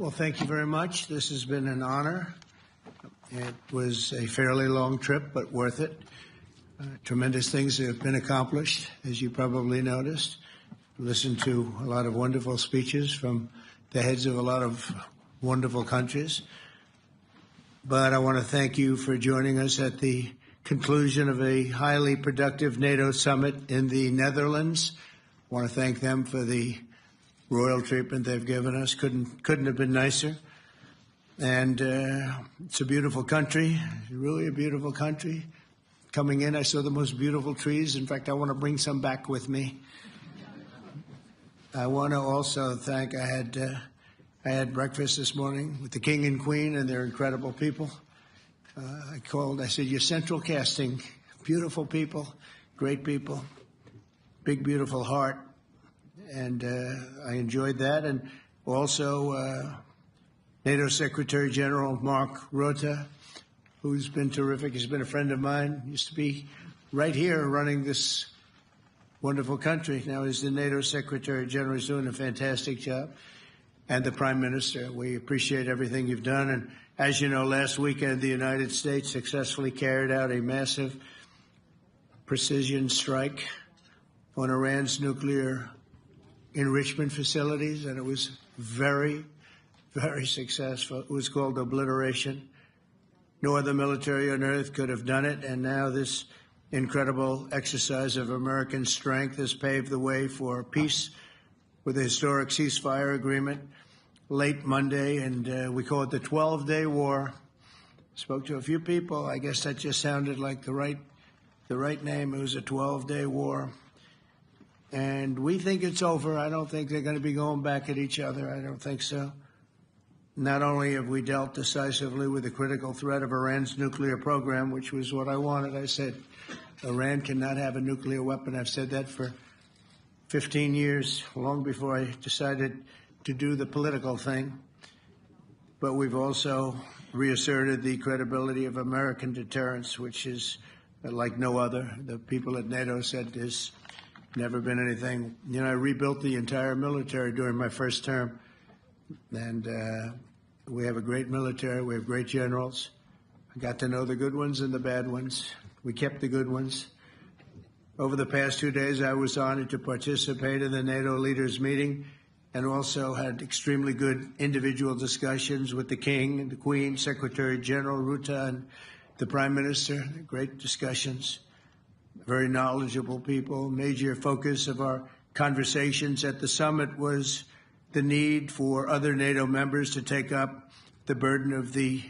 Well, thank you very much. This has been an honor. It was a fairly long trip, but worth it. Tremendous things have been accomplished, as you probably noticed. Listened to a lot of wonderful speeches from the heads of a lot of wonderful countries. But I want to thank you for joining us at the conclusion of a highly productive NATO summit in the Netherlands. I want to thank them for the royal treatment they've given us. Couldn't have been nicer. And it's a beautiful country, really a beautiful country. Coming in, I saw the most beautiful trees. In fact, I want to bring some back with me. I want to also thank, I had breakfast this morning with the King and Queen, and they're incredible people. I said, you're central casting, beautiful people, great people, big, beautiful heart. And I enjoyed that. And also NATO Secretary General Mark Rutte, who's been terrific. He's been a friend of mine. Used to be right here running this wonderful country. Now he's the NATO Secretary General. He's doing a fantastic job. And the Prime Minister, we appreciate everything you've done. And as you know, last weekend, the United States successfully carried out a massive precision strike on Iran's nuclear enrichment facilities, and it was very, very successful. It was called obliteration. No other military on earth could have done it, and now this incredible exercise of American strength has paved the way for peace with a historic ceasefire agreement late Monday, and we call it the 12-day war. Spoke to a few people. I guess that just sounded like the right name. It was a 12-day war. And we think it's over. I don't think they're going to be going back at each other. I don't think so. Not only have we dealt decisively with the critical threat of Iran's nuclear program, which was what I wanted. I said, Iran cannot have a nuclear weapon. I've said that for 15 years, long before I decided to do the political thing. But we've also reasserted the credibility of American deterrence, which is like no other. The people at NATO said there's never been anything. You know, I rebuilt the entire military during my first term. And we have a great military. We have great generals. I got to know the good ones and the bad ones. We kept the good ones. Over the past 2 days, I was honored to participate in the NATO leaders meeting and also had extremely good individual discussions with the King and the Queen, Secretary General Rutte, and the Prime Minister. Great discussions. Very knowledgeable people. Major focus of our conversations at the summit was the need for other NATO members to take up the burden of the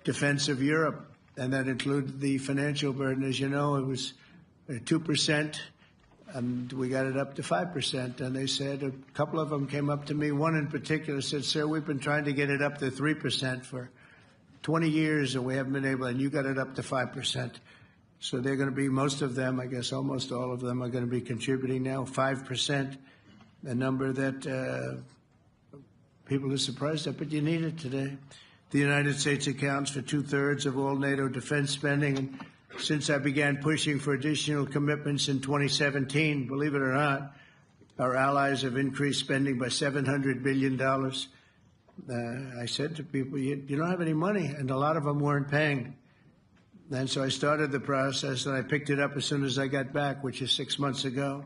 defense of Europe, and that included the financial burden. As you know, it was 2%, and we got it up to 5%. And they said, a couple of them came up to me. One in particular said, sir, we've been trying to get it up to 3% for 20 years, and we haven't been able, and you got it up to 5%. So they're going to be, most of them, I guess almost all of them, are going to be contributing now, 5%. A number that people are surprised at, but you need it today. The United States accounts for 2/3 of all NATO defense spending. And since I began pushing for additional commitments in 2017, believe it or not, our allies have increased spending by $700 billion. I said to people, you don't have any money, and a lot of them weren't paying. And so I started the process, and I picked it up as soon as I got back, which is 6 months ago.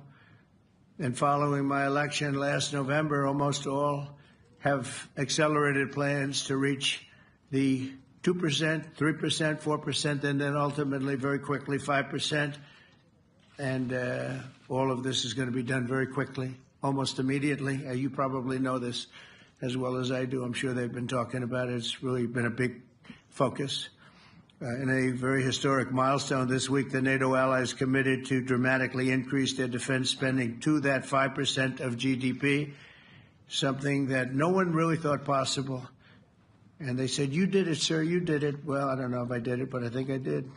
And following my election last November, almost all have accelerated plans to reach the 2%, 3%, 4%, and then ultimately, very quickly, 5%. And all of this is going to be done very quickly, almost immediately. You probably know this as well as I do. I'm sure they've been talking about it. It's really been a big focus. In a very historic milestone this week, the NATO allies committed to dramatically increase their defense spending to that 5% of GDP, something that no one really thought possible. And they said, you did it, sir, you did it. Well, I don't know if I did it, but I think I did.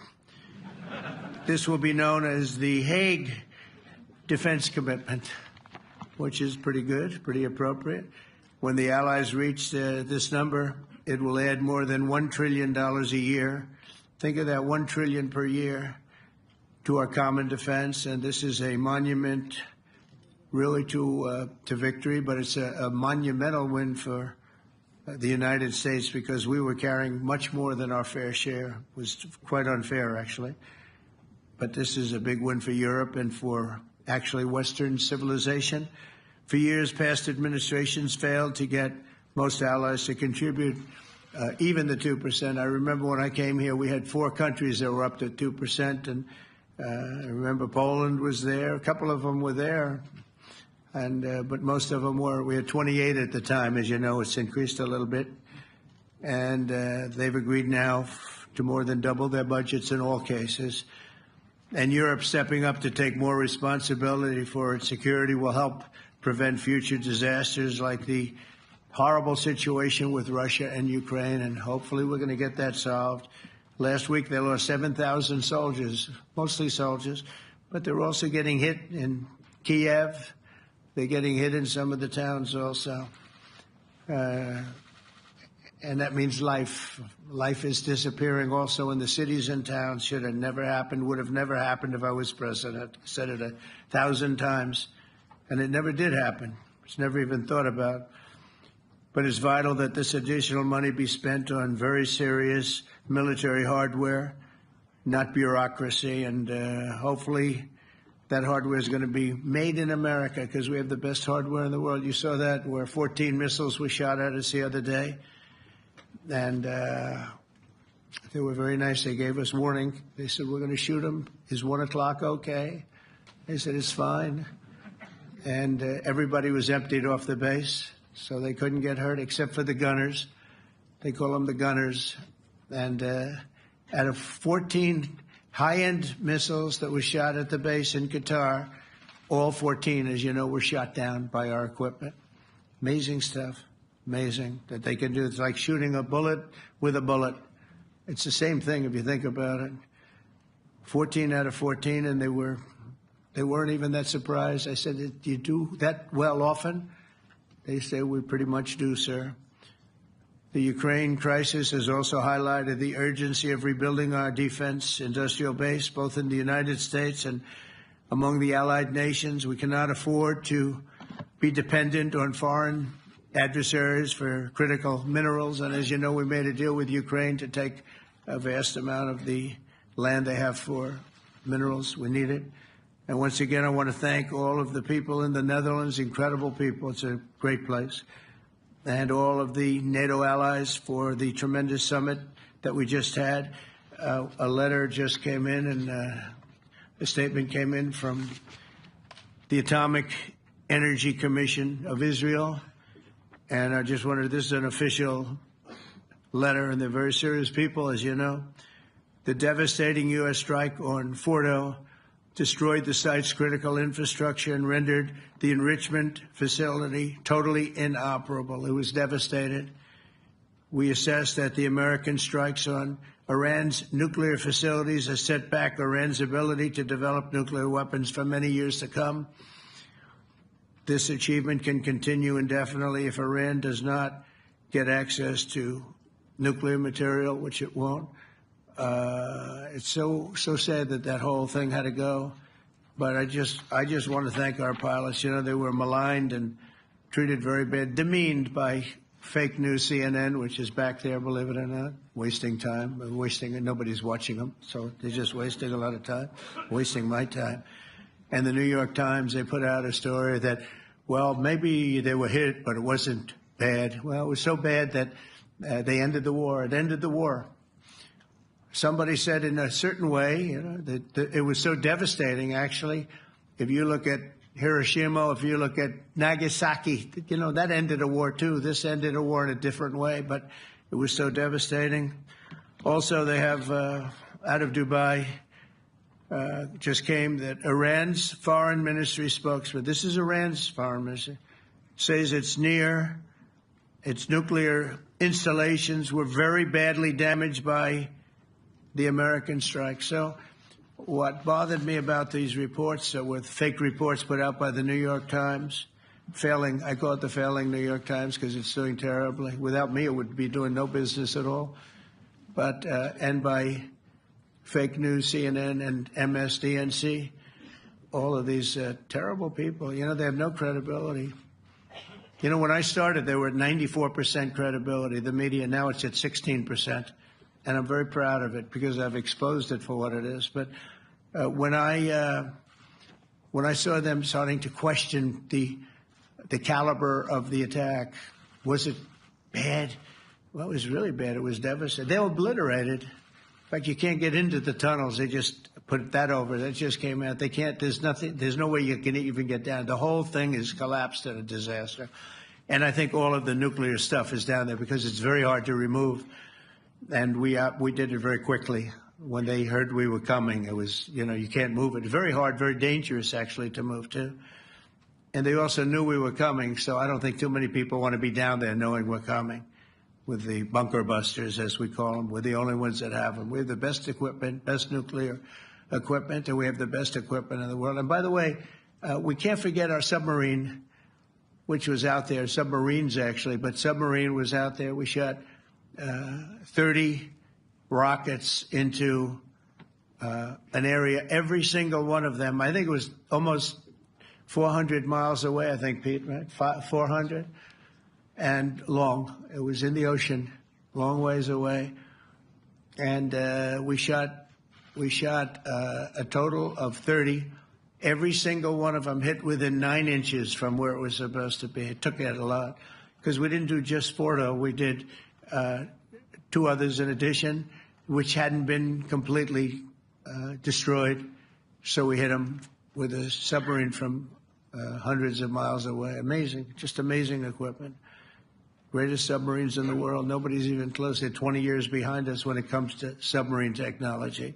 This will be known as the Hague Defense Commitment, which is pretty good, pretty appropriate. When the allies reach this number, it will add more than $1 trillion a year. Think of that, $1 trillion per year to our common defense. And this is a monument really to victory, but it's a monumental win for the United States, because we were carrying much more than our fair share. It was quite unfair, actually. But this is a big win for Europe and for actually Western civilization. For years, past administrations failed to get most allies to contribute even the 2%. I remember when I came here, we had 4 countries that were up to 2%, and I remember Poland was there. A couple of them were there, and but most of them were. We had 28 at the time. As you know, it's increased a little bit, and they've agreed now to more than double their budgets in all cases. And Europe stepping up to take more responsibility for its security will help prevent future disasters like the horrible situation with Russia and Ukraine, and hopefully we're going to get that solved. Last week they lost 7,000 soldiers, mostly soldiers, but they're also getting hit in Kiev. They're getting hit in some of the towns also. And that means life. Life is disappearing also in the cities and towns. Should have never happened, would have never happened if I was president. I said it 1,000 times, and it never did happen. It's never even thought about. But it's vital that this additional money be spent on very serious military hardware, not bureaucracy, and hopefully that hardware is going to be made in America because we have the best hardware in the world. You saw that where 14 missiles were shot at us the other day. And they were very nice. They gave us warning. They said, we're going to shoot them. Is 1 o'clock okay? They said, it's fine. And everybody was emptied off the base, so they couldn't get hurt except for the gunners. They call them the gunners. And out of 14 high-end missiles that were shot at the base in Qatar, all 14, as you know, were shot down by our equipment. Amazing stuff. Amazing that they can do. It's like shooting a bullet with a bullet. It's the same thing if you think about it. 14 out of 14, and they weren't even that surprised. I said, do you do that well often? They say, we pretty much do, sir. The Ukraine crisis has also highlighted the urgency of rebuilding our defense industrial base, both in the United States and among the allied nations. We cannot afford to be dependent on foreign adversaries for critical minerals. And as you know, we made a deal with Ukraine to take a vast amount of the land they have for minerals. We need it. And once again, I want to thank all of the people in the Netherlands, incredible people. It's a great place. And all of the NATO allies for the tremendous summit that we just had. A letter just came in, and a statement came in from the Atomic Energy Commission of Israel. And I just wanted, this is an official letter, and they're very serious people, as you know. The devastating U.S. strike on Fordo destroyed the site's critical infrastructure and rendered the enrichment facility totally inoperable. It was devastated. We assess that the American strikes on Iran's nuclear facilities has set back Iran's ability to develop nuclear weapons for many years to come. This achievement can continue indefinitely if Iran does not get access to nuclear material, which it won't. It's so sad that that whole thing had to go. But I just want to thank our pilots. You know, they were maligned and treated very bad, demeaned by fake news CNN, which is back there, believe it or not, wasting time, nobody's watching them, so they're just wasting a lot of time, wasting my time. And the New York Times, they put out a story that, well, maybe they were hit, but it wasn't bad. Well, it was so bad that they ended the war. It ended the war. Somebody said in a certain way, you know, that it was so devastating, actually. If you look at Hiroshima, if you look at Nagasaki, you know, that ended a war too. This ended a war in a different way, but it was so devastating. Also, they have, out of Dubai, just came that Iran's foreign ministry spokesman, this is Iran's foreign ministry, says it's near its nuclear installations were very badly damaged by the American strike. So what bothered me about these reports with fake reports put out by the New York Times, failing, I call it the failing New York Times because it's doing terribly. Without me, it would be doing no business at all. But, and by fake news, CNN and MSDNC, all of these terrible people, you know, they have no credibility. You know, when I started, they were at 94% credibility, the media. Now it's at 16%. And I'm very proud of it because I've exposed it for what it is. But when I saw them starting to question the caliber of the attack, was it bad? Well, it was really bad. It was devastating. They obliterated. In fact, you can't get into the tunnels. They just put that over. That just came out. They can't. There's nothing. There's no way you can even get down. The whole thing is collapsed in a disaster. And I think all of the nuclear stuff is down there because it's very hard to remove. And we did it very quickly. When they heard we were coming, it was, you know, you can't move it. It's very hard, very dangerous, actually, to move to. And they also knew we were coming, so I don't think too many people want to be down there knowing we're coming. With the bunker busters, as we call them, we're the only ones that have them. We have the best equipment, best nuclear equipment, and we have the best equipment in the world. And by the way, we can't forget our submarine, which was out there, submarines actually, but submarine was out there. We shot 30 rockets into an area, every single one of them. I think it was almost 400 miles away, I think, Pete, right? 400 and long. It was in the ocean, long ways away. And we shot a total of 30. Every single one of them hit within 9 inches from where it was supposed to be. It took that a lot because we didn't do just Fordo. We did 2 others in addition, which hadn't been completely destroyed. So we hit them with a submarine from hundreds of miles away. Amazing, just amazing equipment. Greatest submarines in the world. Nobody's even close. They're 20 years behind us when it comes to submarine technology.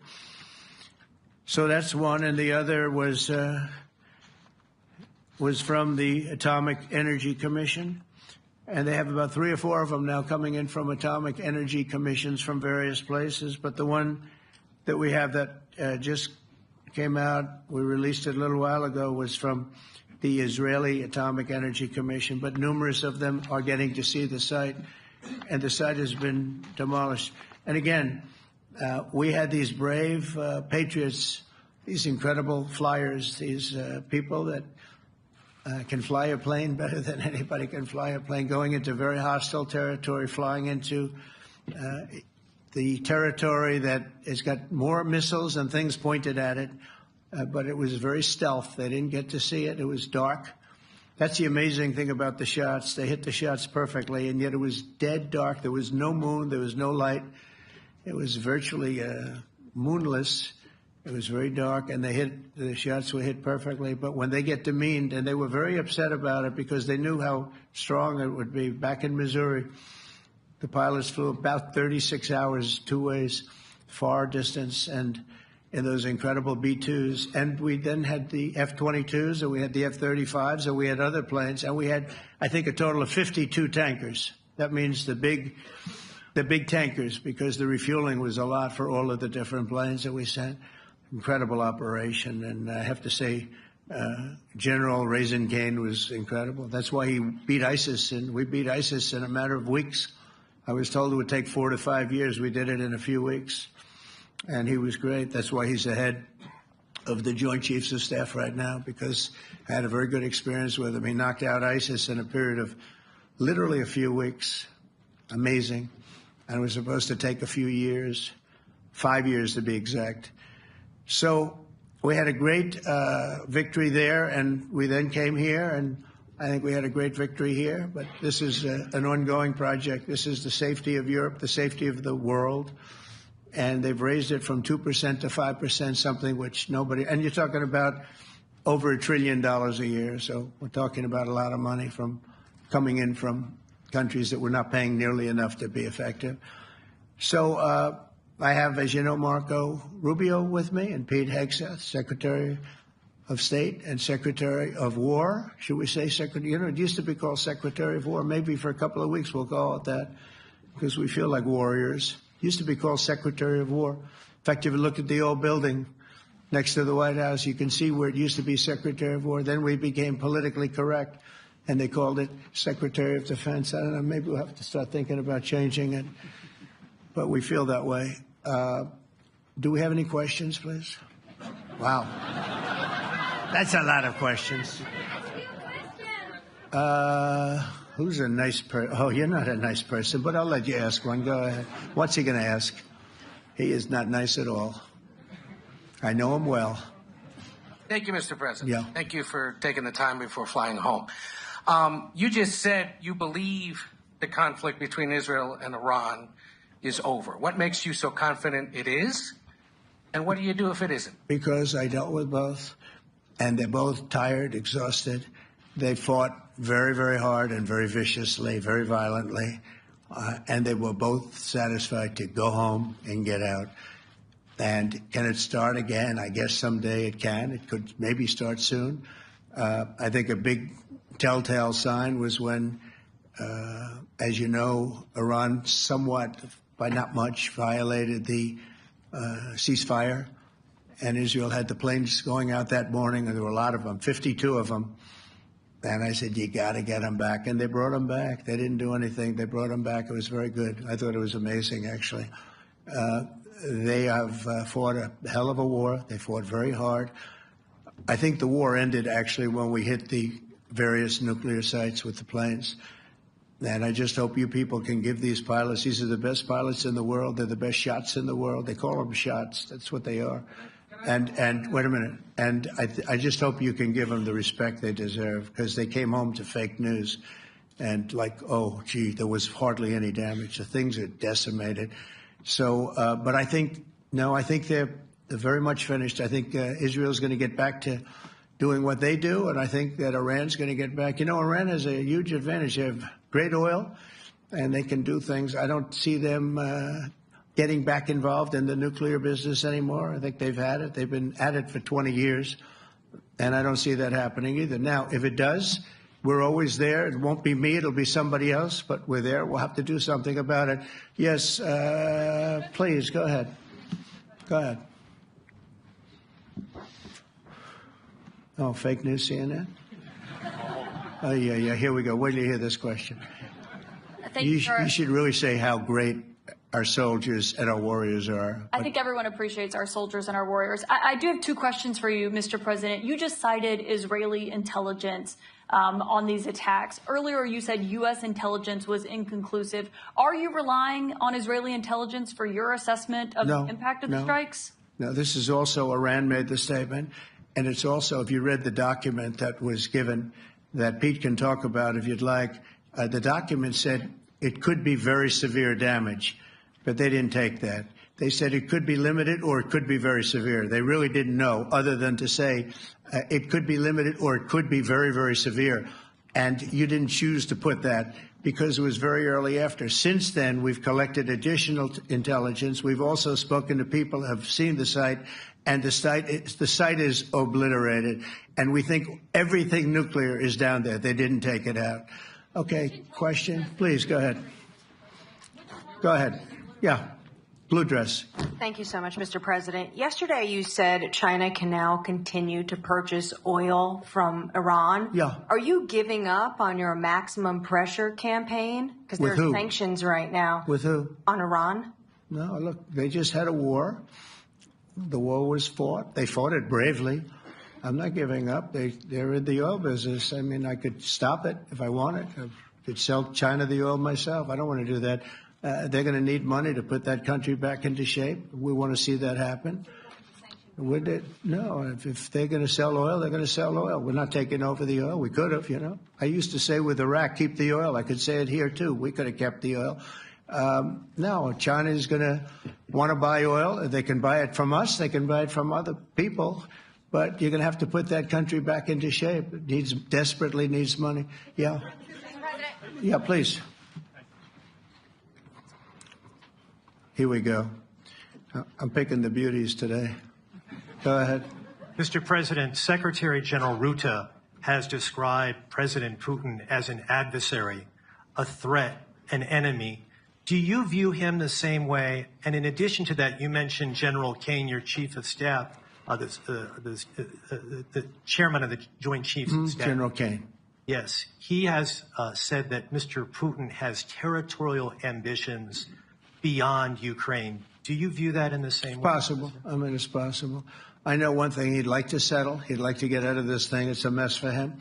So that's one, and the other was from the Atomic Energy Commission. And they have about 3 or 4 of them now coming in from atomic energy commissions from various places. But the one that we have that just came out, we released it a little while ago, was from the Israeli Atomic Energy Commission. But numerous of them are getting to see the site, and the site has been demolished. And again, we had these brave patriots, these incredible flyers, these people that can fly a plane better than anybody can fly a plane, going into very hostile territory, flying into the territory that has got more missiles and things pointed at it, but it was very stealth. They didn't get to see it. It was dark. That's the amazing thing about the shots. They hit the shots perfectly, and yet it was dead dark. There was no moon. There was no light. It was virtually moonless. It was very dark, and the shots were hit perfectly. But when they get demeaned, and they were very upset about it because they knew how strong it would be. Back in Missouri, the pilots flew about 36 hours, 2 ways, far distance, and in those incredible B-2s. And we then had the F-22s, and we had the F-35s, and we had other planes, and we had, I think, a total of 52 tankers. That means the big tankers, because the refueling was a lot for all of the different planes that we sent. Incredible operation, and I have to say, General Raisin Kane was incredible. That's why he beat ISIS, and we beat ISIS in a matter of weeks. I was told it would take 4 to 5 years. We did it in a few weeks, and he was great. That's why he's the head of the Joint Chiefs of Staff right now, because I had a very good experience with him. He knocked out ISIS in a period of literally a few weeks. Amazing. And it was supposed to take a few years, 5 years to be exact. So we had a great victory there, and we then came here, and I think we had a great victory here. But this is an ongoing project. This is the safety of Europe, the safety of the world. And they've raised it from 2% to 5%, something which nobody, and you're talking about over $1 trillion a year. So we're talking about a lot of money coming in from countries that we're not paying nearly enough to be effective. So I have, as you know, Marco Rubio with me, and Pete Hegseth, Secretary of State and Secretary of War. Should we say Secretary? You know, it used to be called Secretary of War. Maybe for a couple of weeks we'll call it that, because we feel like warriors. It used to be called Secretary of War. In fact, if you look at the old building next to the White House, you can see where it used to be Secretary of War. Then we became politically correct, and they called it Secretary of Defense. I don't know, maybe we'll have to start thinking about changing it, but we feel that way. Do we have any questions, please? Wow. That's a lot of questions. Who's a nice person? Oh, you're not a nice person, but I'll let you ask one. Go ahead. What's he going to ask? He is not nice at all. I know him well. Thank you, Mr. President. Yeah. Thank you for taking the time before flying home. You just said you believe the conflict between Israel and Iran is over. What makes you so confident it is? And what do you do if it isn't? Because I dealt with both, and they're both tired, exhausted. They fought very, very hard and very viciously, very violently, and they were both satisfied to go home and get out. And can it start again? I guess someday it can. It could maybe start soon. I think a big telltale sign was when, as you know, Iran somewhat, by not much, violated the ceasefire, and Israel had the planes going out that morning, and there were a lot of them, 52 of them. And I said, you got to get them back. And they brought them back. They didn't do anything. They brought them back. It was very good. I thought it was amazing, actually. They have fought a hell of a war. They fought very hard. I think the war ended, actually, when we hit the various nuclear sites with the planes. And I just hope you people can give these pilots, these are the best pilots in the world. They're the best shots in the world. They call them shots. That's what they are. And wait a minute. And I just hope you can give them the respect they deserve, because they came home to fake news. And like, oh, gee, there was hardly any damage. The things are decimated. So, but I think, no, I think they're very much finished. I think Israel's going to get back to doing what they do. And I think that Iran's going to get back. You know, Iran has a huge advantage. They have great oil, and they can do things. I don't see them getting back involved in the nuclear business anymore. I think they've had it. They've been at it for 20 years, and I don't see that happening either. Now, if it does, we're always there. It won't be me. It'll be somebody else, but we're there. We'll have to do something about it. Yes, please, go ahead. Go ahead. Oh, fake news, CNN? Oh, yeah, here we go. Wait till you hear this question. You should really say how great our soldiers and our warriors are. I think everyone appreciates our soldiers and our warriors. I do have two questions for you, Mr. President. You just cited Israeli intelligence on these attacks. Earlier, you said U.S. intelligence was inconclusive. Are you relying on Israeli intelligence for your assessment of the impact of the strikes? No, this is also Iran made the statement. And it's also, if you read the document that was given, that Pete can talk about if you'd like, the document said it could be very severe damage, but they didn't take that. They said it could be limited or it could be very severe. They really didn't know, other than to say it could be limited or it could be very, very severe. And you didn't choose to put that because it was very early after. Since then, we've collected additional intelligence. We've also spoken to people who have seen the site, and the site is obliterated. And we think everything nuclear is down there. They didn't take it out. Okay, question? Please, go ahead. Go ahead. Yeah, blue dress. Thank you so much, Mr. President. Yesterday you said China can now continue to purchase oil from Iran. Yeah. Are you giving up on your maximum pressure campaign? Because there are sanctions right now. With who? On Iran. No, look, they just had a war. The war was fought. They fought it bravely. I'm not giving up. They're in the oil business. I mean, I could stop it if I wanted. I could sell China the oil myself. I don't want to do that. They're going to need money to put that country back into shape. We want to see that happen. Would it? No. If they're going to sell oil, they're going to sell oil. We're not taking over the oil. We could have, you know. I used to say with Iraq, keep the oil. I could say it here, too. We could have kept the oil. No, China is going to want to buy oil. They can buy it from us. They can buy it from other people. But you're going to have to put that country back into shape. It desperately needs money. Yeah. Yeah, please. Here we go. I'm picking the beauties today. Go ahead. Mr. President, Secretary General Rutte has described President Putin as an adversary, a threat, an enemy. Do you view him the same way? And in addition to that, you mentioned General Kane, your chief of staff, the chairman of the Joint Chiefs of Staff. General Kane. Yes. He has said that Mr. Putin has territorial ambitions beyond Ukraine. Do you view that in the same way? It's possible. I mean, it's possible. I know one thing. He'd like to settle. He'd like to get out of this thing. It's a mess for him.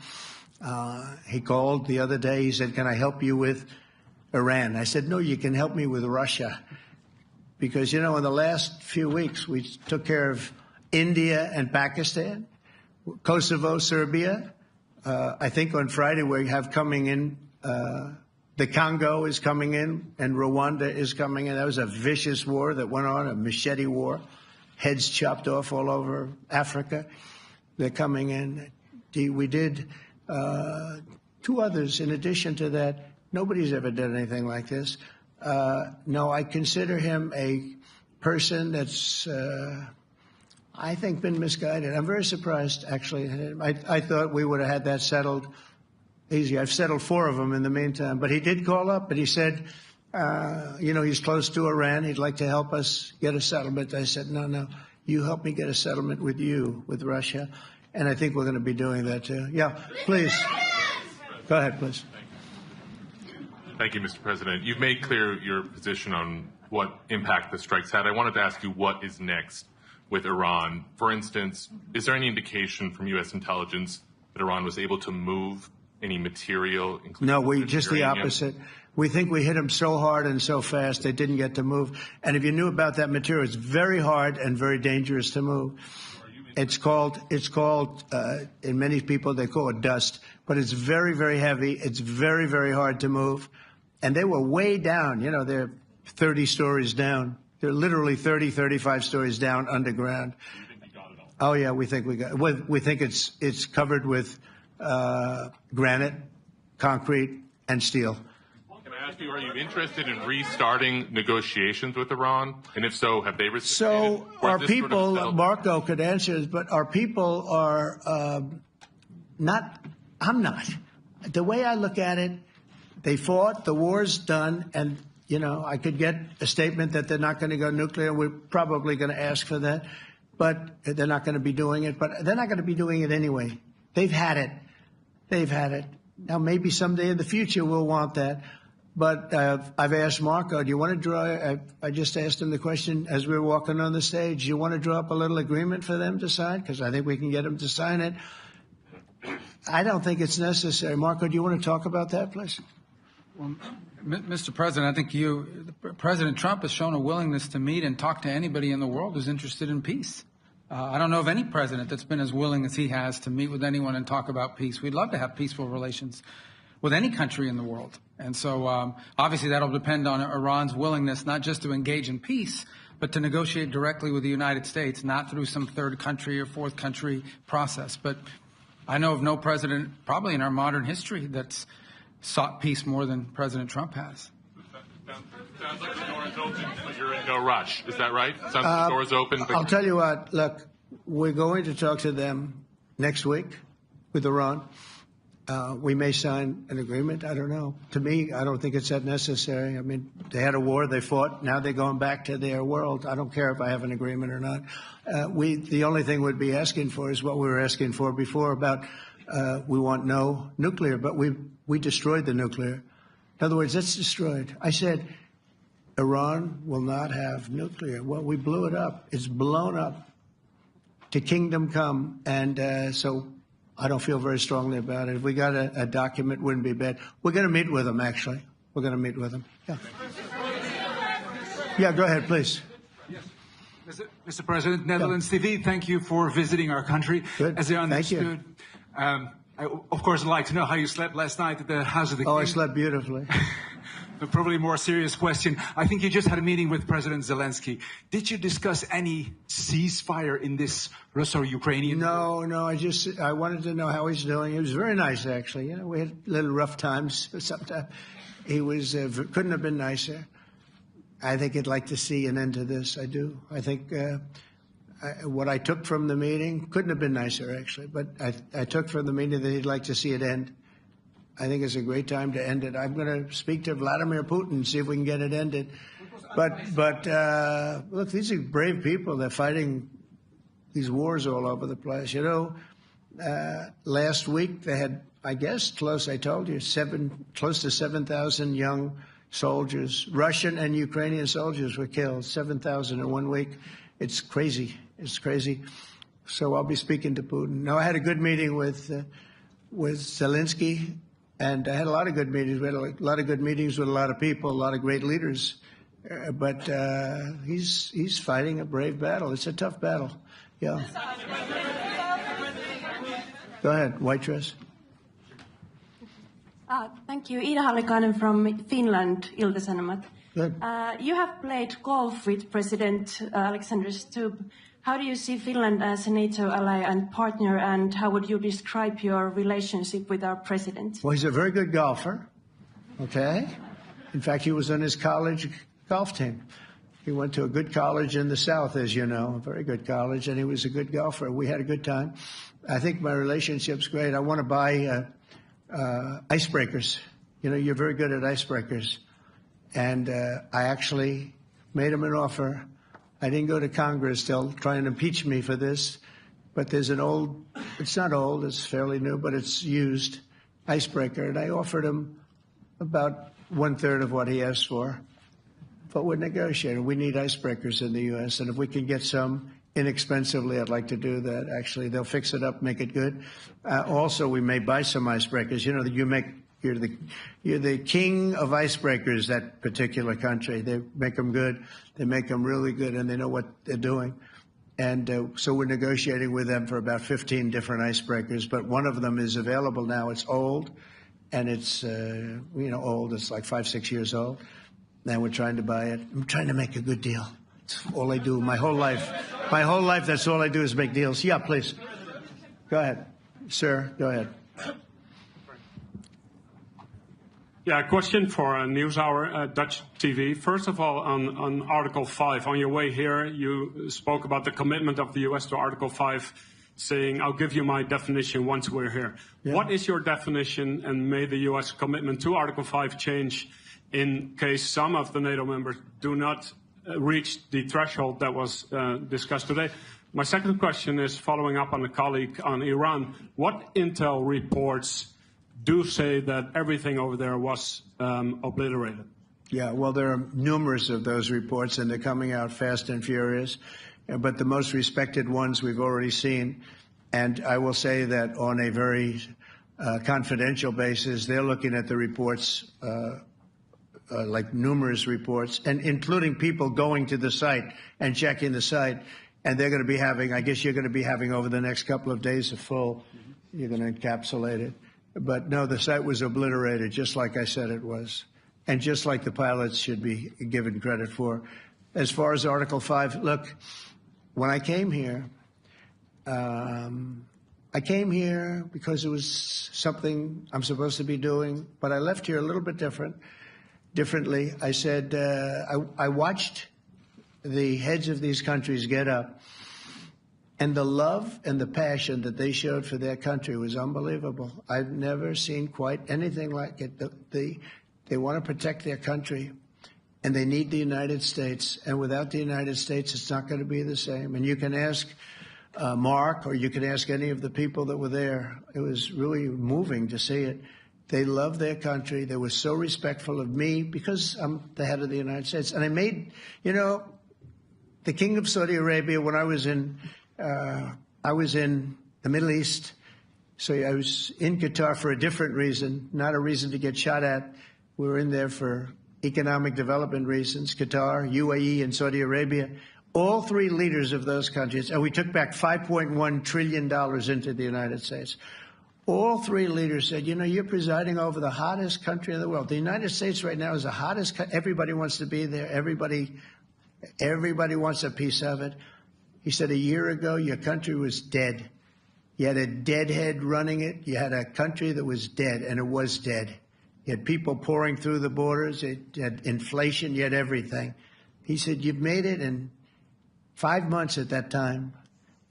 He called the other day. He said, can I help you with Iran? I said, no, you can help me with Russia. Because, in the last few weeks, we took care of India and Pakistan, Kosovo, Serbia. I think on Friday we have coming in, the Congo is coming in, and Rwanda is coming in. That was a vicious war that went on, a machete war, heads chopped off all over Africa. They're coming in. We did 2 others in addition to that. Nobody's ever done anything like this. No, I consider him a person that's, I think, been misguided. I'm very surprised, actually. I thought we would have had that settled easy. I've settled 4 of them in the meantime. But he did call up, but he said, he's close to Iran. He'd like to help us get a settlement. I said, no, you help me get a settlement with Russia. And I think we're going to be doing that, too. Yeah, please. Go ahead, please. Thank you, Mr. President. You've made clear your position on what impact the strikes had. I wanted to ask you what is next with Iran. For instance, is there any indication from U.S. intelligence that Iran was able to move any material? No, just the opposite. We think we hit them so hard and so fast they didn't get to move. And if you knew about that material, it's very hard and very dangerous to move. It's called, in many people, they call it dust, but it's very, very heavy. It's very, very hard to move. And they were way down. They're 30 stories down. They're literally 30, 35 stories down underground. Oh, yeah, we think we think it's covered with granite, concrete, and steel. Can I ask you, are you interested in restarting negotiations with Iran? And if so, have they reciprocated? So our people, Marco could answer this, but our people are not, I'm not. The way I look at it, they fought, the war's done, and, I could get a statement that they're not going to go nuclear. We're probably going to ask for that, but they're not going to be doing it. But they're not going to be doing it anyway. They've had it. They've had it. Now, maybe someday in the future we'll want that. But I've asked Marco, do you want to draw, I just asked him the question as we were walking on the stage, do you want to draw up a little agreement for them to sign? Because I think we can get them to sign it. I don't think it's necessary. Marco, do you want to talk about that, please? Well, Mr. President, I think President Trump has shown a willingness to meet and talk to anybody in the world who's interested in peace. I don't know of any president that's been as willing as he has to meet with anyone and talk about peace. We'd love to have peaceful relations with any country in the world. And so obviously that'll depend on Iran's willingness not just to engage in peace, but to negotiate directly with the United States, not through some third country or fourth country process. But I know of no president, probably in our modern history, that's sought peace more than President Trump has. Sounds like the door is open, but you're in no rush. Is that right? Sounds like the door is open. I'll tell you what, look, we're going to talk to them next week with Iran. We may sign an agreement. I don't know. To me, I don't think it's that necessary. I mean, they had a war, they fought. Now they're going back to their world. I don't care if I have an agreement or not. The only thing we'd be asking for is what we were asking for before about we want no nuclear, but we destroyed the nuclear. In other words, it's destroyed. I said Iran will not have nuclear. Well, we blew it up. It's blown up to kingdom come. And so I don't feel very strongly about it. If we got a document, wouldn't be bad. We're going to meet with them, actually. We're going to meet with them. Yeah. Yeah, go ahead, please. Yes. Mr. President, Netherlands TV, thank you for visiting our country. Good. As I understood, Thank you. I, of course, I'd like to know how you slept last night at the House of the King. Oh, I slept beautifully. But probably a more serious question. I think you just had a meeting with President Zelensky. Did you discuss any ceasefire in this Russo-Ukrainian? No. I wanted to know how he's doing. He was very nice, actually. You know, we had little rough times sometimes. He was couldn't have been nicer. I think he'd like to see an end to this. I do. I think what I took from the meeting couldn't have been nicer, actually. But I took from the meeting that he'd like to see it end. I think it's a great time to end it. I'm going to speak to Vladimir Putin and see if we can get it ended. But look, these are brave people. They're fighting these wars all over the place. You know, last week they had, I guess, close to 7,000 young soldiers, Russian and Ukrainian soldiers were killed, 7,000 in 1 week. It's crazy. It's crazy. So I'll be speaking to Putin. No, I had a good meeting with with Zelensky, and I had a lot of good meetings. We had a lot of good meetings with a lot of people, a lot of great leaders. But he's fighting a brave battle. It's a tough battle. Yeah. Go ahead, white dress. Thank you. Ida Hallikainen from Finland, Ilta-Sanomat. Good. You have played golf with President Alexander Stubb. How do you see Finland as a NATO ally and partner, and how would you describe your relationship with our president? Well, he's a very good golfer, okay? In fact, he was on his college golf team. He went to a good college in the South, as you know, a very good college, and he was a good golfer. We had a good time. I think my relationship's great. I want to buy icebreakers. You know, you're very good at icebreakers. And I actually made him an offer. I didn't go to Congress. They'll try and impeach me for this. But there's an old, it's not old, it's fairly new, but it's used icebreaker. And I offered him about 1/3 of what he asked for. But we're negotiating. We need icebreakers in the U.S. And if we can get some inexpensively, I'd like to do that. Actually, they'll fix it up, make it good. Also, we may buy some icebreakers. You know, you're the king of icebreakers, that particular country. They make them good. They make them really good, and they know what they're doing. And so we're negotiating with them for about 15 different icebreakers. But one of them is available now. It's old, and it's, old. It's like 5-6 years old. And we're trying to buy it. I'm trying to make a good deal. It's all I do my whole life. My whole life, that's all I do is make deals. Yeah, please. Go ahead. Sir, go ahead. Yeah, a question for NewsHour, Dutch TV. First of all, on Article 5, on your way here, you spoke about the commitment of the U.S. to Article 5, saying, I'll give you my definition once we're here. Yeah. What is your definition, and may the U.S. commitment to Article 5 change in case some of the NATO members do not reach the threshold that was discussed today? My second question is following up on a colleague on Iran. What intel reports do say that everything over there was obliterated? Yeah, well, there are numerous of those reports, and they're coming out fast and furious. But the most respected ones we've already seen. And I will say that on a very confidential basis, they're looking at the reports, like numerous reports, and including people going to the site and checking the site. And they're going to be having, I guess you're going to be having over the next couple of days a full, you're going to encapsulate it. But no, the site was obliterated, just like I said it was, and just like the pilots should be given credit for. As far as Article 5, look, when I came here because it was something I'm supposed to be doing, but I left here a little bit differently. I said, I watched the heads of these countries get up, and the love and the passion that they showed for their country was unbelievable. I've never seen quite anything like it. They want to protect their country, and they need the United States. And without the United States, it's not going to be the same. And you can ask Mark, or you can ask any of the people that were there. It was really moving to see it. They love their country. They were so respectful of me because I'm the head of the United States. And I made, the King of Saudi Arabia, when I was in the Middle East, so I was in Qatar for a different reason, not a reason to get shot at. We were in there for economic development reasons, Qatar, UAE, and Saudi Arabia. All three leaders of those countries, and we took back $5.1 trillion into the United States. All three leaders said, you're presiding over the hottest country in the world. The United States right now is the hottest. Everybody wants to be there. Everybody wants a piece of it. He said, a year ago, your country was dead. You had a deadhead running it. You had a country that was dead, and it was dead. You had people pouring through the borders. You had inflation. You had everything. He said, you've made it in 5 months at that time.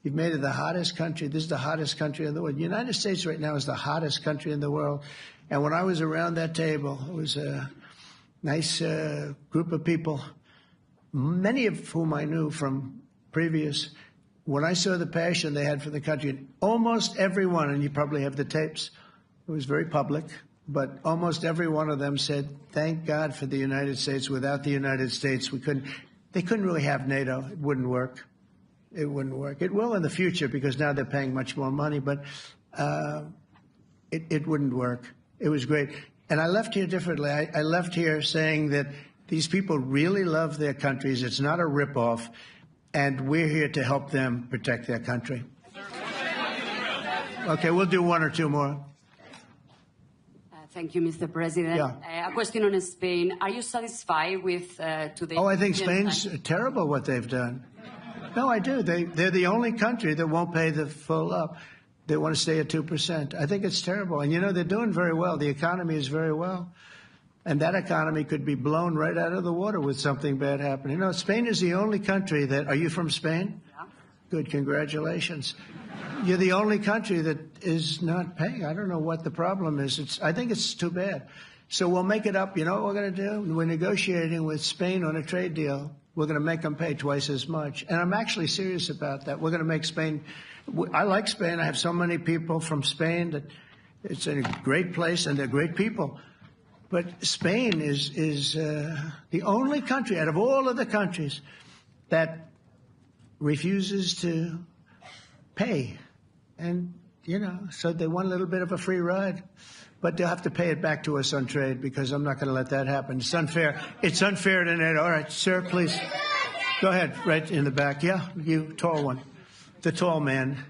You've made it the hottest country. This is the hottest country in the world. The United States right now is the hottest country in the world. And when I was around that table, it was a nice group of people, many of whom I knew from previous. When I saw the passion they had for the country, almost everyone, and you probably have the tapes, it was very public, but almost every one of them said, thank God for the United States. Without the United States, they couldn't really have NATO. It wouldn't work. It wouldn't work. It will in the future because now they're paying much more money, but it wouldn't work. It was great. And I left here differently. I left here saying that these people really love their countries. It's not a ripoff, and we're here to help them protect their country. Okay, we'll do one or two more. Thank you, Mr. President. Yeah. A question on Spain. Are you satisfied with today? Oh, I think Spain's terrible what they've done. No, I do. They're the only country that won't pay the full up. They want to stay at 2%. I think it's terrible. And, you know, they're doing very well. The economy is very well. And that economy could be blown right out of the water with something bad happening. You know, Spain is the only country that... Are you from Spain? Yeah. Good. Congratulations. You're the only country that is not paying. I don't know what the problem is. I think it's too bad. So we'll make it up. You know what we're going to do? We're negotiating with Spain on a trade deal. We're going to make them pay twice as much. And I'm actually serious about that. We're going to make Spain... I like Spain. I have so many people from Spain that it's a great place and they're great people. But Spain is the only country out of all of the countries that refuses to pay. And, you know, so they want a little bit of a free ride. But they'll have to pay it back to us on trade because I'm not going to let that happen. It's unfair. It's unfair to NATO. All right, sir, please. Go ahead, right in the back. Yeah, you, tall one. The tall man.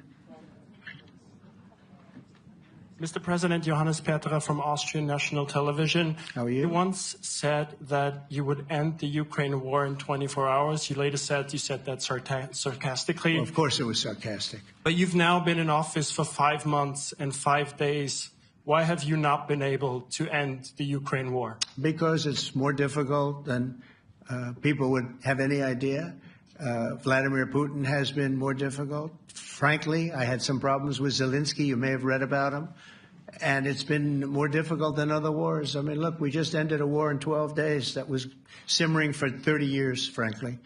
Mr. President, Johannes Petra from Austrian National Television. How are you? You once said that you would end the Ukraine war in 24 hours. You later said you said that sarcastically. Well, of course it was sarcastic. But you've now been in office for 5 months and 5 days. Why have you not been able to end the Ukraine war? Because it's more difficult than people would have any idea. Vladimir Putin has been more difficult. Frankly, I had some problems with Zelensky. You may have read about him. And it's been more difficult than other wars. I mean, look, we just ended a war in 12 days that was simmering for 30 years, frankly.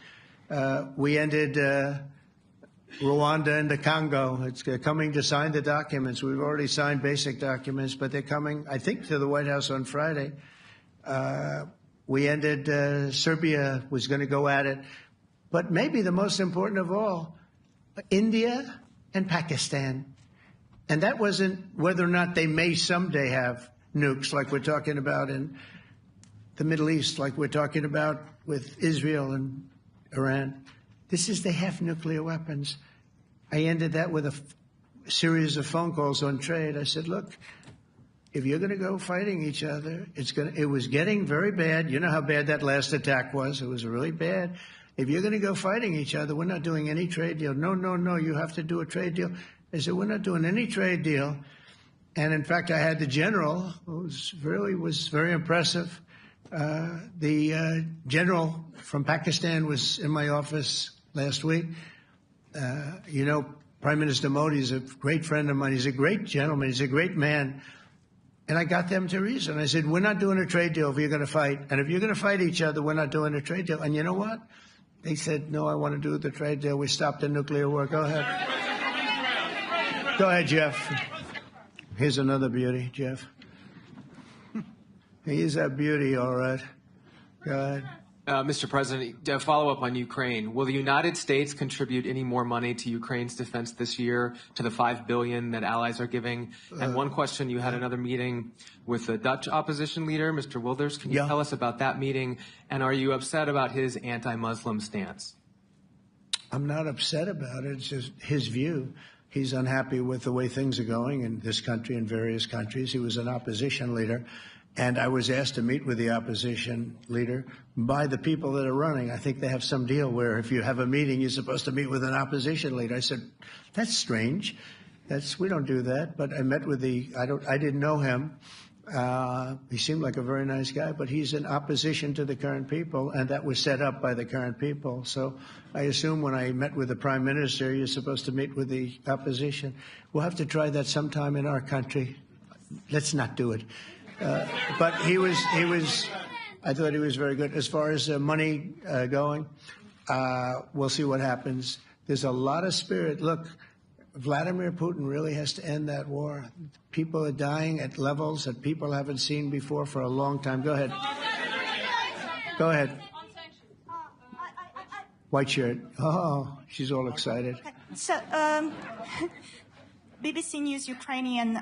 We ended Rwanda and the Congo. It's coming to sign the documents. We've already signed basic documents, but they're coming, I think, to the White House on Friday. We ended Serbia was going to go at it. But maybe the most important of all, India and Pakistan. And that wasn't whether or not they may someday have nukes like we're talking about in the Middle East, like we're talking about with Israel and Iran. This is they have nuclear weapons. I ended that with a series of phone calls on trade. I said, look, if you're going to go fighting each other, it was getting very bad. You know how bad that last attack was. It was really bad. If you're going to go fighting each other, we're not doing any trade deal. No, you have to do a trade deal. I said, we're not doing any trade deal. And in fact, I had the general, who was very impressive. The general from Pakistan was in my office last week. You know, Prime Minister Modi is a great friend of mine. He's a great gentleman. He's a great man. And I got them to reason. I said, we're not doing a trade deal if you're going to fight. And if you're going to fight each other, we're not doing a trade deal. And you know what? They said, no, I want to do the trade deal. We stopped the nuclear war. Go ahead. Go ahead, Jeff. Here's another beauty, Jeff. He's a beauty, all right. Go ahead. Mr. President, to follow up on Ukraine, will the United States contribute any more money to Ukraine's defense this year to the $5 billion that allies are giving? And one question, you had another meeting with the Dutch opposition leader, Mr. Wilders. Can you tell us about that meeting? And are you upset about his anti-Muslim stance? I'm not upset about it. It's just his view. He's unhappy with the way things are going in this country and various countries. He was an opposition leader. And I was asked to meet with the opposition leader by the people that are running. I think they have some deal where if you have a meeting, you're supposed to meet with an opposition leader. I said, that's strange. We don't do that. But I met with I didn't know him. He seemed like a very nice guy, but he's in opposition to the current people, and that was set up by the current people. So I assume when I met with the Prime Minister, you're supposed to meet with the opposition. We'll have to try that sometime in our country. Let's not do it. But I thought he was very good. As far as money going, we'll see what happens. There's a lot of spirit. Look, Vladimir Putin really has to end that war. People are dying at levels that people haven't seen before for a long time. Go ahead. Go ahead. White shirt. Oh, she's all excited. So, BBC News Ukrainian.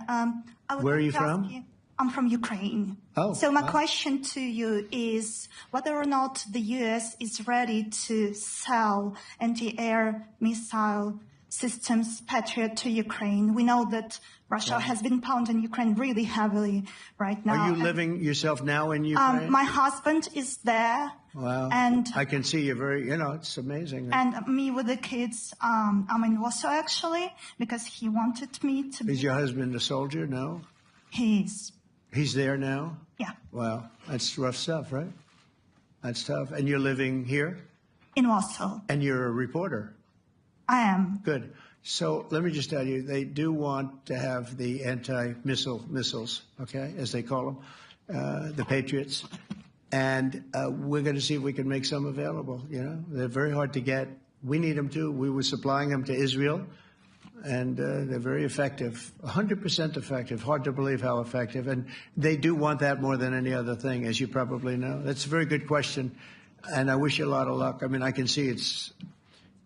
Where are you from? I'm from Ukraine. Oh, so my question to you is whether or not the U.S. is ready to sell anti-air missile systems Patriot to Ukraine. We know that Russia has been pounding Ukraine really heavily right now. Are you living yourself now in Ukraine? My husband is there. Wow. And I can see you're very, it's amazing. And me with the kids, I'm in Warsaw actually, because he wanted me to be. Is your husband a soldier? No? He is. He's there now? Yeah. Wow. That's rough stuff, right? That's tough. And you're living here? In Warsaw. And you're a reporter? I am. Good. So let me just tell you, they do want to have the missiles, okay, as they call them, the Patriots. And we're going to see if we can make some available, They're very hard to get. We need them too. We were supplying them to Israel, and they're very effective, 100% effective. Hard to believe how effective. And they do want that more than any other thing, as you probably know. That's a very good question, and I wish you a lot of luck. I mean, I can see it's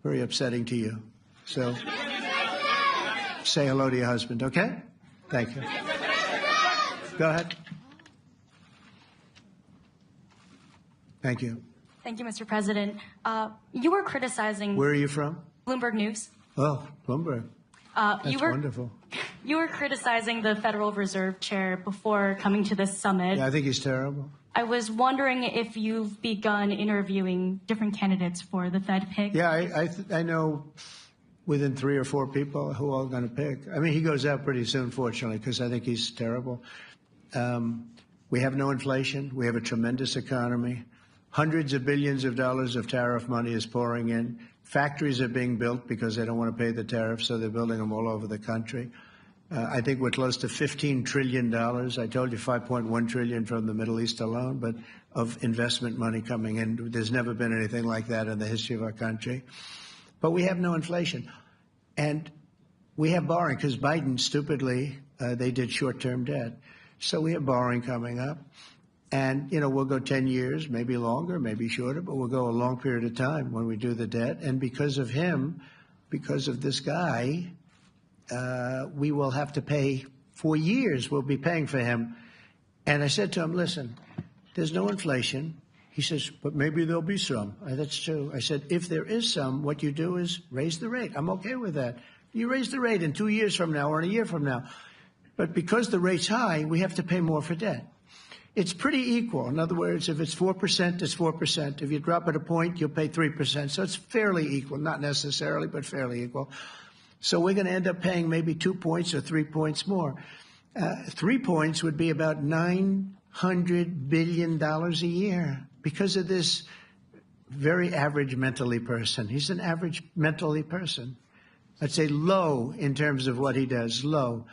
very upsetting to you. So say hello to your husband, okay? Thank you. Go ahead. Thank you. Thank you, Mr. President. You were criticizing... Where are you from? Bloomberg News. Oh, Bloomberg. That's wonderful. You were criticizing the Federal Reserve Chair before coming to this summit. Yeah, I think he's terrible. I was wondering if you've begun interviewing different candidates for the Fed pick. Yeah, I know within 3 or 4 people who are going to pick. I mean, he goes out pretty soon, fortunately, because I think he's terrible. We have no inflation. We have a tremendous economy. Hundreds of billions of dollars of tariff money is pouring in. Factories are being built because they don't want to pay the tariffs, so they're building them all over the country. I think we're close to $15 trillion. I told you $5.1 trillion from the Middle East alone, but of investment money coming in. There's never been anything like that in the history of our country. But we have no inflation. And we have borrowing because Biden, stupidly, they did short-term debt. So we have borrowing coming up. And, we'll go 10 years, maybe longer, maybe shorter, but we'll go a long period of time when we do the debt. And because of him, because of this guy, we will have to pay for years. We'll be paying for him. And I said to him, listen, there's no inflation. He says, but maybe there'll be some. That's true. I said, if there is some, what you do is raise the rate. I'm okay with that. You raise the rate in 2 years from now or in a year from now. But because the rate's high, we have to pay more for debt. It's pretty equal. In other words, if it's 4%, it's 4%. If you drop it a point, you'll pay 3%. So it's fairly equal, not necessarily, but fairly equal. So we're going to end up paying maybe 2 points or 3 points more. 3 points would be about $900 billion a year because of this very average mentally person. He's an average mentally person. I'd say low in terms of what he does, low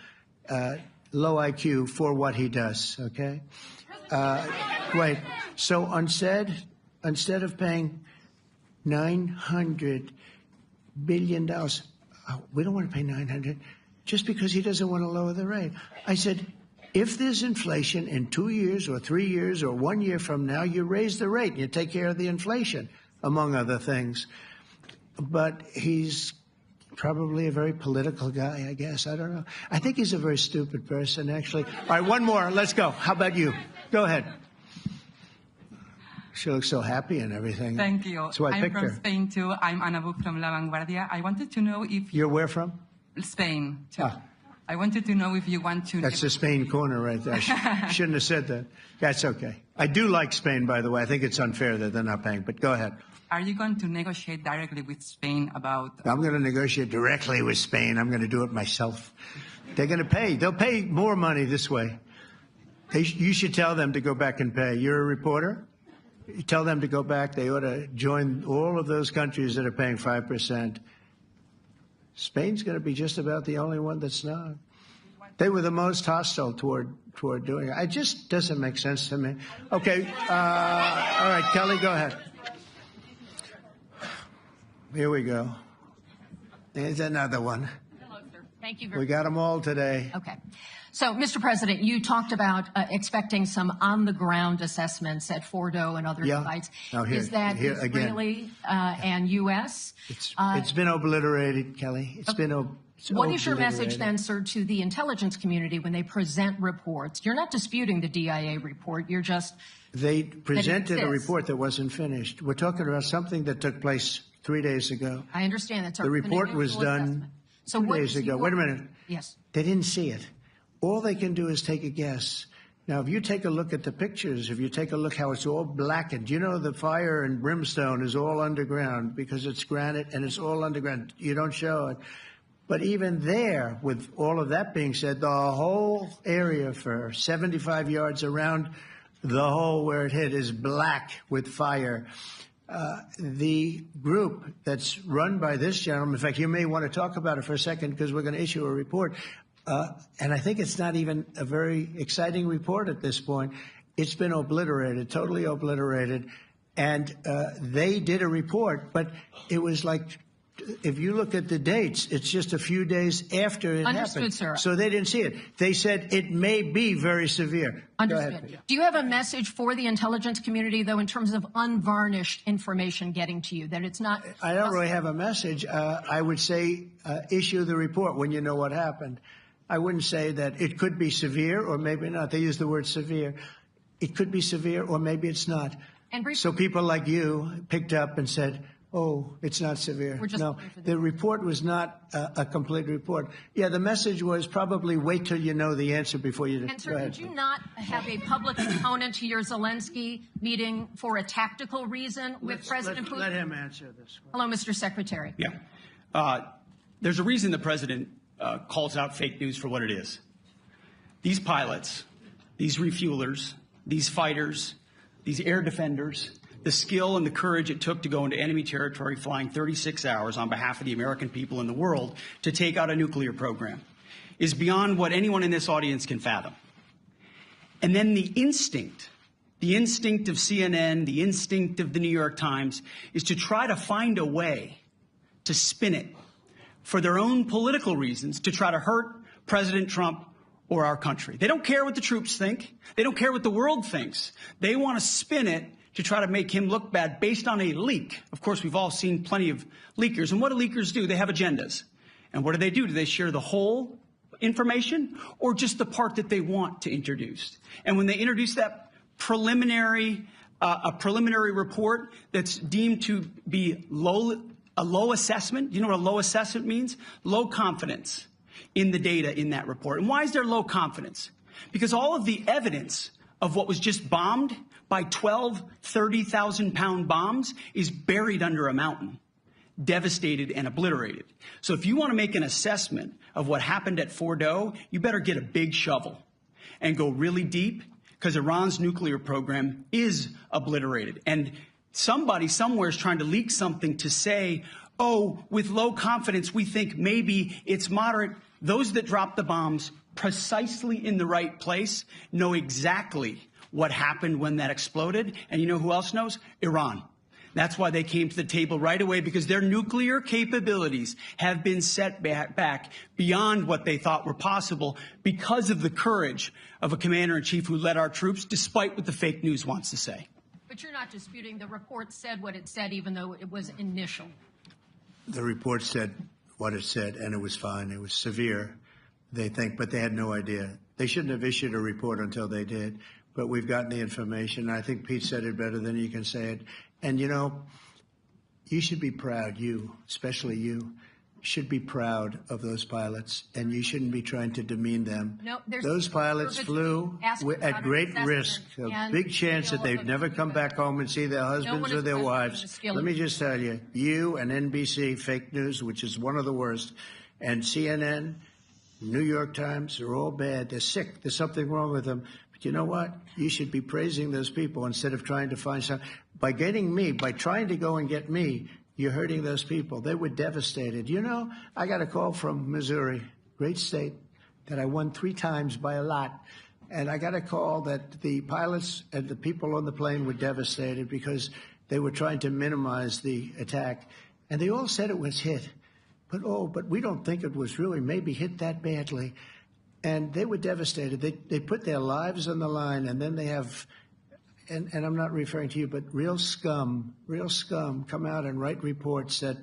IQ for what he does, okay? Wait, so instead of paying $900 billion, we don't want to pay 900 just because he doesn't want to lower the rate. I said, if there's inflation in 2 years or 3 years or 1 year from now, you raise the rate and you take care of the inflation, among other things. But he's probably a very political guy, I guess. I don't know. I think he's a very stupid person, actually. All right, one more. Let's go. How about you? Go ahead. She looks so happy and everything. Thank you. That's why I picked I'm from her. Spain, too. I'm Ana Buch from La Vanguardia. I wanted to know if... You're where from? Spain, too. Ah. I wanted to know if you want to... That's the Spain corner right there. Shouldn't have said that. That's okay. I do like Spain, by the way. I think it's unfair that they're not paying, but go ahead. Are you going to negotiate directly with Spain about... I'm going to negotiate directly with Spain. I'm going to do it myself. They're going to pay. They'll pay more money this way. You should tell them to go back and pay. You're a reporter? You tell them to go back. They ought to join all of those countries that are paying 5%. Spain's going to be just about the only one that's not. They were the most hostile toward doing it. It just doesn't make sense to me. Okay. All right, Kelly, go ahead. Here we go. There's another one. Hello, sir. Thank you We got them all today. Okay. So, Mr. President, you talked about expecting some on-the-ground assessments at Fordo and other sites. Now Is that Israeli and U.S.? It's been obliterated, Kelly. It's been What is your message then, sir, to the intelligence community when they present reports? You're not disputing the DIA report. You're just... They presented a report that wasn't finished. We're talking about something that took place 3 days ago. I understand that. The report was done 2 days ago. Wait a minute. Yes. They didn't see it. All they can do is take a guess. Now, if you take a look at the pictures, if you take a look how it's all blackened, you know the fire and brimstone is all underground because it's granite and it's all underground. You don't show it. But even there, with all of that being said, the whole area for 75 yards around the hole where it hit is black with fire. The group that's run by this gentleman, in fact, you may want to talk about it for a second because we're going to issue a report. And I think it's not even a very exciting report at this point. It's been obliterated, totally obliterated. And they did a report, but it was like, if you look at the dates, it's just a few days after it happened. Sir. So they didn't see it. They said it may be very severe. Understood. Do you have a message for the intelligence community, though, in terms of unvarnished information getting to you, that it's not... I don't really have a message. I would say issue the report when you know what happened. I wouldn't say that it could be severe or maybe not. They use the word severe. It could be severe or maybe it's not. So people like you picked up and said, oh, it's not severe. No, the report was not a complete report. Yeah, the message was probably wait till you know the answer before you... And sir, did you not have a public component to your Zelensky meeting for a tactical reason with President Putin? Let him answer this one. Hello, Mr. Secretary. Yeah. There's a reason the president calls out fake news for what it is. These pilots, these refuelers, these fighters, these air defenders, the skill and the courage it took to go into enemy territory flying 36 hours on behalf of the American people and the world to take out a nuclear program is beyond what anyone in this audience can fathom. And then the instinct of CNN, the instinct of the New York Times is to try to find a way to spin it for their own political reasons to try to hurt President Trump or our country. They don't care what the troops think. They don't care what the world thinks. They want to spin it to try to make him look bad based on a leak. Of course, we've all seen plenty of leakers. And what do leakers do? They have agendas. And what do? Do they share the whole information or just the part that they want to introduce? And when they introduce that preliminary report that's deemed to be a low assessment, you know what a low assessment means? Low confidence in the data in that report. And why is there low confidence? Because all of the evidence of what was just bombed by 12 30,000-pound bombs is buried under a mountain, devastated and obliterated. So if you want to make an assessment of what happened at Fordo, you better get a big shovel and go really deep because Iran's nuclear program is obliterated. And somebody somewhere is trying to leak something to say, oh, with low confidence, we think maybe it's moderate. Those that dropped the bombs precisely in the right place know exactly what happened when that exploded. And you know who else knows? Iran. That's why they came to the table right away, because their nuclear capabilities have been set back beyond what they thought were possible because of the courage of a commander-in-chief who led our troops, despite what the fake news wants to say. But you're not disputing the report said what it said, even though it was initial. The report said what it said, and it was fine. It was severe, they think, but they had no idea. They shouldn't have issued a report until they did. But we've gotten the information. I think Pete said it better than you can say it. And, you know, you should be proud, you, especially you, should be proud of those pilots, and you shouldn't be trying to demean them. No, those pilots flew at great risk, a big chance that they'd never come back home and see their husbands or their wives. Let me just tell you, you and NBC, fake news, which is one of the worst, and CNN, New York Times, they're all bad. They're sick. There's something wrong with them. You know what? You should be praising those people instead of trying to find some. By getting me, by trying to go and get me, you're hurting those people. They were devastated. You know, I got a call from Missouri, great state, that I won 3 times by a lot. And I got a call that the pilots and the people on the plane were devastated because they were trying to minimize the attack. And they all said it was hit. But we don't think it was really maybe hit that badly. And they were devastated. They put their lives on the line, and then they have, and I'm not referring to you, but real scum come out and write reports that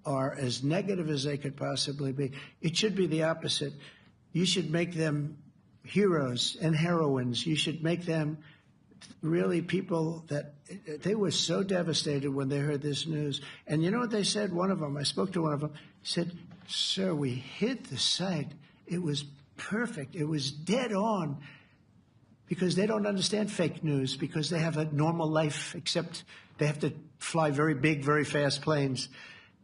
are as negative as they could possibly be. It should be the opposite. You should make them heroes and heroines. You should make them really people that they were so devastated when they heard this news. And you know what they said? One of them, I spoke to one of them, said, "Sir, we hid the site. It was perfect. It was dead on." Because they don't understand fake news, because they have a normal life, except they have to fly very big, very fast planes.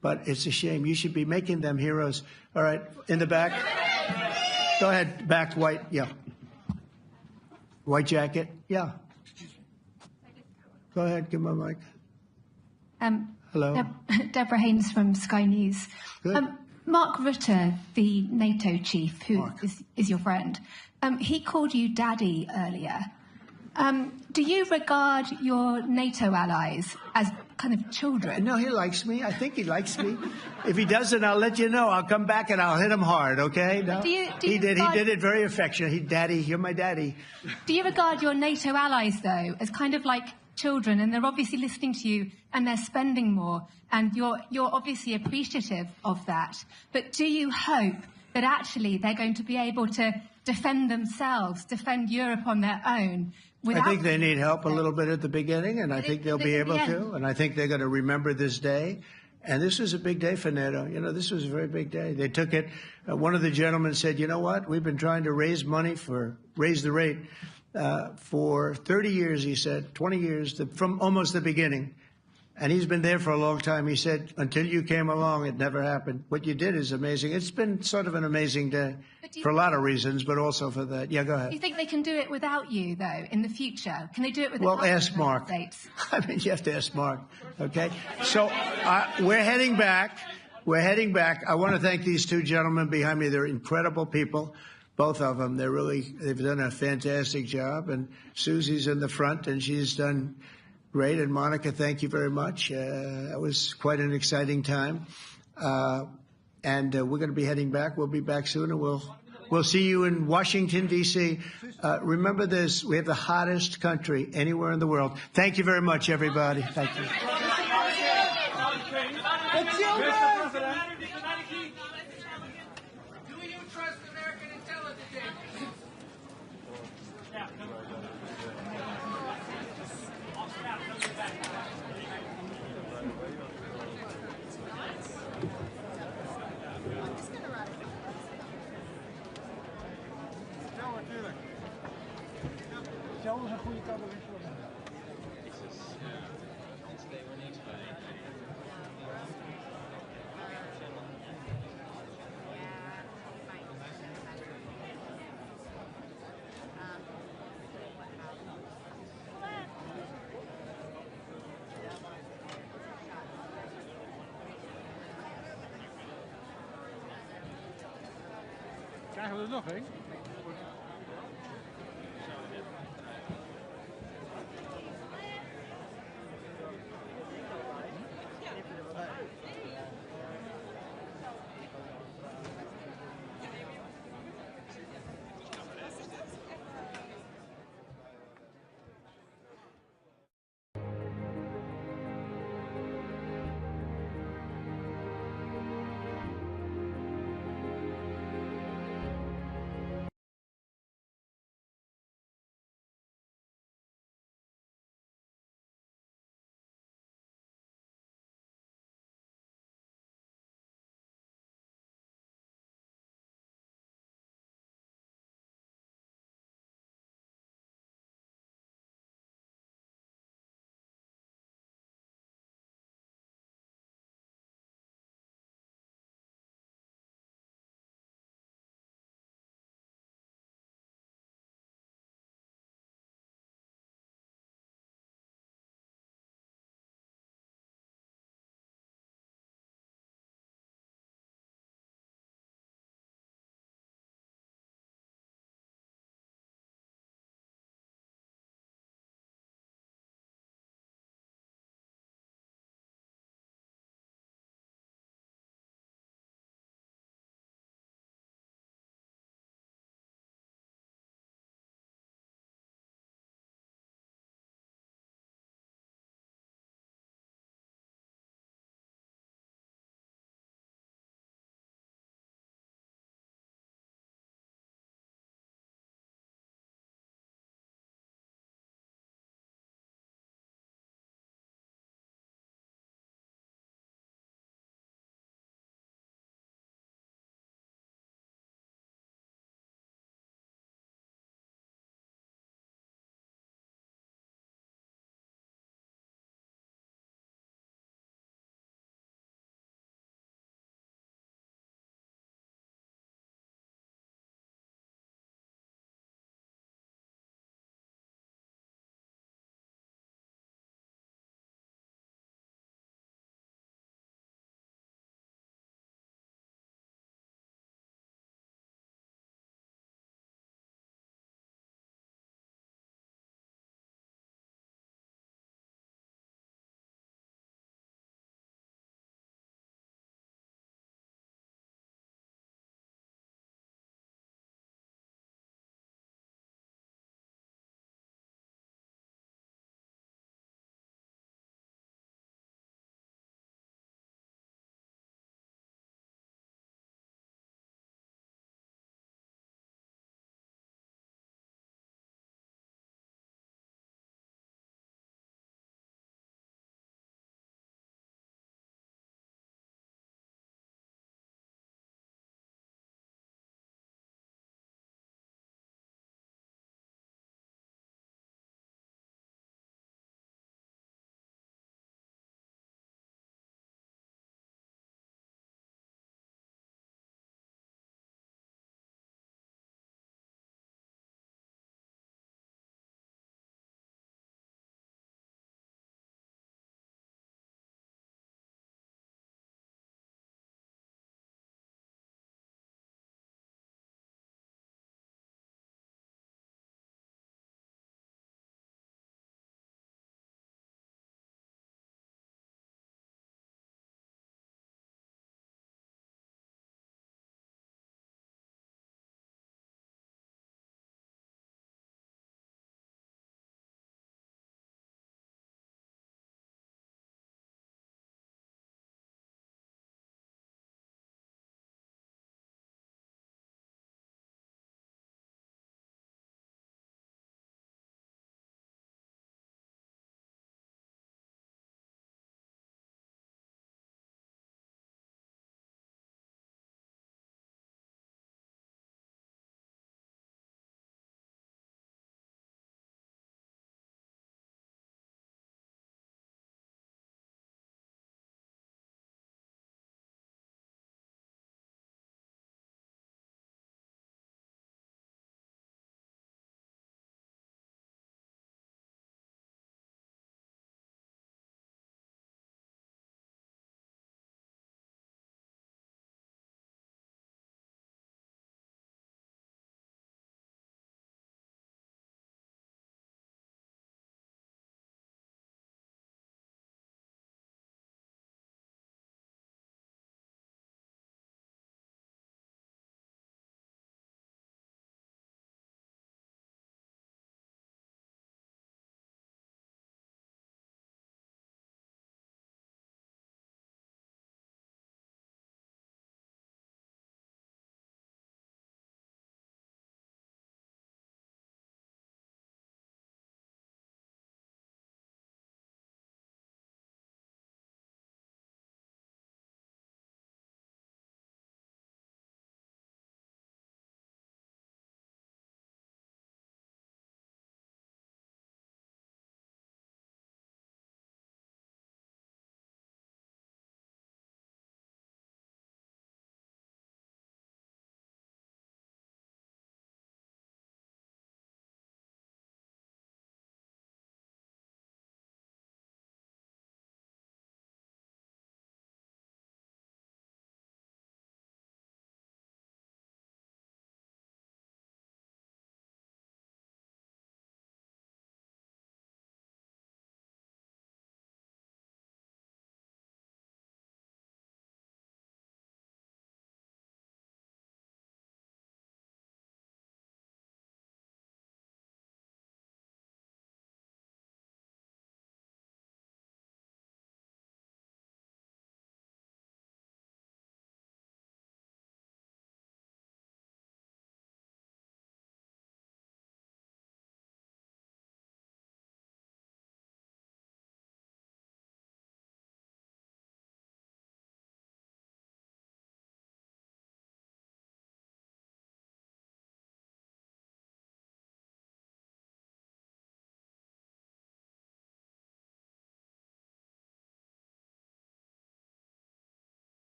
But it's a shame. You should be making them heroes. All right, in the back. Go ahead, back, white, yeah. White jacket, yeah. Go ahead, give me a mic. Hello. Deborah Haynes from Sky News. Good. Mark Rutte, the NATO chief, who is your friend, he called you daddy earlier. Do you regard your NATO allies as kind of children? No, he likes me. I think he likes me. If he doesn't, I'll let you know. I'll come back and I'll hit him hard, okay? No? He did it very affectionate. Daddy, you're my daddy. Do you regard your NATO allies, though, as kind of like children, and they're obviously listening to you and they're spending more, and you're obviously appreciative of that, but do you hope that actually they're going to be able to defend themselves, defend Europe on their own? I think they need help a little bit at the beginning, and I think they'll be able to, and I think they're going to remember this day. And this was a big day for NATO. You know, this was a very big day. They took it. One of the gentlemen said, "You know what? We've been trying to raise money raise the rate for 30 years," he said, 20 years, from almost the beginning. And he's been there for a long time. He said, "Until you came along, it never happened. What you did is amazing." It's been sort of an amazing day for a lot of reasons, but also for that. Yeah, go ahead. Do you think they can do it without you, though, in the future? Can they do it without Well, ask Mark. States? I mean, you have to ask Mark, okay? So we're heading back. We're heading back. I want to thank these two gentlemen behind me. They're incredible people, both of them. They've done a fantastic job. And Susie's in the front, and she's done great. And Monica, thank you very much. It was quite an exciting time. And we're going to be heading back. We'll be back soon, and we'll see you in Washington, D.C. Remember this, we have the hottest country anywhere in the world. Thank you very much, everybody. Thank you. Krijgen we er nog één?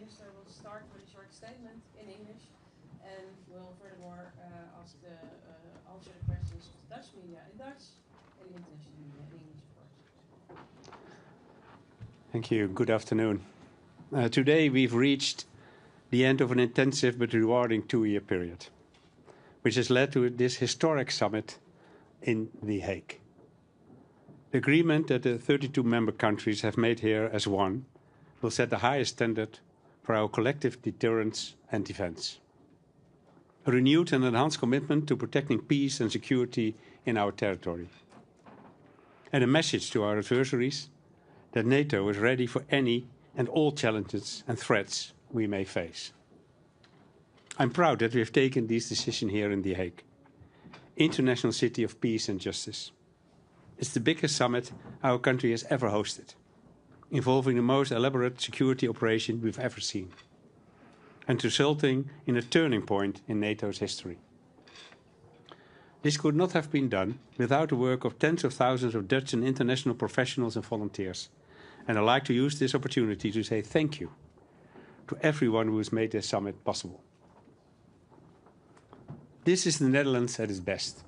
Minister will start with a short statement in English and will furthermore answer the questions of the Dutch media in Dutch and the international media in English, of course. Thank you. Good afternoon. Today we've reached the end of an intensive but rewarding 2-year period, which has led to this historic summit in The Hague. The agreement that the 32 member countries have made here as one will set the highest standard for our collective deterrence and defense. A renewed and enhanced commitment to protecting peace and security in our territory. And a message to our adversaries that NATO is ready for any and all challenges and threats we may face. I'm proud that we have taken this decision here in The Hague, International City of Peace and Justice. It's the biggest summit our country has ever hosted, involving the most elaborate security operation we've ever seen, and resulting in a turning point in NATO's history. This could not have been done without the work of tens of thousands of Dutch and international professionals and volunteers, and I'd like to use this opportunity to say thank you to everyone who has made this summit possible. This is the Netherlands at its best.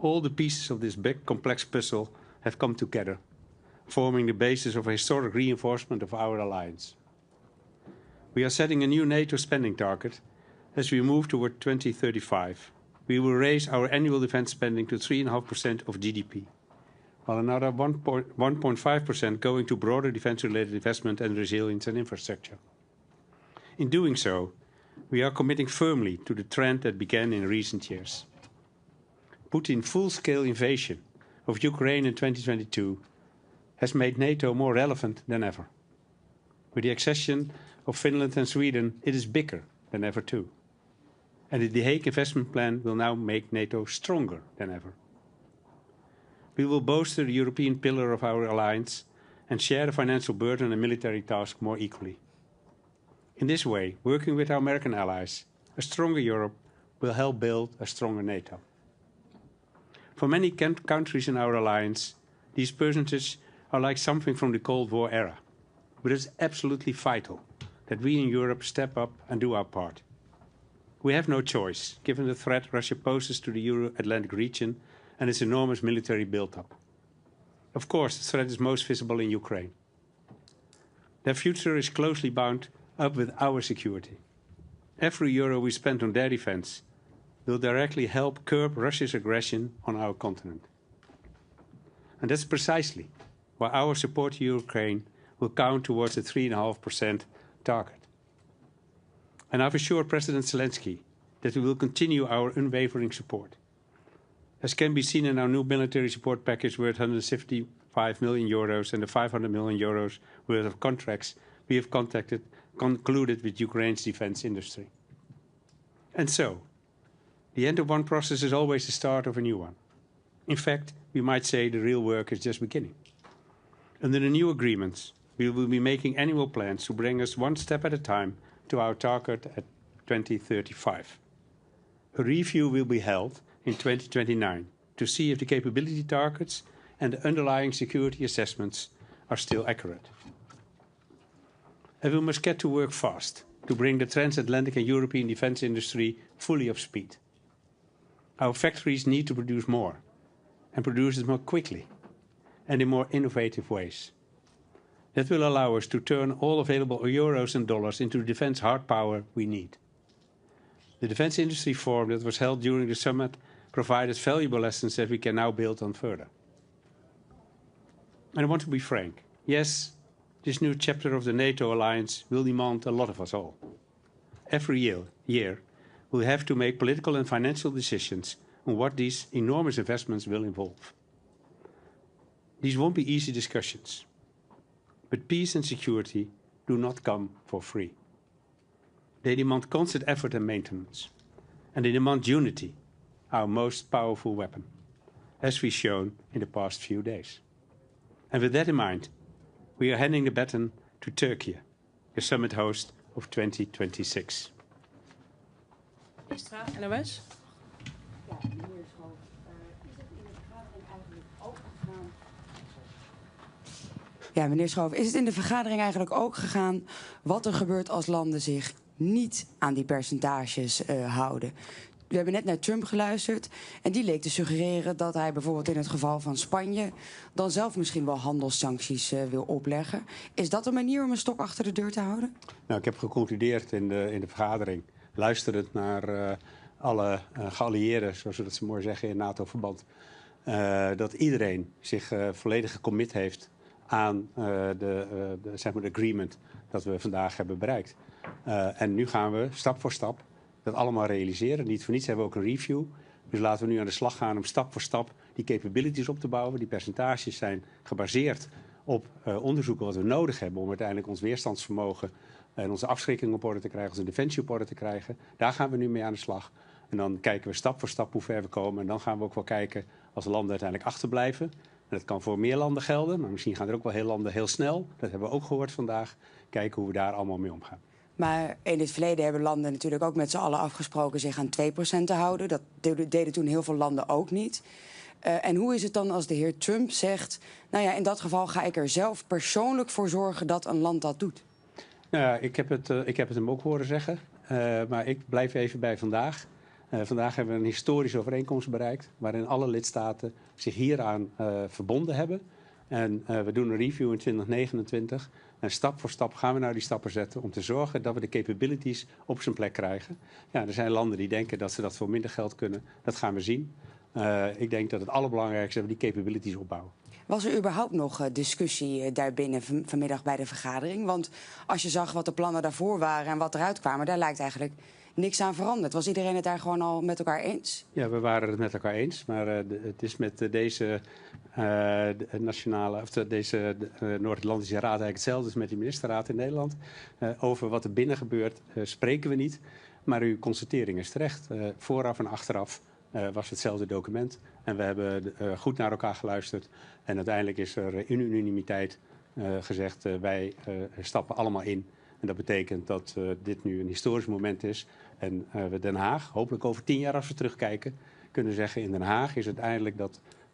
All the pieces of this big, complex puzzle have come together, forming the basis of a historic reinforcement of our alliance. We are setting a new NATO spending target as we move toward 2035. We will raise our annual defense spending to 3.5% of GDP, while another 1.5% going to broader defense-related investment and resilience and infrastructure. In doing so, we are committing firmly to the trend that began in recent years. Putin's full-scale invasion of Ukraine in 2022 has made NATO more relevant than ever. With the accession of Finland and Sweden, it is bigger than ever too. And the Hague Investment Plan will now make NATO stronger than ever. We will bolster the European pillar of our alliance and share the financial burden and military task more equally. In this way, working with our American allies, a stronger Europe will help build a stronger NATO. For many countries in our alliance, these percentages are like something from the Cold War era. But it's absolutely vital that we in Europe step up and do our part. We have no choice, given the threat Russia poses to the Euro-Atlantic region and its enormous military build-up. Of course, the threat is most visible in Ukraine. Their future is closely bound up with our security. Every euro we spend on their defense will directly help curb Russia's aggression on our continent. And that's precisely why our support to Ukraine will count towards the 3.5% target. And I've assured President Zelensky that we will continue our unwavering support. As can be seen in our new military support package worth 155 million euros and the 500 million euros worth of contracts we have concluded with Ukraine's defense industry. And so, the end of one process is always the start of a new one. In fact, we might say the real work is just beginning. Under the new agreements, we will be making annual plans to bring us one step at a time to our target at 2035. A review will be held in 2029 to see if the capability targets and the underlying security assessments are still accurate. And we must get to work fast to bring the transatlantic and European defense industry fully up to speed. Our factories need to produce more, and produce it more quickly and in more innovative ways. That will allow us to turn all available euros and dollars into the defense hard power we need. The Defense Industry Forum that was held during the summit provided valuable lessons that we can now build on further. And I want to be frank. Yes, this new chapter of the NATO alliance will demand a lot of us all. Every year we'll have to make political and financial decisions on what these enormous investments will involve. These won't be easy discussions. But peace and security do not come for free. They demand constant effort and maintenance. And they demand unity, our most powerful weapon, as we've shown in the past few days. And with that in mind, we are handing the baton to Turkey, the summit host of 2026. Straat NOS. Ja, meneer Schoof, is het in de vergadering eigenlijk ook gegaan wat er gebeurt als landen zich niet aan die percentages houden? We hebben net naar Trump geluisterd en die leek te suggereren dat hij bijvoorbeeld in het geval van Spanje dan zelf misschien wel handelssancties wil opleggen. Is dat een manier om een stok achter de deur te houden? Nou, ik heb geconcludeerd in de vergadering, luisterend naar alle geallieerden, zoals we dat zo mooi zeggen in NATO-verband, dat iedereen zich volledig gecommit heeft aan zeg maar de agreement dat we vandaag hebben bereikt. En nu gaan we stap voor stap dat allemaal realiseren. Niet voor niets hebben we ook een review. Dus laten we nu aan de slag gaan om stap voor stap die capabilities op te bouwen. Die percentages zijn gebaseerd op onderzoeken wat we nodig hebben om uiteindelijk ons weerstandsvermogen en onze afschrikking op orde te krijgen, onze defensie op orde te krijgen. Daar gaan we nu mee aan de slag. En dan kijken we stap voor stap hoe ver we komen. En dan gaan we ook wel kijken als landen uiteindelijk achterblijven. En dat kan voor meer landen gelden, maar misschien gaan er ook wel heel landen heel snel. Dat hebben we ook gehoord vandaag. Kijken hoe we daar allemaal mee omgaan. Maar in het verleden hebben landen natuurlijk ook met z'n allen afgesproken zich aan 2% te houden. Dat deden toen heel veel landen ook niet. En hoe is het dan als de heer Trump zegt, nou ja, in dat geval ga ik er zelf persoonlijk voor zorgen dat een land dat doet? Nou ja, ik heb het hem ook horen zeggen, maar ik blijf even bij vandaag. Vandaag hebben we een historische overeenkomst bereikt waarin alle lidstaten zich hieraan verbonden hebben. En we doen een review in 2029. En stap voor stap gaan we nou die stappen zetten om te zorgen dat we de capabilities op zijn plek krijgen. Ja, er zijn landen die denken dat ze dat voor minder geld kunnen. Dat gaan we zien. Ik denk dat het allerbelangrijkste is dat we die capabilities opbouwen. Was er überhaupt nog discussie daarbinnen vanmiddag bij de vergadering? Want als je zag wat de plannen daarvoor waren en wat eruit kwamen, daar lijkt eigenlijk niks aan veranderd. Was iedereen het daar gewoon al met elkaar eens? Ja, we waren het met elkaar eens. Maar het is met deze nationale, of deze Noord-Atlantische Raad eigenlijk hetzelfde als met de ministerraad in Nederland. Over wat er binnen gebeurt spreken we niet. Maar uw constatering is terecht. Vooraf en achteraf was hetzelfde document. En we hebben goed naar elkaar geluisterd. En uiteindelijk is er in unanimiteit gezegd, wij stappen allemaal in. En dat betekent dat dit nu een historisch moment is. En we Den Haag, hopelijk over 10 jaar als we terugkijken, kunnen zeggen in Den Haag is uiteindelijk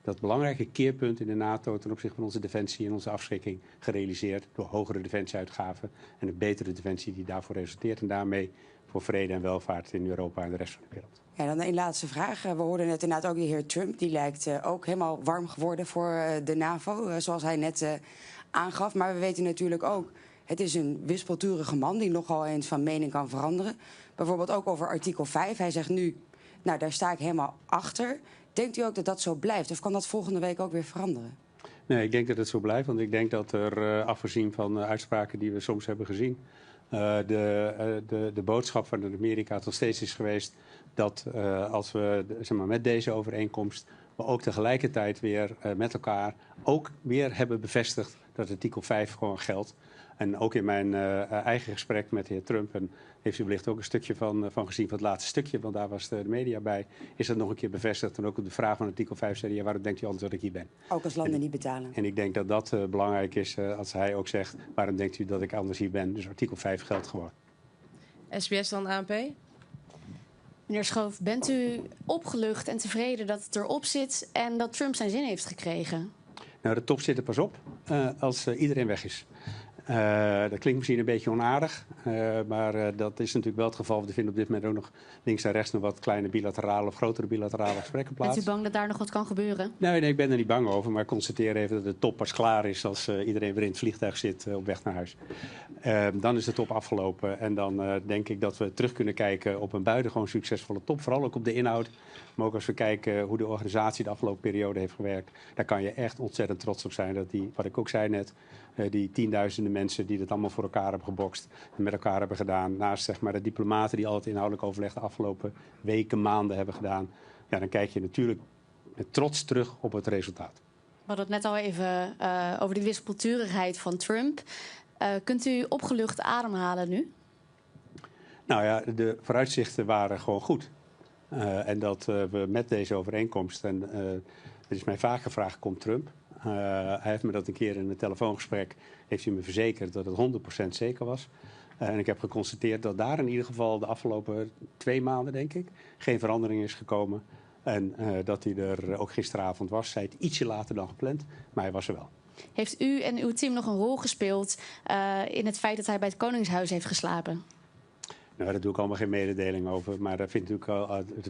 dat belangrijke keerpunt in de NATO ten opzichte van onze defensie en onze afschrikking gerealiseerd door hogere defensieuitgaven en een betere defensie die daarvoor resulteert. En daarmee voor vrede en welvaart in Europa en de rest van de wereld. Ja, dan een laatste vraag. We hoorden net inderdaad ook de heer Trump. Die lijkt ook helemaal warm geworden voor de NAVO, zoals hij net aangaf. Maar we weten natuurlijk ook, het is een wispelturige man die nogal eens van mening kan veranderen. Bijvoorbeeld ook over artikel 5. Hij zegt nu, nou daar sta ik helemaal achter. Denkt u ook dat dat zo blijft? Of kan dat volgende week ook weer veranderen? Nee, ik denk dat het zo blijft. Want ik denk dat er, afgezien van uitspraken die we soms hebben gezien, de boodschap van Amerika tot steeds is geweest dat als we zeg maar, met deze overeenkomst, we ook tegelijkertijd weer met elkaar ook weer hebben bevestigd dat artikel 5 gewoon geldt. En ook in mijn eigen gesprek met de heer Trump, en heeft u wellicht ook een stukje van gezien van het laatste stukje, want daar was de media bij, is dat nog een keer bevestigd. En ook op de vraag van artikel 5 zei hij, ja, waarom denkt u anders dat ik hier ben? Ook als landen niet betalen. En ik denk dat dat belangrijk is als hij ook zegt, waarom denkt u dat ik anders hier ben? Dus artikel 5 geldt gewoon. SBS dan ANP. Meneer Schoof, bent u opgelucht en tevreden dat het erop zit en dat Trump zijn zin heeft gekregen? Nou, de top zit er pas op als iedereen weg is. Dat klinkt misschien een beetje onaardig, maar dat is natuurlijk wel het geval. We vinden op dit moment ook nog links en rechts nog wat kleine bilaterale of grotere bilaterale gesprekken plaats. Bent u bang dat daar nog wat kan gebeuren? Nee, ik ben er niet bang over, maar ik constateer even dat de top pas klaar is als iedereen weer in het vliegtuig zit op weg naar huis. Dan is de top afgelopen en dan denk ik dat we terug kunnen kijken op een buitengewoon succesvolle top. Vooral ook op de inhoud, maar ook als we kijken hoe de organisatie de afgelopen periode heeft gewerkt. Daar kan je echt ontzettend trots op zijn dat die, wat ik ook zei net, die tienduizenden mensen die dat allemaal voor elkaar hebben gebokst en met elkaar hebben gedaan. Naast zeg maar, de diplomaten die al het inhoudelijk overleg de afgelopen weken, maanden hebben gedaan. Ja, dan kijk je natuurlijk met trots terug op het resultaat. We hadden het net al even over de wispelturigheid van Trump. Kunt u opgelucht ademhalen nu? Nou ja, de vooruitzichten waren gewoon goed. En dat we met deze overeenkomst, en er is mij vaak gevraagd, komt Trump? Hij heeft me dat een keer in een telefoongesprek, heeft hij me verzekerd dat het 100% zeker was. En ik heb geconstateerd dat daar in ieder geval de afgelopen 2 maanden, denk ik, geen verandering is gekomen. En dat hij er ook gisteravond was. Zij het ietsje later dan gepland, maar hij was er wel. Heeft u en uw team nog een rol gespeeld in het feit dat hij bij het Koningshuis heeft geslapen? Nou, daar doe ik allemaal geen mededeling over. Maar er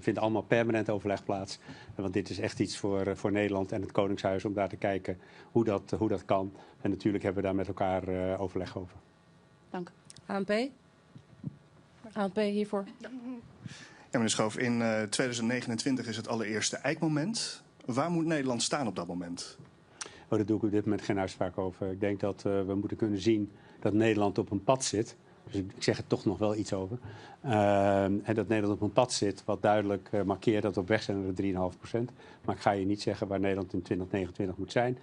vindt allemaal permanent overleg plaats. Want dit is echt iets voor Nederland en het Koningshuis om daar te kijken hoe dat kan. En natuurlijk hebben we daar met elkaar overleg over. Dank. ANP? ANP hiervoor. Ja, meneer Schoof, in 2029 is het allereerste eikmoment. Waar moet Nederland staan op dat moment? Oh, daar doe ik op dit moment geen uitspraak over. Ik denk dat we moeten kunnen zien dat Nederland op een pad zit. Dus ik zeg er toch nog wel iets over. En dat Nederland op een pad zit wat duidelijk markeert dat we op weg zijn naar de 3,5%. Maar ik ga je niet zeggen waar Nederland in 2029 moet zijn.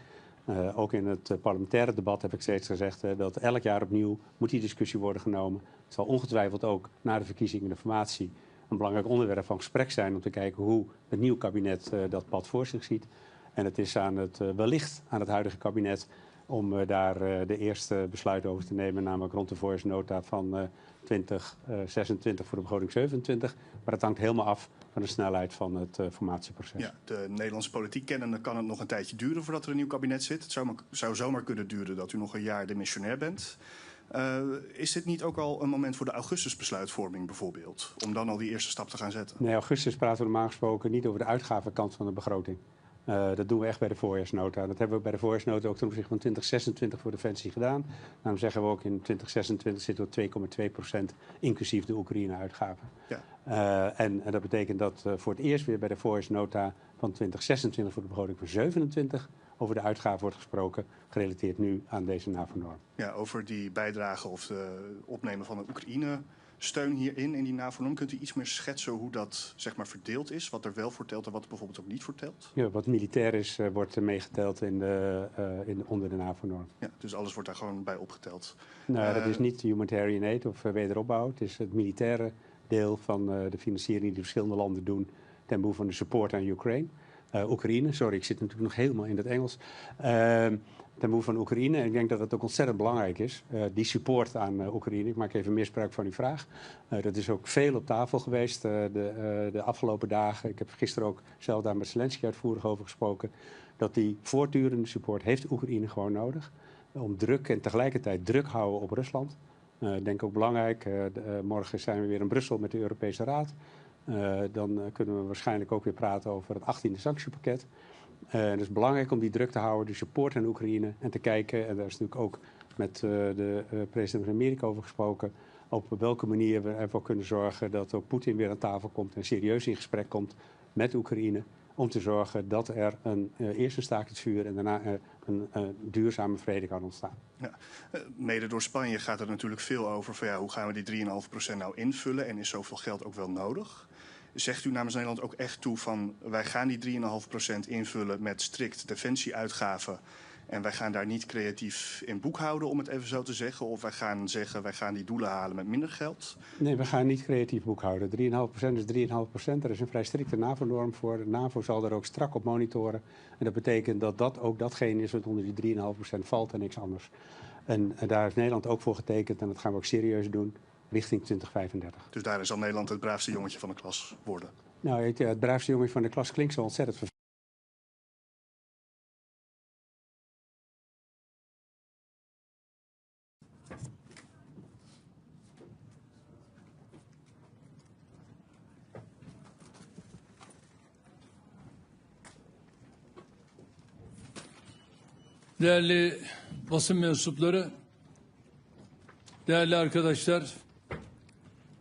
Ook in het parlementaire debat heb ik steeds gezegd dat elk jaar opnieuw moet die discussie worden genomen. Het zal ongetwijfeld ook na de verkiezingen en de formatie een belangrijk onderwerp van gesprek zijn om te kijken hoe het nieuwe kabinet dat pad voor zich ziet. En het is wellicht aan het huidige kabinet om daar de eerste besluit over te nemen, namelijk rond de voorjaarsnota van 2026 voor de begroting 27. Maar dat hangt helemaal af van de snelheid van het formatieproces. Ja, de Nederlandse politiek kennende kan het nog een tijdje duren voordat er een nieuw kabinet zit. Het zou zomaar kunnen duren dat u nog een jaar demissionair bent. Is dit niet ook al een moment voor de augustusbesluitvorming bijvoorbeeld? Om dan al die eerste stap te gaan zetten? Nee, augustus praten we normaal gesproken niet over de uitgavenkant van de begroting. Dat doen we echt bij de voorjaarsnota. Dat hebben we bij de voorjaarsnota ook ten opzichte van 2026 voor defensie gedaan. Daarom zeggen we ook in 2026 zitten we 2,2% inclusief de Oekraïne-uitgaven. Ja. En dat betekent dat voor het eerst weer bij de voorjaarsnota van 2026 voor de begroting van 27 over de uitgaven wordt gesproken, gerelateerd nu aan deze NAVO-norm. Ja, over die bijdrage of de opnemen van de Oekraïne-steun hierin, in die NAVO-norm. Kunt u iets meer schetsen hoe dat zeg maar verdeeld is? Wat er wel voor telt en wat er bijvoorbeeld ook niet voor telt? Ja, wat militair is, wordt meegeteld onder de NAVO-norm. Ja, dus alles wordt daar gewoon bij opgeteld? Nou, dat is niet humanitarian aid of wederopbouw. Het is het militaire deel van de financiering die de verschillende landen doen ten behoeve van de support aan Oekraïne. Sorry, ik zit natuurlijk nog helemaal in het Engels. Ten behoeve van Oekraïne. En ik denk dat het ook ontzettend belangrijk is. Die support aan Oekraïne. Ik maak even misbruik van uw vraag. Dat is ook veel op tafel geweest de afgelopen dagen. Ik heb gisteren ook zelf daar met Zelensky uitvoerig over gesproken. Dat die voortdurende support heeft Oekraïne gewoon nodig. Om druk en tegelijkertijd druk houden op Rusland. Ik denk ook belangrijk. Morgen zijn we weer in Brussel met de Europese Raad. Dan kunnen we waarschijnlijk ook weer praten over het 18e sanctiepakket. Het is belangrijk om die druk te houden, de support aan Oekraïne en te kijken. En daar is natuurlijk ook met de president van Amerika over gesproken. Op welke manier we ervoor kunnen zorgen dat ook Poetin weer aan tafel komt en serieus in gesprek komt met Oekraïne. Om te zorgen dat er eerst een staakt het vuur en daarna een duurzame vrede kan ontstaan. Ja. Mede door Spanje gaat er natuurlijk veel over van hoe gaan we die 3,5% nou invullen en is zoveel geld ook wel nodig? Zegt u namens Nederland ook echt toe van wij gaan die 3,5% invullen met strikt defensieuitgaven en wij gaan daar niet creatief in boekhouden, om het even zo te zeggen? Of wij gaan zeggen wij gaan die doelen halen met minder geld? Nee, we gaan niet creatief boekhouden. 3,5% is 3,5%. Er is een vrij strikte NAVO-norm voor. De NAVO zal er ook strak op monitoren. En dat betekent dat dat ook datgene is wat onder die 3,5% valt en niks anders. En daar heeft Nederland ook voor getekend en dat gaan we ook serieus doen richting 2035. Dus daar zal Nederland het braafste jongetje van de klas worden? Nou, het braafste jongetje van de klas klinkt zo ontzettend vervelend. Değerli basın mensupları, değerli arkadaşlar,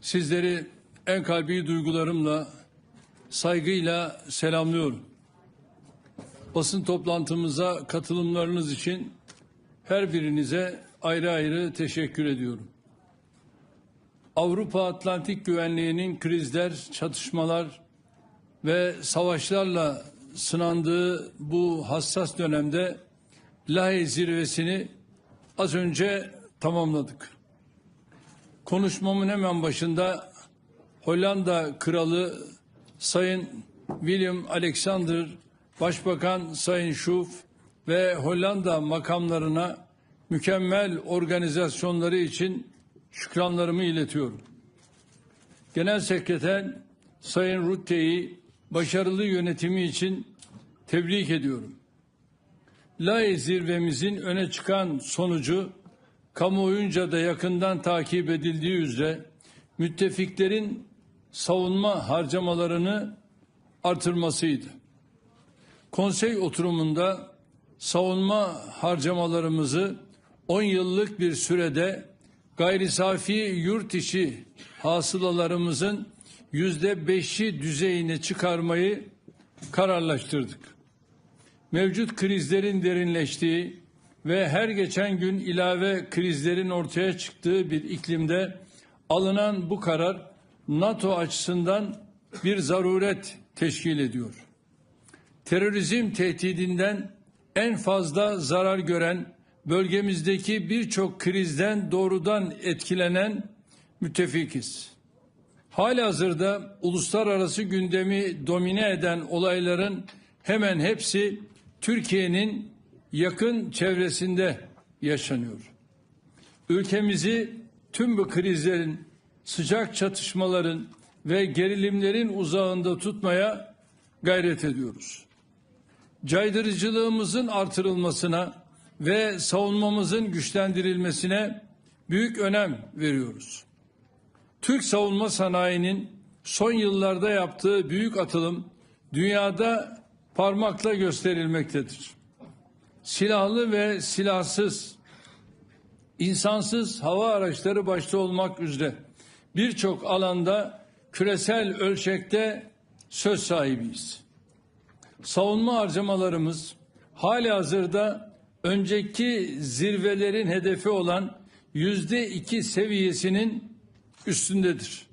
sizleri en kalbi duygularımla, saygıyla selamlıyorum. Basın toplantımıza katılımlarınız için her birinize ayrı ayrı teşekkür ediyorum. Avrupa Atlantik güvenliğinin krizler, çatışmalar ve savaşlarla sınandığı bu hassas dönemde Lahey zirvesini az önce tamamladık. Konuşmamın hemen başında Hollanda Kralı Sayın Willem Alexander, Başbakan Sayın Schoof ve Hollanda makamlarına mükemmel organizasyonları için şükranlarımı iletiyorum. Genel Sekreter Sayın Rutte'yi başarılı yönetimi için tebrik ediyorum. Lahey zirvemizin öne çıkan sonucu kamuoyunca da yakından takip edildiği üzere müttefiklerin savunma harcamalarını artırmasıydı. Konsey oturumunda savunma harcamalarımızı 10 yıllık bir sürede gayri safi yurt içi hasılalarımızın %5'i düzeyine çıkarmayı kararlaştırdık. Mevcut krizlerin derinleştiği ve her geçen gün ilave krizlerin ortaya çıktığı bir iklimde alınan bu karar NATO açısından bir zaruret teşkil ediyor. Terörizm tehdidinden en fazla zarar gören, bölgemizdeki birçok krizden doğrudan etkilenen müttefikiz. Halihazırda uluslararası gündemi domine eden olayların hemen hepsi Türkiye'nin yakın çevresinde yaşanıyor. Ülkemizi tüm bu krizlerin, sıcak çatışmaların ve gerilimlerin uzağında tutmaya gayret ediyoruz. Caydırıcılığımızın artırılmasına ve savunmamızın güçlendirilmesine büyük önem veriyoruz. Türk savunma sanayinin son yıllarda yaptığı büyük atılım dünyada parmakla gösterilmektedir. Silahlı ve silahsız, insansız hava araçları başta olmak üzere birçok alanda küresel ölçekte söz sahibiyiz. Savunma harcamalarımız halihazırda önceki zirvelerin hedefi olan %2 seviyesinin üstündedir.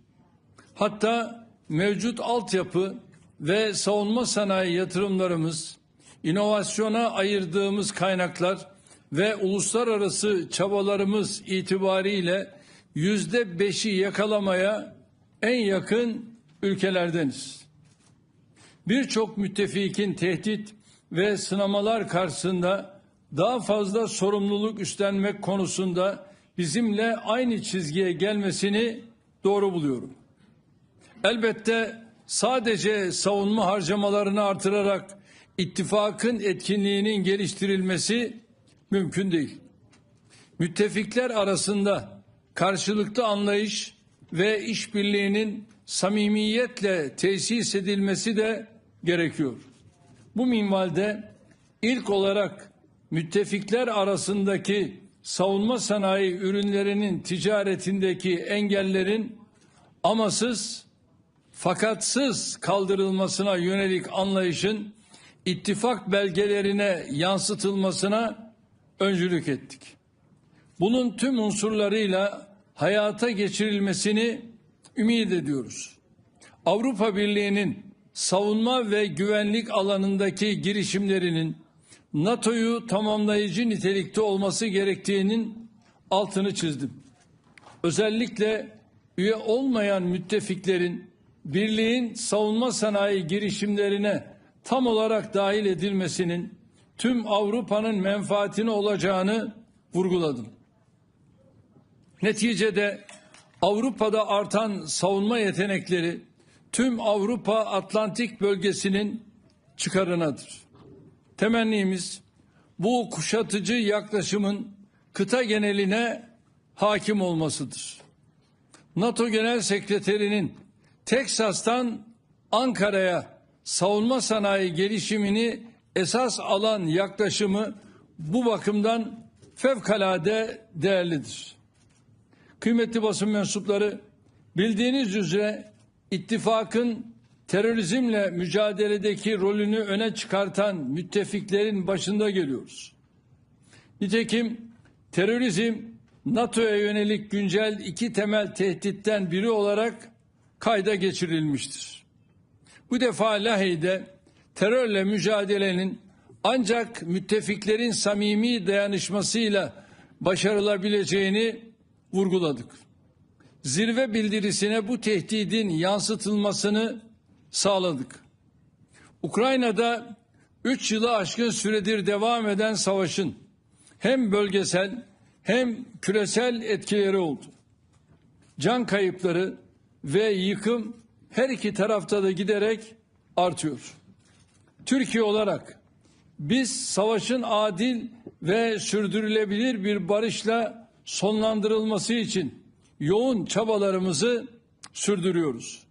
Hatta mevcut altyapı ve savunma sanayi yatırımlarımız, inovasyona ayırdığımız kaynaklar ve uluslararası çabalarımız itibariyle %5'i yakalamaya en yakın ülkelerdeniz. Birçok müttefikin tehdit ve sınamalar karşısında daha fazla sorumluluk üstlenmek konusunda bizimle aynı çizgiye gelmesini doğru buluyorum. Elbette sadece savunma harcamalarını artırarak ittifakın etkinliğinin geliştirilmesi mümkün değil. Müttefikler arasında karşılıklı anlayış ve işbirliğinin samimiyetle tesis edilmesi de gerekiyor. Bu minvalde ilk olarak müttefikler arasındaki savunma sanayi ürünlerinin ticaretindeki engellerin amasız fakatsız kaldırılmasına yönelik anlayışın ittifak belgelerine yansıtılmasına öncülük ettik. Bunun tüm unsurlarıyla hayata geçirilmesini ümit ediyoruz. Avrupa Birliği'nin savunma ve güvenlik alanındaki girişimlerinin NATO'yu tamamlayıcı nitelikte olması gerektiğinin altını çizdim. Özellikle üye olmayan müttefiklerin birliğin savunma sanayi girişimlerine tam olarak dahil edilmesinin tüm Avrupa'nın menfaatine olacağını vurguladım. Neticede Avrupa'da artan savunma yetenekleri tüm Avrupa Atlantik bölgesinin çıkarınadır. Temennimiz bu kuşatıcı yaklaşımın kıta geneline hakim olmasıdır. NATO Genel Sekreterinin Teksas'tan Ankara'ya savunma sanayi gelişimini esas alan yaklaşımı bu bakımdan fevkalade değerlidir. Kıymetli basın mensupları, bildiğiniz üzere ittifakın terörizmle mücadeledeki rolünü öne çıkartan müttefiklerin başında geliyoruz. Nitekim terörizm NATO'ya yönelik güncel iki temel tehditten biri olarak kayda geçirilmiştir. Bu defa Lahey'de terörle mücadelenin ancak müttefiklerin samimi dayanışmasıyla başarılabileceğini vurguladık. Zirve bildirisine bu tehdidin yansıtılmasını sağladık. Ukrayna'da 3 yılı aşkın süredir devam eden savaşın hem bölgesel hem küresel etkileri oldu. Can kayıpları ve yıkım her iki tarafta da giderek artıyor. Türkiye olarak biz savaşın adil ve sürdürülebilir bir barışla sonlandırılması için yoğun çabalarımızı sürdürüyoruz.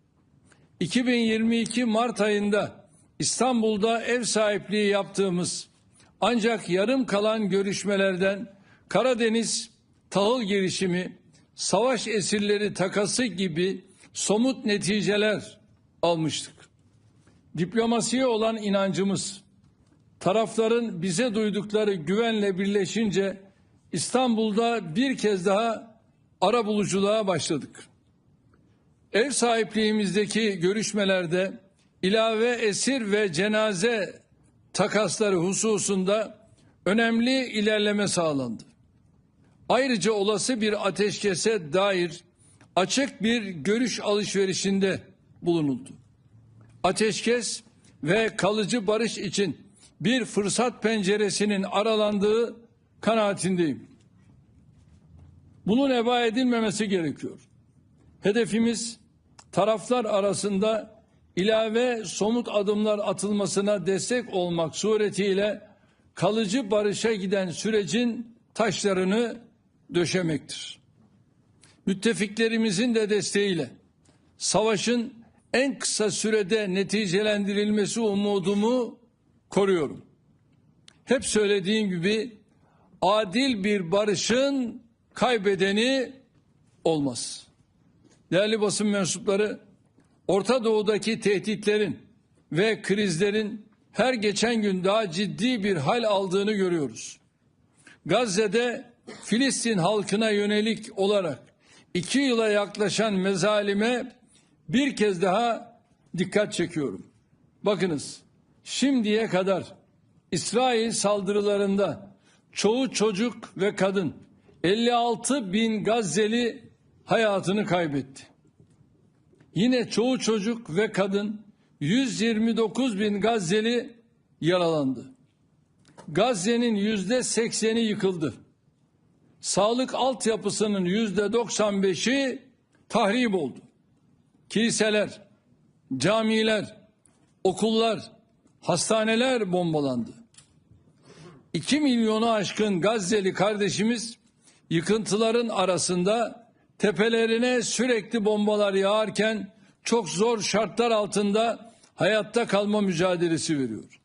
2022 Mart ayında İstanbul'da ev sahipliği yaptığımız ancak yarım kalan görüşmelerden Karadeniz tahıl girişimi, savaş esirleri takası gibi somut neticeler almıştık. Diplomasiye olan inancımız, tarafların bize duydukları güvenle birleşince İstanbul'da bir kez daha arabuluculuğa başladık. Ev sahipliğimizdeki görüşmelerde ilave esir ve cenaze takasları hususunda önemli ilerleme sağlandı. Ayrıca olası bir ateşkese dair açık bir görüş alışverişinde bulunuldu. Ateşkes ve kalıcı barış için bir fırsat penceresinin aralandığı kanaatindeyim. Bunun eba edilmemesi gerekiyor. Hedefimiz taraflar arasında ilave somut adımlar atılmasına destek olmak suretiyle kalıcı barışa giden sürecin taşlarını döşemektir. Müttefiklerimizin de desteğiyle savaşın en kısa sürede neticelendirilmesi umudumu koruyorum. Hep söylediğim gibi adil bir barışın kaybedeni olmaz. Değerli basın mensupları, Orta Doğu'daki tehditlerin ve krizlerin her geçen gün daha ciddi bir hal aldığını görüyoruz. Gazze'de Filistin halkına yönelik olarak 2 yıla yaklaşan mezalime bir kez daha dikkat çekiyorum. Bakınız, şimdiye kadar İsrail saldırılarında çoğu çocuk ve kadın 56 bin Gazze'li hayatını kaybetti. Yine çoğu çocuk ve kadın 129 bin Gazze'li yaralandı. Gazze'nin %80'i yıkıldı. Sağlık altyapısının %95'i tahrip oldu. Kiliseler, camiler, okullar, hastaneler bombalandı. 2 milyonu aşkın Gazze'li kardeşimiz yıkıntıların arasında tepelerine sürekli bombalar yağarken çok zor şartlar altında hayatta kalma mücadelesi veriyor.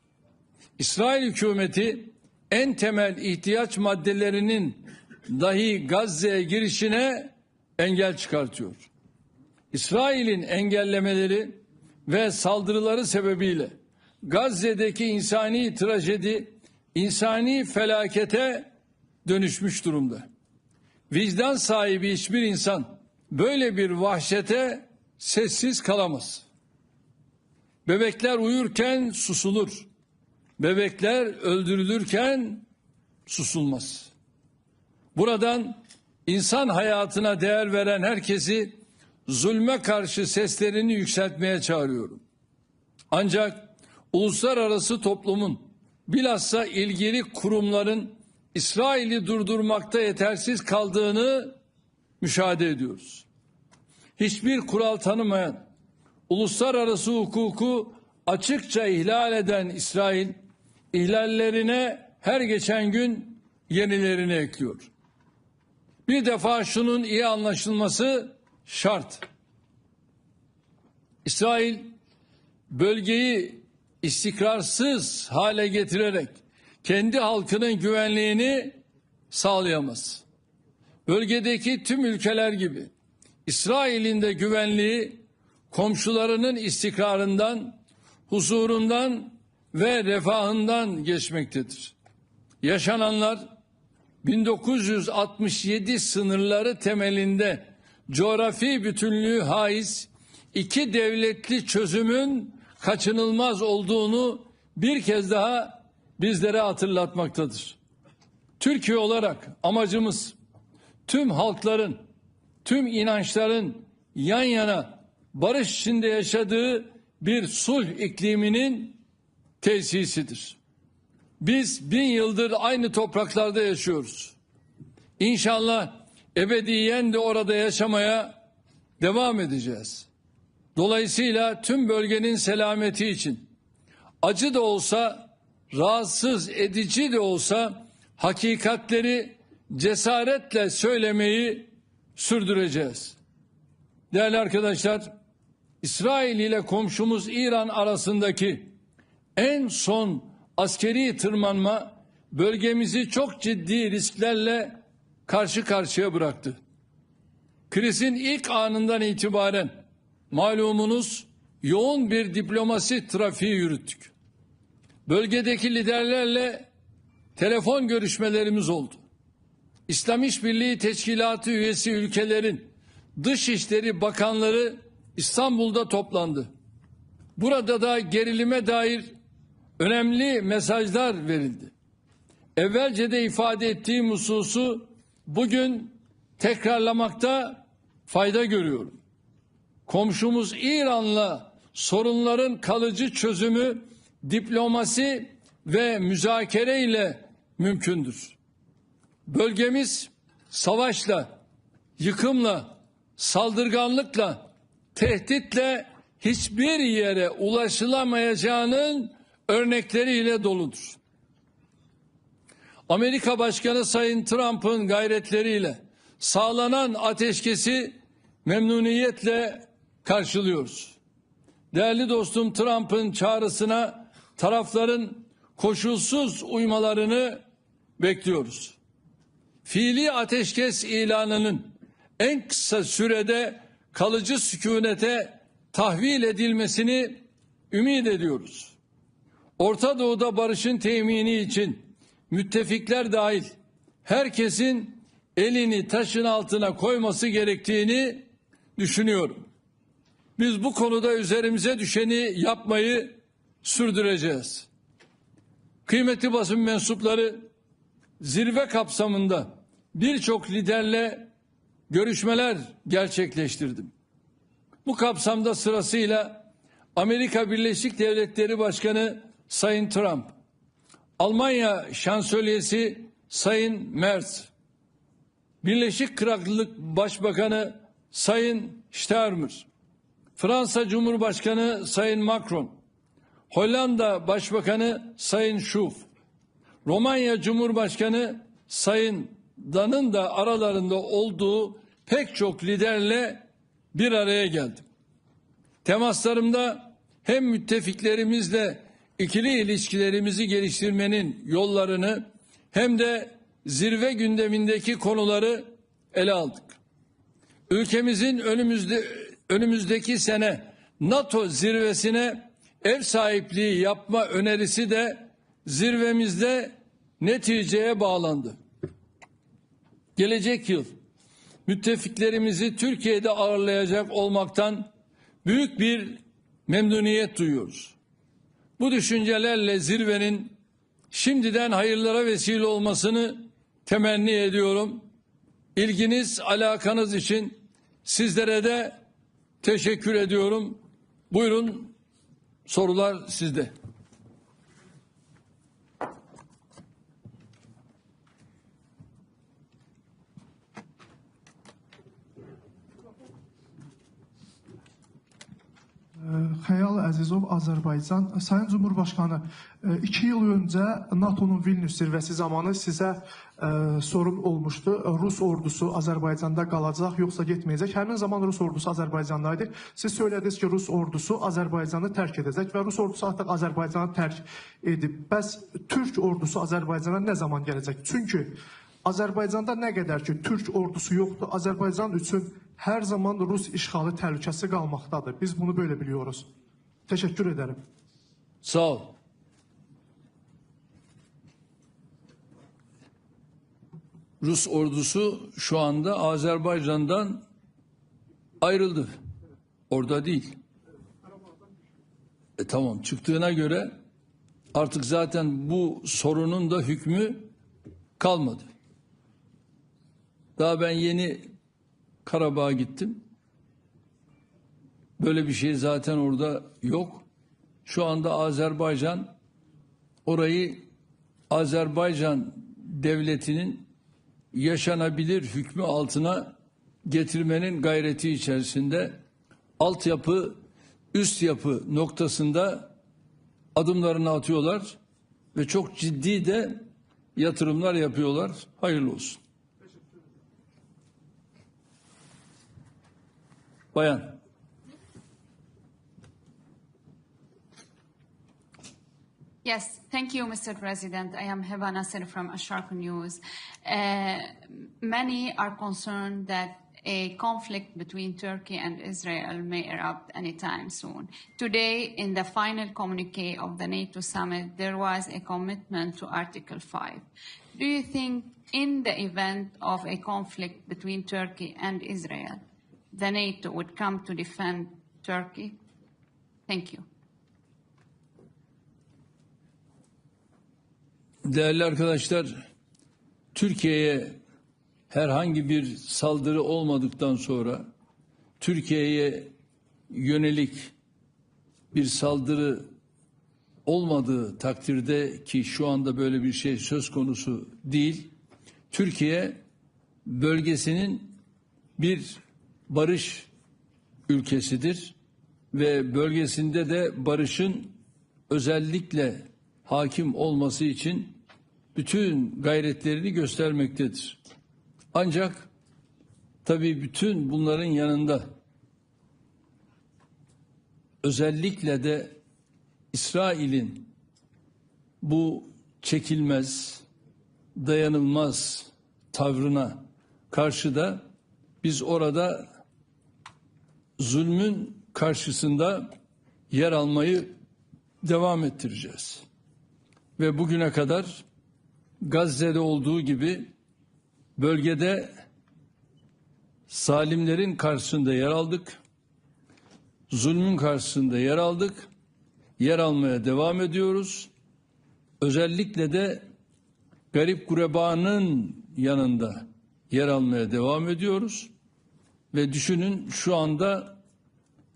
İsrail hükümeti en temel ihtiyaç maddelerinin dahi Gazze'ye girişine engel çıkartıyor. İsrail'in engellemeleri ve saldırıları sebebiyle Gazze'deki insani trajedi, insani felakete dönüşmüş durumda. Vicdan sahibi hiçbir insan böyle bir vahşete sessiz kalamaz. Bebekler uyurken susulur. Bebekler öldürülürken susulmaz. Buradan insan hayatına değer veren herkesi zulme karşı seslerini yükseltmeye çağırıyorum. Ancak uluslararası toplumun bilhassa ilgili kurumların İsrail'i durdurmakta yetersiz kaldığını müşahede ediyoruz. Hiçbir kural tanımayan, uluslararası hukuku açıkça ihlal eden İsrail, ihlallerine her geçen gün yenilerini ekliyor. Bir defa şunun iyi anlaşılması şart. İsrail bölgeyi istikrarsız hale getirerek kendi halkının güvenliğini sağlayamaz. Bölgedeki tüm ülkeler gibi İsrail'in de güvenliği komşularının istikrarından, huzurundan ve refahından geçmektedir. Yaşananlar 1967 sınırları temelinde coğrafi bütünlüğü haiz iki devletli çözümün kaçınılmaz olduğunu bir kez daha bizlere hatırlatmaktadır. Türkiye olarak amacımız tüm halkların, tüm inançların yan yana barış içinde yaşadığı bir sulh ikliminin tesisidir. Biz 1000 yıldır aynı topraklarda yaşıyoruz. İnşallah ebediyen de orada yaşamaya devam edeceğiz. Dolayısıyla tüm bölgenin selameti için acı da olsa rahatsız edici de olsa hakikatleri cesaretle söylemeyi sürdüreceğiz. Değerli arkadaşlar, İsrail ile komşumuz İran arasındaki en son askeri tırmanma bölgemizi çok ciddi risklerle karşı karşıya bıraktı. Krizin ilk anından itibaren malumunuz yoğun bir diplomasi trafiği yürüttük. Bölgedeki liderlerle telefon görüşmelerimiz oldu. İslam İşbirliği Teşkilatı üyesi ülkelerin Dışişleri Bakanları İstanbul'da toplandı. Burada da gerilime dair önemli mesajlar verildi. Evvelce de ifade ettiğim hususu bugün tekrarlamakta fayda görüyorum. Komşumuz İran'la sorunların kalıcı çözümü diplomasi ve müzakere ile mümkündür. Bölgemiz savaşla, yıkımla, saldırganlıkla, tehditle hiçbir yere ulaşılamayacağının örnekleriyle doludur. Amerika Başkanı Sayın Trump'ın gayretleriyle sağlanan ateşkesi memnuniyetle karşılıyoruz. Değerli dostum, Trump'ın çağrısına tarafların koşulsuz uymalarını bekliyoruz. Fiili ateşkes ilanının en kısa sürede kalıcı sükunete tahvil edilmesini ümit ediyoruz. Orta Doğu'da barışın temini için müttefikler dahil herkesin elini taşın altına koyması gerektiğini düşünüyorum. Biz bu konuda üzerimize düşeni yapmayı sürdüreceğiz. Kıymetli basın mensupları, zirve kapsamında birçok liderle görüşmeler gerçekleştirdim. Bu kapsamda sırasıyla Amerika Birleşik Devletleri Başkanı Sayın Trump, Almanya Şansölyesi Sayın Merz, Birleşik Krallık Başbakanı Sayın Starmer, Fransa Cumhurbaşkanı Sayın Macron, Hollanda Başbakanı Sayın Schoof, Romanya Cumhurbaşkanı Sayın Dan'ın da aralarında olduğu pek çok liderle bir araya geldim. Temaslarımda hem müttefiklerimizle ikili ilişkilerimizi geliştirmenin yollarını hem de zirve gündemindeki konuları ele aldık. Ülkemizin önümüzdeki sene NATO zirvesine ev sahipliği yapma önerisi de zirvemizde neticeye bağlandı. Gelecek yıl müttefiklerimizi Türkiye'de ağırlayacak olmaktan büyük bir memnuniyet duyuyoruz. Bu düşüncelerle zirvenin şimdiden hayırlara vesile olmasını temenni ediyorum. İlginiz, alakanız için sizlere de teşekkür ediyorum. Buyurun, sorular sizde. Xəyal Əzizov, Azərbaycan. Sayın Cumhurbaşkanı, 2 yıl önce NATO'nun Vilnius zirvəsi zamanı sizə sorun olmuştu. Rus ordusu Azərbaycanda qalacaq, yoxsa getməyəcək? Həmin zaman Rus ordusu Azərbaycandaydı. Siz söylədiniz ki, Rus ordusu Azərbaycanı tərk edəcək və Rus ordusu artıq Azərbaycanı tərk edib. Bəs Türk ordusu Azərbaycana nə zaman gələcək? Çünki Azərbaycanda nə qədər ki, Türk ordusu yoxdur, Azərbaycan üçün her zaman Rus işğalı təhlükəsi qalmaqdadır. Biz bunu böyle biliyoruz. Teşekkür ederim. Sağ ol. Rus ordusu şu anda Azerbaycan'dan ayrıldı. Orada değil. Tamam, çıktığına göre artık zaten bu sorunun da hükmü kalmadı. Daha ben yeni Karabağ'a gittim. Böyle bir şey zaten orada yok. Şu anda Azerbaycan orayı Azerbaycan devletinin yaşanabilir hükmü altına getirmenin gayreti içerisinde altyapı, üst yapı noktasında adımlarını atıyorlar ve çok ciddi de yatırımlar yapıyorlar. Hayırlı olsun. Bayan. Yes, thank you, Mr. President. I am Heba Nasser from Asharq News. Many are concerned that a conflict between Turkey and Israel may erupt anytime soon. Today, in the final communique of the NATO summit, there was a commitment to Article 5. Do you think in the event of a conflict between Turkey and Israel, the NATO would come to defend Turkey? Thank you. Değerli arkadaşlar, Türkiye'ye herhangi bir saldırı olmadıktan sonra Türkiye'ye yönelik bir saldırı olmadığı takdirde, ki şu anda böyle bir şey söz konusu değil, Türkiye bölgesinin bir barış ülkesidir ve bölgesinde de barışın özellikle hakim olması için bütün gayretlerini göstermektedir. Ancak tabii bütün bunların yanında özellikle de İsrail'in bu çekilmez, dayanılmaz tavrına karşı da biz orada zulmün karşısında yer almayı devam ettireceğiz. Ve bugüne kadar Gazze'de olduğu gibi bölgede zalimlerin karşısında yer aldık, zulmün karşısında yer aldık, yer almaya devam ediyoruz. Özellikle de garip gurebanın yanında yer almaya devam ediyoruz. Ve düşünün, şu anda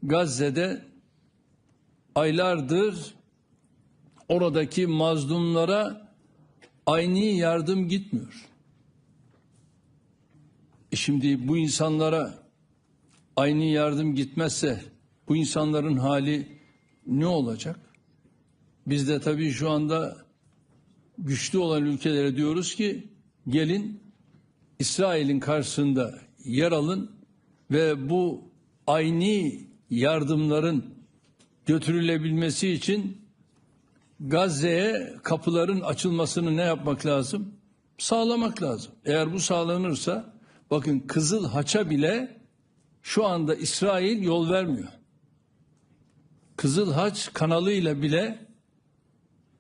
Gazze'de aylardır oradaki mazlumlara aynı yardım gitmiyor. Şimdi bu insanlara aynı yardım gitmezse bu insanların hali ne olacak? Biz de tabii şu anda güçlü olan ülkelere diyoruz ki gelin İsrail'in karşısında yer alın ve bu aynı yardımların götürülebilmesi için Gazze'ye kapıların açılmasını ne yapmak lazım? Sağlamak lazım. Eğer bu sağlanırsa, bakın, Kızıl Haç'a bile şu anda İsrail yol vermiyor. Kızıl Haç kanalıyla bile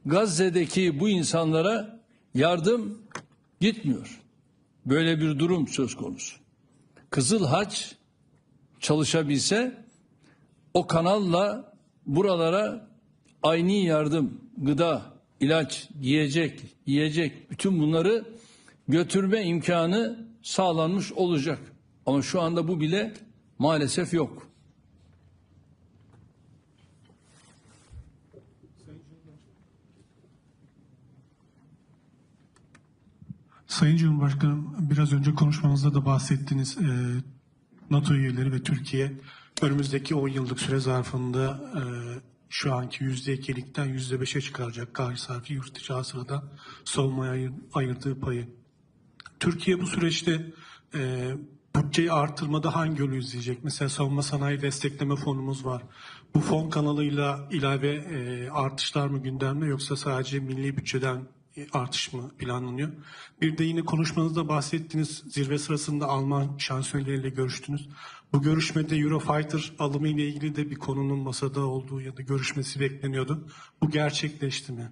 Gazze'deki bu insanlara yardım gitmiyor. Böyle bir durum söz konusu. Kızıl Haç çalışabilse o kanalla buralara aynı yardım, gıda, ilaç, yiyecek bütün bunları götürme imkanı sağlanmış olacak. Ama şu anda bu bile maalesef yok. Sayın Cumhurbaşkanım, biraz önce konuşmanızda da bahsettiniz. NATO üyeleri ve Türkiye önümüzdeki 10 yıllık süre zarfında şu anki %2'likten %5'e çıkaracak gayri safi yurt içi hasılada savunmaya ayırdığı payı. Türkiye bu süreçte bütçeyi artırmada hangi yolu izleyecek? Mesela savunma sanayi destekleme fonumuz var. Bu fon kanalıyla ilave artışlar mı gündemde, yoksa sadece milli bütçeden artış mı planlanıyor? Bir de yine konuşmanızda bahsettiğiniz zirve sırasında Alman şansölyeriyle görüştünüz. Bu görüşmede Eurofighter alımı ile ilgili de bir konunun masada olduğu ya da görüşmesi bekleniyordu. Bu gerçekleşti mi?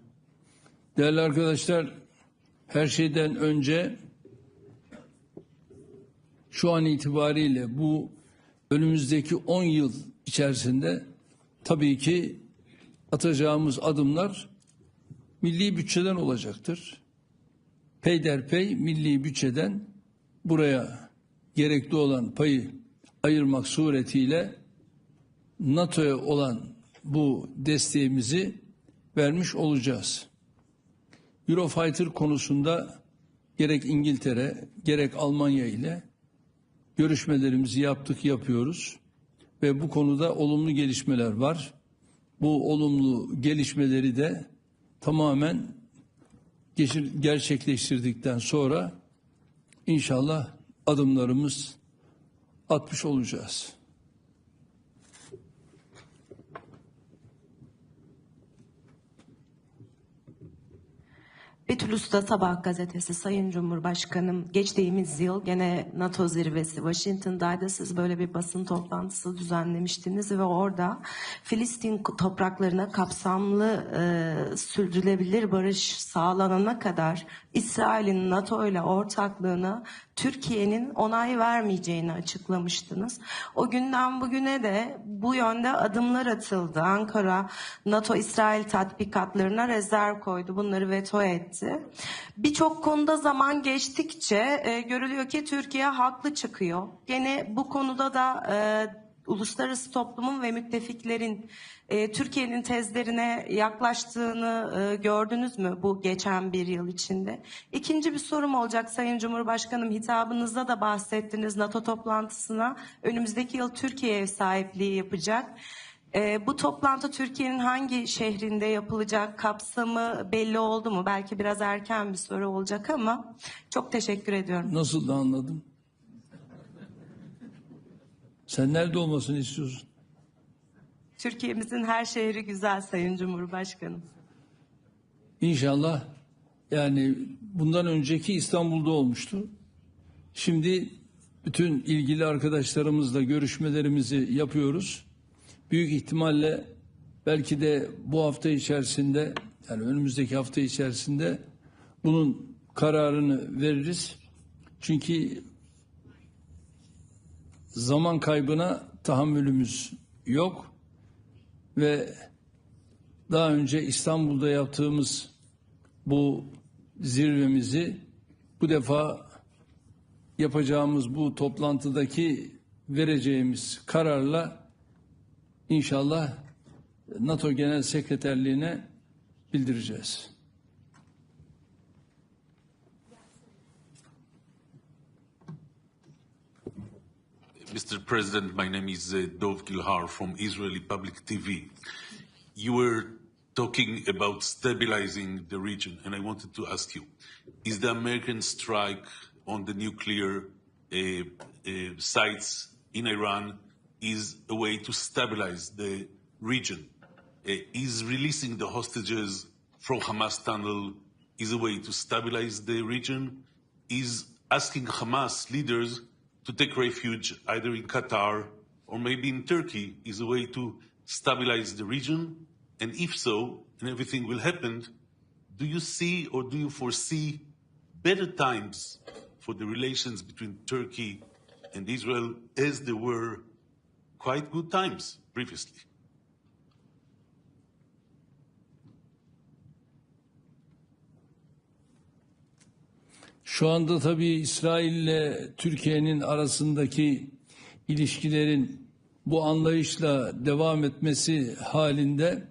Değerli arkadaşlar, her şeyden önce şu an itibariyle bu önümüzdeki 10 yıl içerisinde tabii ki atacağımız adımlar milli bütçeden olacaktır. Peyderpey milli bütçeden buraya gerekli olan payı ayırmak suretiyle NATO'ya olan bu desteğimizi vermiş olacağız. Eurofighter konusunda gerek İngiltere gerek Almanya ile görüşmelerimizi yapıyoruz ve bu konuda olumlu gelişmeler var. Bu olumlu gelişmeleri de tamamen gerçekleştirdikten sonra inşallah adımlarımız atmış olacağız. Betül Usta Sabah gazetesi. Sayın Cumhurbaşkanım, geçtiğimiz yıl gene NATO zirvesi Washington'daydı. Siz böyle bir basın toplantısı düzenlemiştiniz ve orada Filistin topraklarına kapsamlı sürdürülebilir barış sağlanana kadar İsrail'in NATO ile ortaklığına Türkiye'nin onay vermeyeceğini açıklamıştınız. O günden bugüne de bu yönde adımlar atıldı. Ankara NATO-İsrail tatbikatlarına rezerv koydu. Bunları veto etti. Birçok konuda zaman geçtikçe görülüyor ki Türkiye haklı çıkıyor. Gene bu konuda da uluslararası toplumun ve müttefiklerin Türkiye'nin tezlerine yaklaştığını gördünüz mü bu geçen bir yıl içinde? İkinci bir sorum olacak Sayın Cumhurbaşkanım, hitabınızda da bahsettiniz. NATO toplantısına önümüzdeki yıl Türkiye ev sahipliği yapacak. Bu toplantı Türkiye'nin hangi şehrinde yapılacak, kapsamı belli oldu mu? Belki biraz erken bir soru olacak ama çok teşekkür ediyorum. Nasıl da anladın? Sen nerede olmasını istiyorsun? Türkiye'mizin her şehri güzel Sayın Cumhurbaşkanım. İnşallah, yani bundan önceki İstanbul'da olmuştu. Şimdi bütün ilgili arkadaşlarımızla görüşmelerimizi yapıyoruz. Büyük ihtimalle belki de bu hafta içerisinde, yani önümüzdeki hafta içerisinde bunun kararını veririz. Çünkü zaman kaybına tahammülümüz yok ve daha önce İstanbul'da yaptığımız bu zirvemizi bu defa yapacağımız bu toplantıdaki vereceğimiz kararla İnşallah NATO Genel Sekreterliğine bildireceğiz. Mr. President, my name is Dov Gilhar from Israeli Public TV. You were talking about stabilizing the region, and I wanted to ask you, is the American strike on the nuclear sites in Iran is a way to stabilize the region? Is releasing the hostages from Hamas tunnel is a way to stabilize the region? Is asking Hamas leaders to take refuge either in Qatar or maybe in Turkey is a way to stabilize the region? And if so, and everything will happen, do you see or do you foresee better times for the relations between Turkey and Israel as there were quite good times previously? Şu anda tabii İsrail ile Türkiye'nin arasındaki ilişkilerin bu anlayışla devam etmesi halinde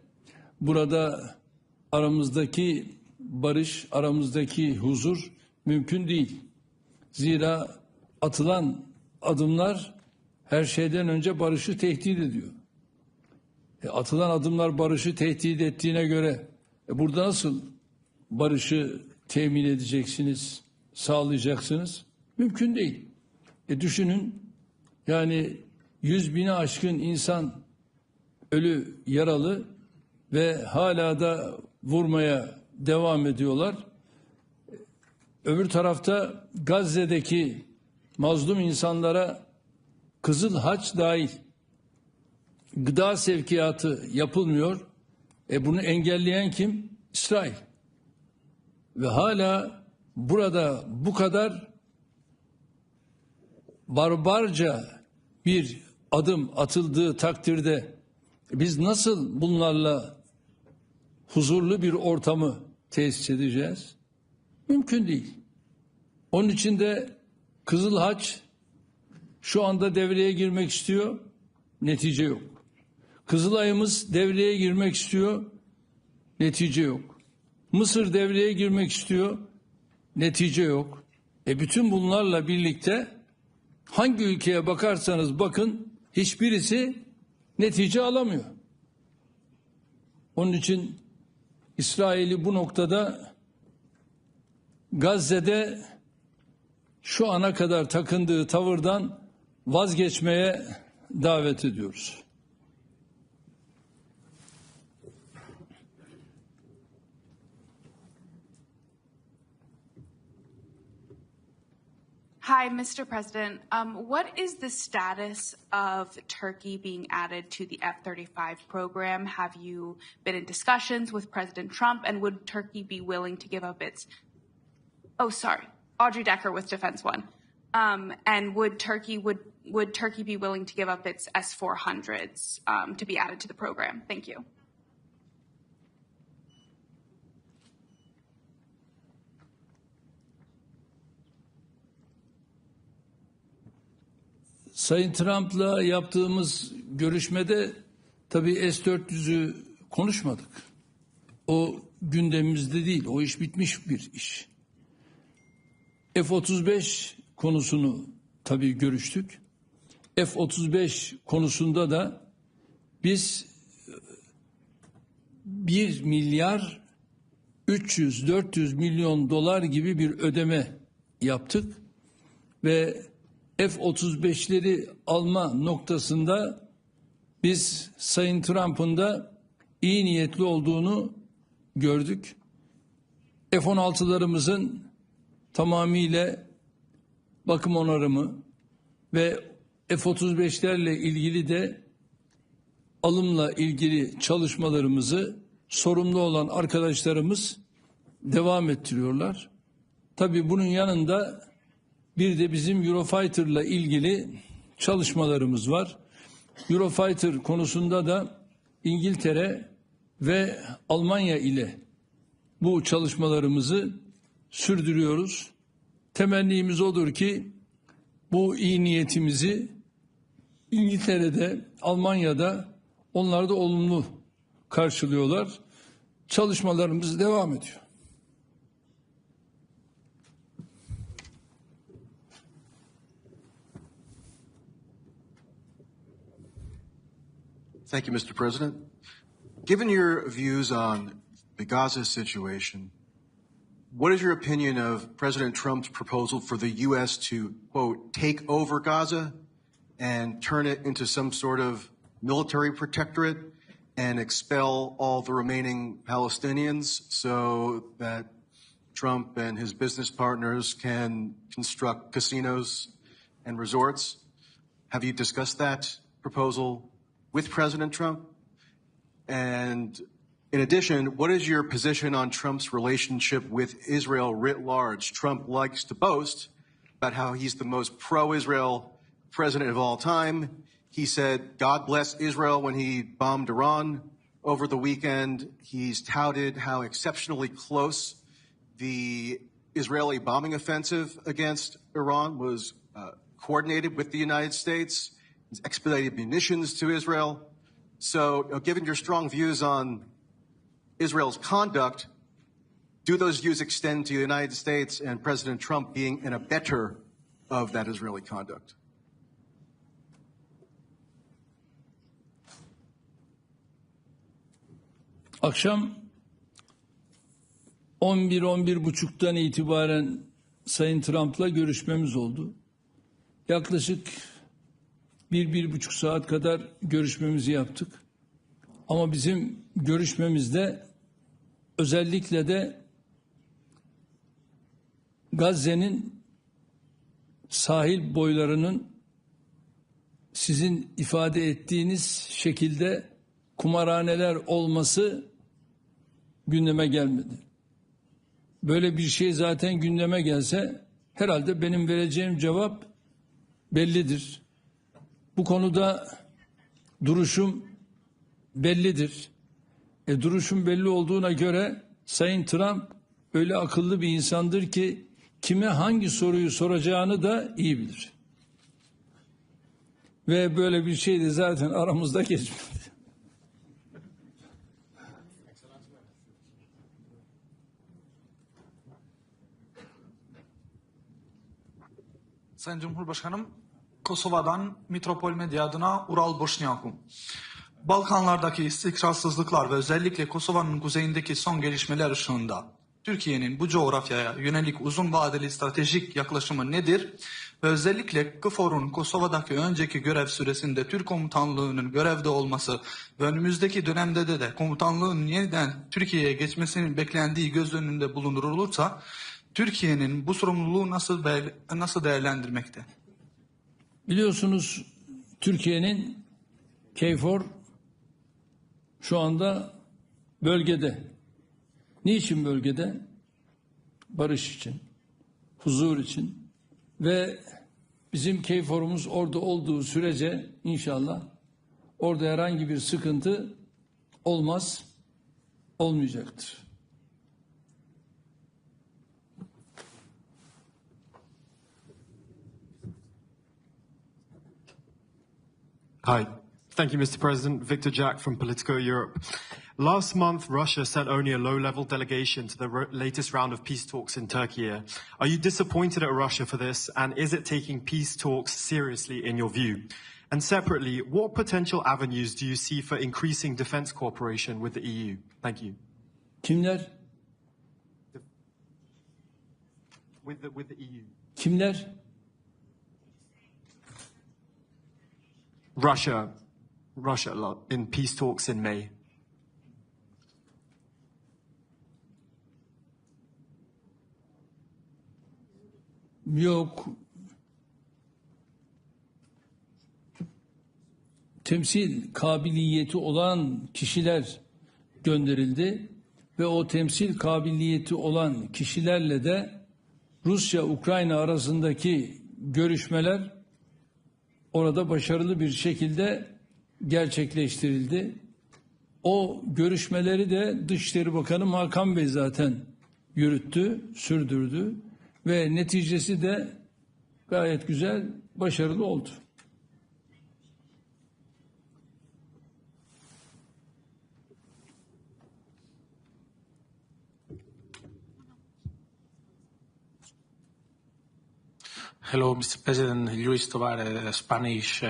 burada aramızdaki barış, aramızdaki huzur mümkün değil. Zira atılan adımlar her şeyden önce barışı tehdit ediyor. Atılan adımlar barışı tehdit ettiğine göre burada nasıl barışı temin edeceksiniz, sağlayacaksınız? Mümkün değil. Düşünün, yani 100.000'i aşkın insan ölü, yaralı ve hala da vurmaya devam ediyorlar. Öbür tarafta Gazze'deki mazlum insanlara Kızıl Haç dahil gıda sevkiyatı yapılmıyor. Bunu engelleyen kim? İsrail. Ve hala burada bu kadar barbarca bir adım atıldığı takdirde biz nasıl bunlarla huzurlu bir ortamı tesis edeceğiz? Mümkün değil. Onun için de Kızıl Haç şu anda devreye girmek istiyor, netice yok. Kızılay'ımız devreye girmek istiyor, netice yok. Mısır devreye girmek istiyor, netice yok. Bütün bunlarla birlikte hangi ülkeye bakarsanız bakın hiçbirisi netice alamıyor. Onun için İsrail'i bu noktada Gazze'de şu ana kadar takındığı tavırdan vazgeçmeye davet ediyoruz. Hi, Mr. President. What is the status of Turkey being added to the F-35 program? Have you been in discussions with President Trump, and would Turkey be willing to give up its... Oh, sorry, Audrey Decker with Defense One. And would Turkey be willing to give up its S-400s to be added to the program? Thank you. Sayın Trump'la yaptığımız görüşmede tabii S-400'ü konuşmadık. O gündemimizde değil. O iş bitmiş bir iş. F-35 konusunu tabii görüştük. F-35 konusunda da biz 1 milyar 300-400 milyon dolar gibi bir ödeme yaptık ve F-35'leri alma noktasında biz Sayın Trump'ın da iyi niyetli olduğunu gördük. F-16'larımızın tamamıyla bakım onarımı ve F-35'lerle ilgili de alımla ilgili çalışmalarımızı sorumlu olan arkadaşlarımız devam ettiriyorlar. Tabii bunun yanında bir de bizim Eurofighter'la ilgili çalışmalarımız var. Eurofighter konusunda da İngiltere ve Almanya ile bu çalışmalarımızı sürdürüyoruz. Temennimiz odur ki bu iyi niyetimizi İngiltere'de, Almanya'da onlar da olumlu karşılıyorlar. Çalışmalarımız devam ediyor. Thank you, Mr. President. Given your views on the Gaza situation, what is your opinion of President Trump's proposal for the U.S. to, quote, take over Gaza and turn it into some sort of military protectorate and expel all the remaining Palestinians so that Trump and his business partners can construct casinos and resorts? Have you discussed that proposal with President Trump? And in addition, what is your position on Trump's relationship with Israel writ large? Trump likes to boast about how he's the most pro-Israel president of all time. He said, God bless Israel when he bombed Iran over the weekend. He's touted how exceptionally close the Israeli bombing offensive against Iran was coordinated with the United States. He's expedited munitions to Israel. So, given your strong views on Israel's conduct, do those views extend to the United States and President Trump being an abettor of that Israeli conduct? Akşam 11-11.30'dan itibaren Sayın Trump'la görüşmemiz oldu. Yaklaşık 1-1,5 saat kadar görüşmemizi yaptık. Ama bizim görüşmemizde özellikle de Gazze'nin sahil boylarının sizin ifade ettiğiniz şekilde kumarhaneler olması gündeme gelmedi. Böyle bir şey zaten gündeme gelse herhalde benim vereceğim cevap bellidir. Bu konuda duruşum bellidir. Duruşum belli olduğuna göre Sayın Trump öyle akıllı bir insandır ki kime hangi soruyu soracağını da iyi bilir. Ve böyle bir şey de zaten aramızda geçmedi. Sayın Cumhurbaşkanım, Kosova'dan Metropol Medya adına Ural Boşniakum. Balkanlardaki istikrarsızlıklar ve özellikle Kosova'nın kuzeyindeki son gelişmeler ışığında Türkiye'nin bu coğrafyaya yönelik uzun vadeli stratejik yaklaşımı nedir? Ve özellikle KFOR'un Kosova'daki önceki görev süresinde Türk komutanlığının görevde olması ve önümüzdeki dönemde de komutanlığın yeniden Türkiye'ye geçmesinin beklendiği göz önünde bulundurulursa Türkiye'nin bu sorumluluğu nasıl değerlendirmekte? Biliyorsunuz Türkiye'nin KFOR şu anda bölgede. Niçin bölgede? Barış için, huzur için ve bizim KFOR'umuz orada olduğu sürece inşallah orada herhangi bir sıkıntı olmaz, olmayacaktır. Hi. Thank you, Mr. President. Victor Jack from Politico Europe. Last month, Russia sent only a low-level delegation to the latest round of peace talks in Turkey. Are you disappointed at Russia for this, and is it taking peace talks seriously in your view? And separately, what potential avenues do you see for increasing defense cooperation with the EU? Thank you. Kimler? With the EU. Kimler? Russia in peace talks in May. Yok. Temsil kabiliyeti olan kişiler gönderildi ve o temsil kabiliyeti olan kişilerle de Rusya-Ukrayna arasındaki görüşmeler orada başarılı bir şekilde gerçekleştirildi. O görüşmeleri de Dışişleri Bakanı Hakan Bey zaten yürüttü, sürdürdü ve neticesi de gayet güzel, başarılı oldu. Hello, Mr. President. Luis Tovar, Spanish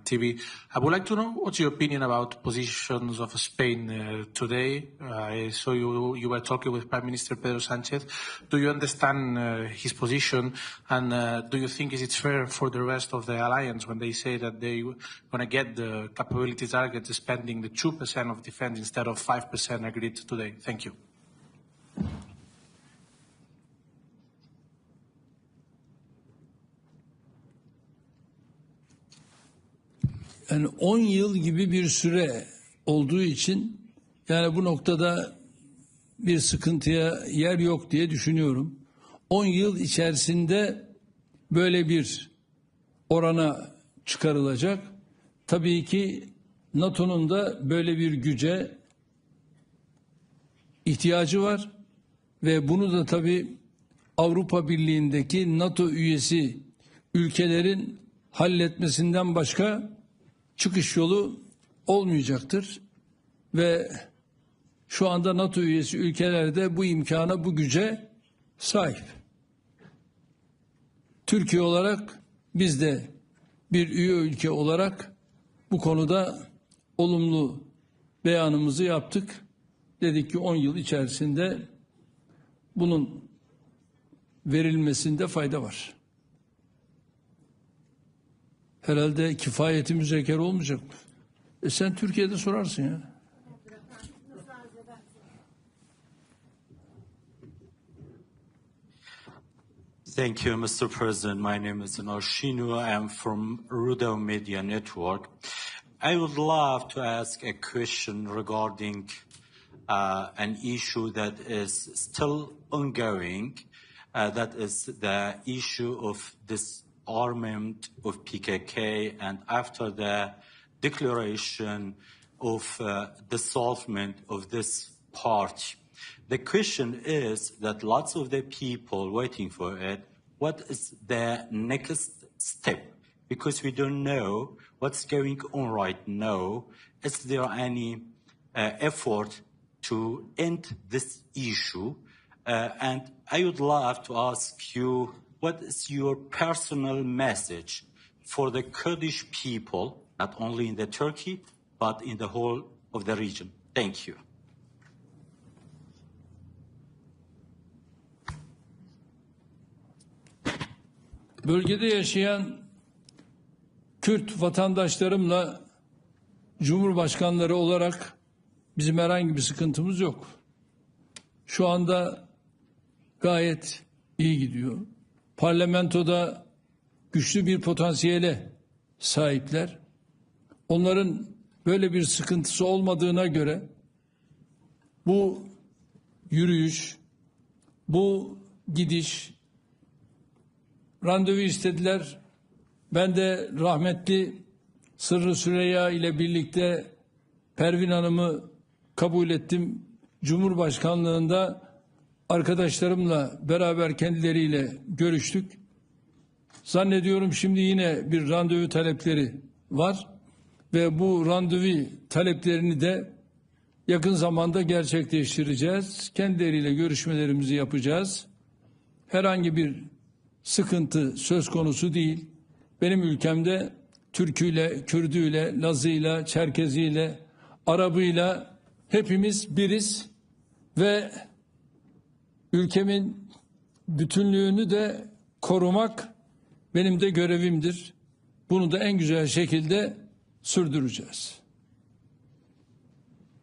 TV. I would like to know what's your opinion about positions of Spain today. I saw you were talking with Prime Minister Pedro Sánchez. Do you understand his position, and do you think it's fair for the rest of the alliance when they say that they're going to get the capability target spending the 2% of defense instead of 5% agreed today? Thank you. Yani 10 yıl gibi bir süre olduğu için yani bu noktada bir sıkıntıya yer yok diye düşünüyorum. 10 yıl içerisinde böyle bir orana çıkarılacak. Tabii ki NATO'nun da böyle bir güce ihtiyacı var ve bunu da tabii Avrupa Birliği'ndeki NATO üyesi ülkelerin halletmesinden başka çıkış yolu olmayacaktır ve şu anda NATO üyesi ülkelerde bu imkana, bu güce sahip. Türkiye olarak biz de bir üye ülke olarak bu konuda olumlu beyanımızı yaptık. Dedik ki 10 yıl içerisinde bunun verilmesinde fayda var. Herhalde kifayeti müzekker olmayacak mı? Sen Türkiye'de sorarsın ya. Thank you, Mr. President. My name is Noshinu. I am from Rudo Media Network. I would love to ask a question regarding an issue that is still ongoing. That is the issue of this armament of PKK, and after the declaration of dissolvement of this party. The question is that lots of the people waiting for it, what is the next step? Because we don't know what's going on right now. Is there any effort to end this issue? And I would love to ask you, what is your personal message for the Kurdish people, not only in the Turkey, but in the whole of the region? Thank you. bölgede yaşayan Kürt vatandaşlarımla Cumhurbaşkanları olarak bizim herhangi bir sıkıntımız yok. Şu anda gayet iyi gidiyor. Parlamentoda güçlü bir potansiyele sahipler. Onların böyle bir sıkıntısı olmadığına göre bu yürüyüş, bu gidiş, randevu istediler. Ben de rahmetli Sırrı Süreyya ile birlikte Pervin Hanım'ı kabul ettim. Cumhurbaşkanlığında arkadaşlarımla beraber kendileriyle görüştük. Zannediyorum şimdi yine bir randevu talepleri var ve bu randevu taleplerini de yakın zamanda gerçekleştireceğiz. Kendileriyle görüşmelerimizi yapacağız. Herhangi bir sıkıntı söz konusu değil. Benim ülkemde Türküyle, Kürdüyle, Lazıyla, Çerkeziyle, Arabıyla hepimiz biriz ve ülkemin bütünlüğünü de korumak benim de görevimdir. Bunu da en güzel şekilde sürdüreceğiz.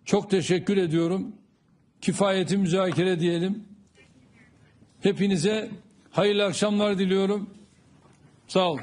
Çok teşekkür ediyorum. Kifayeti müzakere diyelim. Hepinize hayırlı akşamlar diliyorum. Sağ olun.